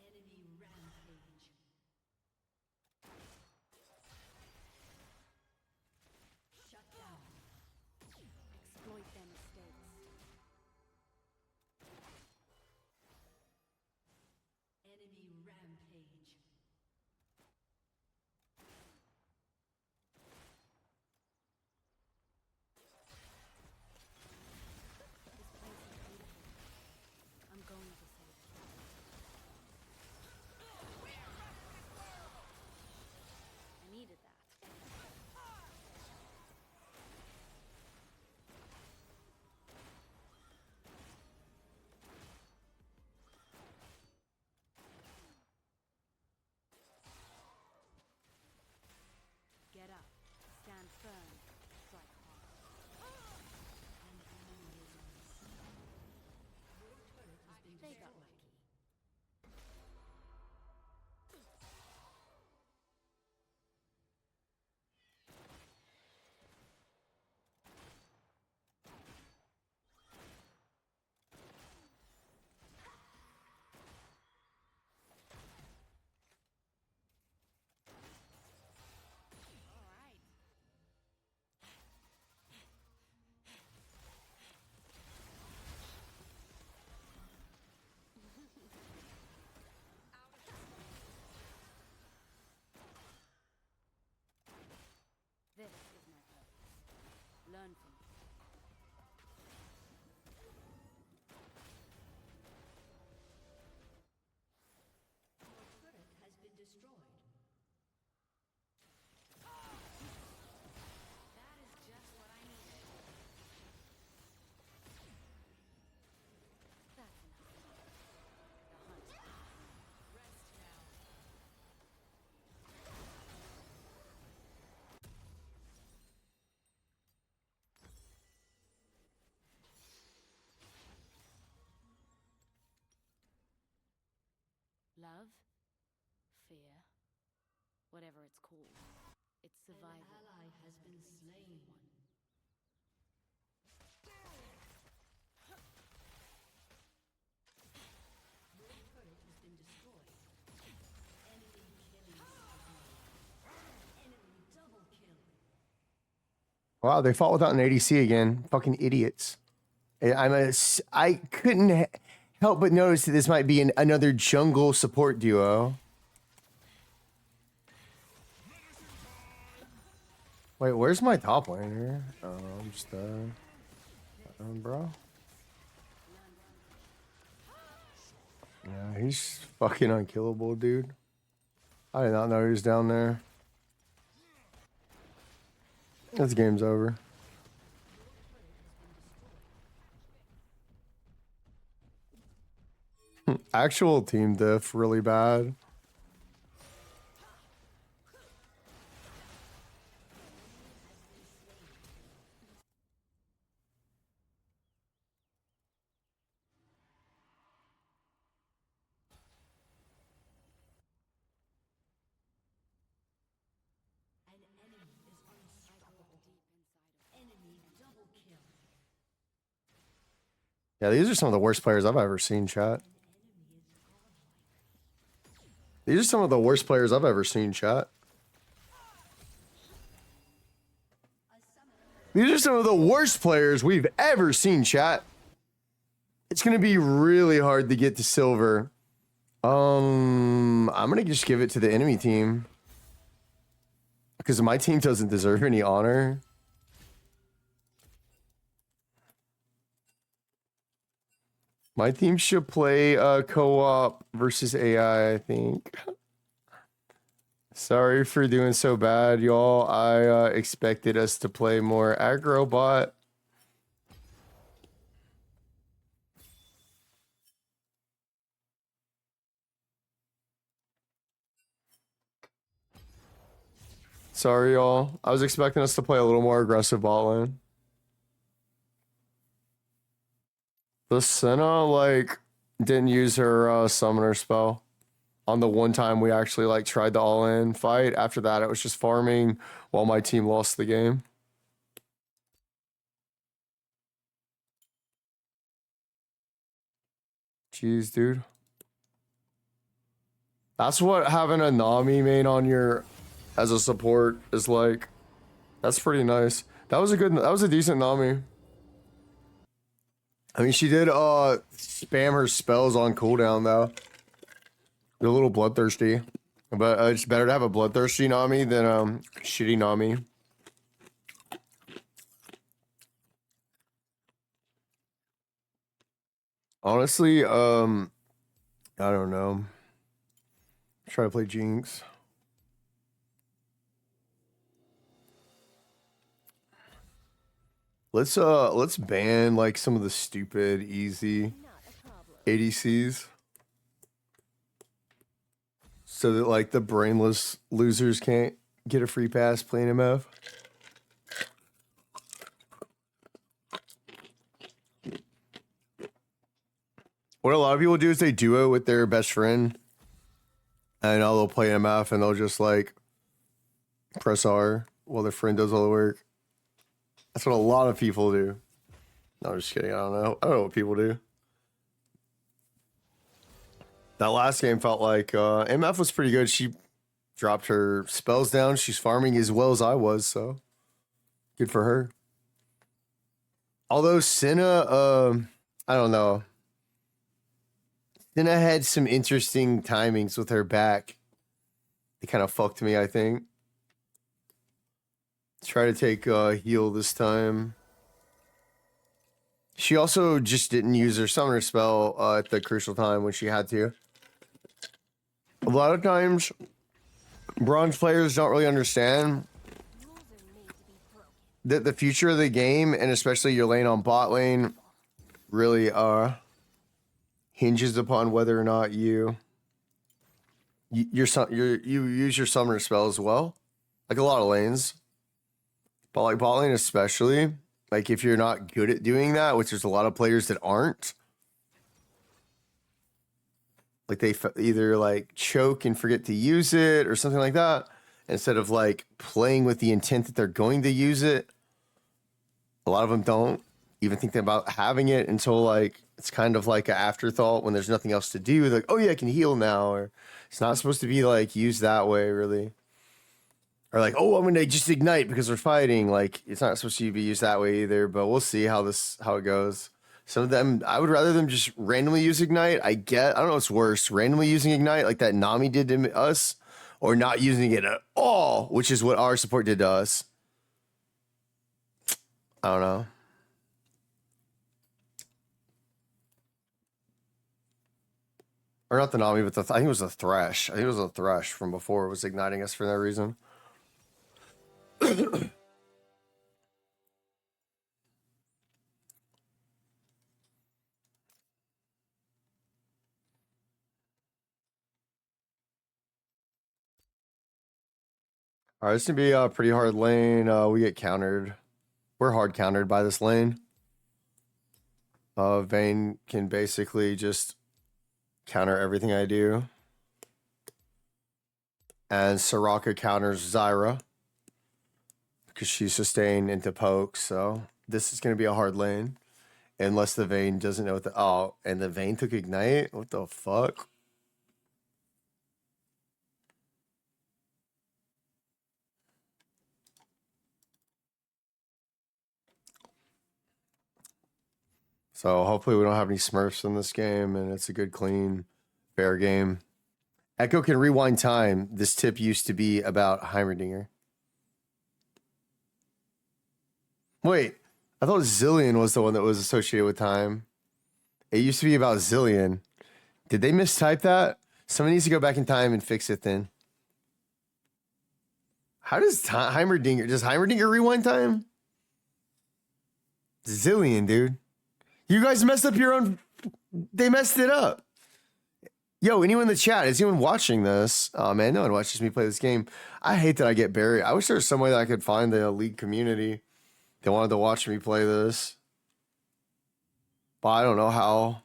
D: Enemy rampage. Shut down.
B: Exploit their mistakes.
D: Enemy rampage.
B: This place is beautiful. I'm going to save it. I needed that. Get up. Stand firm. Strike hard.
D: An enemy is on Your turret has been
B: They got
D: destroyed.
B: lucky. All right. This is my purpose. Learn from me.
D: Your turret has been destroyed.
B: That is just what I needed. That's enough. The hunt. Rest now. Love, fear, whatever it's called. It's
D: An
B: survival.
D: ally has been slain. Your turret has been destroyed. Enemy killing spree. Enemy double kill.
A: Wow, they fought without an ADC again. Fucking idiots. I couldn't help but notice that this might be another jungle support duo. Wait, where's my top laner? Oh, I'm just bro. Yeah, he's fucking unkillable, dude. I did not know he was down there. This game's over. Actual team diff, really bad.
D: An enemy is unstoppable. Enemy double kill.
A: Yeah, these are some of the worst players I've ever seen, chat. These are some of the worst players I've ever seen, chat. These are some of the worst players we've ever seen, chat. It's going to be really hard to get to silver. I'm going to just give it to the enemy team. Because my team doesn't deserve any honor. My team should play co-op versus AI, I think. Sorry for doing so bad, y'all. I expected us to play more aggro bot. Sorry, y'all. I was expecting us to play a little more aggressive bot lane. The Senna, like, didn't use her summoner spell on the one time we actually, like, tried the all-in fight. After that, it was just farming while my team lost the game. Jeez, dude. That's what having a Nami main on your as a support is like. That's pretty nice. That was a decent Nami. I mean, she did spam her spells on cooldown though. They're a little bloodthirsty. But it's better to have a bloodthirsty Nami than shitty Nami. Honestly, I don't know. Try to play Jinx. Let's ban like some of the stupid easy ADCs. So that like the brainless losers can't get a free pass playing MF. What a lot of people do is they duo with their best friend. And they'll play MF and they'll just like press R while their friend does all the work. That's what a lot of people do. No, I'm just kidding. I don't know. I don't know what people do. That last game felt like MF was pretty good. She dropped her spells down. She's farming as well as I was, so good for her. Although Senna, I don't know. Senna had some interesting timings with her back. It kind of fucked me, I think. Try to take heal this time. She also just didn't use her summoner spell at the crucial time when she had to. A lot of times, bronze players don't really understand that the future of the game, and especially your lane on bot lane, really hinges upon whether or not you use your summoner spell as well. Like a lot of lanes. But like bot lane especially, like if you're not good at doing that, which there's a lot of players that aren't, like they either like choke and forget to use it or something like that, instead of like playing with the intent that they're going to use it. A lot of them don't even think about having it until like it's kind of like an afterthought when there's nothing else to do. Like, oh yeah, I can heal now, or it's not supposed to be like used that way, really. Or like, oh, I'm gonna just ignite because we're fighting. Like, it's not supposed to be used that way either. But we'll see how it goes. Some of them, I would rather them just randomly use ignite. I don't know what's worse, randomly using ignite like that Nami did to us, or not using it at all, which is what our support did to us. I don't know. Or not the Nami, but I think it was the Thresh. I think it was a Thresh from before. It was igniting us for that reason. All right, this is gonna be a pretty hard lane. We get countered. We're hard countered by this lane. Vayne can basically just counter everything I do. And Soraka counters Zyra because she's sustained into poke. So this is gonna be a hard lane. Unless the Vayne doesn't know what and the Vayne took ignite? What the fuck? So hopefully we don't have any Smurfs in this game, and it's a good, clean, fair game. Echo can rewind time. This tip used to be about Heimerdinger. Wait, I thought Zillion was the one that was associated with time. It used to be about zillion. Did they mistype that? Someone needs to go back in time and fix it then. How does Heimerdinger... Does Heimerdinger rewind time? Zillion, dude. You guys messed up your own... They messed it up. Yo, anyone in the chat, is anyone watching this? Oh, man, no one watches me play this game. I hate that I get buried. I wish there was some way that I could find the League community that wanted to watch me play this. But I don't know how.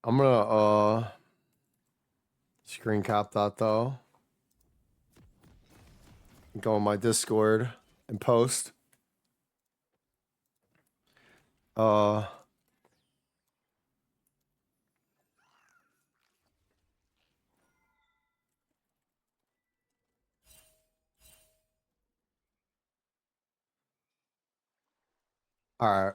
A: I'm gonna screen cap that though. Go on my Discord and post. All right.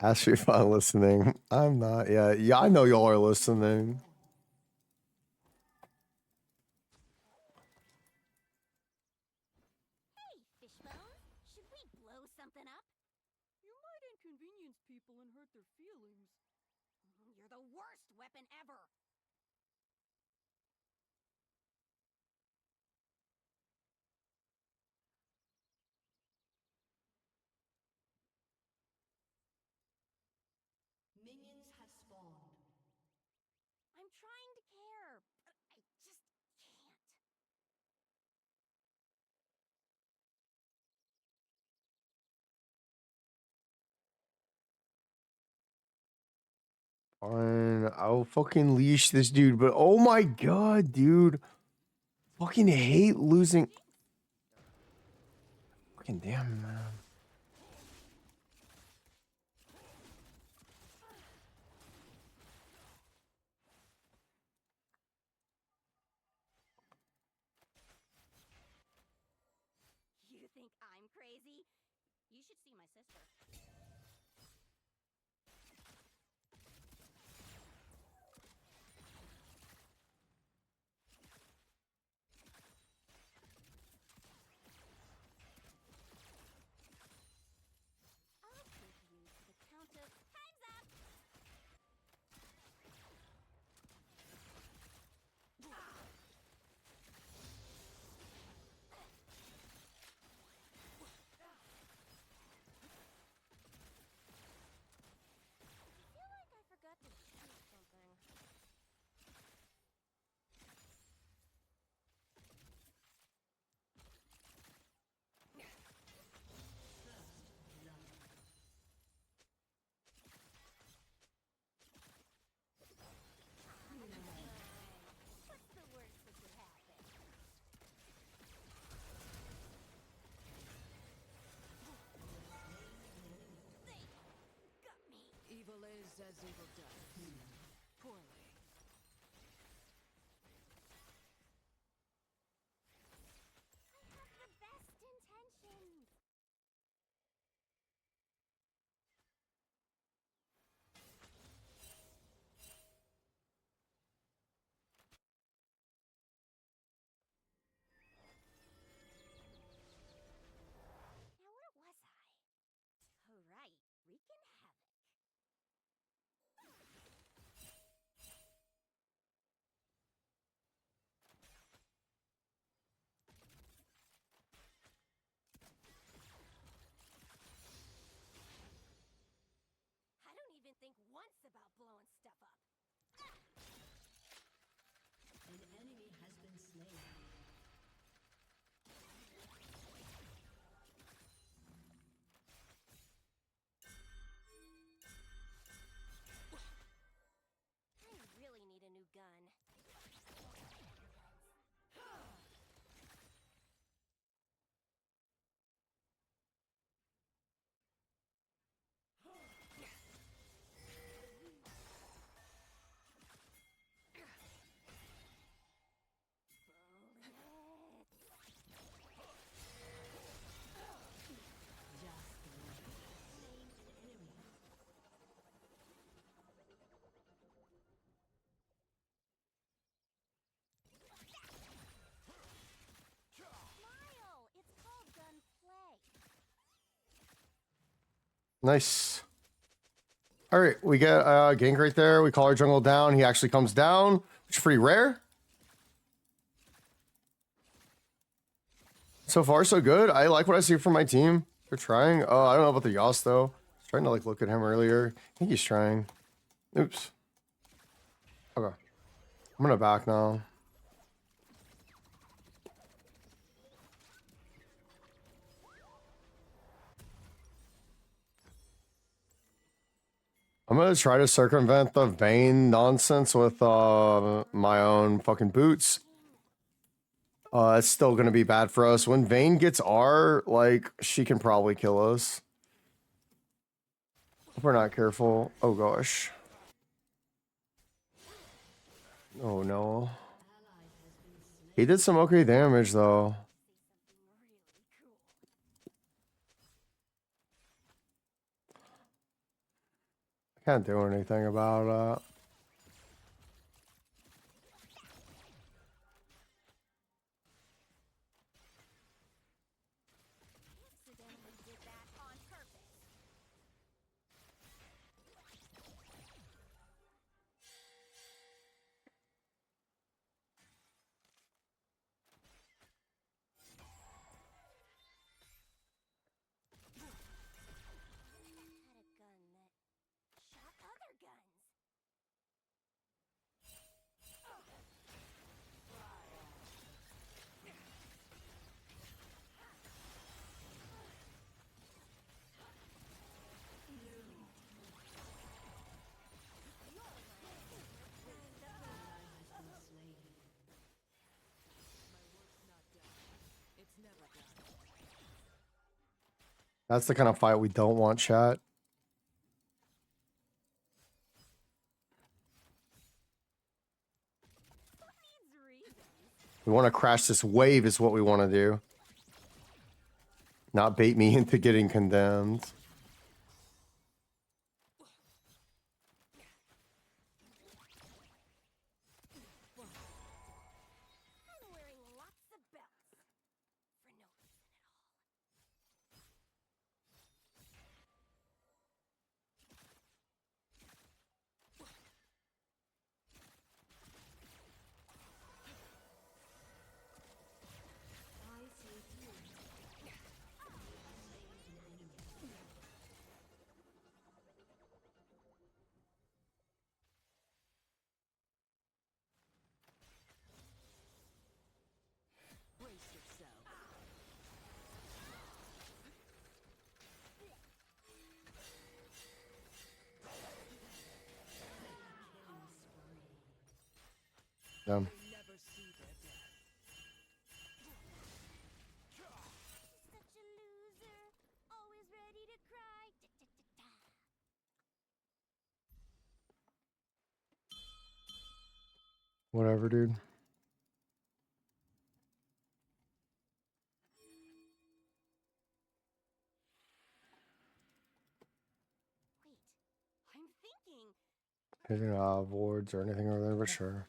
A: Ask if I'm listening. I'm not. Yeah, I know y'all are listening.
B: Hey, Fishbone. Should we blow something up?
E: You might inconvenience people and hurt their feelings.
B: You're the worst weapon ever.
D: Minions have spawned.
B: I'm trying to care, but I just can't.
A: Fine, I'll fucking leash this dude, but oh my god, dude. Fucking hate losing. Fucking damn, man.
B: You think I'm crazy? You should see my sister. I'll take you to the count of time's up. I feel like I forgot to do something. What's the worst that could happen? They got me.
E: Evil is as evil does. Poorly.
B: I have the best intentions. Now where was I? Oh right, wreaking havoc. I don't even think once about blowing stuff up.
D: An enemy has been slain.
B: I really need a new gun.
A: Nice. All right, we get gank right there. We call our jungle down. He actually comes down, which is pretty rare. So far, so good. I like what I see from my team. They're trying. Oh, I don't know about the Yas though. I was trying to like look at him earlier. I think he's trying. Oops. Okay. I'm gonna back now. I'm gonna try to circumvent the Vayne nonsense with my own fucking boots. It's still gonna be bad for us. When Vayne gets R, like, she can probably kill us. If we're not careful. Oh gosh. Oh no. He did some okay damage though. Can't do anything about it. That's the kind of fight we don't want, chat. We want to crash this wave is what we want to do. Not bait me into getting condemned. Damn. Whatever, dude. He didn't have wards or anything over there, but sure.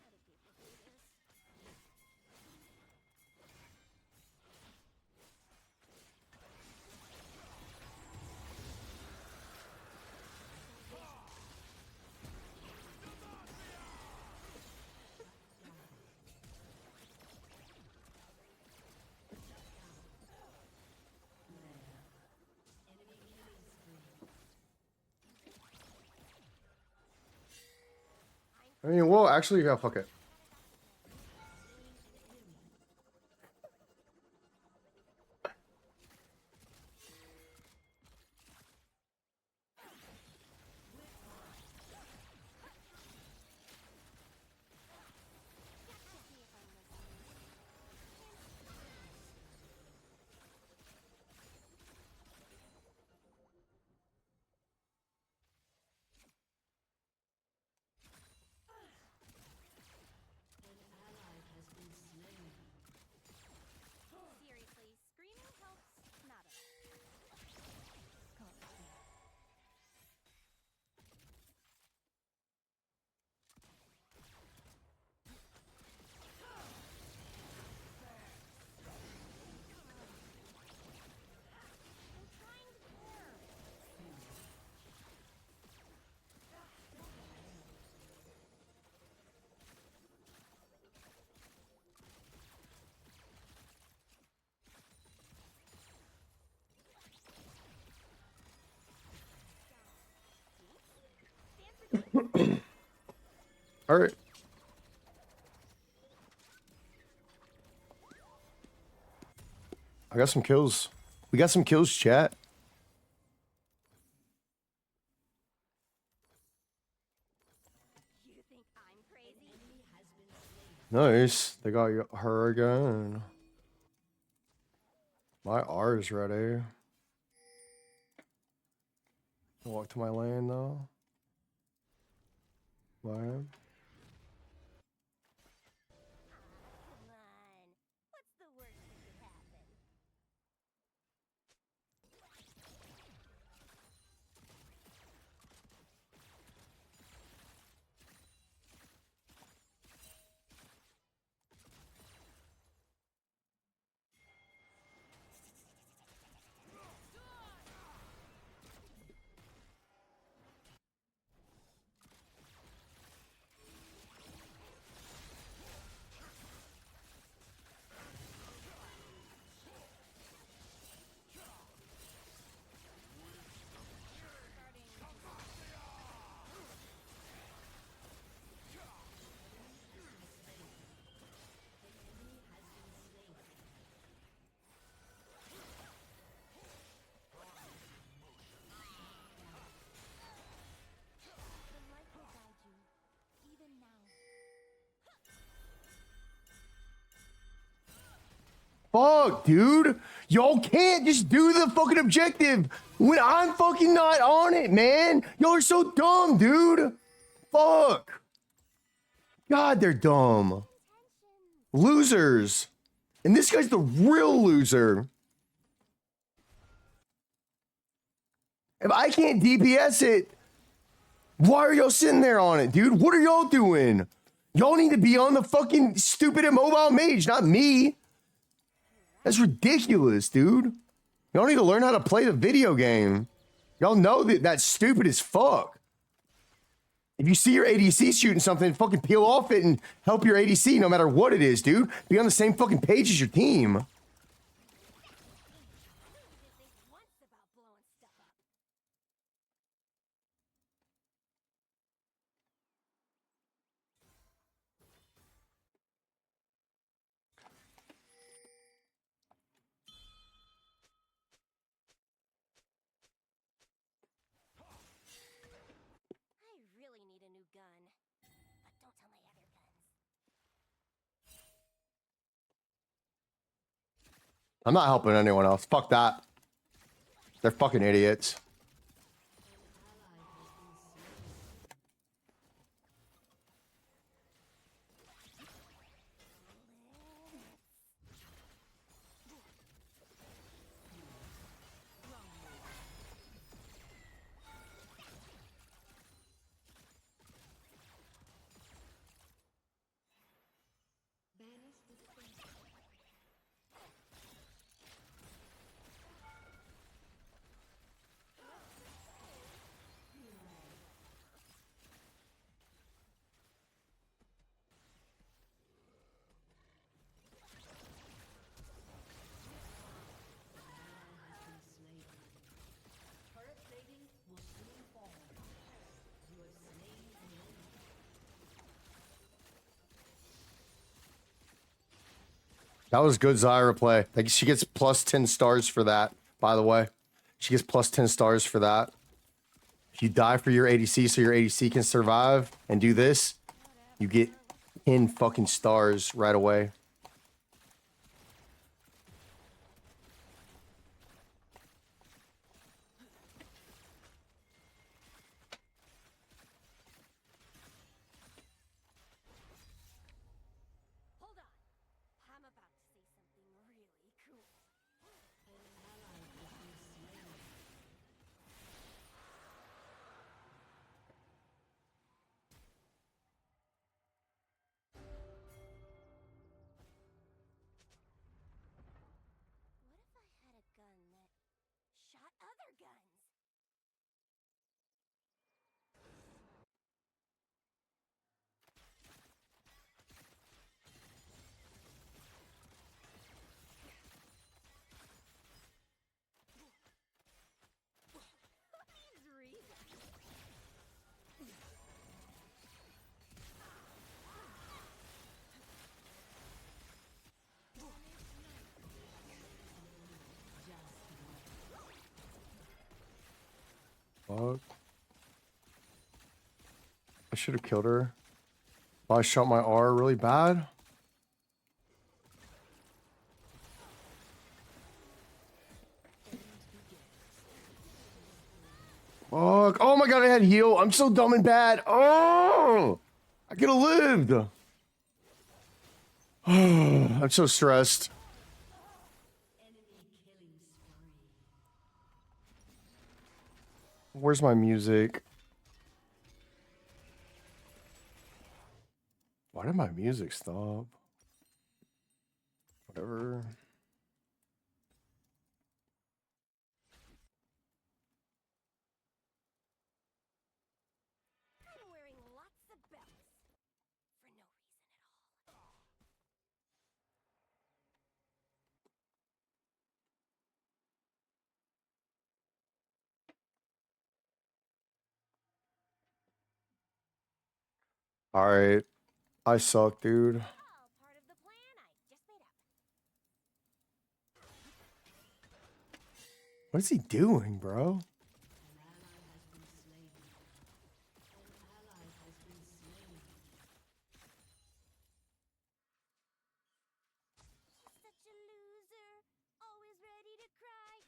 A: I mean, well, actually, yeah, fuck it. All right. I got some kills. We got some kills, chat.
B: You think I'm crazy?
A: Nice. They got her again. My R is ready. Walk to my lane though. Lane.
B: Come on. What's the worst that could happen? The light will guide you, even now.
A: Fuck, dude. Y'all can't just do the fucking objective when I'm fucking not on it, man. Y'all are so dumb, dude. Fuck. God, they're dumb. Losers. And this guy's the real loser. If I can't DPS it, why are y'all sitting there on it, dude? What are y'all doing? Y'all need to be on the fucking stupid immobile mage, not me. That's ridiculous, dude. Y'all need to learn how to play the video game. Y'all know that that's stupid as fuck. If you see your ADC shooting something, fucking peel off it and help your ADC no matter what it is, dude. Be on the same fucking page as your team.
B: Who did think once about blowing stuff up? I really need a new gun. But don't tell my other guns.
A: I'm not helping anyone else. Fuck that. They're fucking idiots.
D: Turret plating will soon fall. You have slain an enemy.
A: That was good Zyra play. Like she gets plus 10 stars for that, by the way. She gets plus 10 stars for that. If you die for your ADC so your ADC can survive and do this, you get 10 fucking stars right away.
B: Hold on. I'm about to say something really cool. What if I had a gun that shot other guns? He's reasonable.
A: fuck? I should have killed her. Oh, I shot my R really bad. Fuck. Oh my god, I had heal. I'm so dumb and bad. Oh! I could have lived. I'm so stressed. Where's my music? Why did my music stop? Whatever.
B: I'm wearing lots of belts. For no reason at all.
A: All right. I suck, dude.
B: All part of the plan I just made up.
A: What is he doing, bro?
B: Such a loser. Always ready to cry.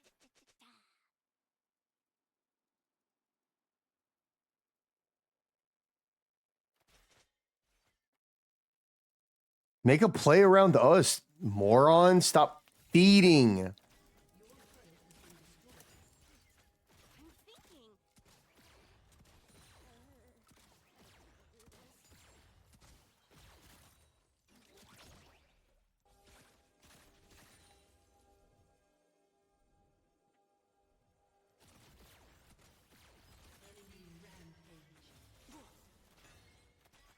A: Make a play around us, moron. Stop feeding.
B: I'm thinking.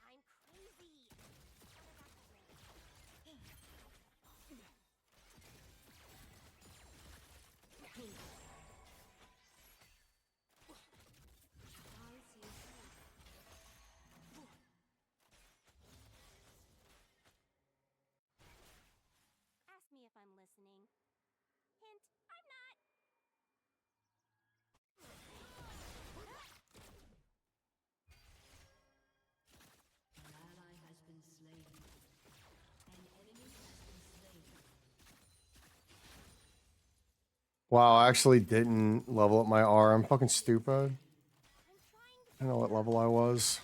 B: I'm crazy. Ask me if I'm listening. Hint, I'm not.
D: An ally has been slain. An enemy has been slain.
A: Wow, I actually didn't level up my R. I'm fucking stupid.
B: I'm trying to
A: I don't know what level I was.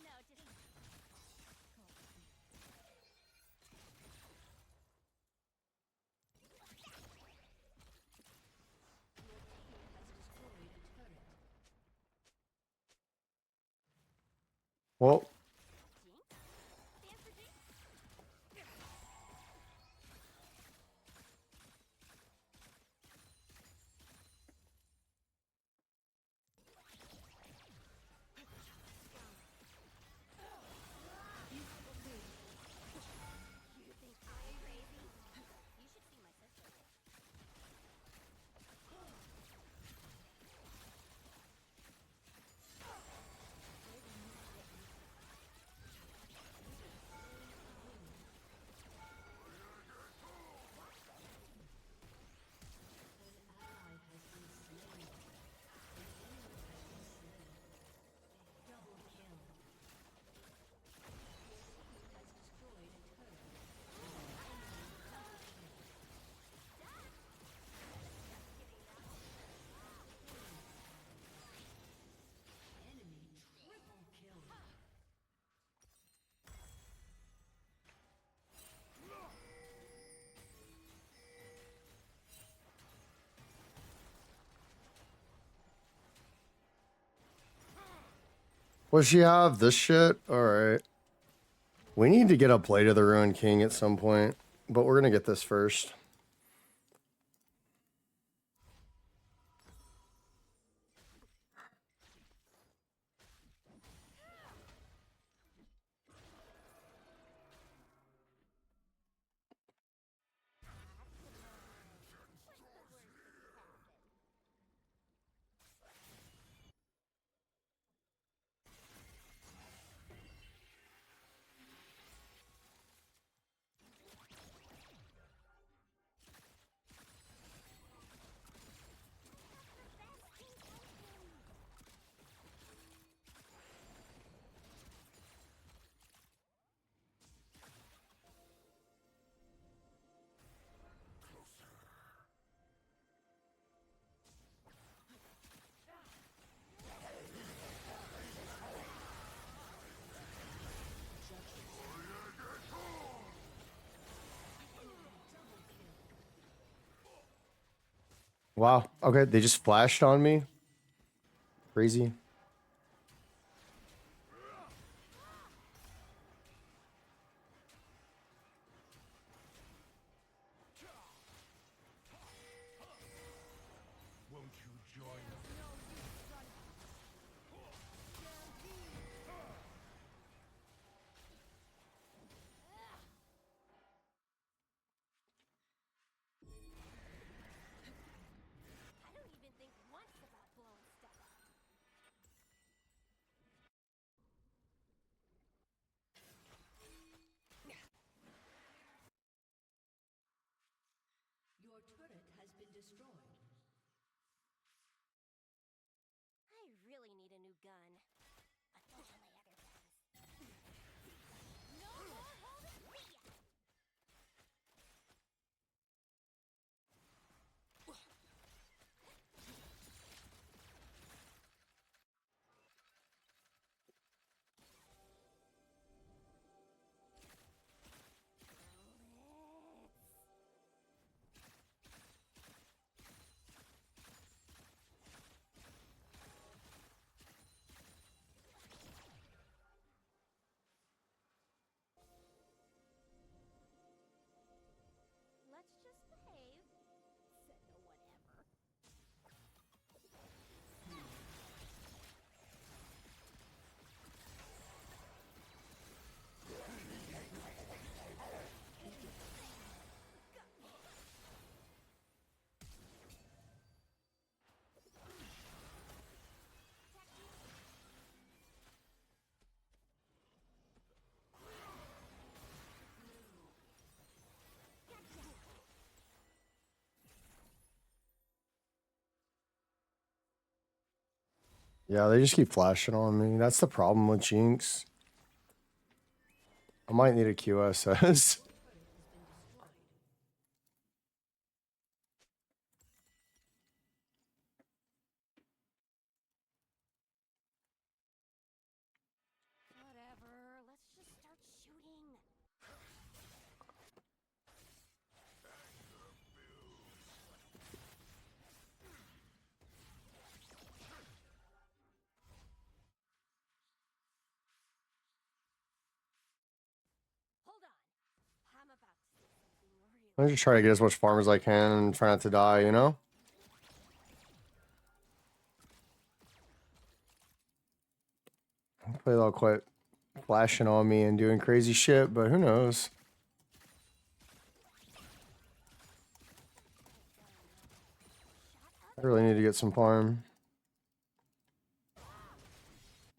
B: no, just
A: Well,
B: Jinx? Stand for Jinx? You think I'm crazy? You should see my sister.
A: what does she have? This shit? Alright. We need to get a play to the Ruined King at some point, but we're gonna get this first. Wow. Okay, they just flashed on me. Crazy.
B: I don't even think once about blowing stuff up.
D: Your turret has been destroyed.
B: I really need a new gun. But those are my other guns. No more holding me! Let's just behave. Said no one ever.
A: Yeah, they just keep flashing on me. That's the problem with Jinx. I might need a QSS.
B: Whatever. Let's just start shooting. Hold on. I'm about to say something really.
A: I'm just trying to get as much farm as I can and try not to die, you know? Hopefully they'll quit flashing on me and doing crazy shit, but who knows? I really need to get some farm.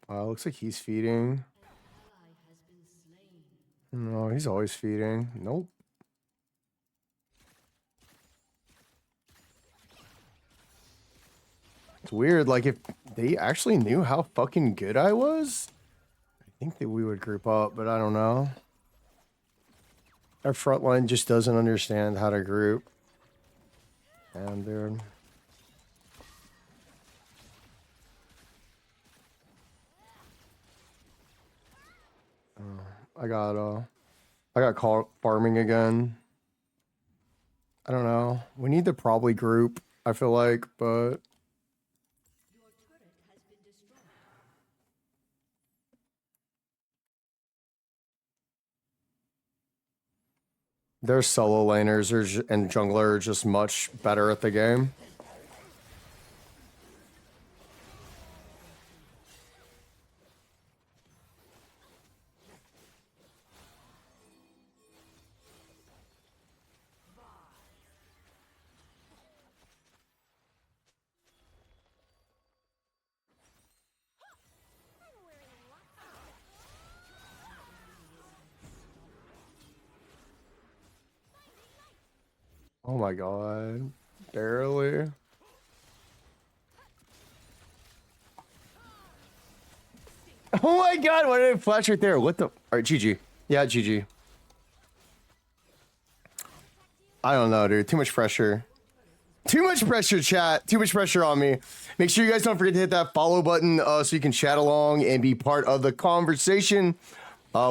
A: Wow, looks like he's feeding.
D: Ally has been slain.
A: No, he's always feeding. Nope. It's weird, like if they actually knew how fucking good I was, I think that we would group up, but I don't know. Our front line just doesn't understand how to group. And dude. I got caught farming again. I don't know. We need to probably group, I feel like, but
D: Your turret has been destroyed.
A: their solo laners and jungler are just much better at the game.
B: I'm wearing lots of
A: Oh my god. Barely. Oh my god, why did it flash right there? What the? Alright, GG. Yeah, GG. I don't know, dude. Too much pressure. Too much pressure, chat. Too much pressure on me. Make sure you guys don't forget to hit that follow button so you can chat along and be part of the conversation.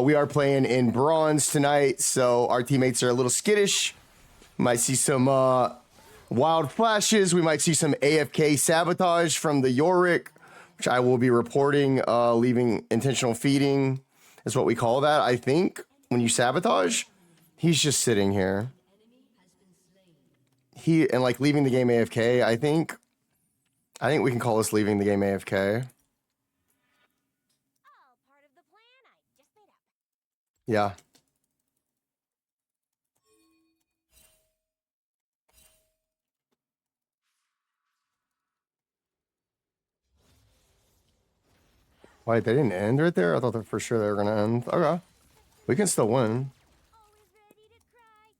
A: We are playing in bronze tonight, so our teammates are a little skittish. Might see some wild flashes. We might see some AFK sabotage from the Yorick, which I will be reporting. Leaving intentional feeding is what we call that. I think when you sabotage, he's just sitting here. And like leaving the game AFK. I think we can call this leaving the game AFK.
B: All part of the plan I just made up.
A: Yeah. Wait, they didn't end right there? I thought for sure they were going to end. Okay. We can still win.
B: Always ready to cry.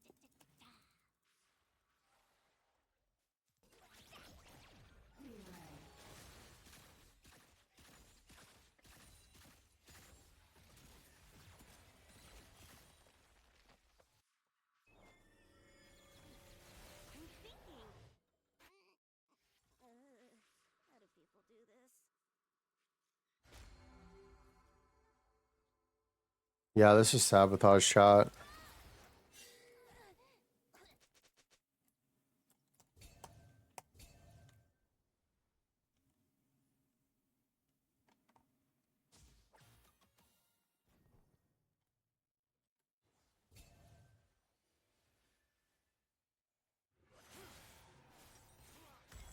B: I'm thinking. How do people do this?
A: Yeah, this is sabotage shot.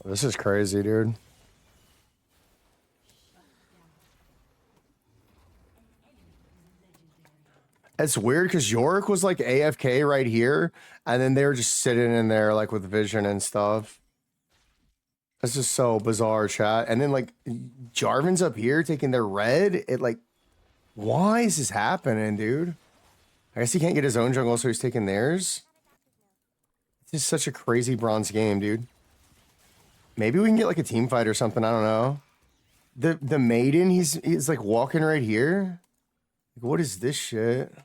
A: This is crazy, dude. It's weird because Yorick was like AFK right here, and then they were just sitting in there like with vision and stuff. This is so bizarre, chat. And then like Jarvan's up here taking their red. It like, why is this happening, dude? I guess he can't get his own jungle, so he's taking theirs. This is such a crazy bronze game, dude. Maybe we can get like a team fight or something. I don't know. The maiden, he's like walking right here. Like, what is this shit?
B: Ask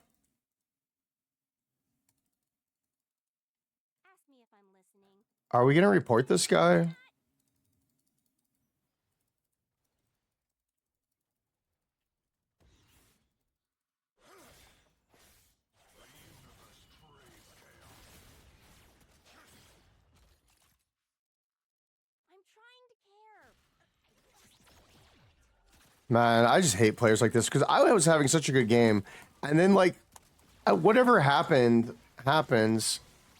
B: me if I'm listening.
A: Are we gonna report this guy?
B: I'm trying to care.
A: Man, I just hate players like this because I was having such a good game, and then like whatever happens.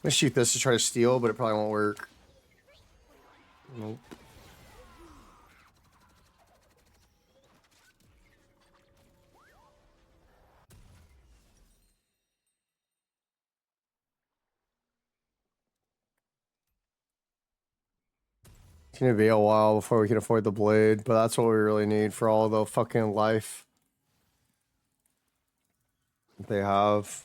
A: Let's shoot this to try to steal, but it probably won't work. Nope. It's gonna be a while before we can afford the blade, but that's what we really need for all the fucking life that they have.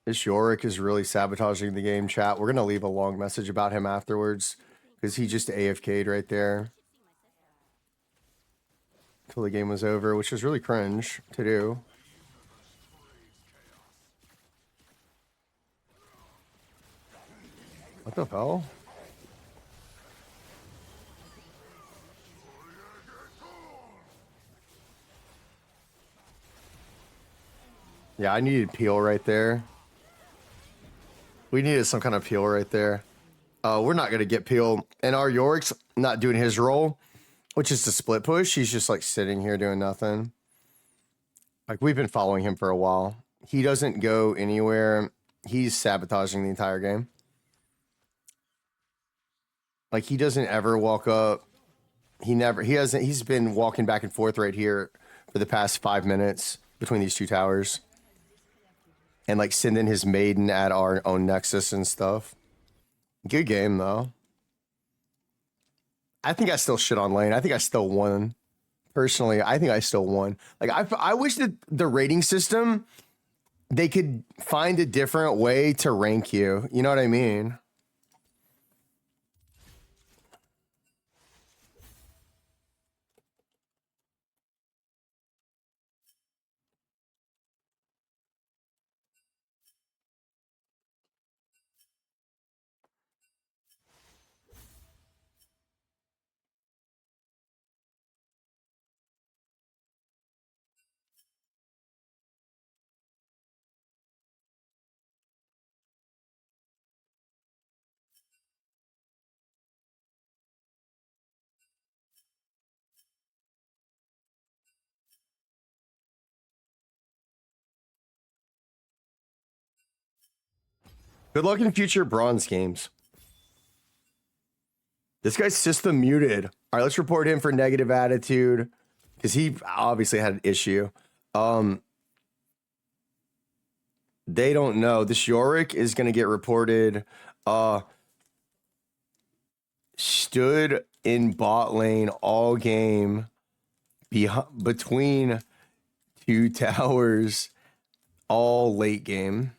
A: This Yorick is really sabotaging the game, chat. We're gonna leave a long message about him afterwards because he just AFK'd right there until the game was over, which was really cringe to do. What the hell? Yeah, I needed peel right there. We needed some kind of peel right there. We're not going to get peel. And our Yorick's not doing his role, which is to split push. He's just like sitting here doing nothing. Like we've been following him for a while. He doesn't go anywhere. He's sabotaging the entire game. Like he doesn't ever walk up. He's been walking back and forth right here for the past 5 minutes between these two towers. And like sending his maiden at our own nexus and stuff. Good game though. I think I still shit on lane. I think I still won. Personally, I think I still won. Like I wish that the rating system, they could find a different way to rank you. You know what I mean? Good luck in future bronze games. This guy's system muted. All right, let's report him for negative attitude because he obviously had an issue. They don't know. This Yorick is going to get reported. Stood in bot lane all game between two towers all late game.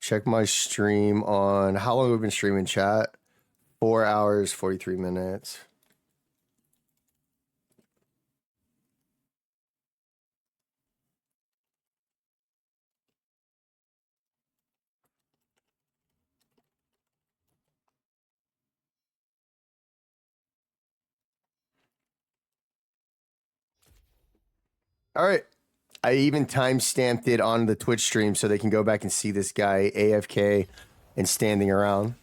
A: Check my stream on how long we've been streaming, chat. 4 hours, 43 minutes. All right. I even time stamped it on the Twitch stream so they can go back and see this guy AFK and standing around.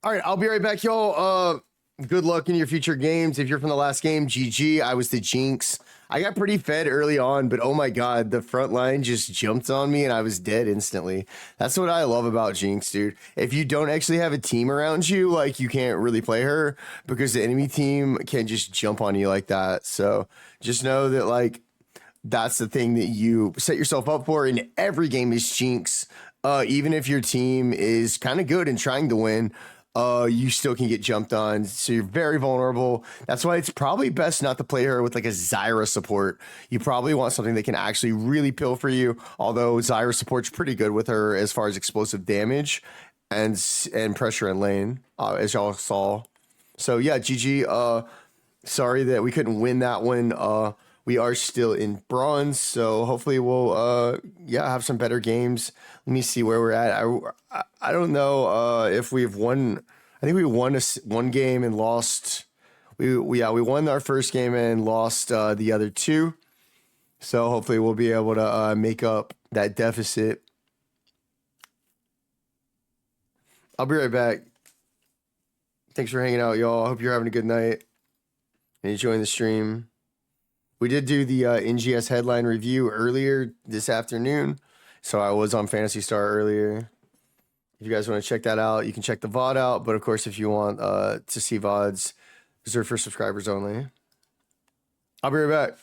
A: All right, I'll be right back, y'all. Good luck in your future games. If you're from the last game, GG. I was the Jinx. I got pretty fed early on, but oh my god, the front line just jumped on me and I was dead instantly. That's what I love about Jinx, dude. If you don't actually have a team around you, like, you can't really play her because the enemy team can just jump on you like that. So just know that, like, that's the thing that you set yourself up for in every game is Jinx. Even if your team is kind of good and trying to win, you still can get jumped on. So you're very vulnerable. That's why it's probably best not to play her with like a Zyra support. You probably want something that can actually really pill for you. Although Zyra support's pretty good with her as far as explosive damage and pressure in lane, as y'all saw. So yeah, GG. Sorry that we couldn't win that one. We are still in bronze, so hopefully we'll have some better games. Let me see where we're at. I don't know if we've won. I think we won one game and lost. We won our first game and lost the other two. So hopefully we'll be able to make up that deficit. I'll be right back. Thanks for hanging out, y'all. I hope you're having a good night and enjoying the stream. We did do the NGS headline review earlier this afternoon, so I was on Phantasy Star earlier. If you guys want to check that out, you can check the VOD out. But of course, if you want to see VODs, reserved for subscribers only. I'll be right back.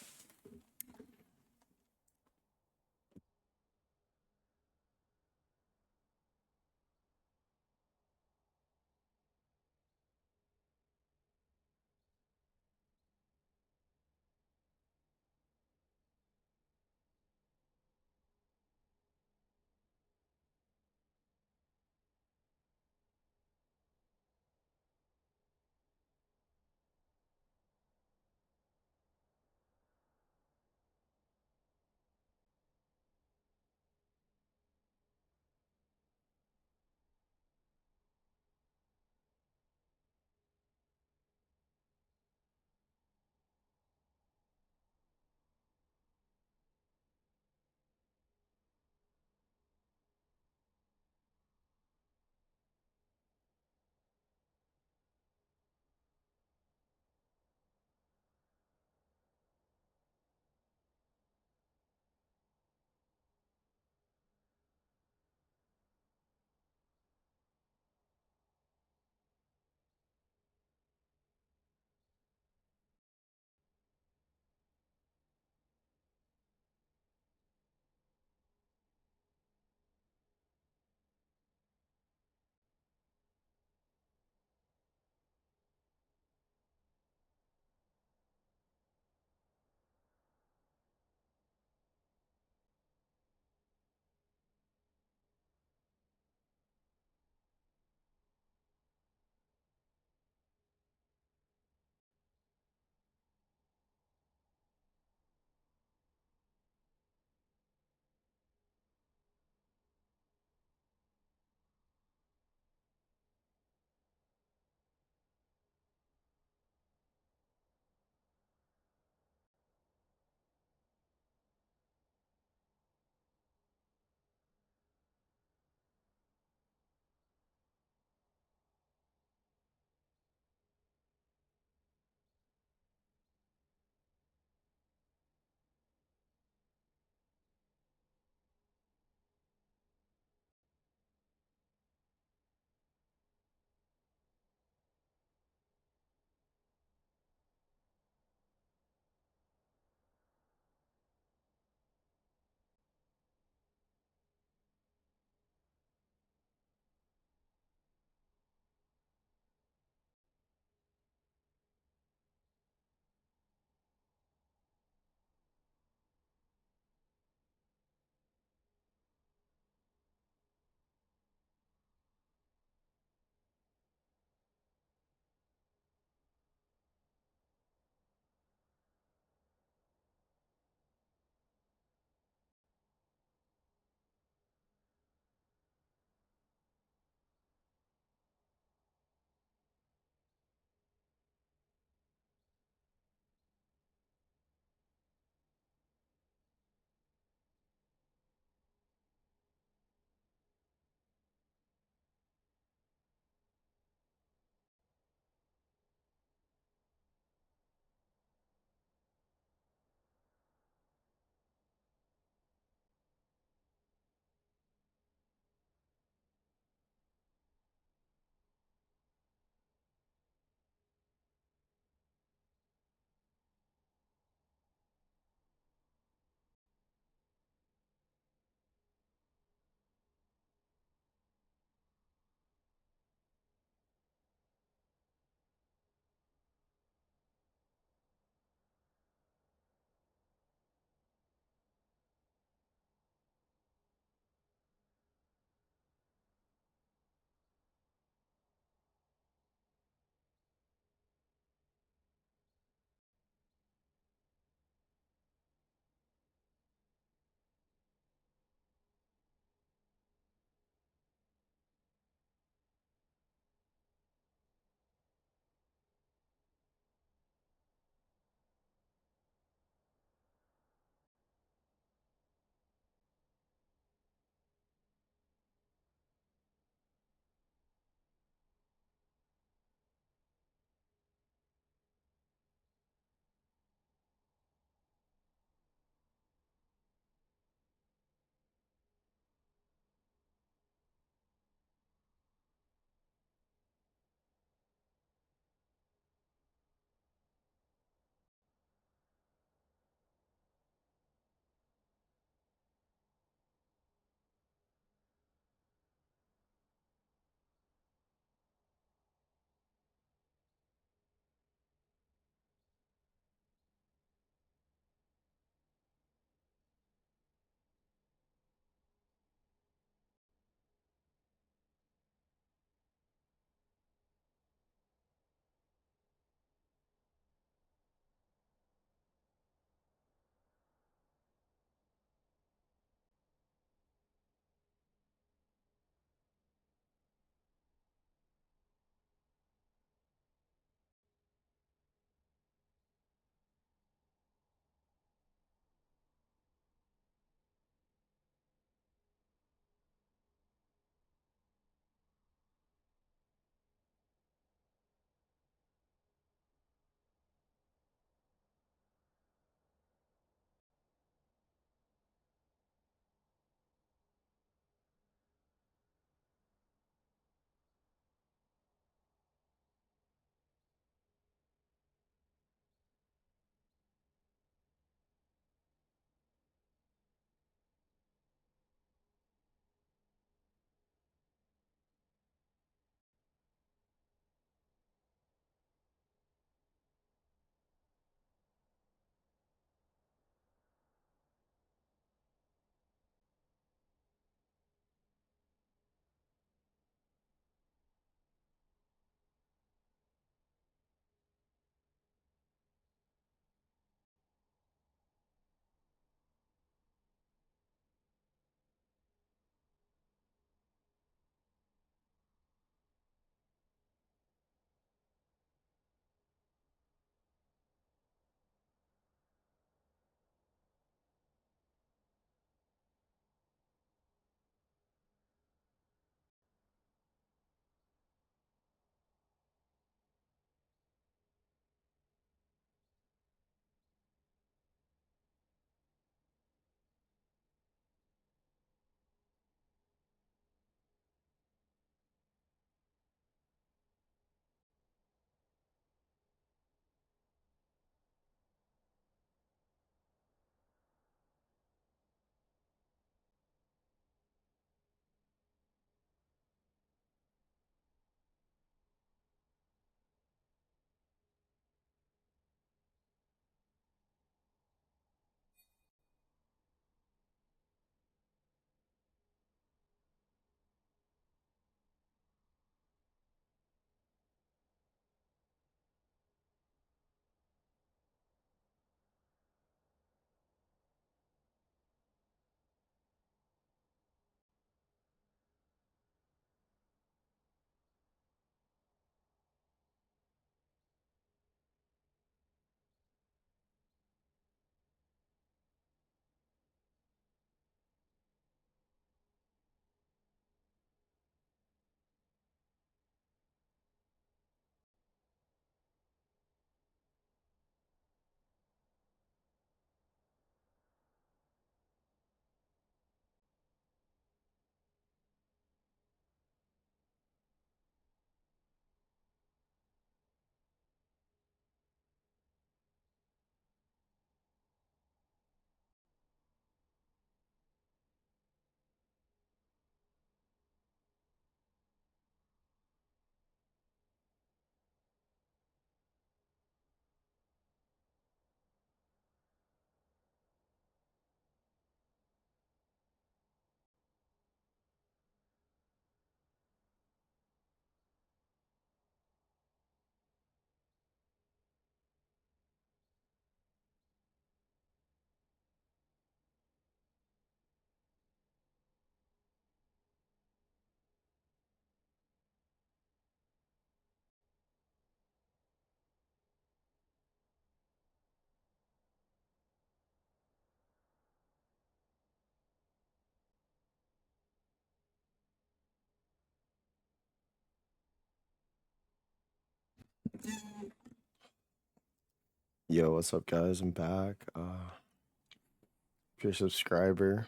A: Yo, what's up, guys? I'm back. If you're a subscriber,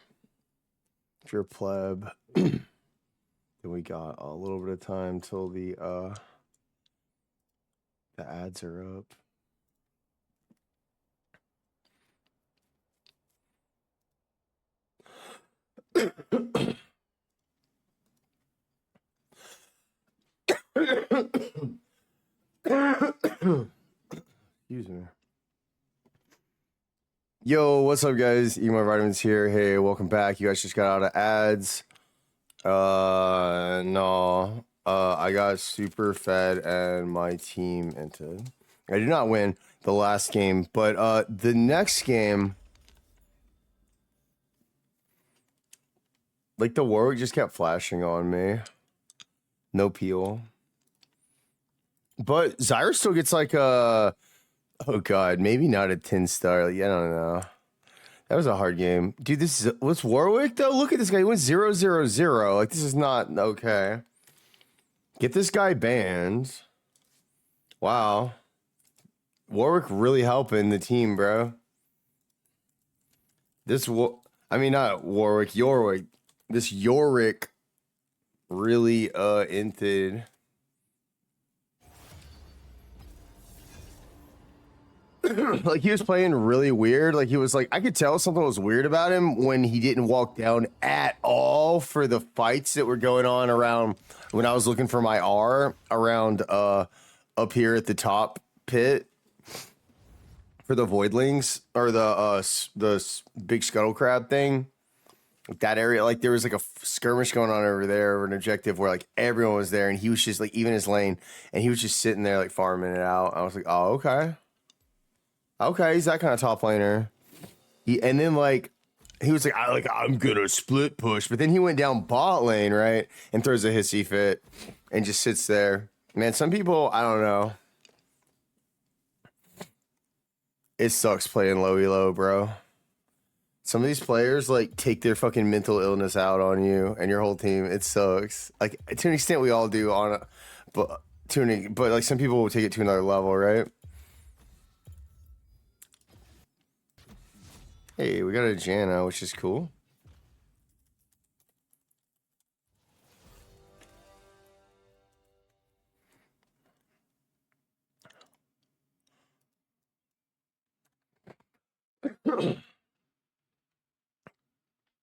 A: if you're a pleb, then we got a little bit of time till the ads are up. Excuse me. Yo, what's up, guys? EatMoreVitamins here. Hey, welcome back. You guys just got out of ads. No. I got super fed and my team entered. I did not win the last game, but the next game, like the Warwick just kept flashing on me. No peel. But Zyra still gets like a, oh god, maybe not a 10-star. Like, I don't know. That was a hard game. Dude, this is, what's Warwick though? Look at this guy. He went 0-0-0. Like, this is not okay. Get this guy banned. Wow. Warwick really helping the team, bro. I mean, not Warwick, Yorwick. This Yorick really inted. Like, he was playing really weird. Like, he was like, I could tell something was weird about him when he didn't walk down at all for the fights that were going on around when I was looking for my R around up here at the top pit for the voidlings or the big scuttle crab thing. Like that area, like there was like a skirmish going on over there over an objective where like everyone was there and he was just like even his lane and he was just sitting there like farming it out. I was like, oh, okay. Okay, he's that kind of top laner. And then like he was like, I'm gonna split push, but then he went down bot lane, right? And throws a hissy fit and just sits there. Man, some people, I don't know. It sucks playing low elo, bro. Some of these players like take their fucking mental illness out on you and your whole team. It sucks. Like to an extent, we all do but like some people will take it to another level, right? Hey, we got a Janna, which is cool.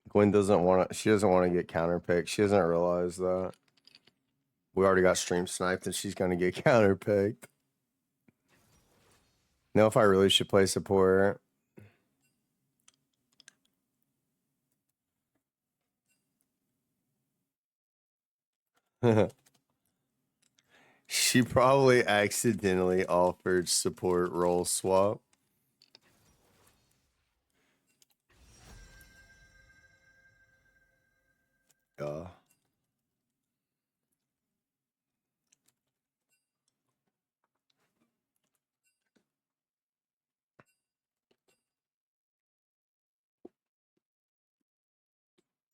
A: Gwen doesn't want to. She doesn't want to get counterpicked. She doesn't realize that we already got stream sniped, and she's gonna get counterpicked. Know if I really should play support. She probably accidentally offered support role swap. Yeah.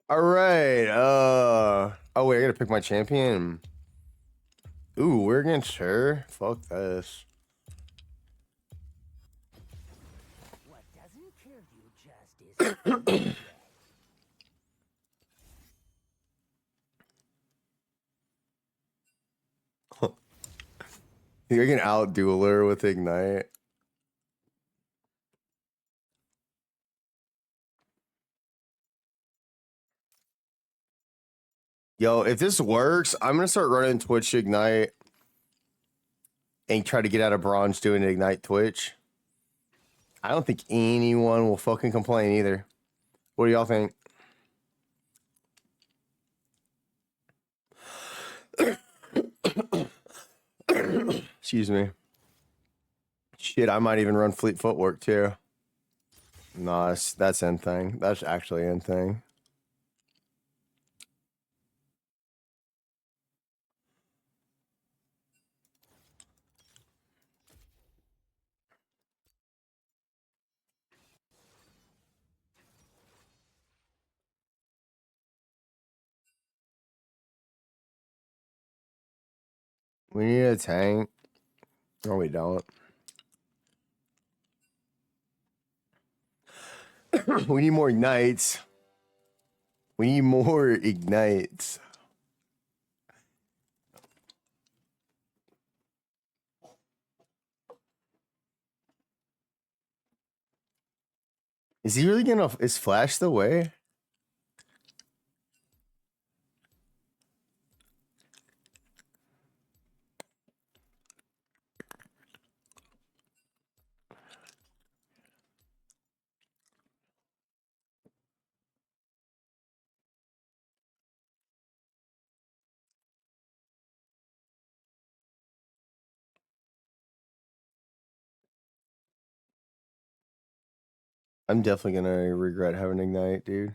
A: All right. Oh wait, I gotta pick my champion. Ooh, we're against her. Fuck this.
F: What doesn't kill you just is
A: You can outduel her with Ignite. Yo, if this works, I'm gonna start running Twitch Ignite and try to get out of bronze doing Ignite Twitch. I don't think anyone will fucking complain either. What do y'all think? Excuse me. Shit, I might even run Fleet Footwork too. Nah, that's end thing. That's actually end thing. We need a tank. No, we don't. We need more ignites. We need more ignites. Is he really gonna? Is Flash the way? I'm definitely gonna regret having ignite, dude.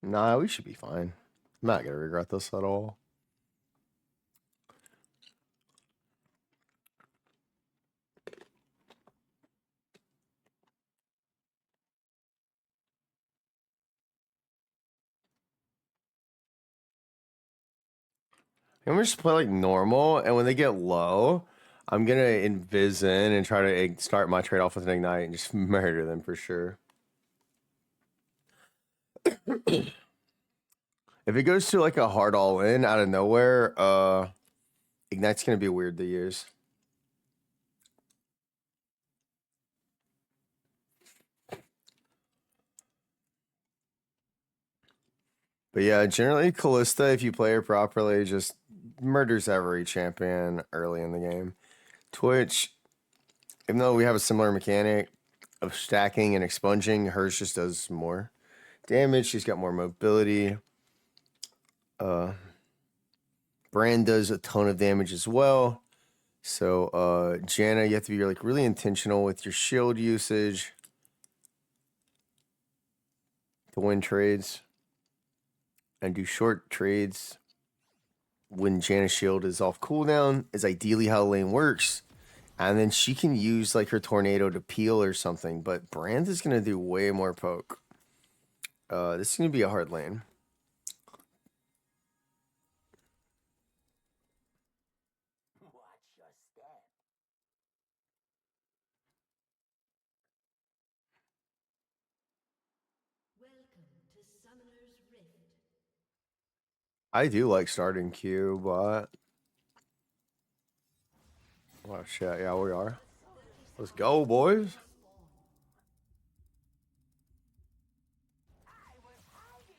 A: Nah, we should be fine. I'm not gonna regret this at all. I'm gonna just play like normal, and when they get low, I'm gonna invis in and try to start my trade off with an ignite and just murder them for sure. If it goes to like a hard all in out of nowhere, ignite's gonna be weird to use. But yeah, generally Callista, if you play her properly, just murders every champion early in the game. Twitch, even though we have a similar mechanic of stacking and expunging, hers just does more damage. She's got more mobility. Brand does a ton of damage as well. So Janna, you have to be like really intentional with your shield usage to win trades and do short trades when Janna's shield is off cooldown is ideally how lane works. And then she can use like her tornado to peel or something, but Brand is gonna do way more poke. This is gonna be a hard lane.
F: Watch your step.
D: Welcome to Summoner's Rift.
A: I do like starting Q, but oh shit, yeah, we are. Let's go, boys.
F: I was hiding.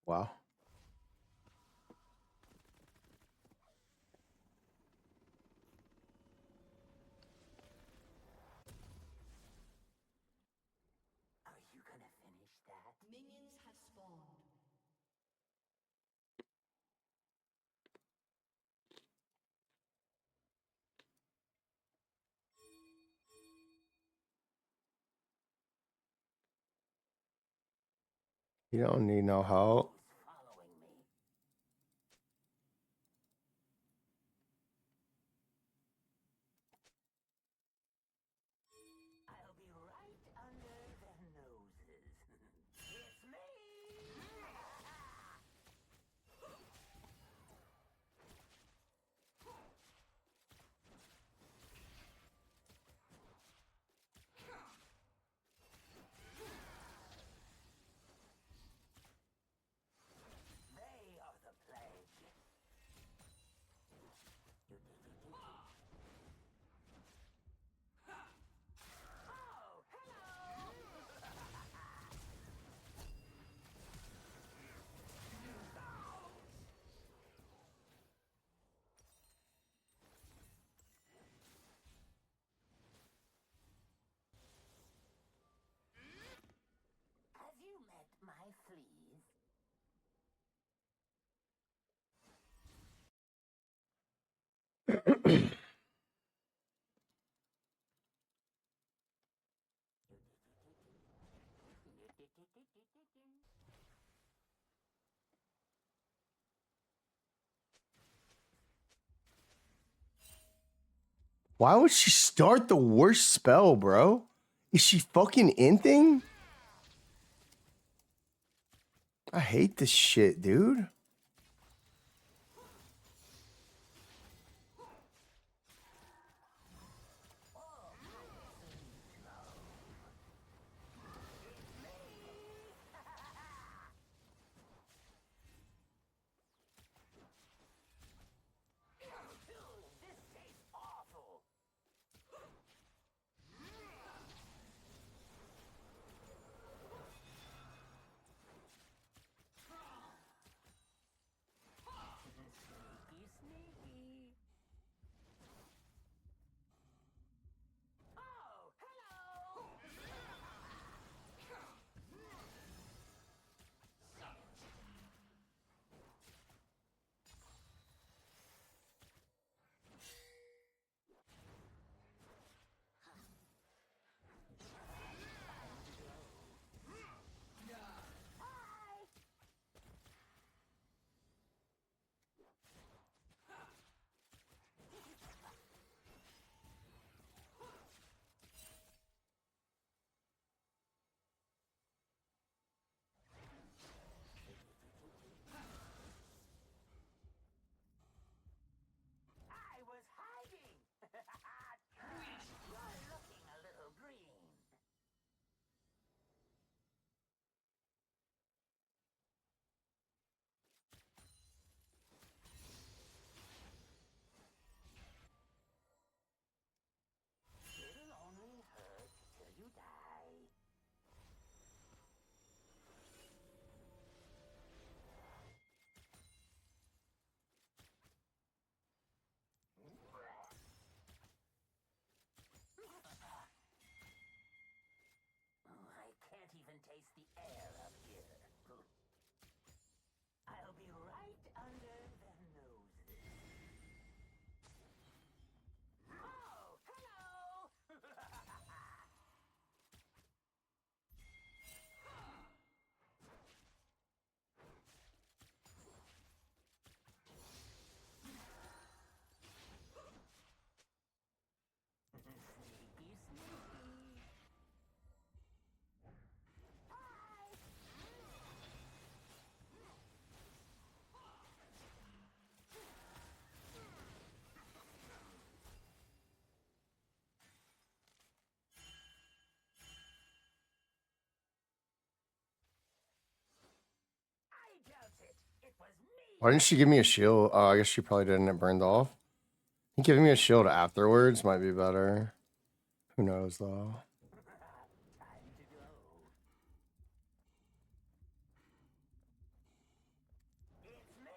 A: Wow.
F: Are you gonna finish that?
D: Minions have spawned.
A: You don't need no help.
F: Following me. I'll be right under their noses. It's me!
A: Why would she start the worst spell, bro? Is she fucking inting? I hate this shit, dude.
F: This tastes awful. Sneaky, sneaky. Oh, hello. I was hiding. You're looking a little green. It'll only hurt till you die. I can't even taste the air up here. I'll be right under their noses. Oh, hello! Sneaky, sneaky. Hi! I doubt it. It was me.
A: Why didn't she give me a shield? Oh, I guess she probably didn't. It burned off. I think giving me a shield afterwards might be better. Who knows, though?
F: Time to go. It's me!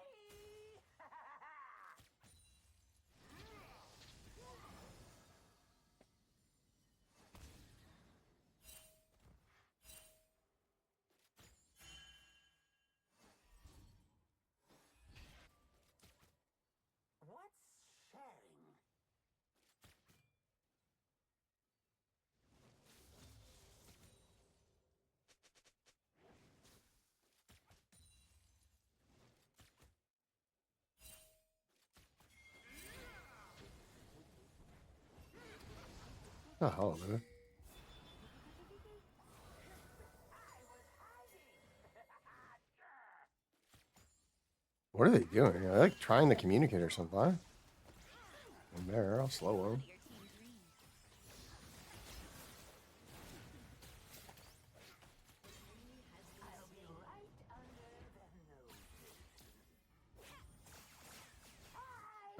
F: What's sharing?
A: What the hell, dude? What are they doing? They're like trying to communicate or something. I'm there. I'll slow them.
F: I'll be right under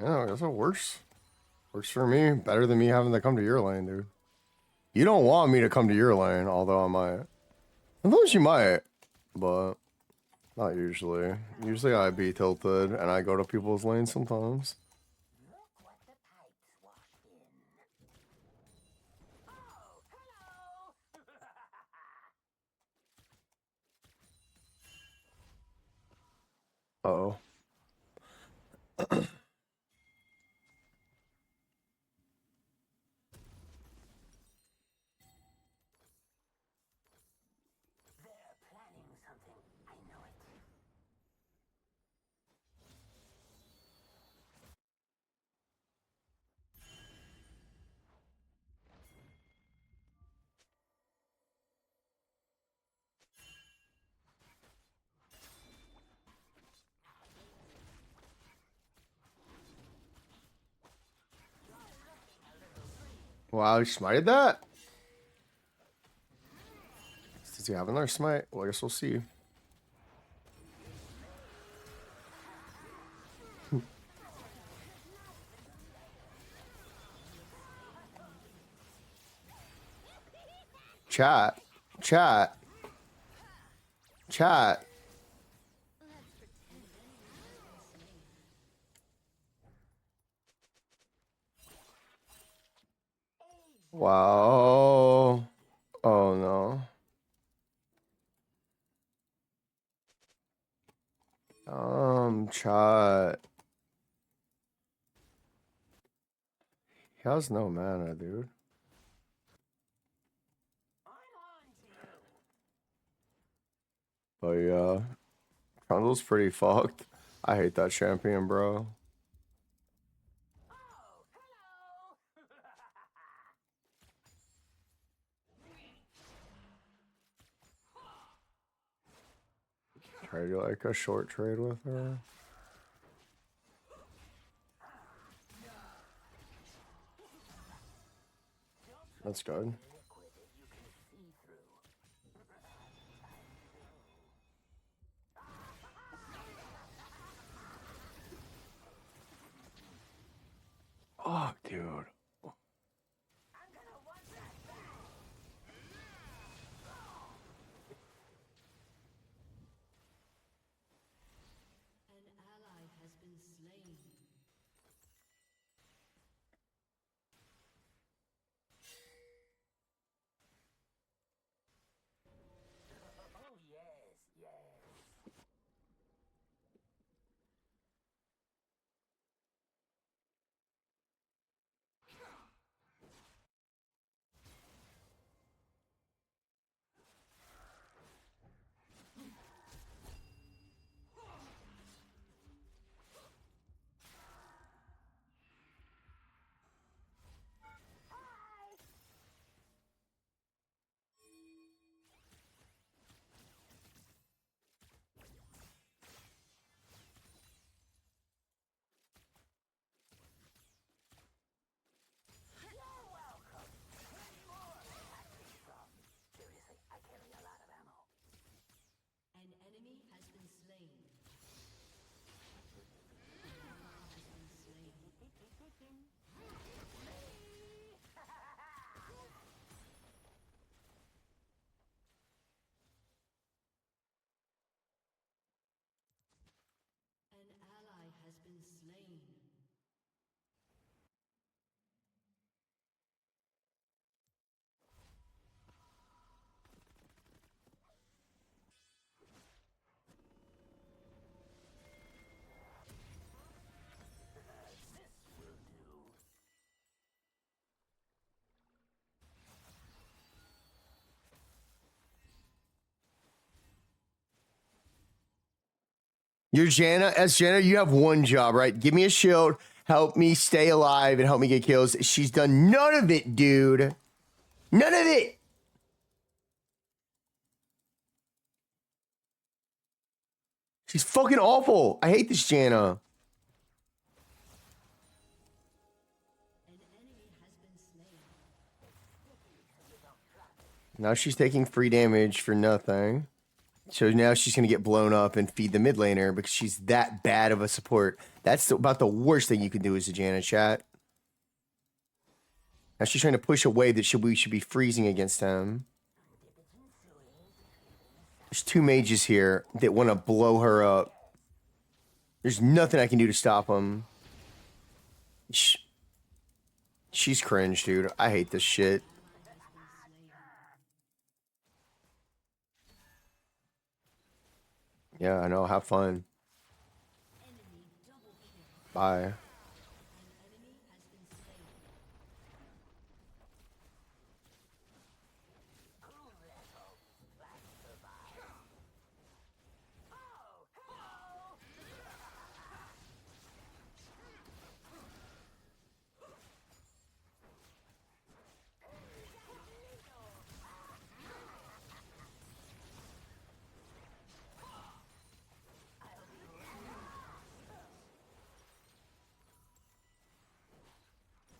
F: their noses.
A: Yeah, that's what works. Works for me. Better than me having to come to your lane, dude. You don't want me to come to your lane, although I might. Sometimes you might, but not usually. Usually I be tilted and I go to people's lanes sometimes.
F: Look what the pipes washed in. Oh, hello!
A: Uh-oh.
F: They're
A: Wow, he smited that? Does he have another smite? Well, I guess we'll see. Chat. Chat. Chat. Wow. Oh no. Chat. He has no mana, dude. But yeah, Trundle's pretty fucked. I hate that champion, bro. Try to like a short trade with her. That's good. Oh, dude.
D: An ally has been slain.
F: Oh, yes, yes.
D: An enemy has been slain. An ally has been slain. An ally has been slain.
A: You're Janna. As Janna, you have one job, right? Give me a shield, help me stay alive, and help me get kills. She's done none of it, dude. None of it. She's fucking awful. I hate this Janna.
D: An enemy has been slain.
A: Now she's taking free damage for nothing. So now she's going to get blown up and feed the mid laner because she's that bad of a support. That's about the worst thing you can do as a Janna, chat. Now she's trying to push away that we should be freezing against him. There's two mages here that want to blow her up. There's nothing I can do to stop them. She's cringe, dude. I hate this shit. Yeah, I know. Have fun. Bye.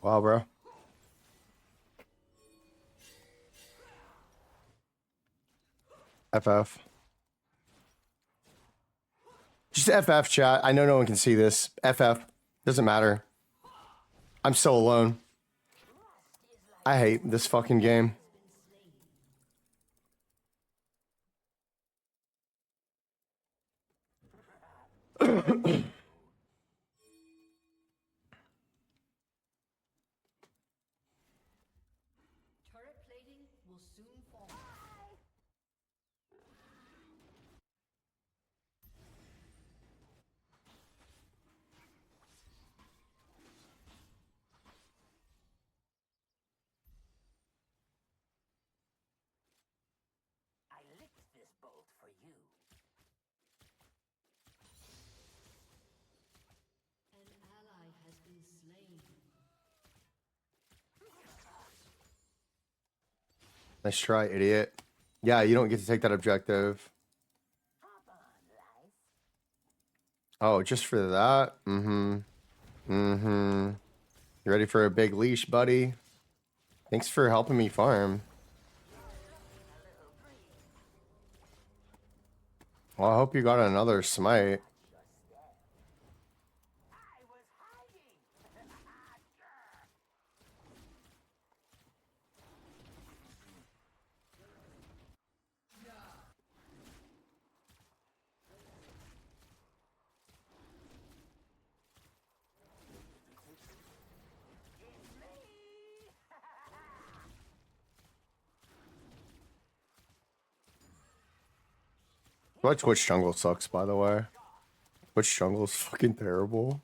A: Wow, bro. FF. Just FF, chat. I know no one can see this. FF. Doesn't matter. I'm so alone. I hate this fucking game.
D: Turret plating will soon fall.
F: I licked this bolt for you.
D: An ally has been slain.
A: Nice try, idiot. Yeah, you don't get to take that objective.
F: Hop on, Lice.
A: Oh, just for that? Mm-hmm. Mm-hmm. You ready for a big leash, buddy? Thanks for helping me farm. Well, I hope you got another smite.
F: I was hiding.
A: My Twitch jungle sucks, by the way. Twitch jungle is fucking terrible.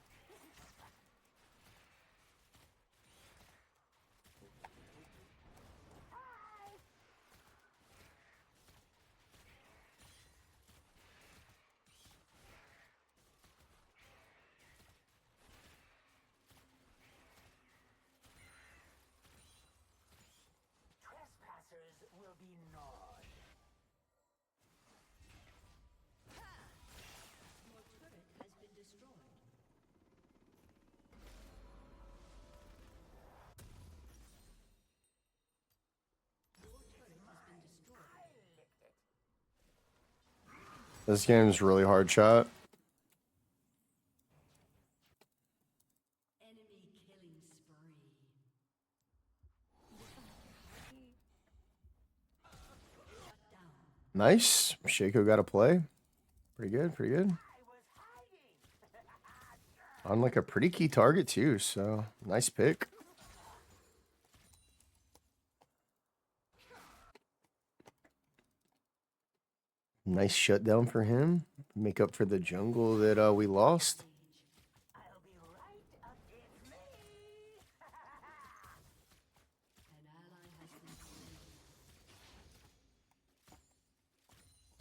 F: Trespassers will be gnawed.
D: Your turret has been destroyed. Your turret has been destroyed.
A: This game's really hard, chat.
D: Enemy killing spree. Shut down.
A: Nice. Shaco got a play. Pretty good, pretty good. On like a pretty key target too, so nice pick. Nice shutdown for him. Make up for the jungle that we lost.
F: I'll be right up. It's me.
D: An ally has been slain.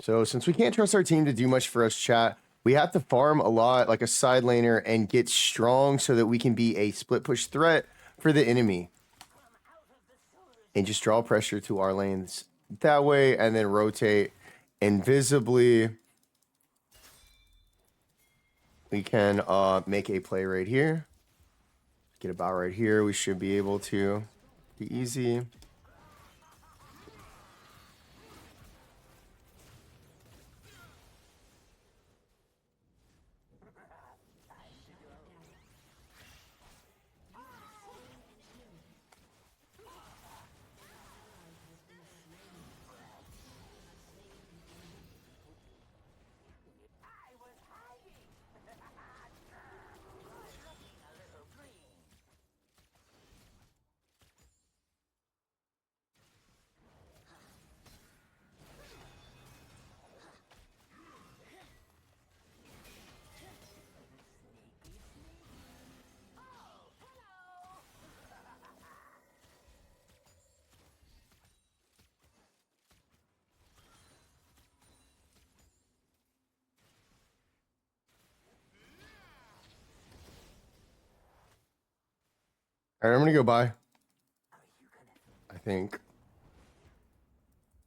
A: So since we can't trust our team to do much for us, chat, we have to farm a lot like a side laner and get strong so that we can be a split push threat for the enemy. And just draw pressure to our lanes that way and then rotate invisibly. We can make a play right here. Get about right here. We should be able to be easy.
F: I was hiding. Looking a little green.
A: All right, I'm gonna go by. I think,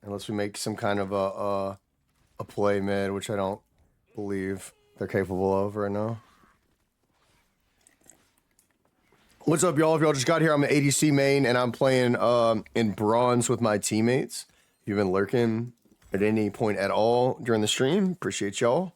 A: unless we make some kind of a play mid, which I don't believe they're capable of right now. What's up, y'all? If y'all just got here, I'm an ADC main, and I'm playing in bronze with my teammates. If you've been lurking, at any point at all during the stream. Appreciate y'all.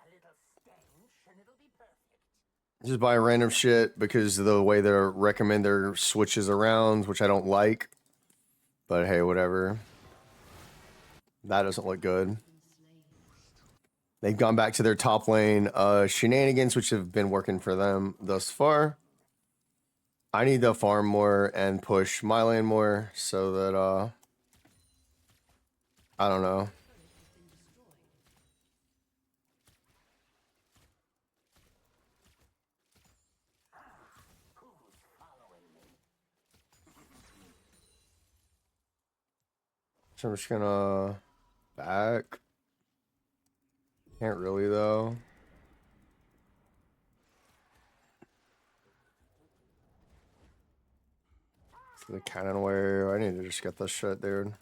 F: A little stench and it'll be perfect.
A: Just buy random shit because of the way they recommend their switches around, which I don't like. But hey, whatever. That doesn't look good. They've gone back to their top lane shenanigans, which have been working for them thus far. I need to farm more and push my lane more so that, I don't know. So I'm just gonna back. Can't really though. The cannon wave. I need to just get this shit, dude.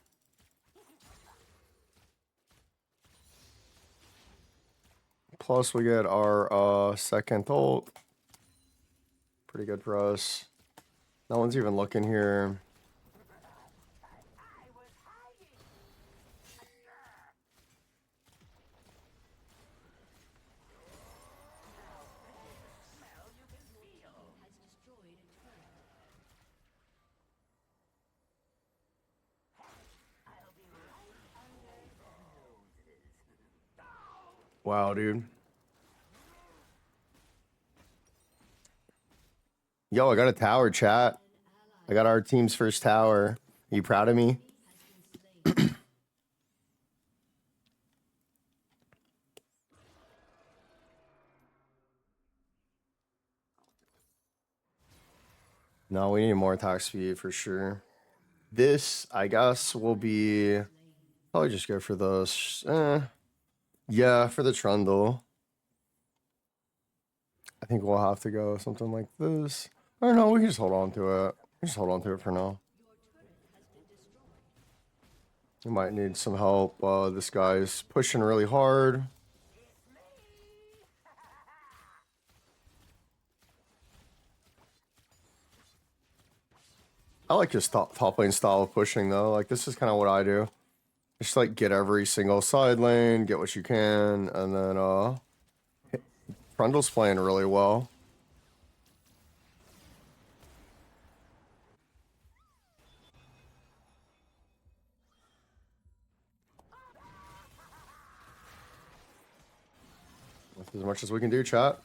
A: Plus we get our second ult. Pretty good for us. No one's even looking here. Wow, dude. Yo, I got a tower, chat. I got our team's first tower. Are you proud of me? No, we need more attack speed for sure. This, I guess, will be... Probably just go for this. Yeah, for the Trundle. I think we'll have to go something like this. Or no, we can just hold on to it. Just hold on to it for now. We might need some help. This guy's pushing really hard. I like his top lane style of pushing though. Like this is kind of what I do. Just like get every single side lane, get what you can, and then Trundle's playing really well. That's as much as we can do, chat.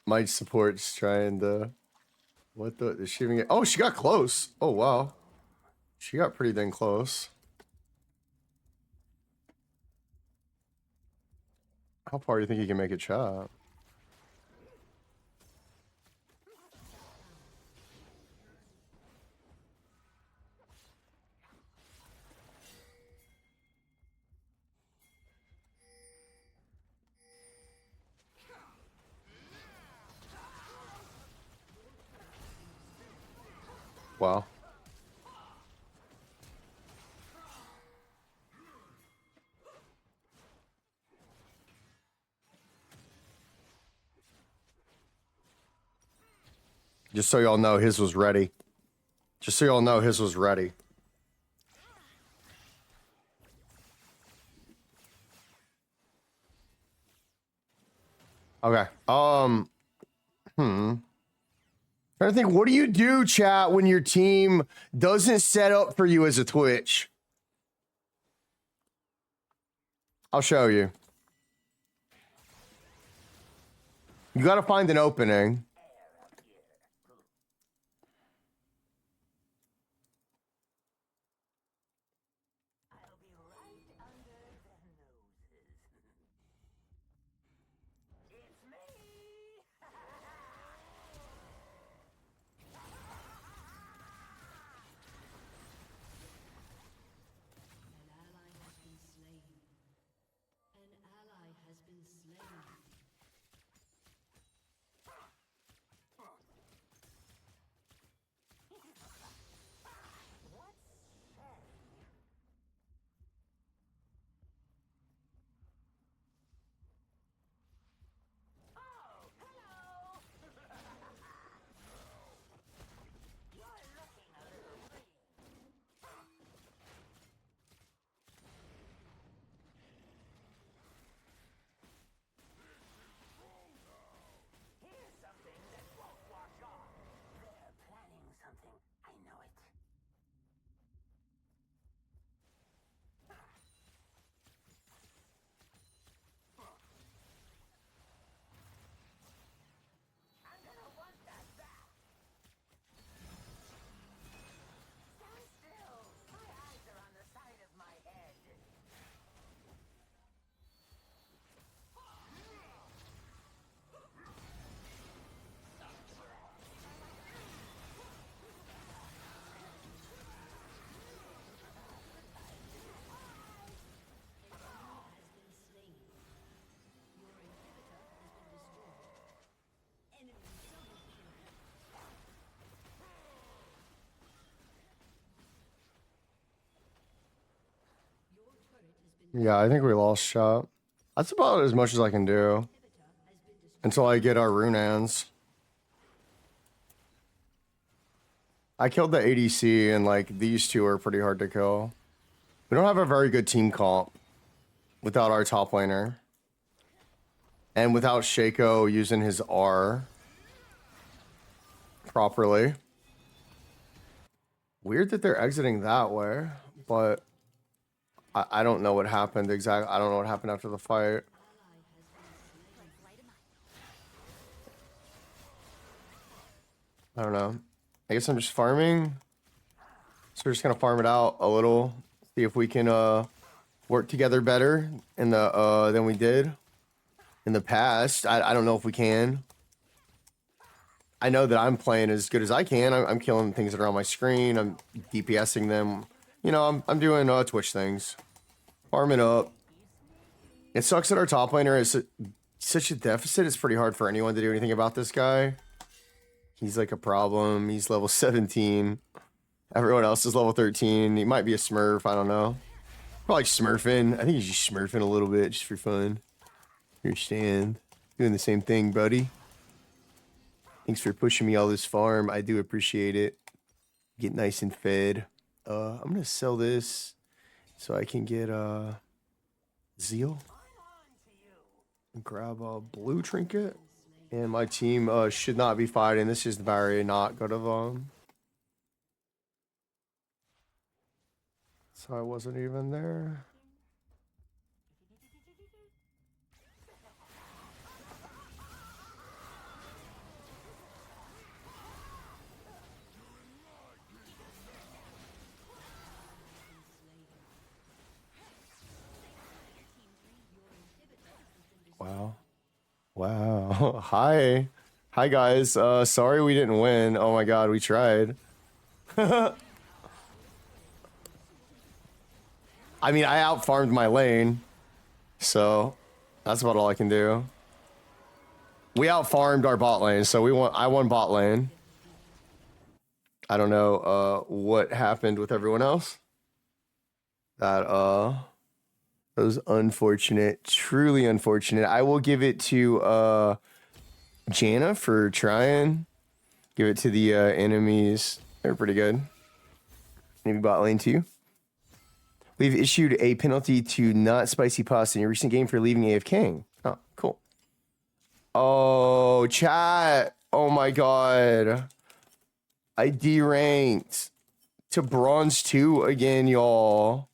A: My support's trying to... What the... Is she even get... Oh, she got close. Oh, wow. She got pretty dang close. How far do you think you can make it, chat? Wow. Just so y'all know, his was ready. Just so y'all know, his was ready. Okay. Trying to think, what do you do, chat, when your team doesn't set up for you as a Twitch? I'll show you. You gotta find an opening. Yeah, I think we lost shot. That's about as much as I can do until I get our Runans. I killed the ADC, and like these two are pretty hard to kill. We don't have a very good team comp without our top laner. And without Shaco using his R properly. Weird that they're exiting that way, but I don't know what happened exactly. I don't know what happened after the fight. I don't know. I guess I'm just farming. So we're just gonna farm it out a little. See if we can work together better in the than we did in the past. I don't know if we can. I know that I'm playing as good as I can. I'm killing things that are on my screen. I'm DPSing them. You know, I'm doing Twitch things. Farming up. It sucks that our top laner is such a deficit. It's pretty hard for anyone to do anything about this guy. He's like a problem. He's level 17. Everyone else is level 13. He might be a smurf. I don't know. Probably smurfing. I think he's just smurfing a little bit just for fun. Understand. Doing the same thing, buddy. Thanks for pushing me all this farm. I do appreciate it. Get nice and fed. I'm going to sell this so I can get Zeal. Grab a blue trinket. And my team should not be fighting. This is very not good of them. So I wasn't even there. Wow. Wow. Hi. Hi, guys. Sorry we didn't win. Oh my god, we tried. I mean, I out-farmed my lane. So, that's about all I can do. We out-farmed our bot lane, so I won bot lane. I don't know what happened with everyone else. That was unfortunate, truly unfortunate. I will give it to Janna for trying. Give it to the enemies. They're pretty good. Maybe bot lane too. We've issued a penalty to Not Spicy Pasta in your recent game for leaving AFK. Oh, cool. Oh, chat. Oh my god. I deranked to bronze 2 again, y'all.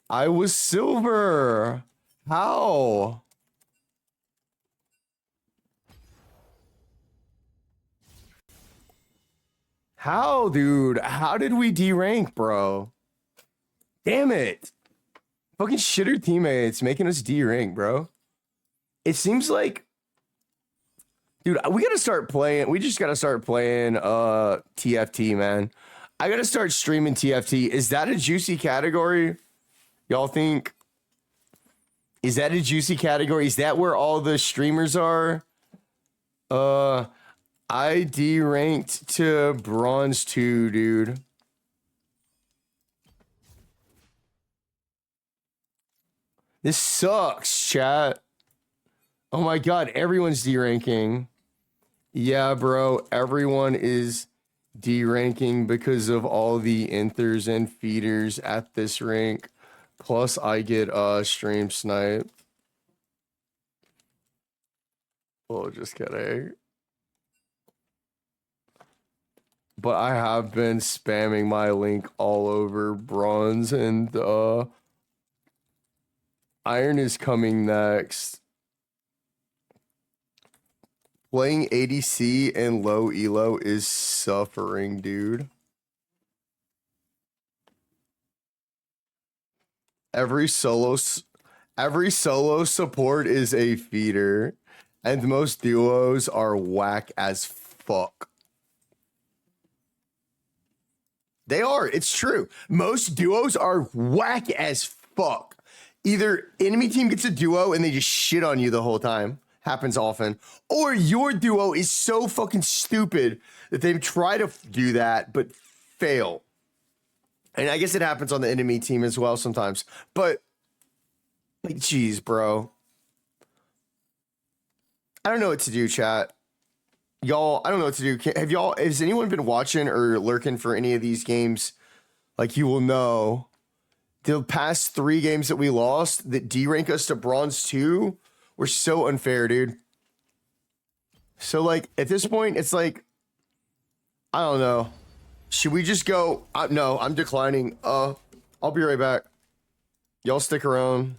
A: I was silver. How? How, dude? How did we derank, bro? Damn it. Fucking shitter teammates making us derank, bro. It seems like... Dude, we gotta start playing... We just gotta start playing TFT, man. I gotta start streaming TFT. Is that a juicy category? Y'all think? Is that a juicy category? Is that where all the streamers are? I deranked to bronze 2, dude. This sucks, chat. Oh my god, everyone's deranking. Yeah, bro, everyone is deranking because of all the enthers and feeders at this rank. Plus, I get stream snipe. Oh, just kidding. But I have been spamming my link all over bronze, and iron is coming next. Playing ADC and low elo is suffering, dude. Every solo support is a feeder, and most duos are whack as fuck. They are. It's true. Most duos are whack as fuck. Either enemy team gets a duo and they just shit on you the whole time. Happens often. Or your duo is so fucking stupid that they try to do that but fail. And I guess it happens on the enemy team as well sometimes. But Like, geez, bro. I don't know what to do, chat. Y'all, I don't know what to do. Has anyone been watching or lurking for any of these games? Like, you will know the past 3 games that we lost that D-rank us to bronze 2 were so unfair, dude. So, like, at this point, it's like, I don't know. Should we just go? No, I'm declining. I'll be right back. Y'all stick around.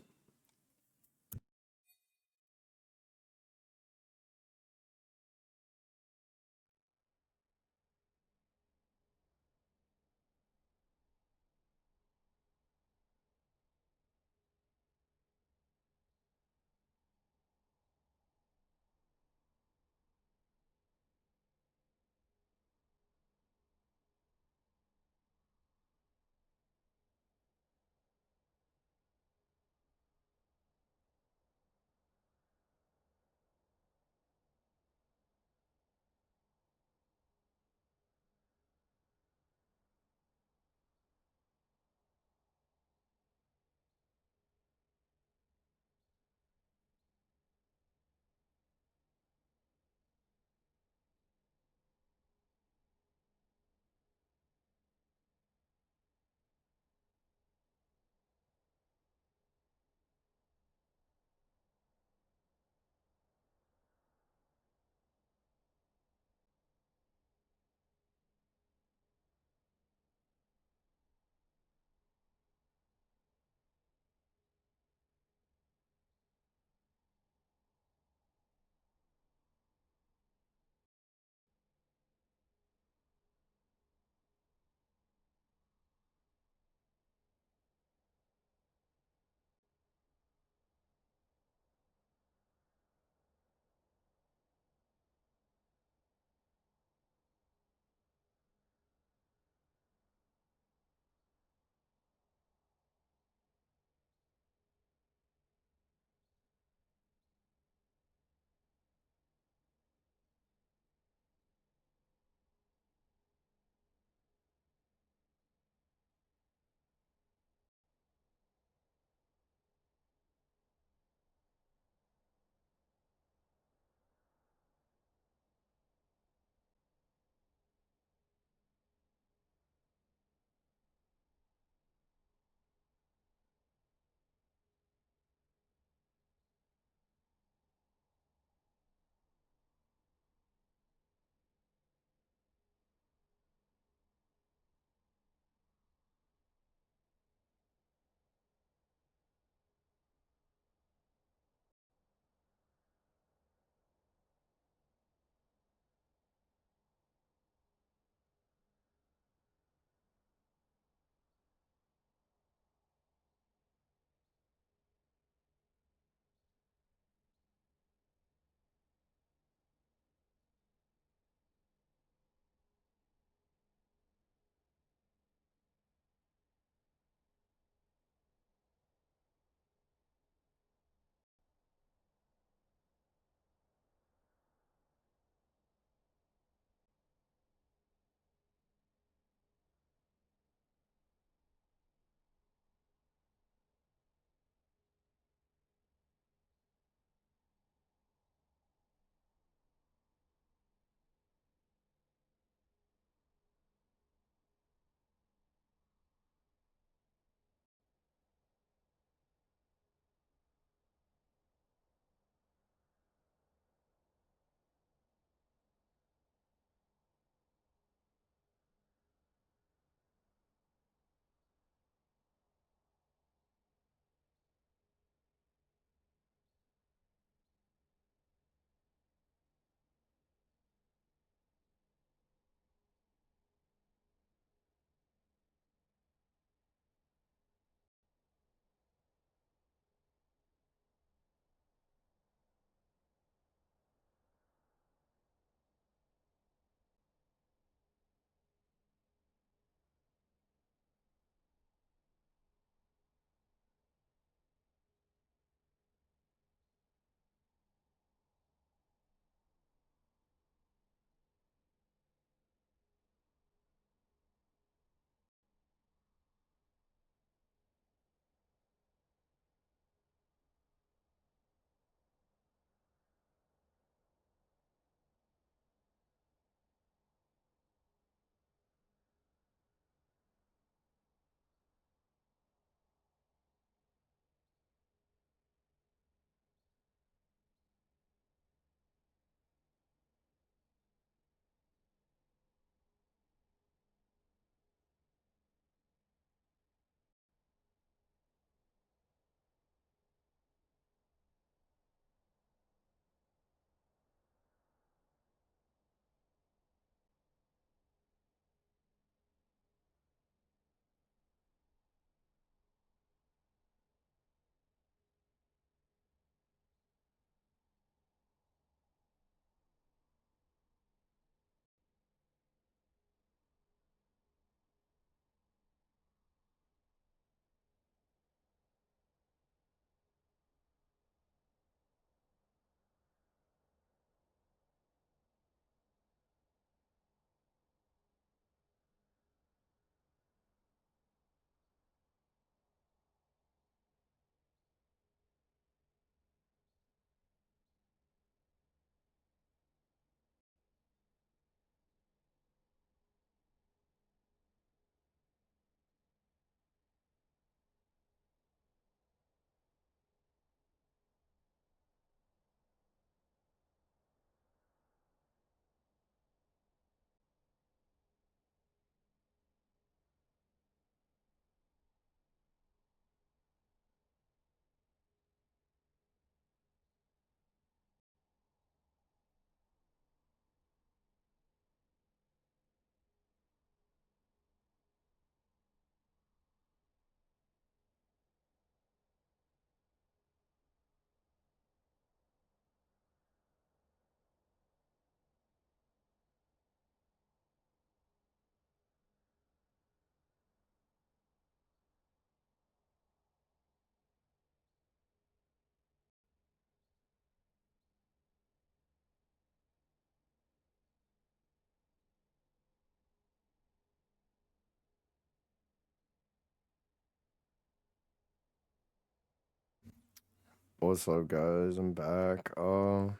A: What's up, guys? I'm back. We're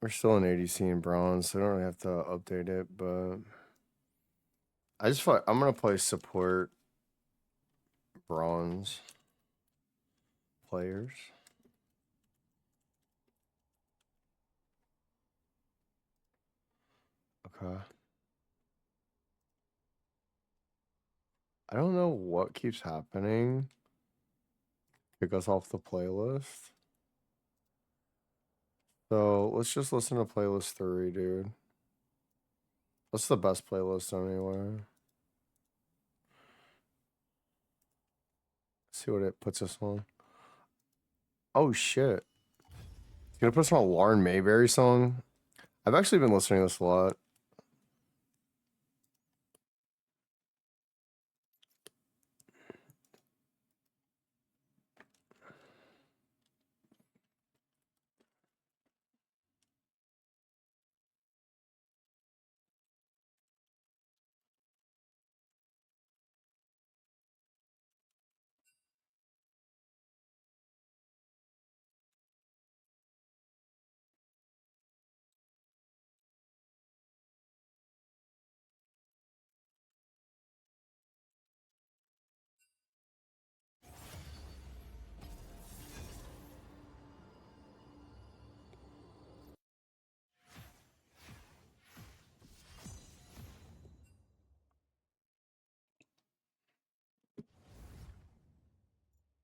A: still in ADC and bronze, so I don't really have to update it, but I just feel like I'm gonna play support bronze players. Okay. I don't know what keeps happening. Kick us off the playlist. So let's just listen to playlist 3, dude. What's the best playlist anyway? See what it puts us on. Oh shit. It's gonna put us on a Lauren Mayberry song. I've actually been listening to this a lot.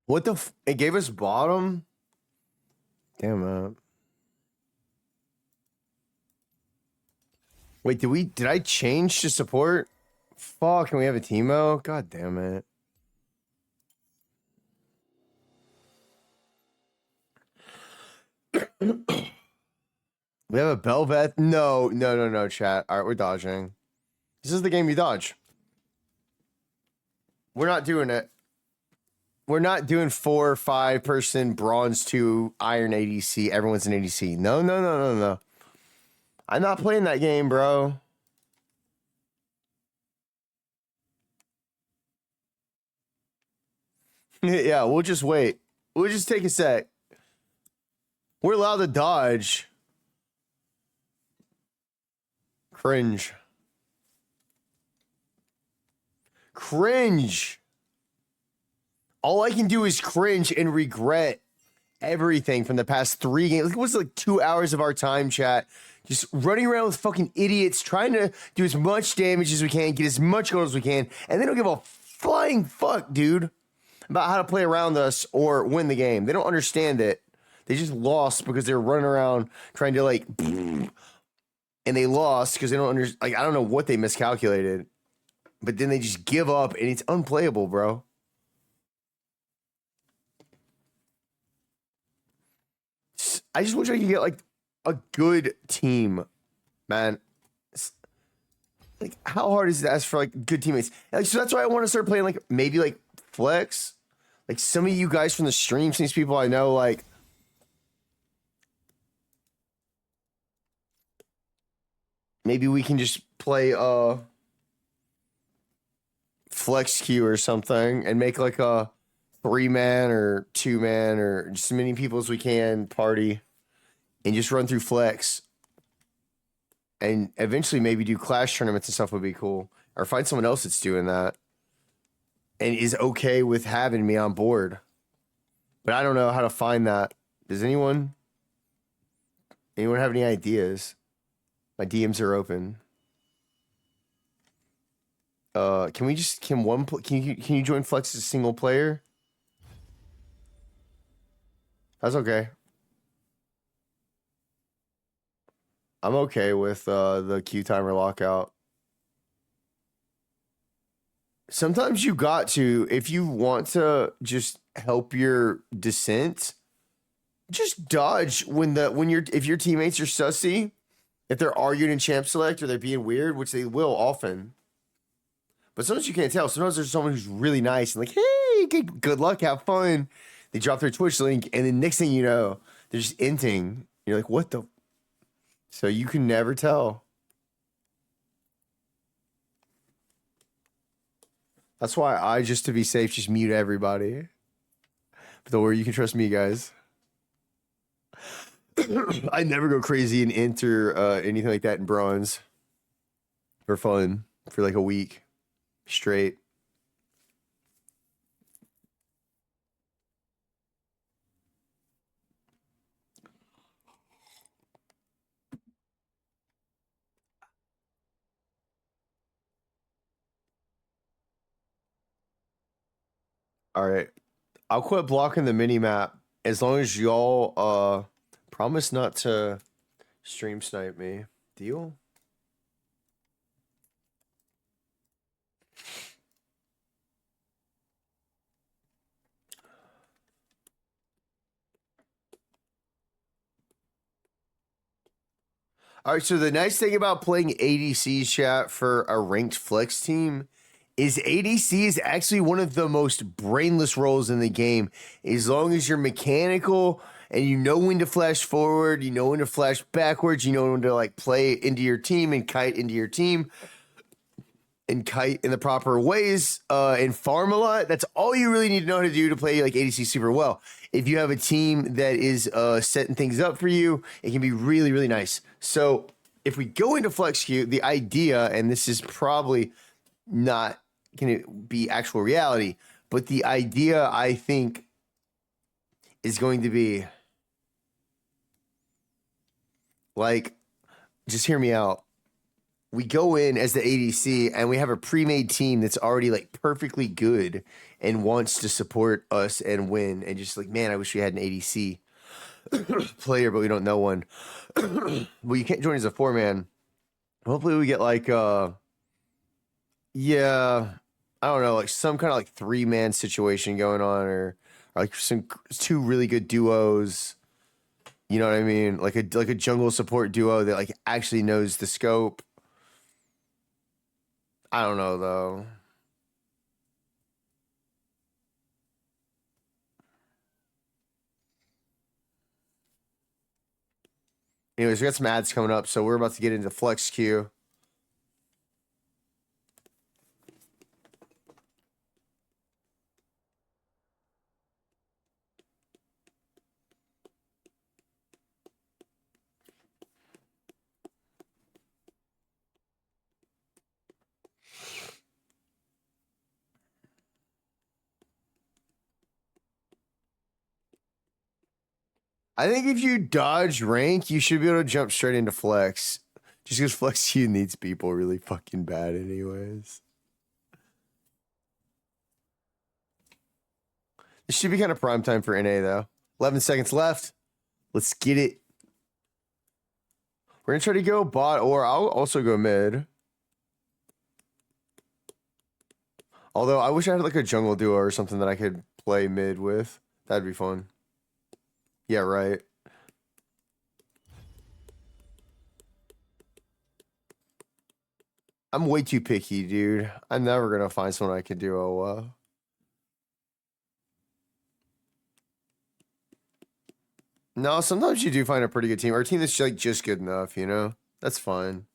A: What the it gave us bottom? Damn man. Wait, did I change to support? Fuck, can we have a Teemo? God damn it. We have a Belveth? No, chat. Alright, we're dodging. This is the game you dodge. We're not doing it. We're not doing 4 or 5 person bronze 2 iron ADC. Everyone's an ADC. No. I'm not playing that game, bro. Yeah, we'll just wait. We'll just take a sec. We're allowed to dodge. Cringe. Cringe. All I can do is cringe and regret everything from the past 3 games. It was like 2 hours of our time, chat. Just running around with fucking idiots, trying to do as much damage as we can, get as much gold as we can, and they don't give a flying fuck, dude, about how to play around us or win the game. They don't understand it. They just lost because they were running around trying to like, and they lost because they don't understand. Like, I don't know what they miscalculated, but then they just give up and it's unplayable, bro. I just wish I could get like a good team, man. Like, how hard is it to ask for like good teammates? Like, so that's why I want to start playing like maybe like flex. Like some of you guys from the stream, some of these people I know, like maybe we can just play flex queue or something and make like a 3-man or 2-man or just as many people as we can party and just run through flex. And eventually maybe do clash tournaments and stuff would be cool. Or find someone else that's doing that and is okay with having me on board. But I don't know how to find that. Does anyone have any ideas? My DMs are open. Can you join Flex as a single player? That's okay. I'm okay with the queue timer lockout. Sometimes you got to, if you want to just help your descent, just dodge if your teammates are sussy, if they're arguing in champ select or they're being weird, which they will often. But sometimes you can't tell. Sometimes there's someone who's really nice and like, hey, good luck, have fun. They drop their Twitch link, and then next thing you know, they're just inting. You're like, what the? So you can never tell. That's why I, just to be safe, just mute everybody. But don't worry, you can trust me, guys. I never go crazy and enter anything like that in bronze for fun for like a week straight. All right. I'll quit blocking the mini map as long as y'all promise not to stream snipe me. Deal? All right, so the nice thing about playing ADC chat for a ranked flex team is ADC is actually one of the most brainless roles in the game. As long as you're mechanical and you know when to flash forward, you know when to flash backwards, you know when to like play into your team and kite into your team and kite in the proper ways and farm a lot. That's all you really need to know how to do to play like ADC super well. If you have a team that is setting things up for you, it can be really, really nice. So if we go into flex queue, the idea, and this is probably not going to be actual reality, but the idea I think is going to be like, just hear me out. We go in as the ADC and we have a pre-made team that's already like perfectly good and wants to support us and win. And just like, man, I wish we had an ADC player, but we don't know one. Well, you can't join as a 4-man. Hopefully we get like, yeah, I don't know, like some kind of like 3-man situation going on or like some 2 really good duos. You know what I mean? Like a jungle support duo that like actually knows the scope. I don't know, though. Anyways, we got some ads coming up, so we're about to get into flex queue. I think if you dodge rank, you should be able to jump straight into flex. Just because flex queue needs people really fucking bad anyways. This should be kind of prime time for NA, though. 11 seconds left. Let's get it. We're going to try to go bot, or I'll also go mid. Although, I wish I had like a jungle duo or something that I could play mid with. That'd be fun. Yeah, right. I'm way too picky, dude. I'm never going to find someone I could duo well. No, sometimes you do find a pretty good team. Our team is like just good enough, you know? That's fine.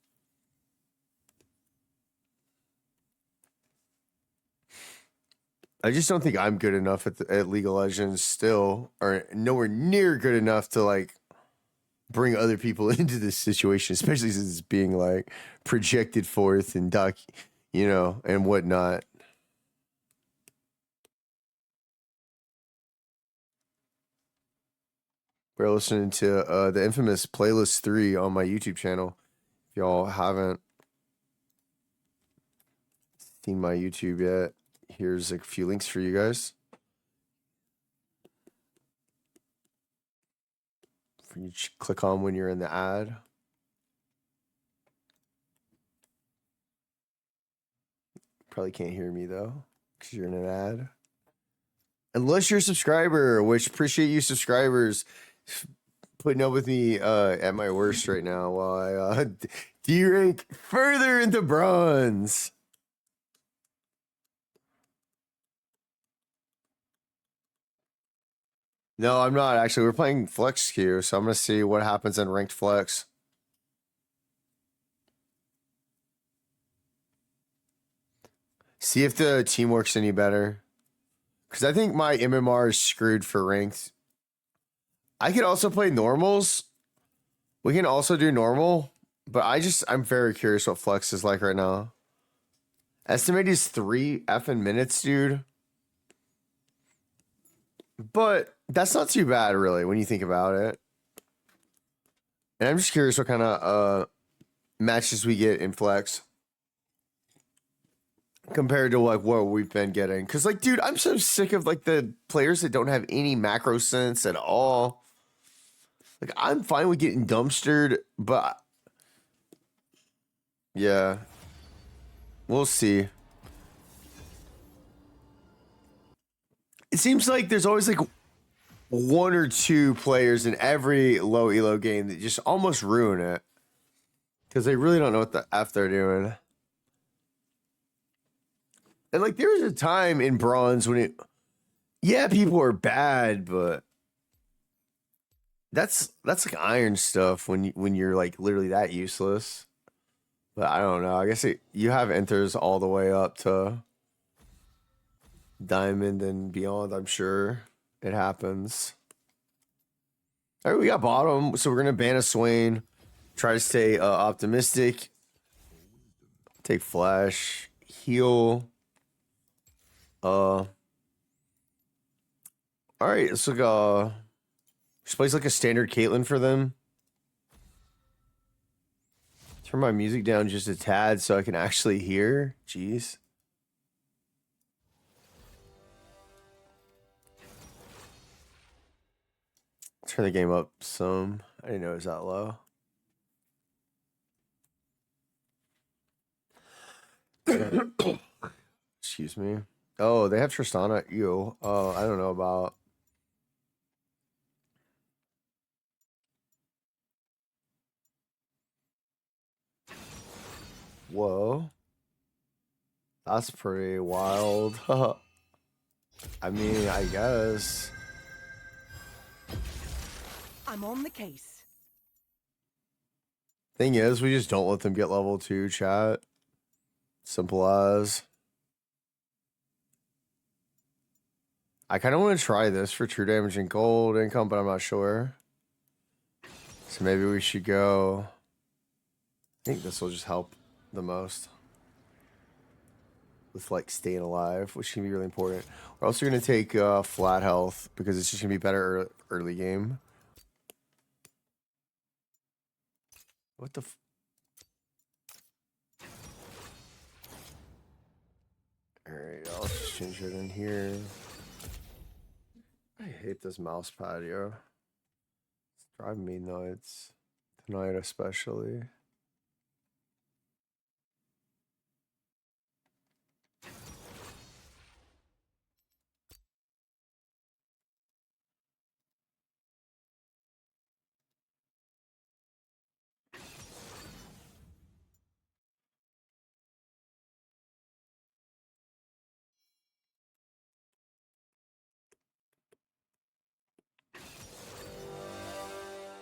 A: I just don't think I'm good enough at League of Legends still, or nowhere near good enough to like bring other people into this situation, especially since it's being like projected forth and you know, and whatnot. We're listening to the infamous Playlist 3 on my YouTube channel. If y'all haven't seen my YouTube yet, here's a few links for you guys. For you to click on when you're in the ad. Probably can't hear me though, because you're in an ad. Unless you're a subscriber, which appreciate you subscribers putting up with me at my worst right now while I de-rank further into bronze. No, I'm not actually. We're playing flex queue, so I'm gonna see what happens in ranked flex. See if the team works any better. Because I think my MMR is screwed for ranked. I could also play normals. We can also do normal. But I'm very curious what flex is like right now. Estimate is 3 effing minutes, dude. But that's not too bad, really, when you think about it. And I'm just curious what kind of matches we get in flex compared to like what we've been getting. Because, like, dude, I'm so sick of like the players that don't have any macro sense at all. Like, I'm fine with getting dumpstered, but yeah, we'll see. It seems like there's always like 1 or 2 players in every low elo game that just almost ruin it because they really don't know what the F they're doing. And like there was a time in bronze when people were bad, but that's like iron stuff when you're like literally that useless. But I don't know. I guess you have enters all the way up to diamond and beyond. I'm sure it happens. All right, we got bottom, so we're gonna ban a Swain. Try to stay optimistic. Take flash, heal. All right, let's look. Just plays like a standard Caitlyn for them. Turn my music down just a tad so I can actually hear. Jeez. Turn the game up some. I didn't know it was that low. Excuse me. Oh, they have Tristana. Ew. Oh, I don't know about. Whoa. That's pretty wild. I mean, I guess.
C: I'm on the case.
A: Thing is, we just don't let them get level 2, chat. Simple as. I kind of want to try this for true damage and gold income, but I'm not sure. So maybe we should go. I think this will just help the most. With like staying alive, which can be really important. We're also going to take flat health because it's just going to be better early game. What the Alright, I'll just change it in here. I hate this mouse pad, yo. It's driving me nuts. Tonight especially.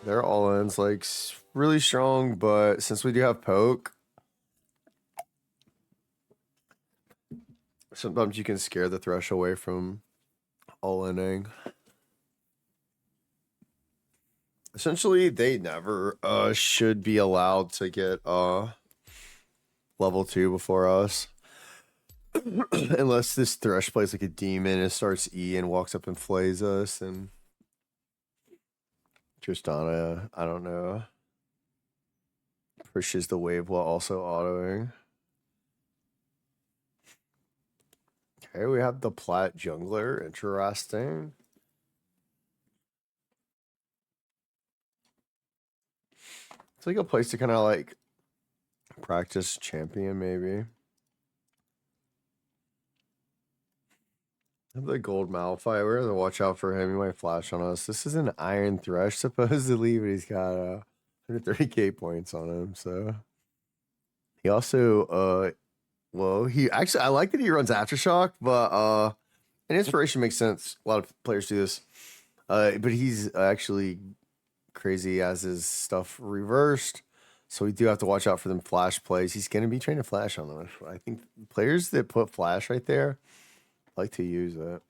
A: Their all-ins like really strong, but since we do have poke, sometimes you can scare the thresh away from all-inning. Essentially, they never should be allowed to get level 2 before us. Unless this thresh plays like a demon and starts E and walks up and flays us, and Tristana, I don't know, pushes the wave while also autoing. Okay, we have the plat jungler. Interesting. It's like a place to kind of like practice champion, maybe. The gold Malphite. We're gonna watch out for him. He might flash on us. This is an Iron Thresh, supposedly, but he's got 130k points on him. So he also he actually, I like that he runs Aftershock, but and Inspiration makes sense. A lot of players do this, but he's actually crazy as his stuff reversed. So we do have to watch out for them flash plays. He's gonna be trying to flash on them. I think players that put flash right there like to use it.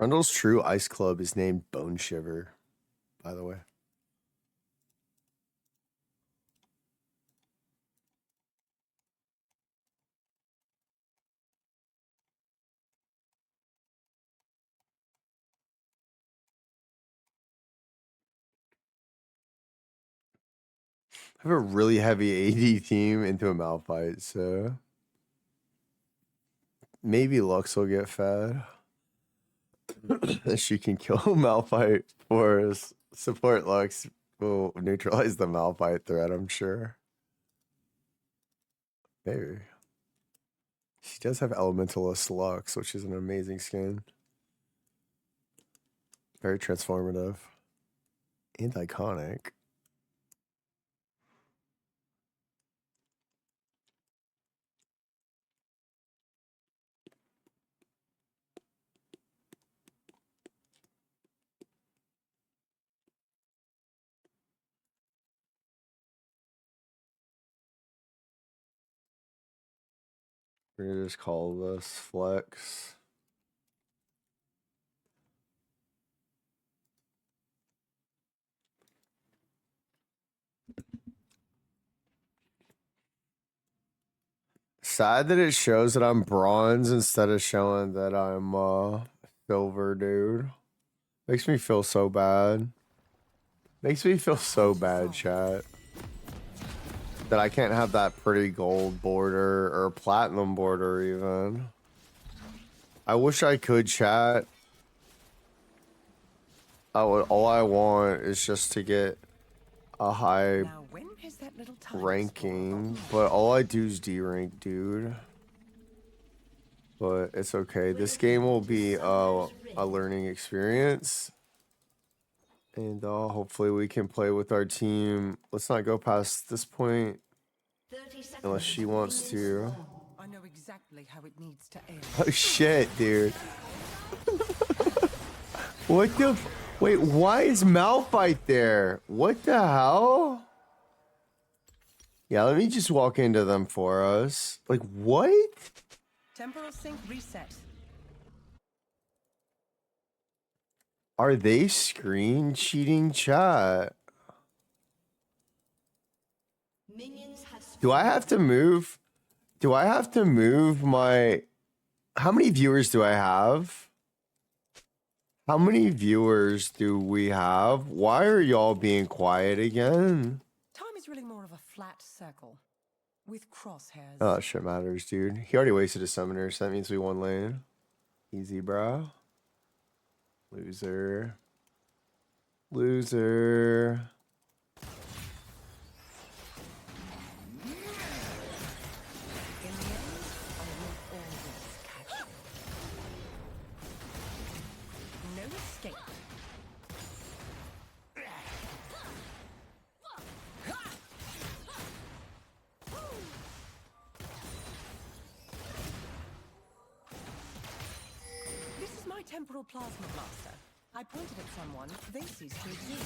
A: Rundle's true ice club is named Bone Shiver, by the way. I have a really heavy AD team into a Malphite, so maybe Lux will get fed. She can kill Malphite for us. Support Lux will neutralize the Malphite threat, I'm sure. Maybe. She does have Elementalist Lux, which is an amazing skin. Very transformative. And iconic. We're gonna just call this Flex. Sad that it shows that I'm bronze instead of showing that I'm silver, dude. Makes me feel so bad. Makes me feel so bad, chat. That I can't have that pretty gold border or platinum border even. I wish I could, chat. All I want is just to get a high
C: Now, when has that little time
A: ranking, but all I do is D rank, dude. But it's okay. This game will be a learning experience. And hopefully we can play with our team. Let's not go past this point
D: 30 seconds.
A: unless she wants to.
C: I know exactly how it needs to end.
A: Oh shit, dude. What the wait, why is Malphite there? What the hell? Yeah, let me just walk into them for us. Like, what?
C: Temporal sync reset.
A: Are they screen cheating, chat?
D: Minions have
A: Do I have to move? Do I have to move my... How many viewers do I have? How many viewers do we have? Why are y'all being quiet again?
C: Time is really more of a flat circle with crosshairs.
A: Oh, shit matters, dude. He already wasted a summoner, so that means we won lane. Easy, bro. Loser. Loser.
C: In the end, I will always catch you. No escape. This is my temporal plasma blaster. I pointed at someone, they ceased to exist.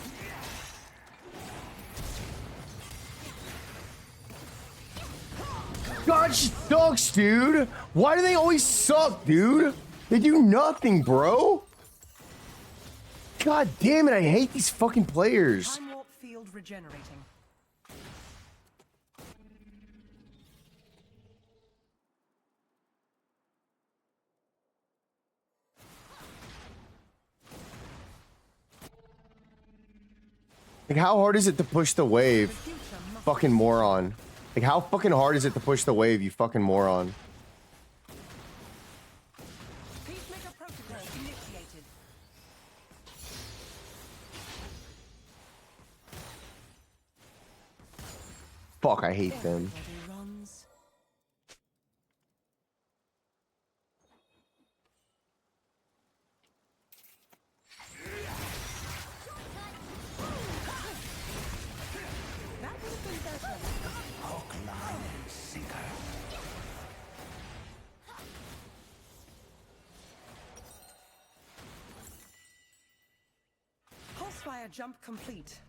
A: God, she sucks, dude. Why do they always suck, dude? They do nothing, bro. God damn it, I hate these fucking players.
C: Time warp field regenerating.
A: Like, how hard is it to push the wave?
C: The future must
A: Fucking moron. Like, how fucking hard is it to push the wave, you fucking moron?
C: Peacemaker protocol initiated.
A: Fuck, I hate them.
C: Everybody runs. That would have been better. Pulsefire jump complete.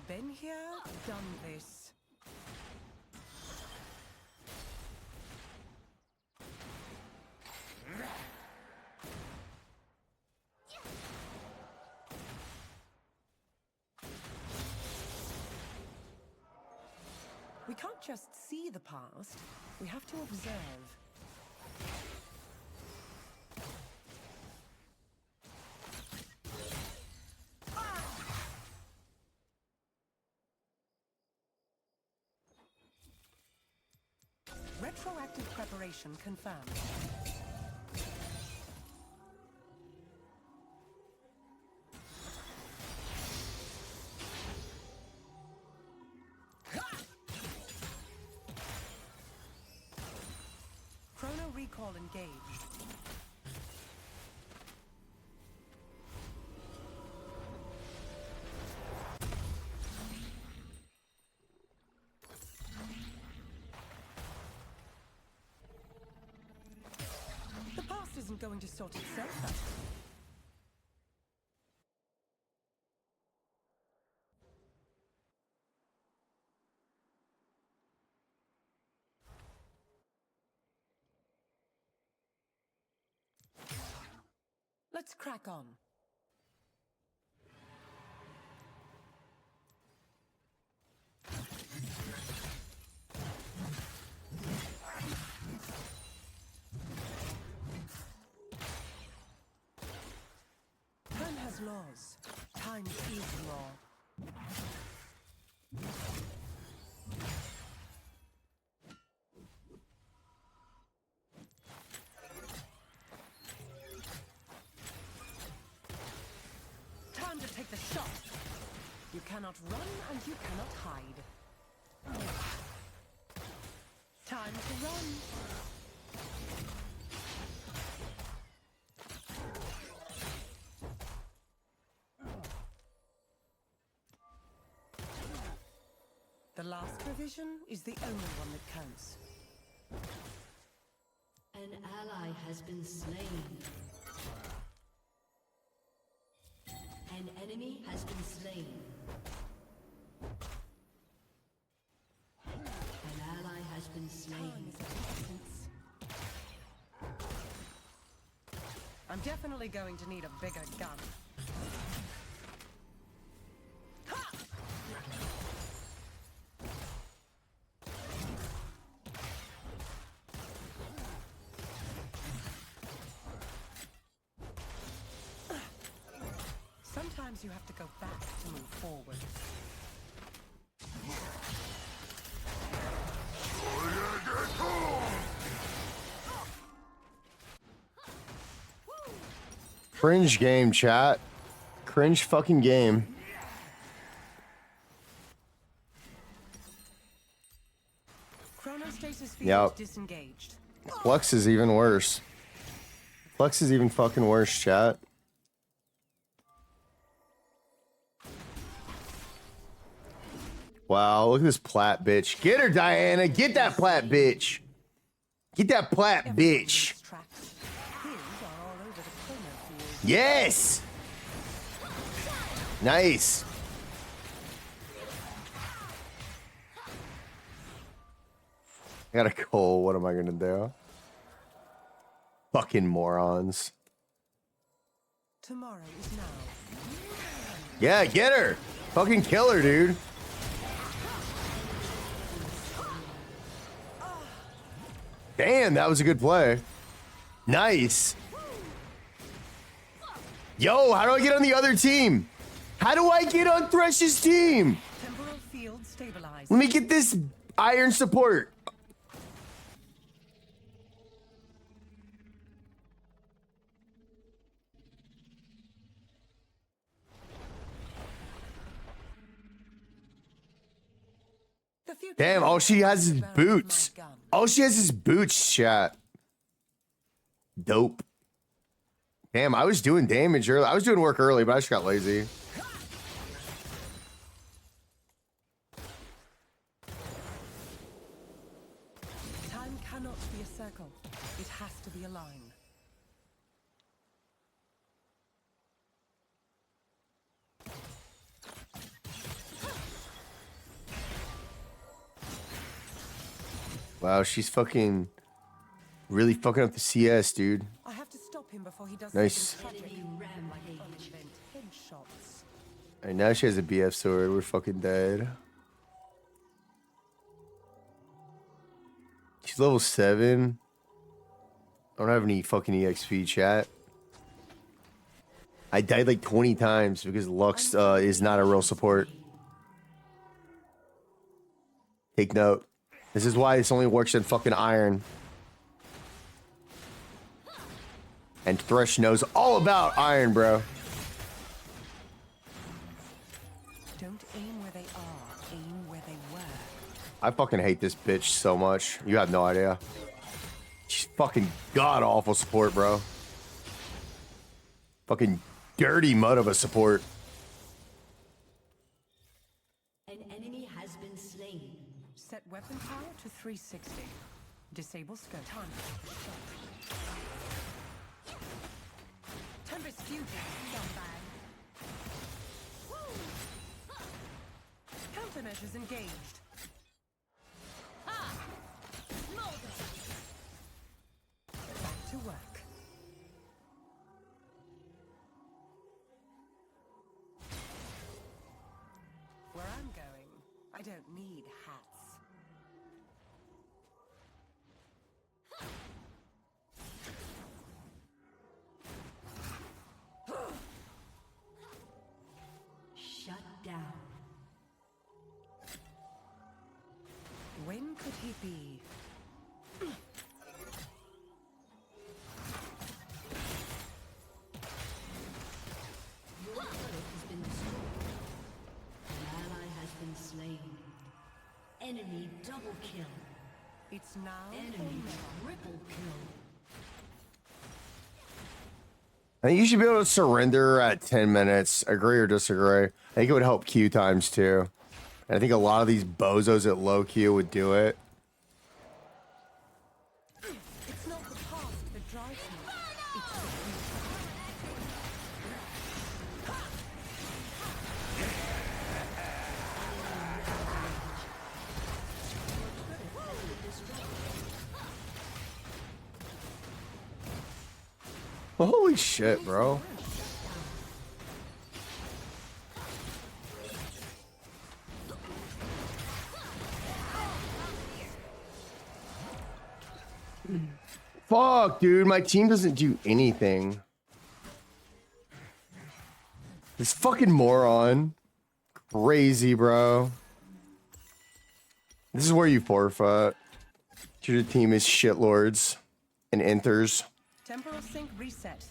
C: Been here, done this. We can't just see the past, we have to observe. Retroactive preparation confirmed. Chrono recall engaged. The past isn't going to sort itself out. Let's crack on. Time has laws. Time is law. Time to take the shot. You cannot run and you cannot hide. Time to run. The last revision is the only one that counts.
D: An ally has been slain. An enemy has been slain. An ally has been slain.
C: I'm definitely going to need a bigger gun. Sometimes you have to go back to move forward.
A: Cringe game, chat. Cringe fucking game.
C: Chronostasis field
A: Yep.
C: disengaged.
A: Flux is even worse. Flux is even fucking worse, chat. Wow, look at this plat bitch. Get her, Diana. Get that plat bitch. Get that plat bitch.
C: Tracks. His are all over the chrono field.
A: Yes. Nice. I got a coal. What am I gonna do? Fucking morons.
C: Tomorrow is now.
A: Yeah, get her. Fucking kill her, dude. Damn, that was a good play. Nice. Yo, how do I get on the other team? How do I get on Thresh's team?
C: Temporal field stabilized.
A: Let me get this iron support.
C: The future
A: Damn, all she has is
C: is my
A: boots.
C: gun.
A: All she has is boots, chat. Dope. Damn, I was doing damage early. I was doing work early, but I just got lazy.
C: Time cannot be a circle. It has to be a line.
A: Wow, she's fucking really fucking up the CS, dude.
C: I have to stop him before he does
A: Nice.
C: something tragic.
D: Enemy
C: Like
D: rampage.
C: unevent headshots.
A: And now she has a BF sword. We're fucking dead. She's level 7. I don't have any fucking EXP, chat. I died like 20 times because Lux is not a real support. Take note. This is why this only works in fucking Iron. And Thresh knows all about Iron, bro.
C: Don't aim where they are, aim where they were.
A: I fucking hate this bitch so much. You have no idea. She's fucking god-awful support, bro. Fucking dirty mud of a support.
D: An enemy has been slain.
C: Set weapon power to 360. Disable scope. Time for shot. Tempest fusion, scumbag. Countermeasures engaged. Back to work. Where I'm going, I don't need hats.
D: Shut down.
C: When could he be?
D: Your turret has been destroyed. An ally has been slain. Enemy double kill.
C: It's now or
D: Enemy
C: never.
D: triple kill.
A: I think you should be able to surrender at 10 minutes. Agree or disagree? I think it would help queue times too. And I think a lot of these bozos at low queue would do it.
C: It's not the past that drives me. It's the future.
A: Holy shit, bro. Fuck, dude. My team doesn't do anything. This fucking moron. Crazy, bro. This is where you forfeit. Your team is shitlords and enters.
C: Temporal sync reset.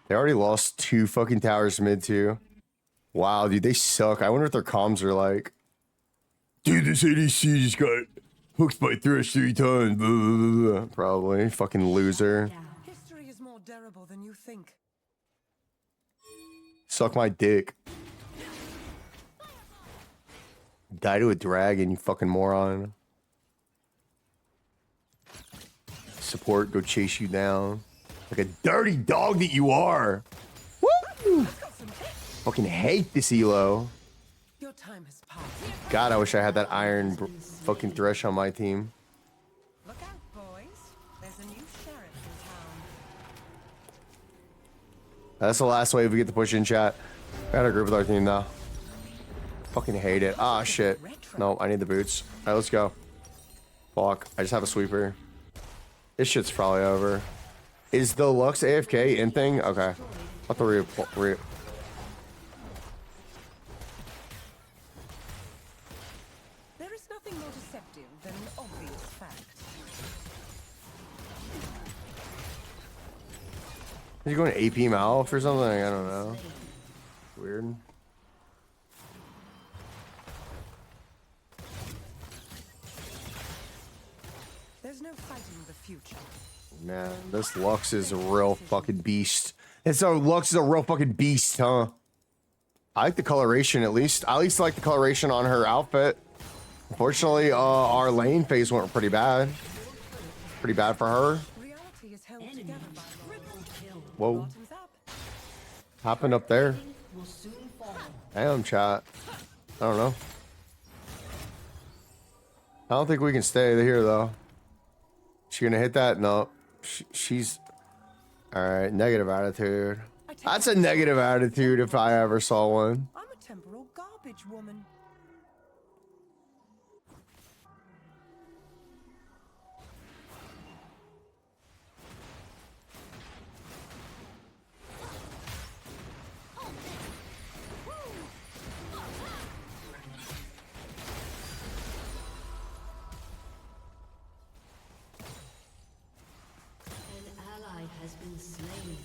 A: They already lost 2 fucking towers mid too. Wow, dude, they suck. I wonder what their comms are like. Dude, this ADC just got hooked by Thresh 3 times. Blah, blah, blah, blah. Probably. Fucking loser.
D: Down.
C: History is more durable than you think.
A: Suck my dick. Die to a dragon, you fucking moron. Support, go chase you down. Like a dirty dog that you are. Woo! Fucking hate this elo.
C: Your time has passed.
A: God, I wish I had that iron fucking Thresh on my team.
C: Look out, boys. There's a new sheriff in town.
A: That's the last wave we get to push in, chat. Gotta agree with our team now. Fucking hate it. Ah, shit. No, I need the boots. Alright, let's go. Fuck. I just have a sweeper. This shit's probably over. Is the Lux AFK in thing? Okay. I'll have to
C: There is nothing more deceptive than an obvious fact.
A: Is he going AP Malf or something? I don't know. Weird.
C: There's no fighting the future.
A: Man, this Lux is a real fucking beast. Lux is a real fucking beast, huh? I like the coloration at least. I at least like the coloration on her outfit. Unfortunately, our lane phase went pretty bad. Pretty bad for her.
C: Reality is held
D: Enemy
C: together by
D: triple kill.
A: Whoa.
C: bottoms up.
A: Happened up there.
D: Will soon fall.
A: Damn, chat. I don't know. I don't think we can stay here though. She gonna hit that? No. She's all right. Negative attitude. That's a negative attitude if I ever saw one.
C: I'm a temporal garbage woman.
D: An ally has been slain.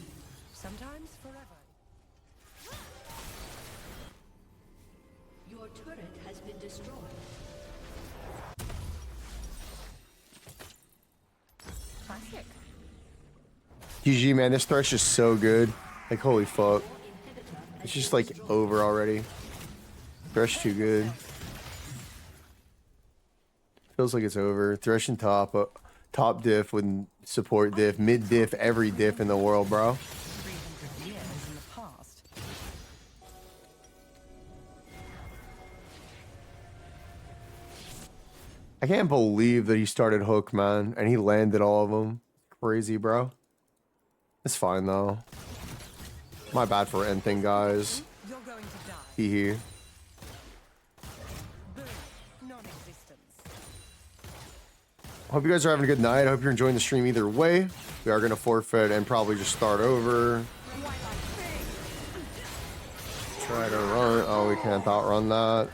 C: Sometimes forever.
D: Your turret has been destroyed.
C: Classic.
A: GG, man, this thresh is so good. Like, holy fuck. It's just like over already. Thresh too good. Feels like it's over. Thresh and top. Top diff with support diff. Mid diff, every diff in the world, bro.
C: 300 years in the past.
A: I can't believe that he started hook, man. And he landed all of them. Crazy, bro. It's fine, though. My bad for anything, guys.
C: You're going to die.
A: Hee hee.
C: Boom. Non-existence.
A: Hope you guys are having a good night. I hope you're enjoying the stream either way. We are going to forfeit and probably just start over. Try to run. Oh, we can't outrun that.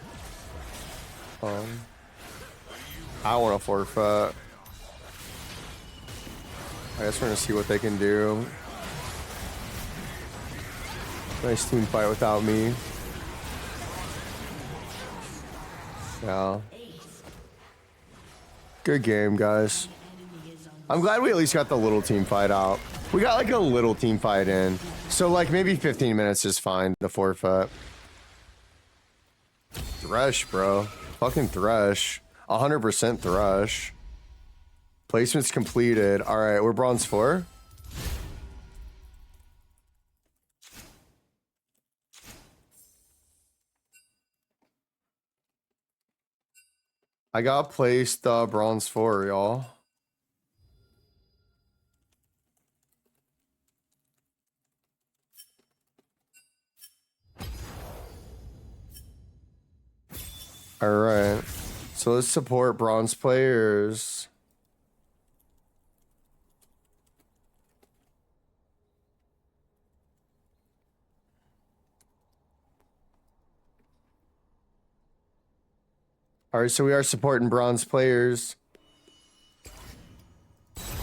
A: I want to forfeit. I guess we're going to see what they can do. Nice team fight without me. Yeah. Good game, guys. I'm glad we at least got the little team fight out. We got like a little team fight in. So like maybe 15 minutes is fine, the forfeit. Thresh, bro. Fucking Thresh. 100% Thresh. Placements completed. All right, we're bronze 4. I got placed bronze 4, y'all. All right. So let's support bronze players. All right, so we are supporting bronze players.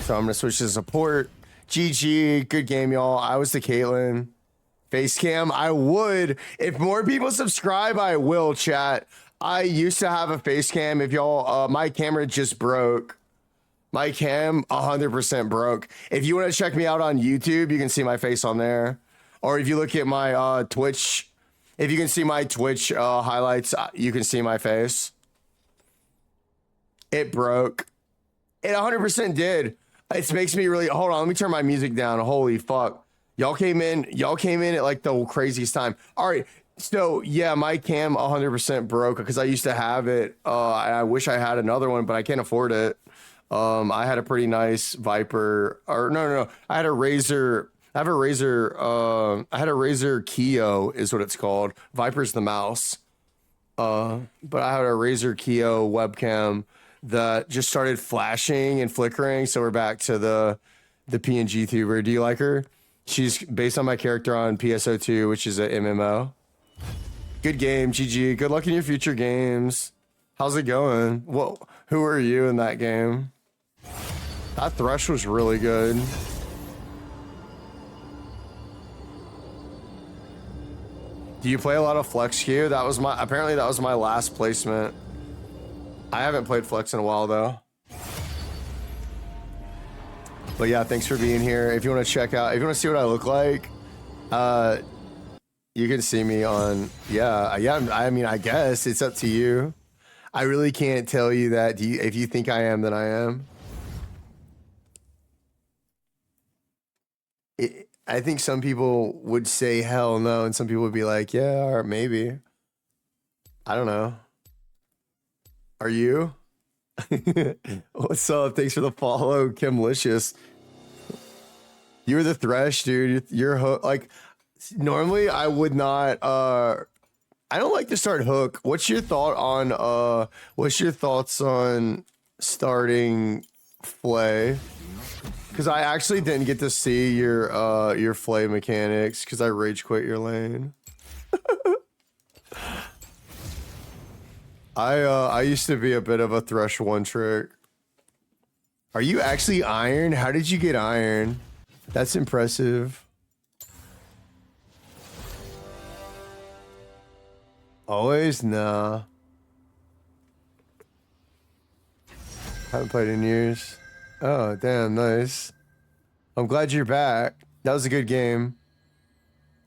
A: So I'm going to switch to support. GG, good game, y'all. I was the Caitlyn. Face cam, I would. If more people subscribe, I will, chat. I used to have a face cam. If y'all, my camera just broke. My cam 100% broke. If you want to check me out on YouTube, you can see my face on there. Or if you look at my Twitch, if you can see my Twitch highlights, you can see my face. It broke. It 100% did. It makes me really, hold on, let me turn my music down. Holy fuck. Y'all came in at like the craziest time. All right. So yeah, my cam 100% broke because I used to have it. I wish I had another one, but I can't afford it. I had a pretty nice Viper, or no. I had a Razer. I have a Razer. I had a Razer Keo is what it's called. Viper's the mouse. But I had a Razer Keo webcam that just started flashing and flickering. So we're back to the PNG tuber. Do you like her? She's based on my character on PSO2, which is an MMO. Good game, GG. Good luck in your future games. How's it going? Well, who are you in that game? That Thresh was really good. Do you play a lot of Flex Q? Apparently that was my last placement. I haven't played Flex in a while though. But yeah, thanks for being here. If you want to check out, if you want to see what I look like, you can see me on, yeah. I mean, I guess it's up to you. I really can't tell you that. If you think I am, then I am. I think some people would say hell no, and some people would be like, yeah, or maybe. I don't know. Are you? What's up? Thanks for the follow, Kimlicious. You're the Thresh, dude. You're hook. Like, normally I would not. I don't like to start hook. What's your thought on? What's your thoughts on starting Flay? Because I actually didn't get to see your Flay mechanics because I rage quit your lane. I used to be a bit of a Thresh one trick. Are you actually iron? How did you get iron? That's impressive. Always? Nah. Haven't played in years. Oh, damn, nice. I'm glad you're back. That was a good game.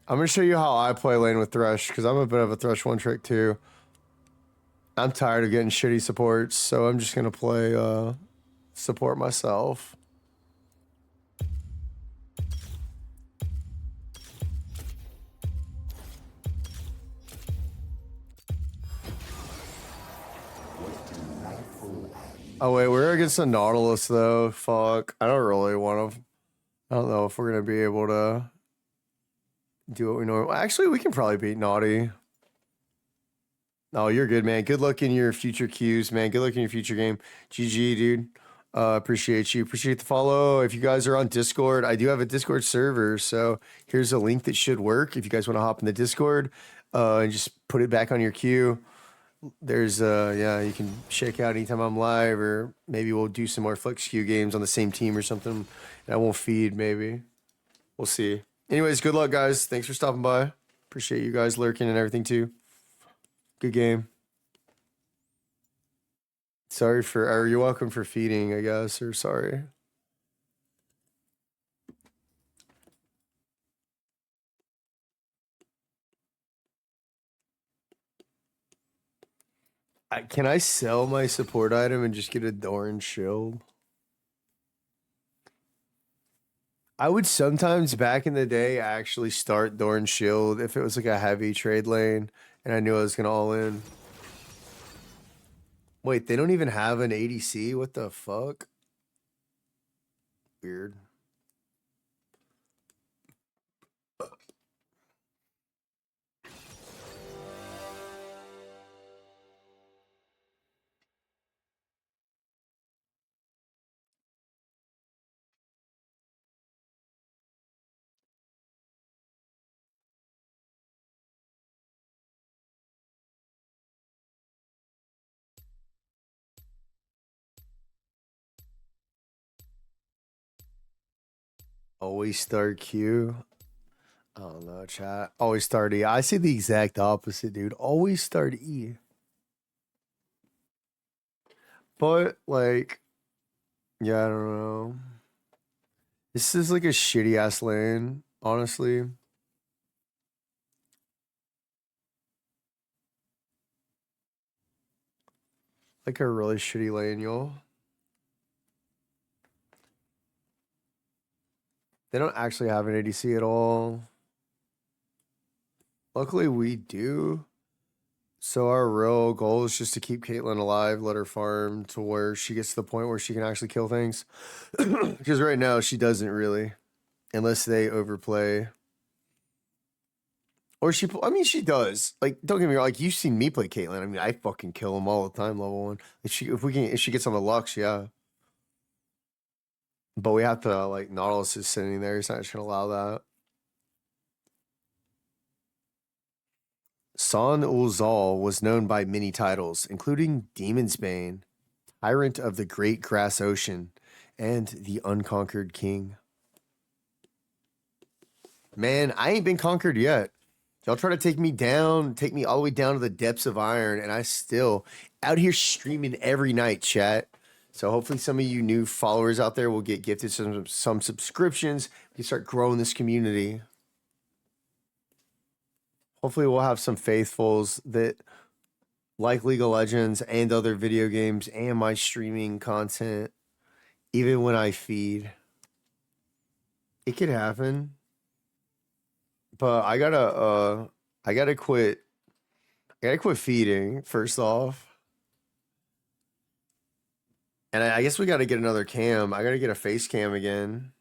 A: I'm going to show you how I play lane with Thresh, because I'm a bit of a Thresh one trick too. I'm tired of getting shitty supports, so I'm just going to play support myself. Oh wait, we're against the Nautilus though. Fuck. I don't really want to. I don't know if we're gonna be able to do what we know. Actually, we can probably beat Naughty. Oh, you're good, man. Good luck in your future queues, man. Good luck in your future game. GG, dude. Appreciate you. Appreciate the follow. If you guys are on Discord, I do have a Discord server, so here's a link that should work. If you guys want to hop in the Discord, and just put it back on your queue. There's yeah, you can check out anytime I'm live, or maybe we'll do some more flex queue games on the same team or something. And I won't feed, maybe. We'll see. Anyways, good luck, guys. Thanks for stopping by. Appreciate you guys lurking and everything too. Good game. Sorry for, or you're welcome for feeding, I guess, or sorry. Can I sell my support item and just get a Doran shield? I would sometimes back in the day actually start Doran shield if it was like a heavy trade lane and I knew I was gonna all in. Wait, they don't even have an ADC? What the fuck? Weird. Always start Q. I don't know, chat. Always start E. I say the exact opposite, dude. Always start E. But, like, yeah, I don't know. This is like a shitty ass lane, honestly. Like a really shitty lane, y'all. They don't actually have an ADC at all. Luckily, we do. So our real goal is just to keep Caitlyn alive, let her farm to where she gets to the point where she can actually kill things. Because right now, she doesn't really. Unless they overplay. Or she, I mean, she does. Like, don't get me wrong. Like, you've seen me play Caitlyn. I mean, I fucking kill them all the time, level 1. If she gets on the Lux, yeah. But we have to, like, Nautilus is sitting there. He's not just going to allow that. San Ulzal was known by many titles, including Demon's Bane, Tyrant of the Great Grass Ocean, and the Unconquered King. Man, I ain't been conquered yet. Y'all try to take me down, take me all the way down to the depths of iron, and I still out here streaming every night, chat. So hopefully some of you new followers out there will get gifted some subscriptions. We can start growing this community. Hopefully we'll have some faithfuls that like League of Legends and other video games and my streaming content, even when I feed. It could happen. But I gotta quit feeding, first off. And I guess we got to get another cam. I got to get a face cam again.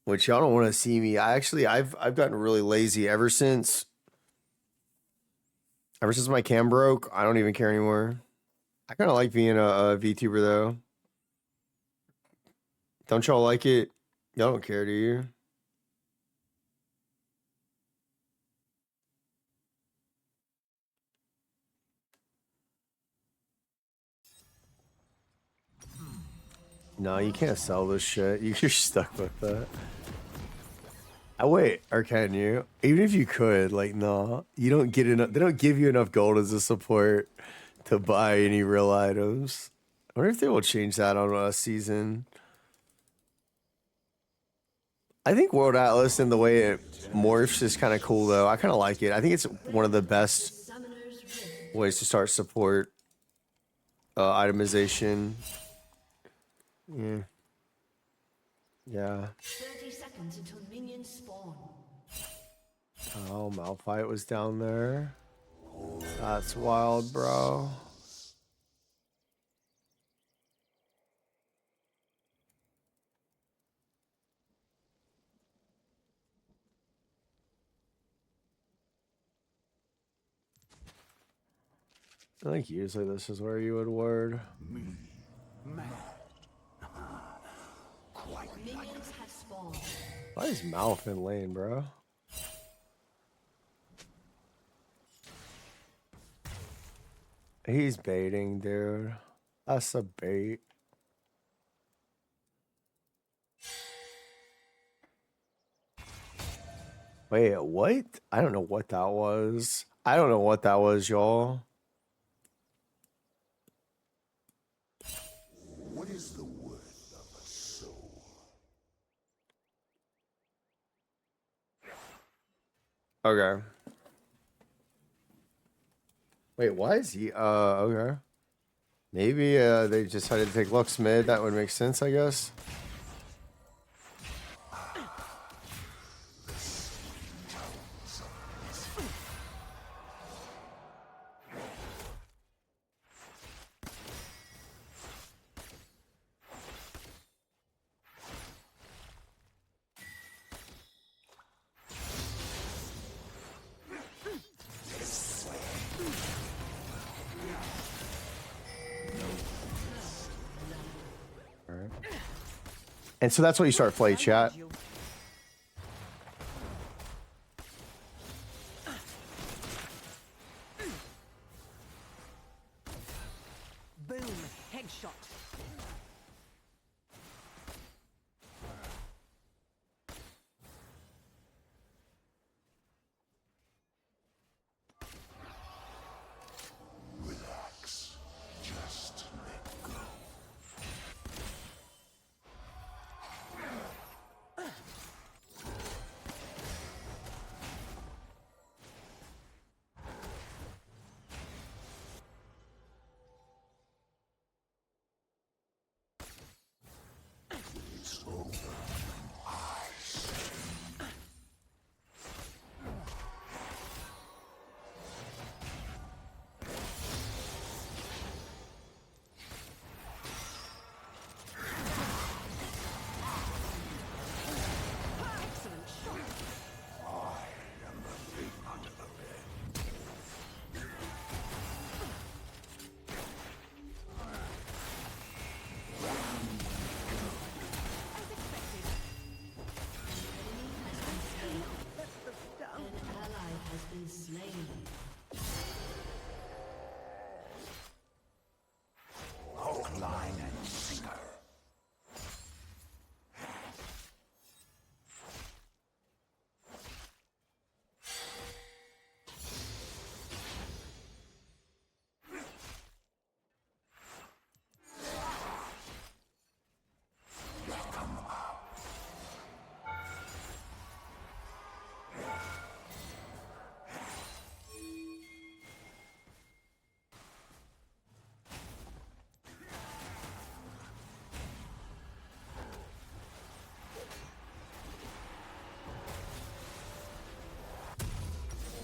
A: Which y'all don't want to see me. I've gotten really lazy ever since my cam broke. I don't even care anymore. I kind of like being a VTuber though. Don't y'all like it? Y'all don't care, do you? No, you can't sell this shit. You're stuck with that. Wait, or can you? Even if you could, like, no, you don't get enough. They don't give you enough gold as a support to buy any real items. I wonder if they will change that on a season. I think World Atlas and the way it morphs is kind of cool, though. I kind of like it. I think it's one of the best ways to start support itemization. Yeah. Yeah.
D: 30 seconds until minions spawn.
A: Oh, Malphite was down there. That's wild, bro. I think usually this is where you would word.
D: Minions have spawned.
A: Why is mouth in lane, bro? He's baiting, dude. That's a bait. Wait, what? I don't know what that was. I don't know what that was, y'all.
G: What is the worth of a soul?
A: Okay. Wait, why is he? Okay. Maybe they decided to take Lux mid. That would make sense, I guess. And so that's what you start play, chat.
C: Boom. Headshot.
G: Relax. Just let go. It's over. I say.
C: Excellent shot.
G: I am the thing under the bed.
D: An ally has been slain.
G: Hook, line, and sinker.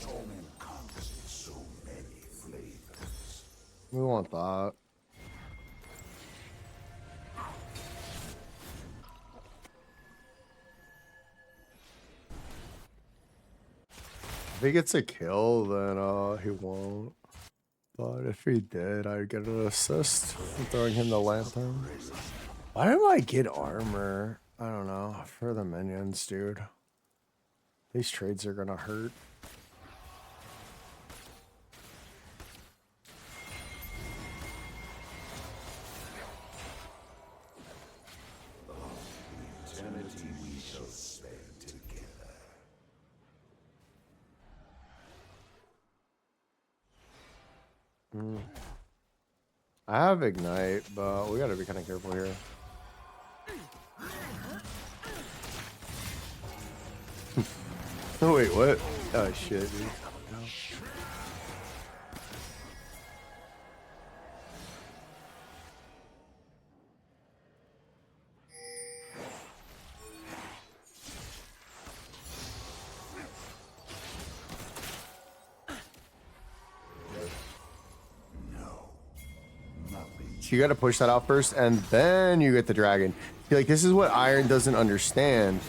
G: Torment comes in so many flavors.
A: We want that. he gets a kill, then he won't. But if he did, I'd get an assist from throwing him the lantern. Why do I get armor? I don't know. For the minions, dude. These trades are gonna hurt.
G: Eternity we shall spend together.
A: I have ignite, but we gotta be kind of careful here. Oh wait, what? Oh shit, dude. No. So you got to push that out first, and then you get the dragon. Like, this is what Iron doesn't understand.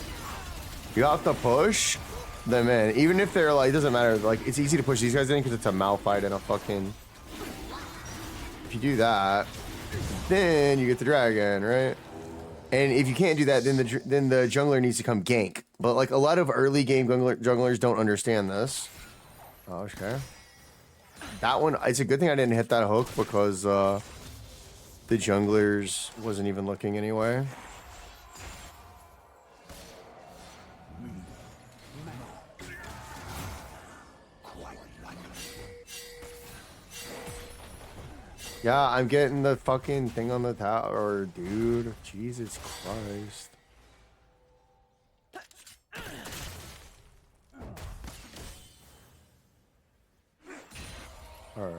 A: You have to push them in, even if they're like, it doesn't matter. Like, it's easy to push these guys in because it's a Malphite and a fucking. If you do that, then you get the dragon, right? And if you can't do that, then the jungler needs to come gank. But like a lot of early game junglers don't understand this. Oh, okay. That one, it's a good thing I didn't hit that hook because the junglers wasn't even looking anyway. Yeah, I'm getting the fucking thing on the tower, dude. Jesus Christ. All right.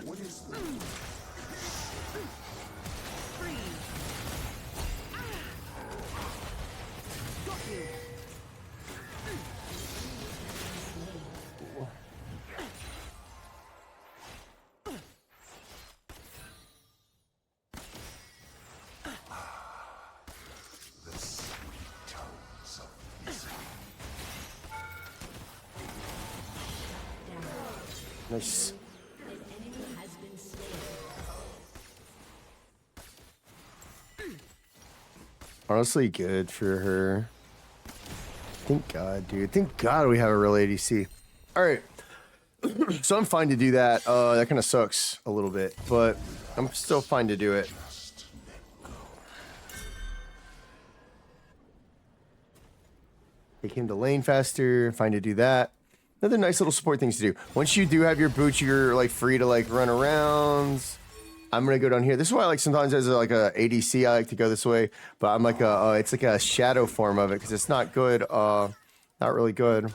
G: What is the
A: Nice. Honestly, good for her. Thank God, dude. Thank God we have a real ADC. All right. So I'm fine to do that. That kind of sucks a little bit, but I'm still fine to do it. Take him to lane faster. Fine to do that. Another nice little support things to do. Once you do have your boots, you're like free to like run around. I'm gonna go down here. This is why, like, sometimes as like a ADC, I like to go this way. But I'm like it's like a shadow form of it because it's not good. Not really good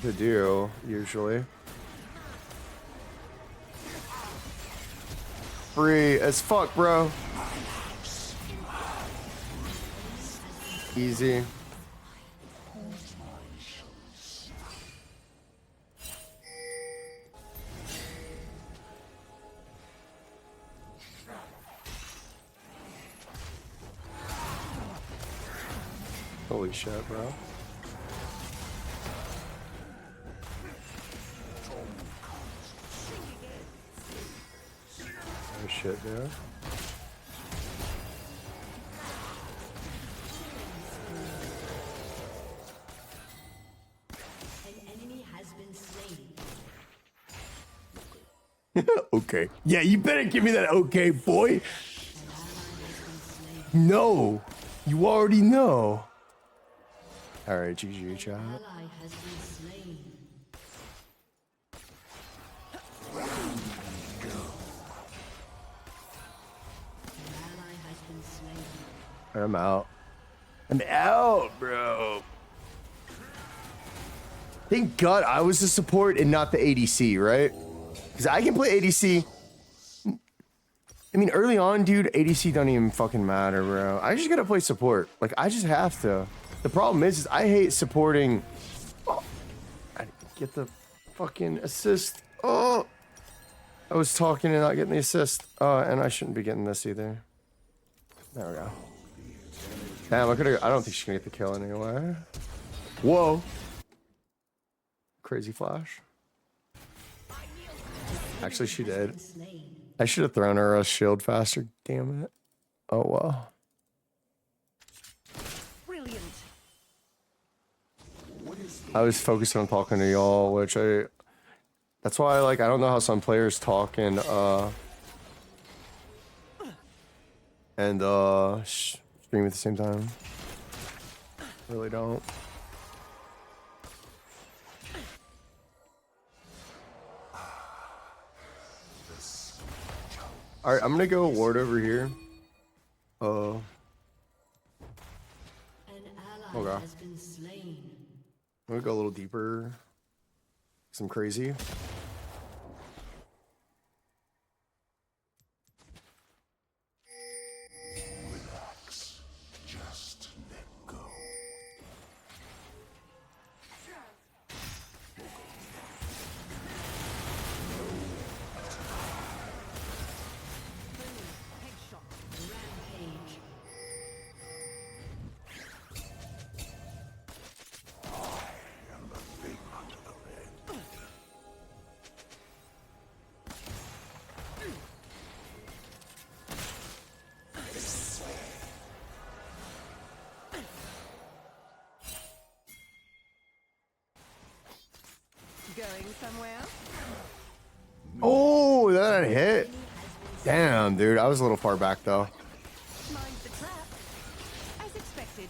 A: to do usually. Free as fuck, bro. Easy. Holy shit, bro. Oh shit, dude.
D: An enemy has been slain.
A: Okay. Yeah, you better give me that okay, boy. No. You already know. All right, GG, chat.
D: Ally has been slain. An ally has been slain.
A: I'm out. I'm out, bro. Thank God I was the support and not the ADC, right? Because I can play ADC. I mean, early on, dude, ADC don't even fucking matter, bro. I just gotta play support. Like, I just have to. The problem is I hate supporting. Oh, I didn't get the fucking assist. Oh, I was talking and not getting the assist. And I shouldn't be getting this either. There we go. Damn, I don't think she's gonna get the kill anyway. Whoa. Crazy flash. Actually, she did. I should have thrown her a shield faster. Damn it. Oh, well.
C: Brilliant.
A: I was focused on talking to y'all, which that's why I don't know how some players talk and stream at the same time. Really don't. All right, I'm gonna go ward over here.
D: An ally
A: Okay.
D: has been slain.
A: I'm gonna go a little deeper. Some crazy.
G: Relax. Just let go.
D: Rampage.
G: I am the big hunter of it.
C: Going somewhere?
A: Oh, that hit. Damn, dude. I was a little far back though.
C: Mind the trap. As expected.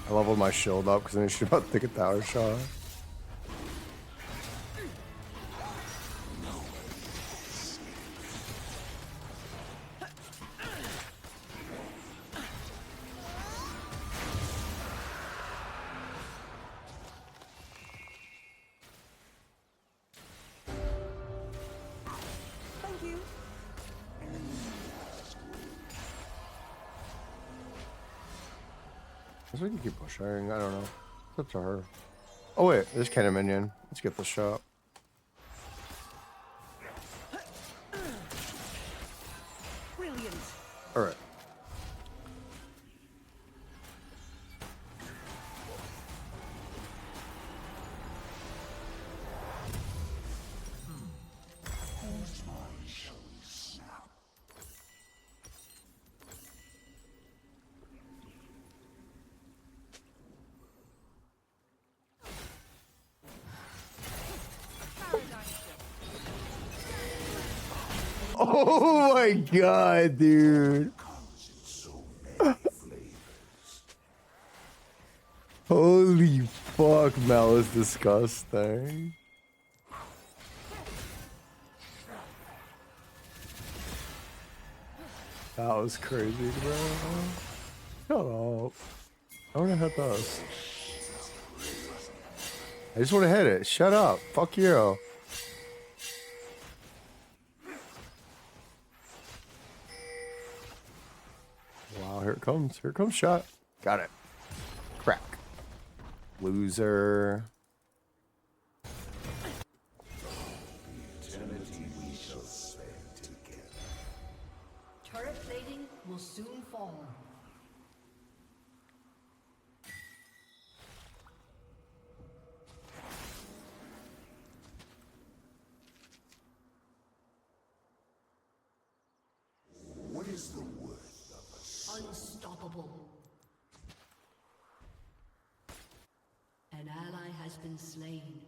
A: I leveled my shield up because I knew she was about to take a tower shot.
C: Thank you.
A: I guess we can keep pushing. I don't know. It's up to her. Oh wait, there's Cannon Minion. Let's get the shot.
C: Brilliant.
A: All right. Oh my god, dude.
G: Comes in so many flavors.
A: Holy fuck, Mel is disgusting. That was crazy, bro. Shut up. I wanna hit those. I just wanna hit it. Shut up. Fuck you. Wow, here it comes. Here it comes, shot. Got it. Crack. Loser.
G: Eternity we shall spend together.
D: Turret plating will soon fall.
G: What is the worth of us?
D: Unstoppable. An ally has been slain.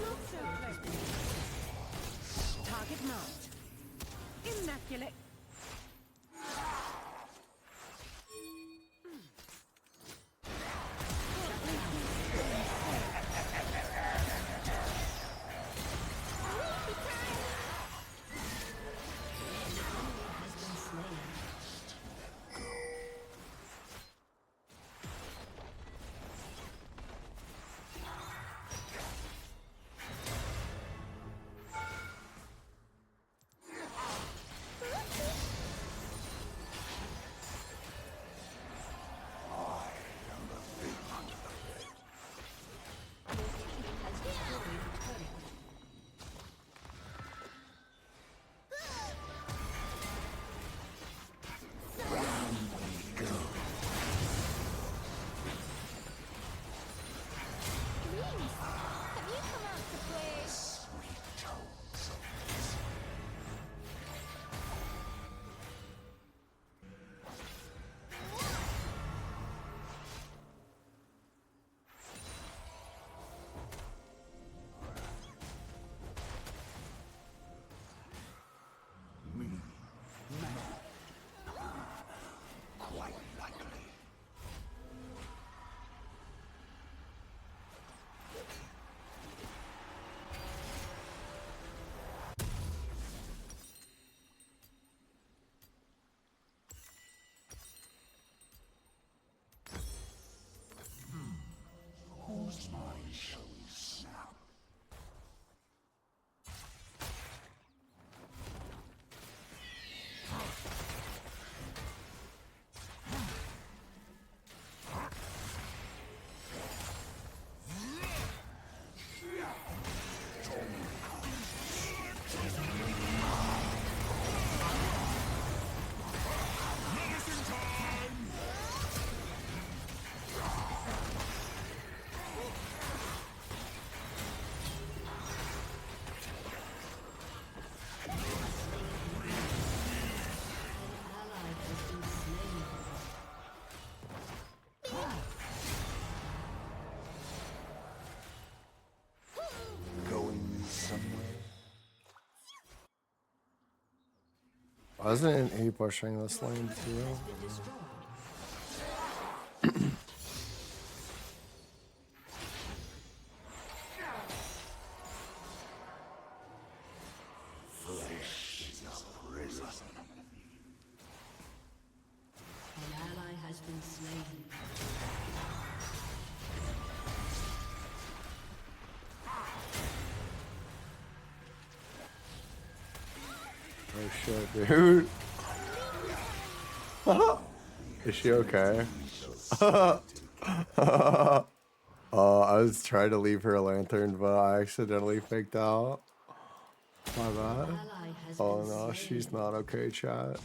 C: Not so close. Target marked. Immaculate.
A: Wasn't he pushing this lane too?
D: An ally has been slain.
A: Oh shit, dude. Is she okay? I was trying to leave her a lantern, but I accidentally faked out. My bad.
D: Ally has
A: Oh
D: been
A: no,
D: slain.
A: she's not okay, chat.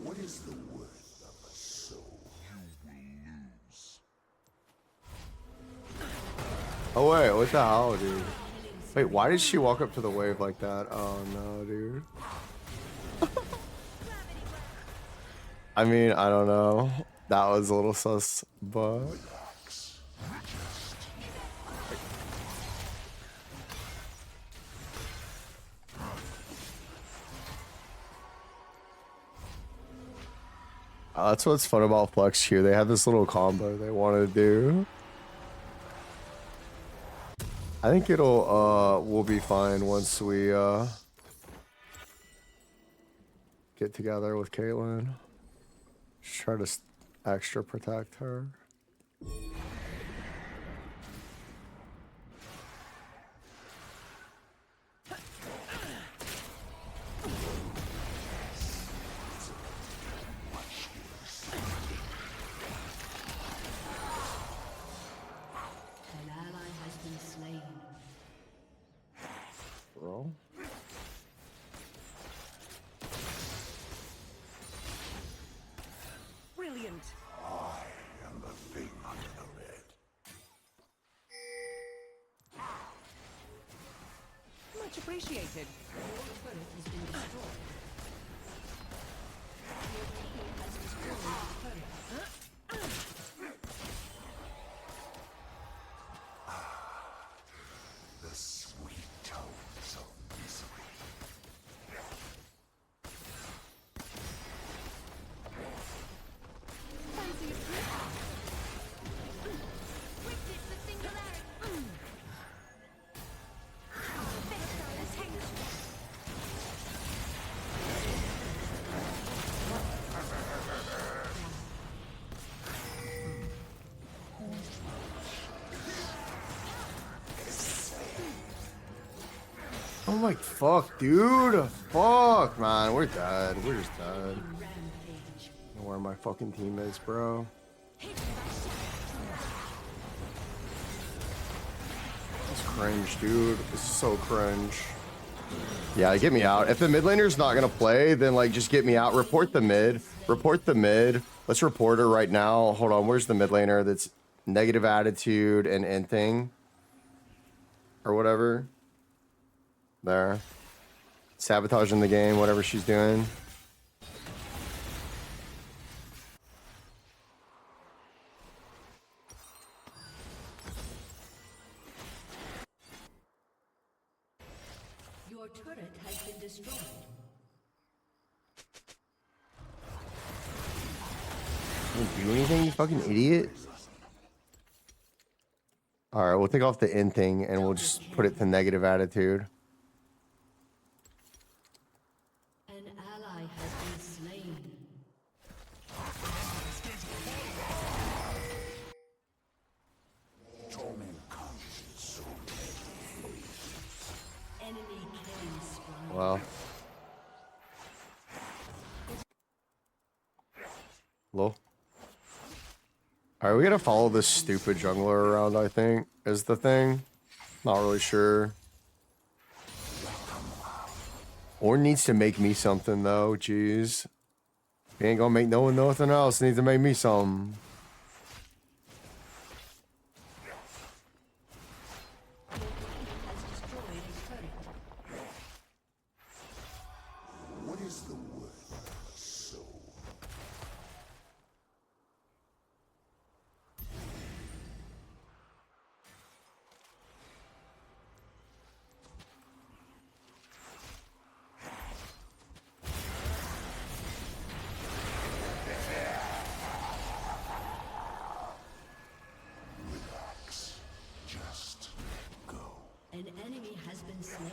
G: What is the worth of a soul? You will lose.
A: Oh wait, what the hell, dude? Wait, why did she walk up to the wave like that? Oh no, dude. I mean, I don't know. That was a little sus, but... That's what's fun about Flex Q. They have this little combo they want to do. I think we'll be fine once we get together with Caitlyn. Just try to extra protect her.
D: An ally has been slain.
A: Bro.
C: Brilliant.
G: I am the thing under the bed.
C: Much appreciated.
D: Your turret has been destroyed. Your team has destroyed the turret.
G: The sweet tones of misery.
B: Fancy a trip? Wicked the singularity. Philistine attention.
A: Oh my fuck, dude. Fuck, man. We're dead. We're just dead.
D: Rampage.
A: I don't know where my fucking team is, bro. It's cringe, dude. It's so cringe. Yeah, get me out. If the mid laner's not gonna play, then like just get me out. Report the mid. Report the mid. Let's report her right now. Hold on. Where's the mid laner that's negative attitude and thing? Or whatever. There. Sabotaging the game, whatever she's doing.
D: Your turret has been destroyed.
A: You do anything, you fucking idiot? Alright, we'll take off the end thing and we'll just put it to negative attitude.
D: An ally has been slain. Enemy killing spree.
A: Well. Hello? Alright, we gotta follow this stupid jungler around, I think, is the thing. Not really sure. Or needs to make me something, though. Jeez. He ain't gonna make no one nothing else. Needs to make me some.
D: Has destroyed a turret.
G: What is the worth of a soul? Relax. Just go.
D: An enemy has been slain.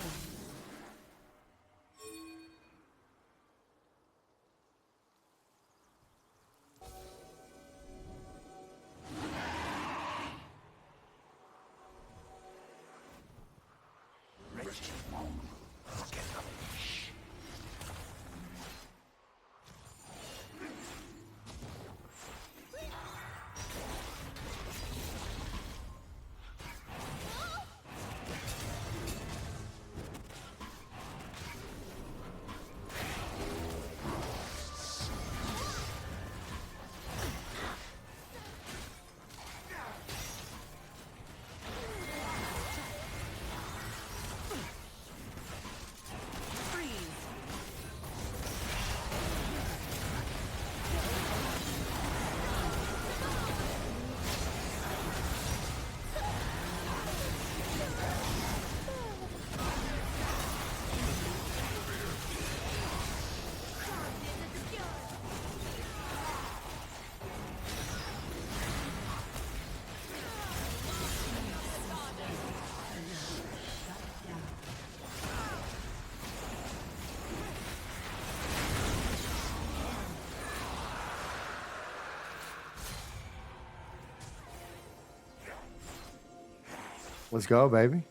A: Let's go, baby.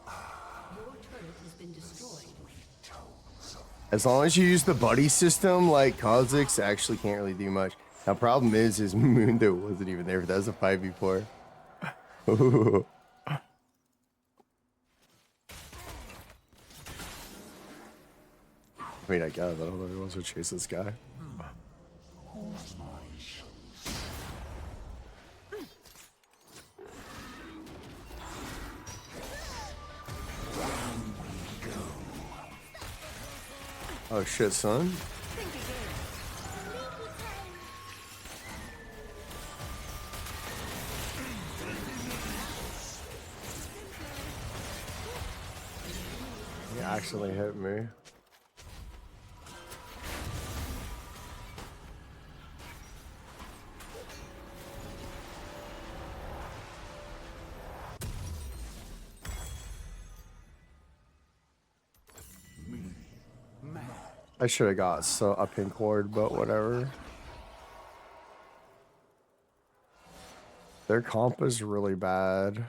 D: Your turret has been destroyed.
A: As long as you use the buddy system, like Kha'Zix actually can't really do much. Now, problem is Mundo wasn't even there. That was a 5v4. Wait, I got it. I don't know who wants to chase this guy. Oh shit, son. He accidentally hit me. I should have got a pink ward, but whatever. Their comp is really bad.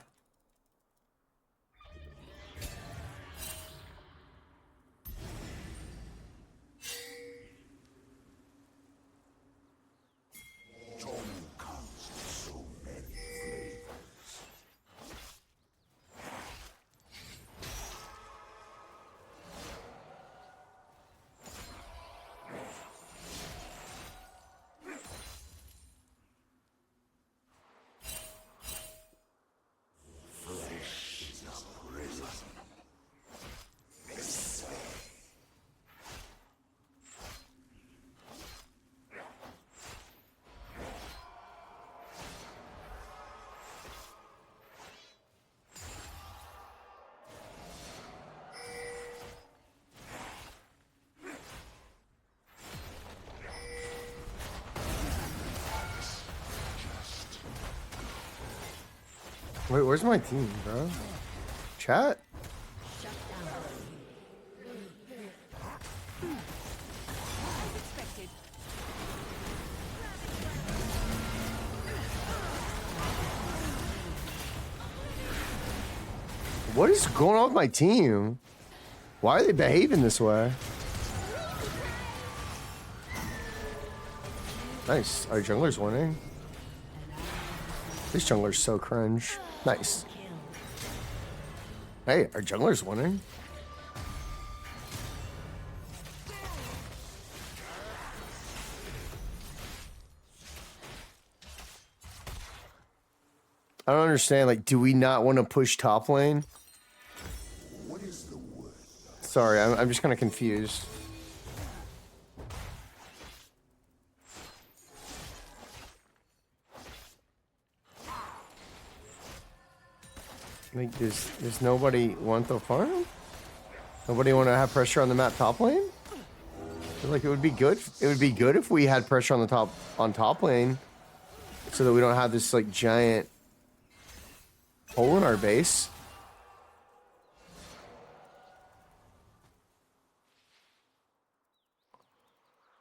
A: Wait, where's my team, bro? Chat?
D: Shut down.
E: Expected.
A: What is going on with my team? Why are they behaving this way? Nice. Our jungler's winning. This jungler's so cringe. Nice. Hey, our jungler's winning. I don't understand. Like, do we not want to push top lane?
G: What is the word?
A: Sorry, I'm just kind of confused. Like, does nobody want the farm? Nobody want to have pressure on the map top lane? I feel like it would be good. It would be good if we had pressure on the top lane, so that we don't have this like giant hole in our base.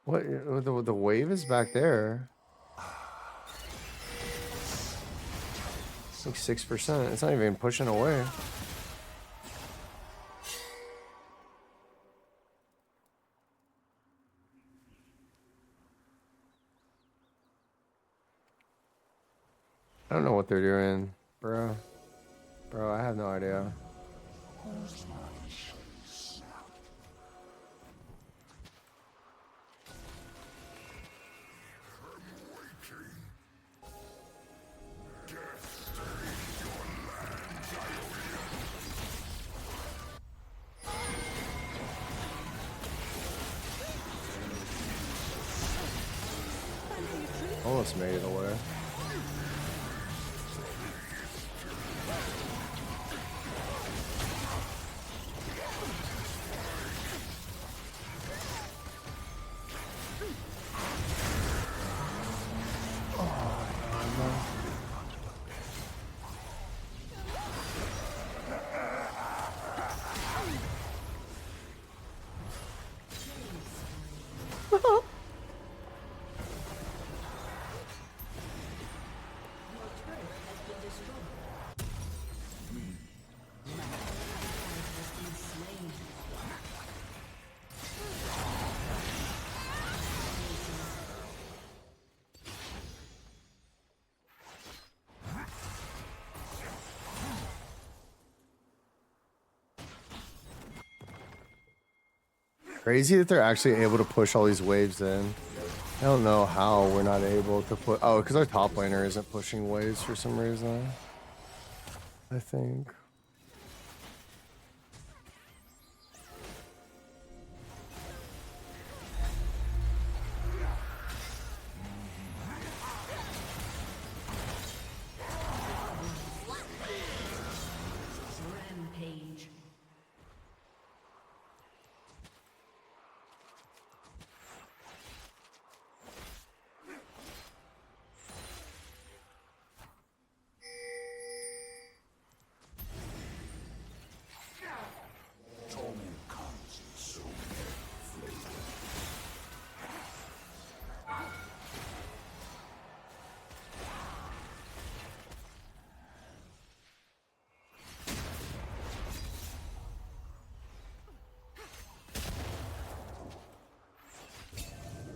A: What? The wave is back there. It's like 6%. It's not even pushing away. I don't know what they're doing, bro. Bro, I have no idea. Almost made it away. Crazy that they're actually able to push all these waves in. I don't know how we're not able to put... Oh, because our top laner isn't pushing waves for some reason. I think.
D: Rampage.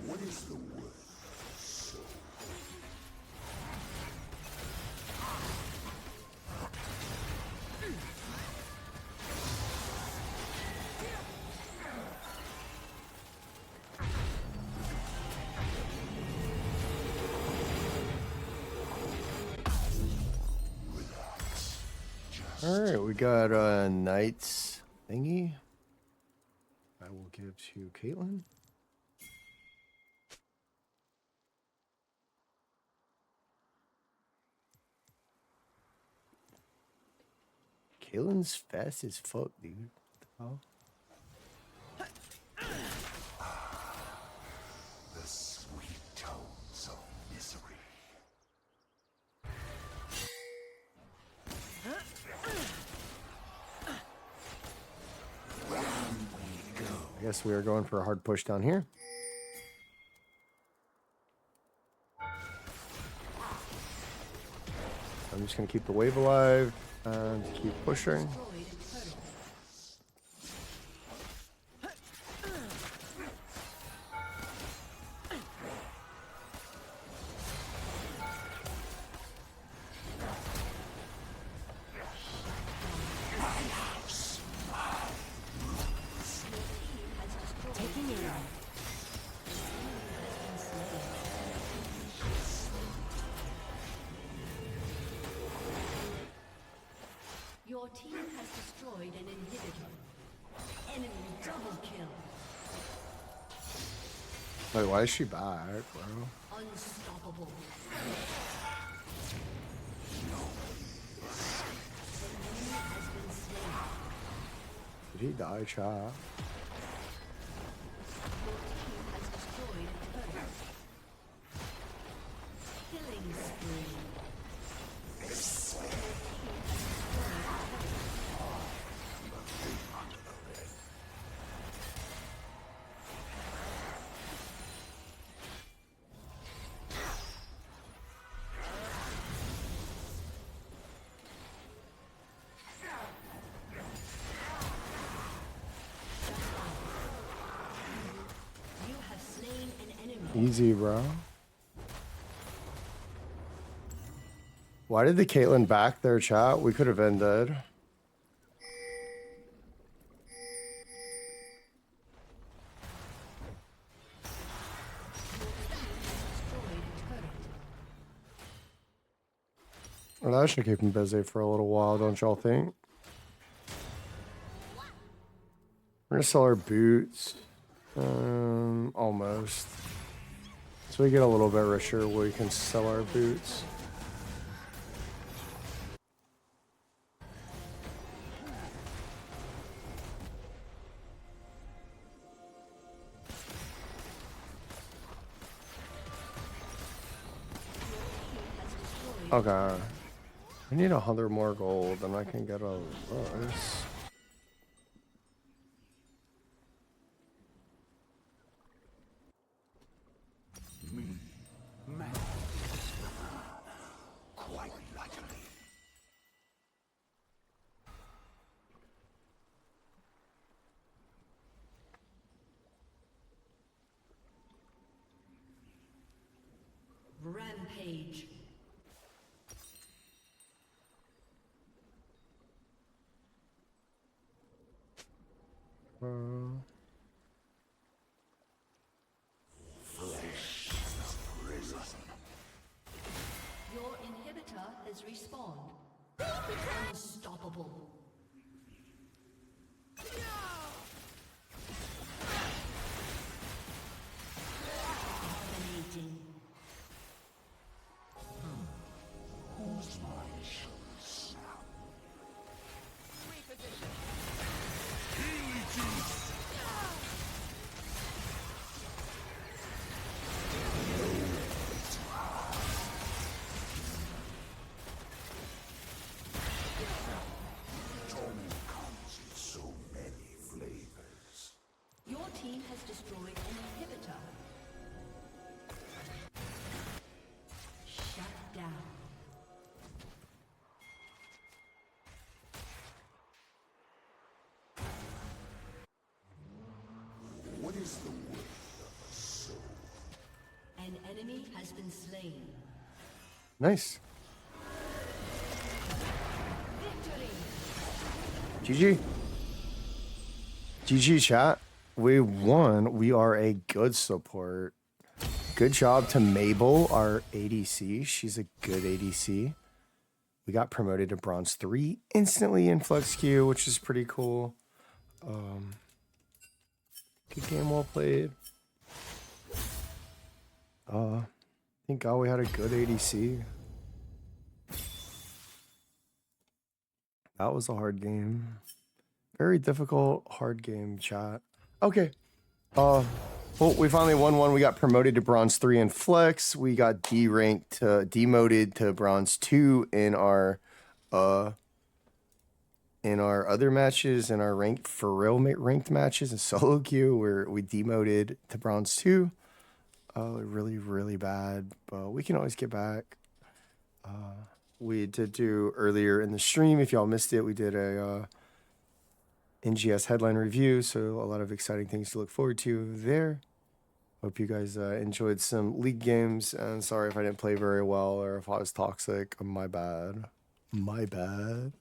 G: What is the word? So
A: All right, we got a Knight's thingy. I will give to Caitlyn. Caitlyn's fast as fuck, dude. What the hell?
G: the sweet tones of misery.
A: I guess we are going for a hard push down here. I'm just gonna keep the wave alive and keep pushing.
D: destroyed an inhibitor. Enemy double kill.
A: Wait, why is she back, bro?
D: Unstoppable.
A: Did he die, chat?
D: Has destroyed a turret. Killing spree. You have slain an enemy.
A: Easy, bro. Why did the Caitlyn back there, chat? We could have ended. Well, that should keep him busy for a little while, don't y'all think? We're gonna sell our boots. Almost. So we get a little bit richer, we can sell our boots. Okay. I need 100 more gold, and I can get a this.
G: Quite likely.
D: Rampage. Your inhibitor has respawned. Unstoppable. Dominating.
G: Whose mind shall we snap? Torment comes in so many flavors.
D: Your team has destroyed an inhibitor. Shut down.
G: What is the worth of a soul?
D: An enemy has been slain.
A: Nice.
D: Victory!
A: GG. GG, chat. We won. We are a good support. Good job to Mabel, our ADC. She's a good ADC. We got promoted to Bronze 3 instantly in Flex Q, which is pretty cool. Good game, well played. Thank God we had a good ADC. That was a hard game. Very difficult, hard game, chat. Okay. Well, we finally won one. We got promoted to Bronze 3 in Flex. We got demoted to Bronze 2 in our other matches, in our ranked for real ranked matches in solo queue, where we demoted to Bronze 2. Really, really bad, but we can always get back. We did do earlier in the stream, if y'all missed it, we did a NGS headline review, so a lot of exciting things to look forward to there. Hope you guys enjoyed some league games, and sorry if I didn't play very well or if I was toxic. My bad. My bad.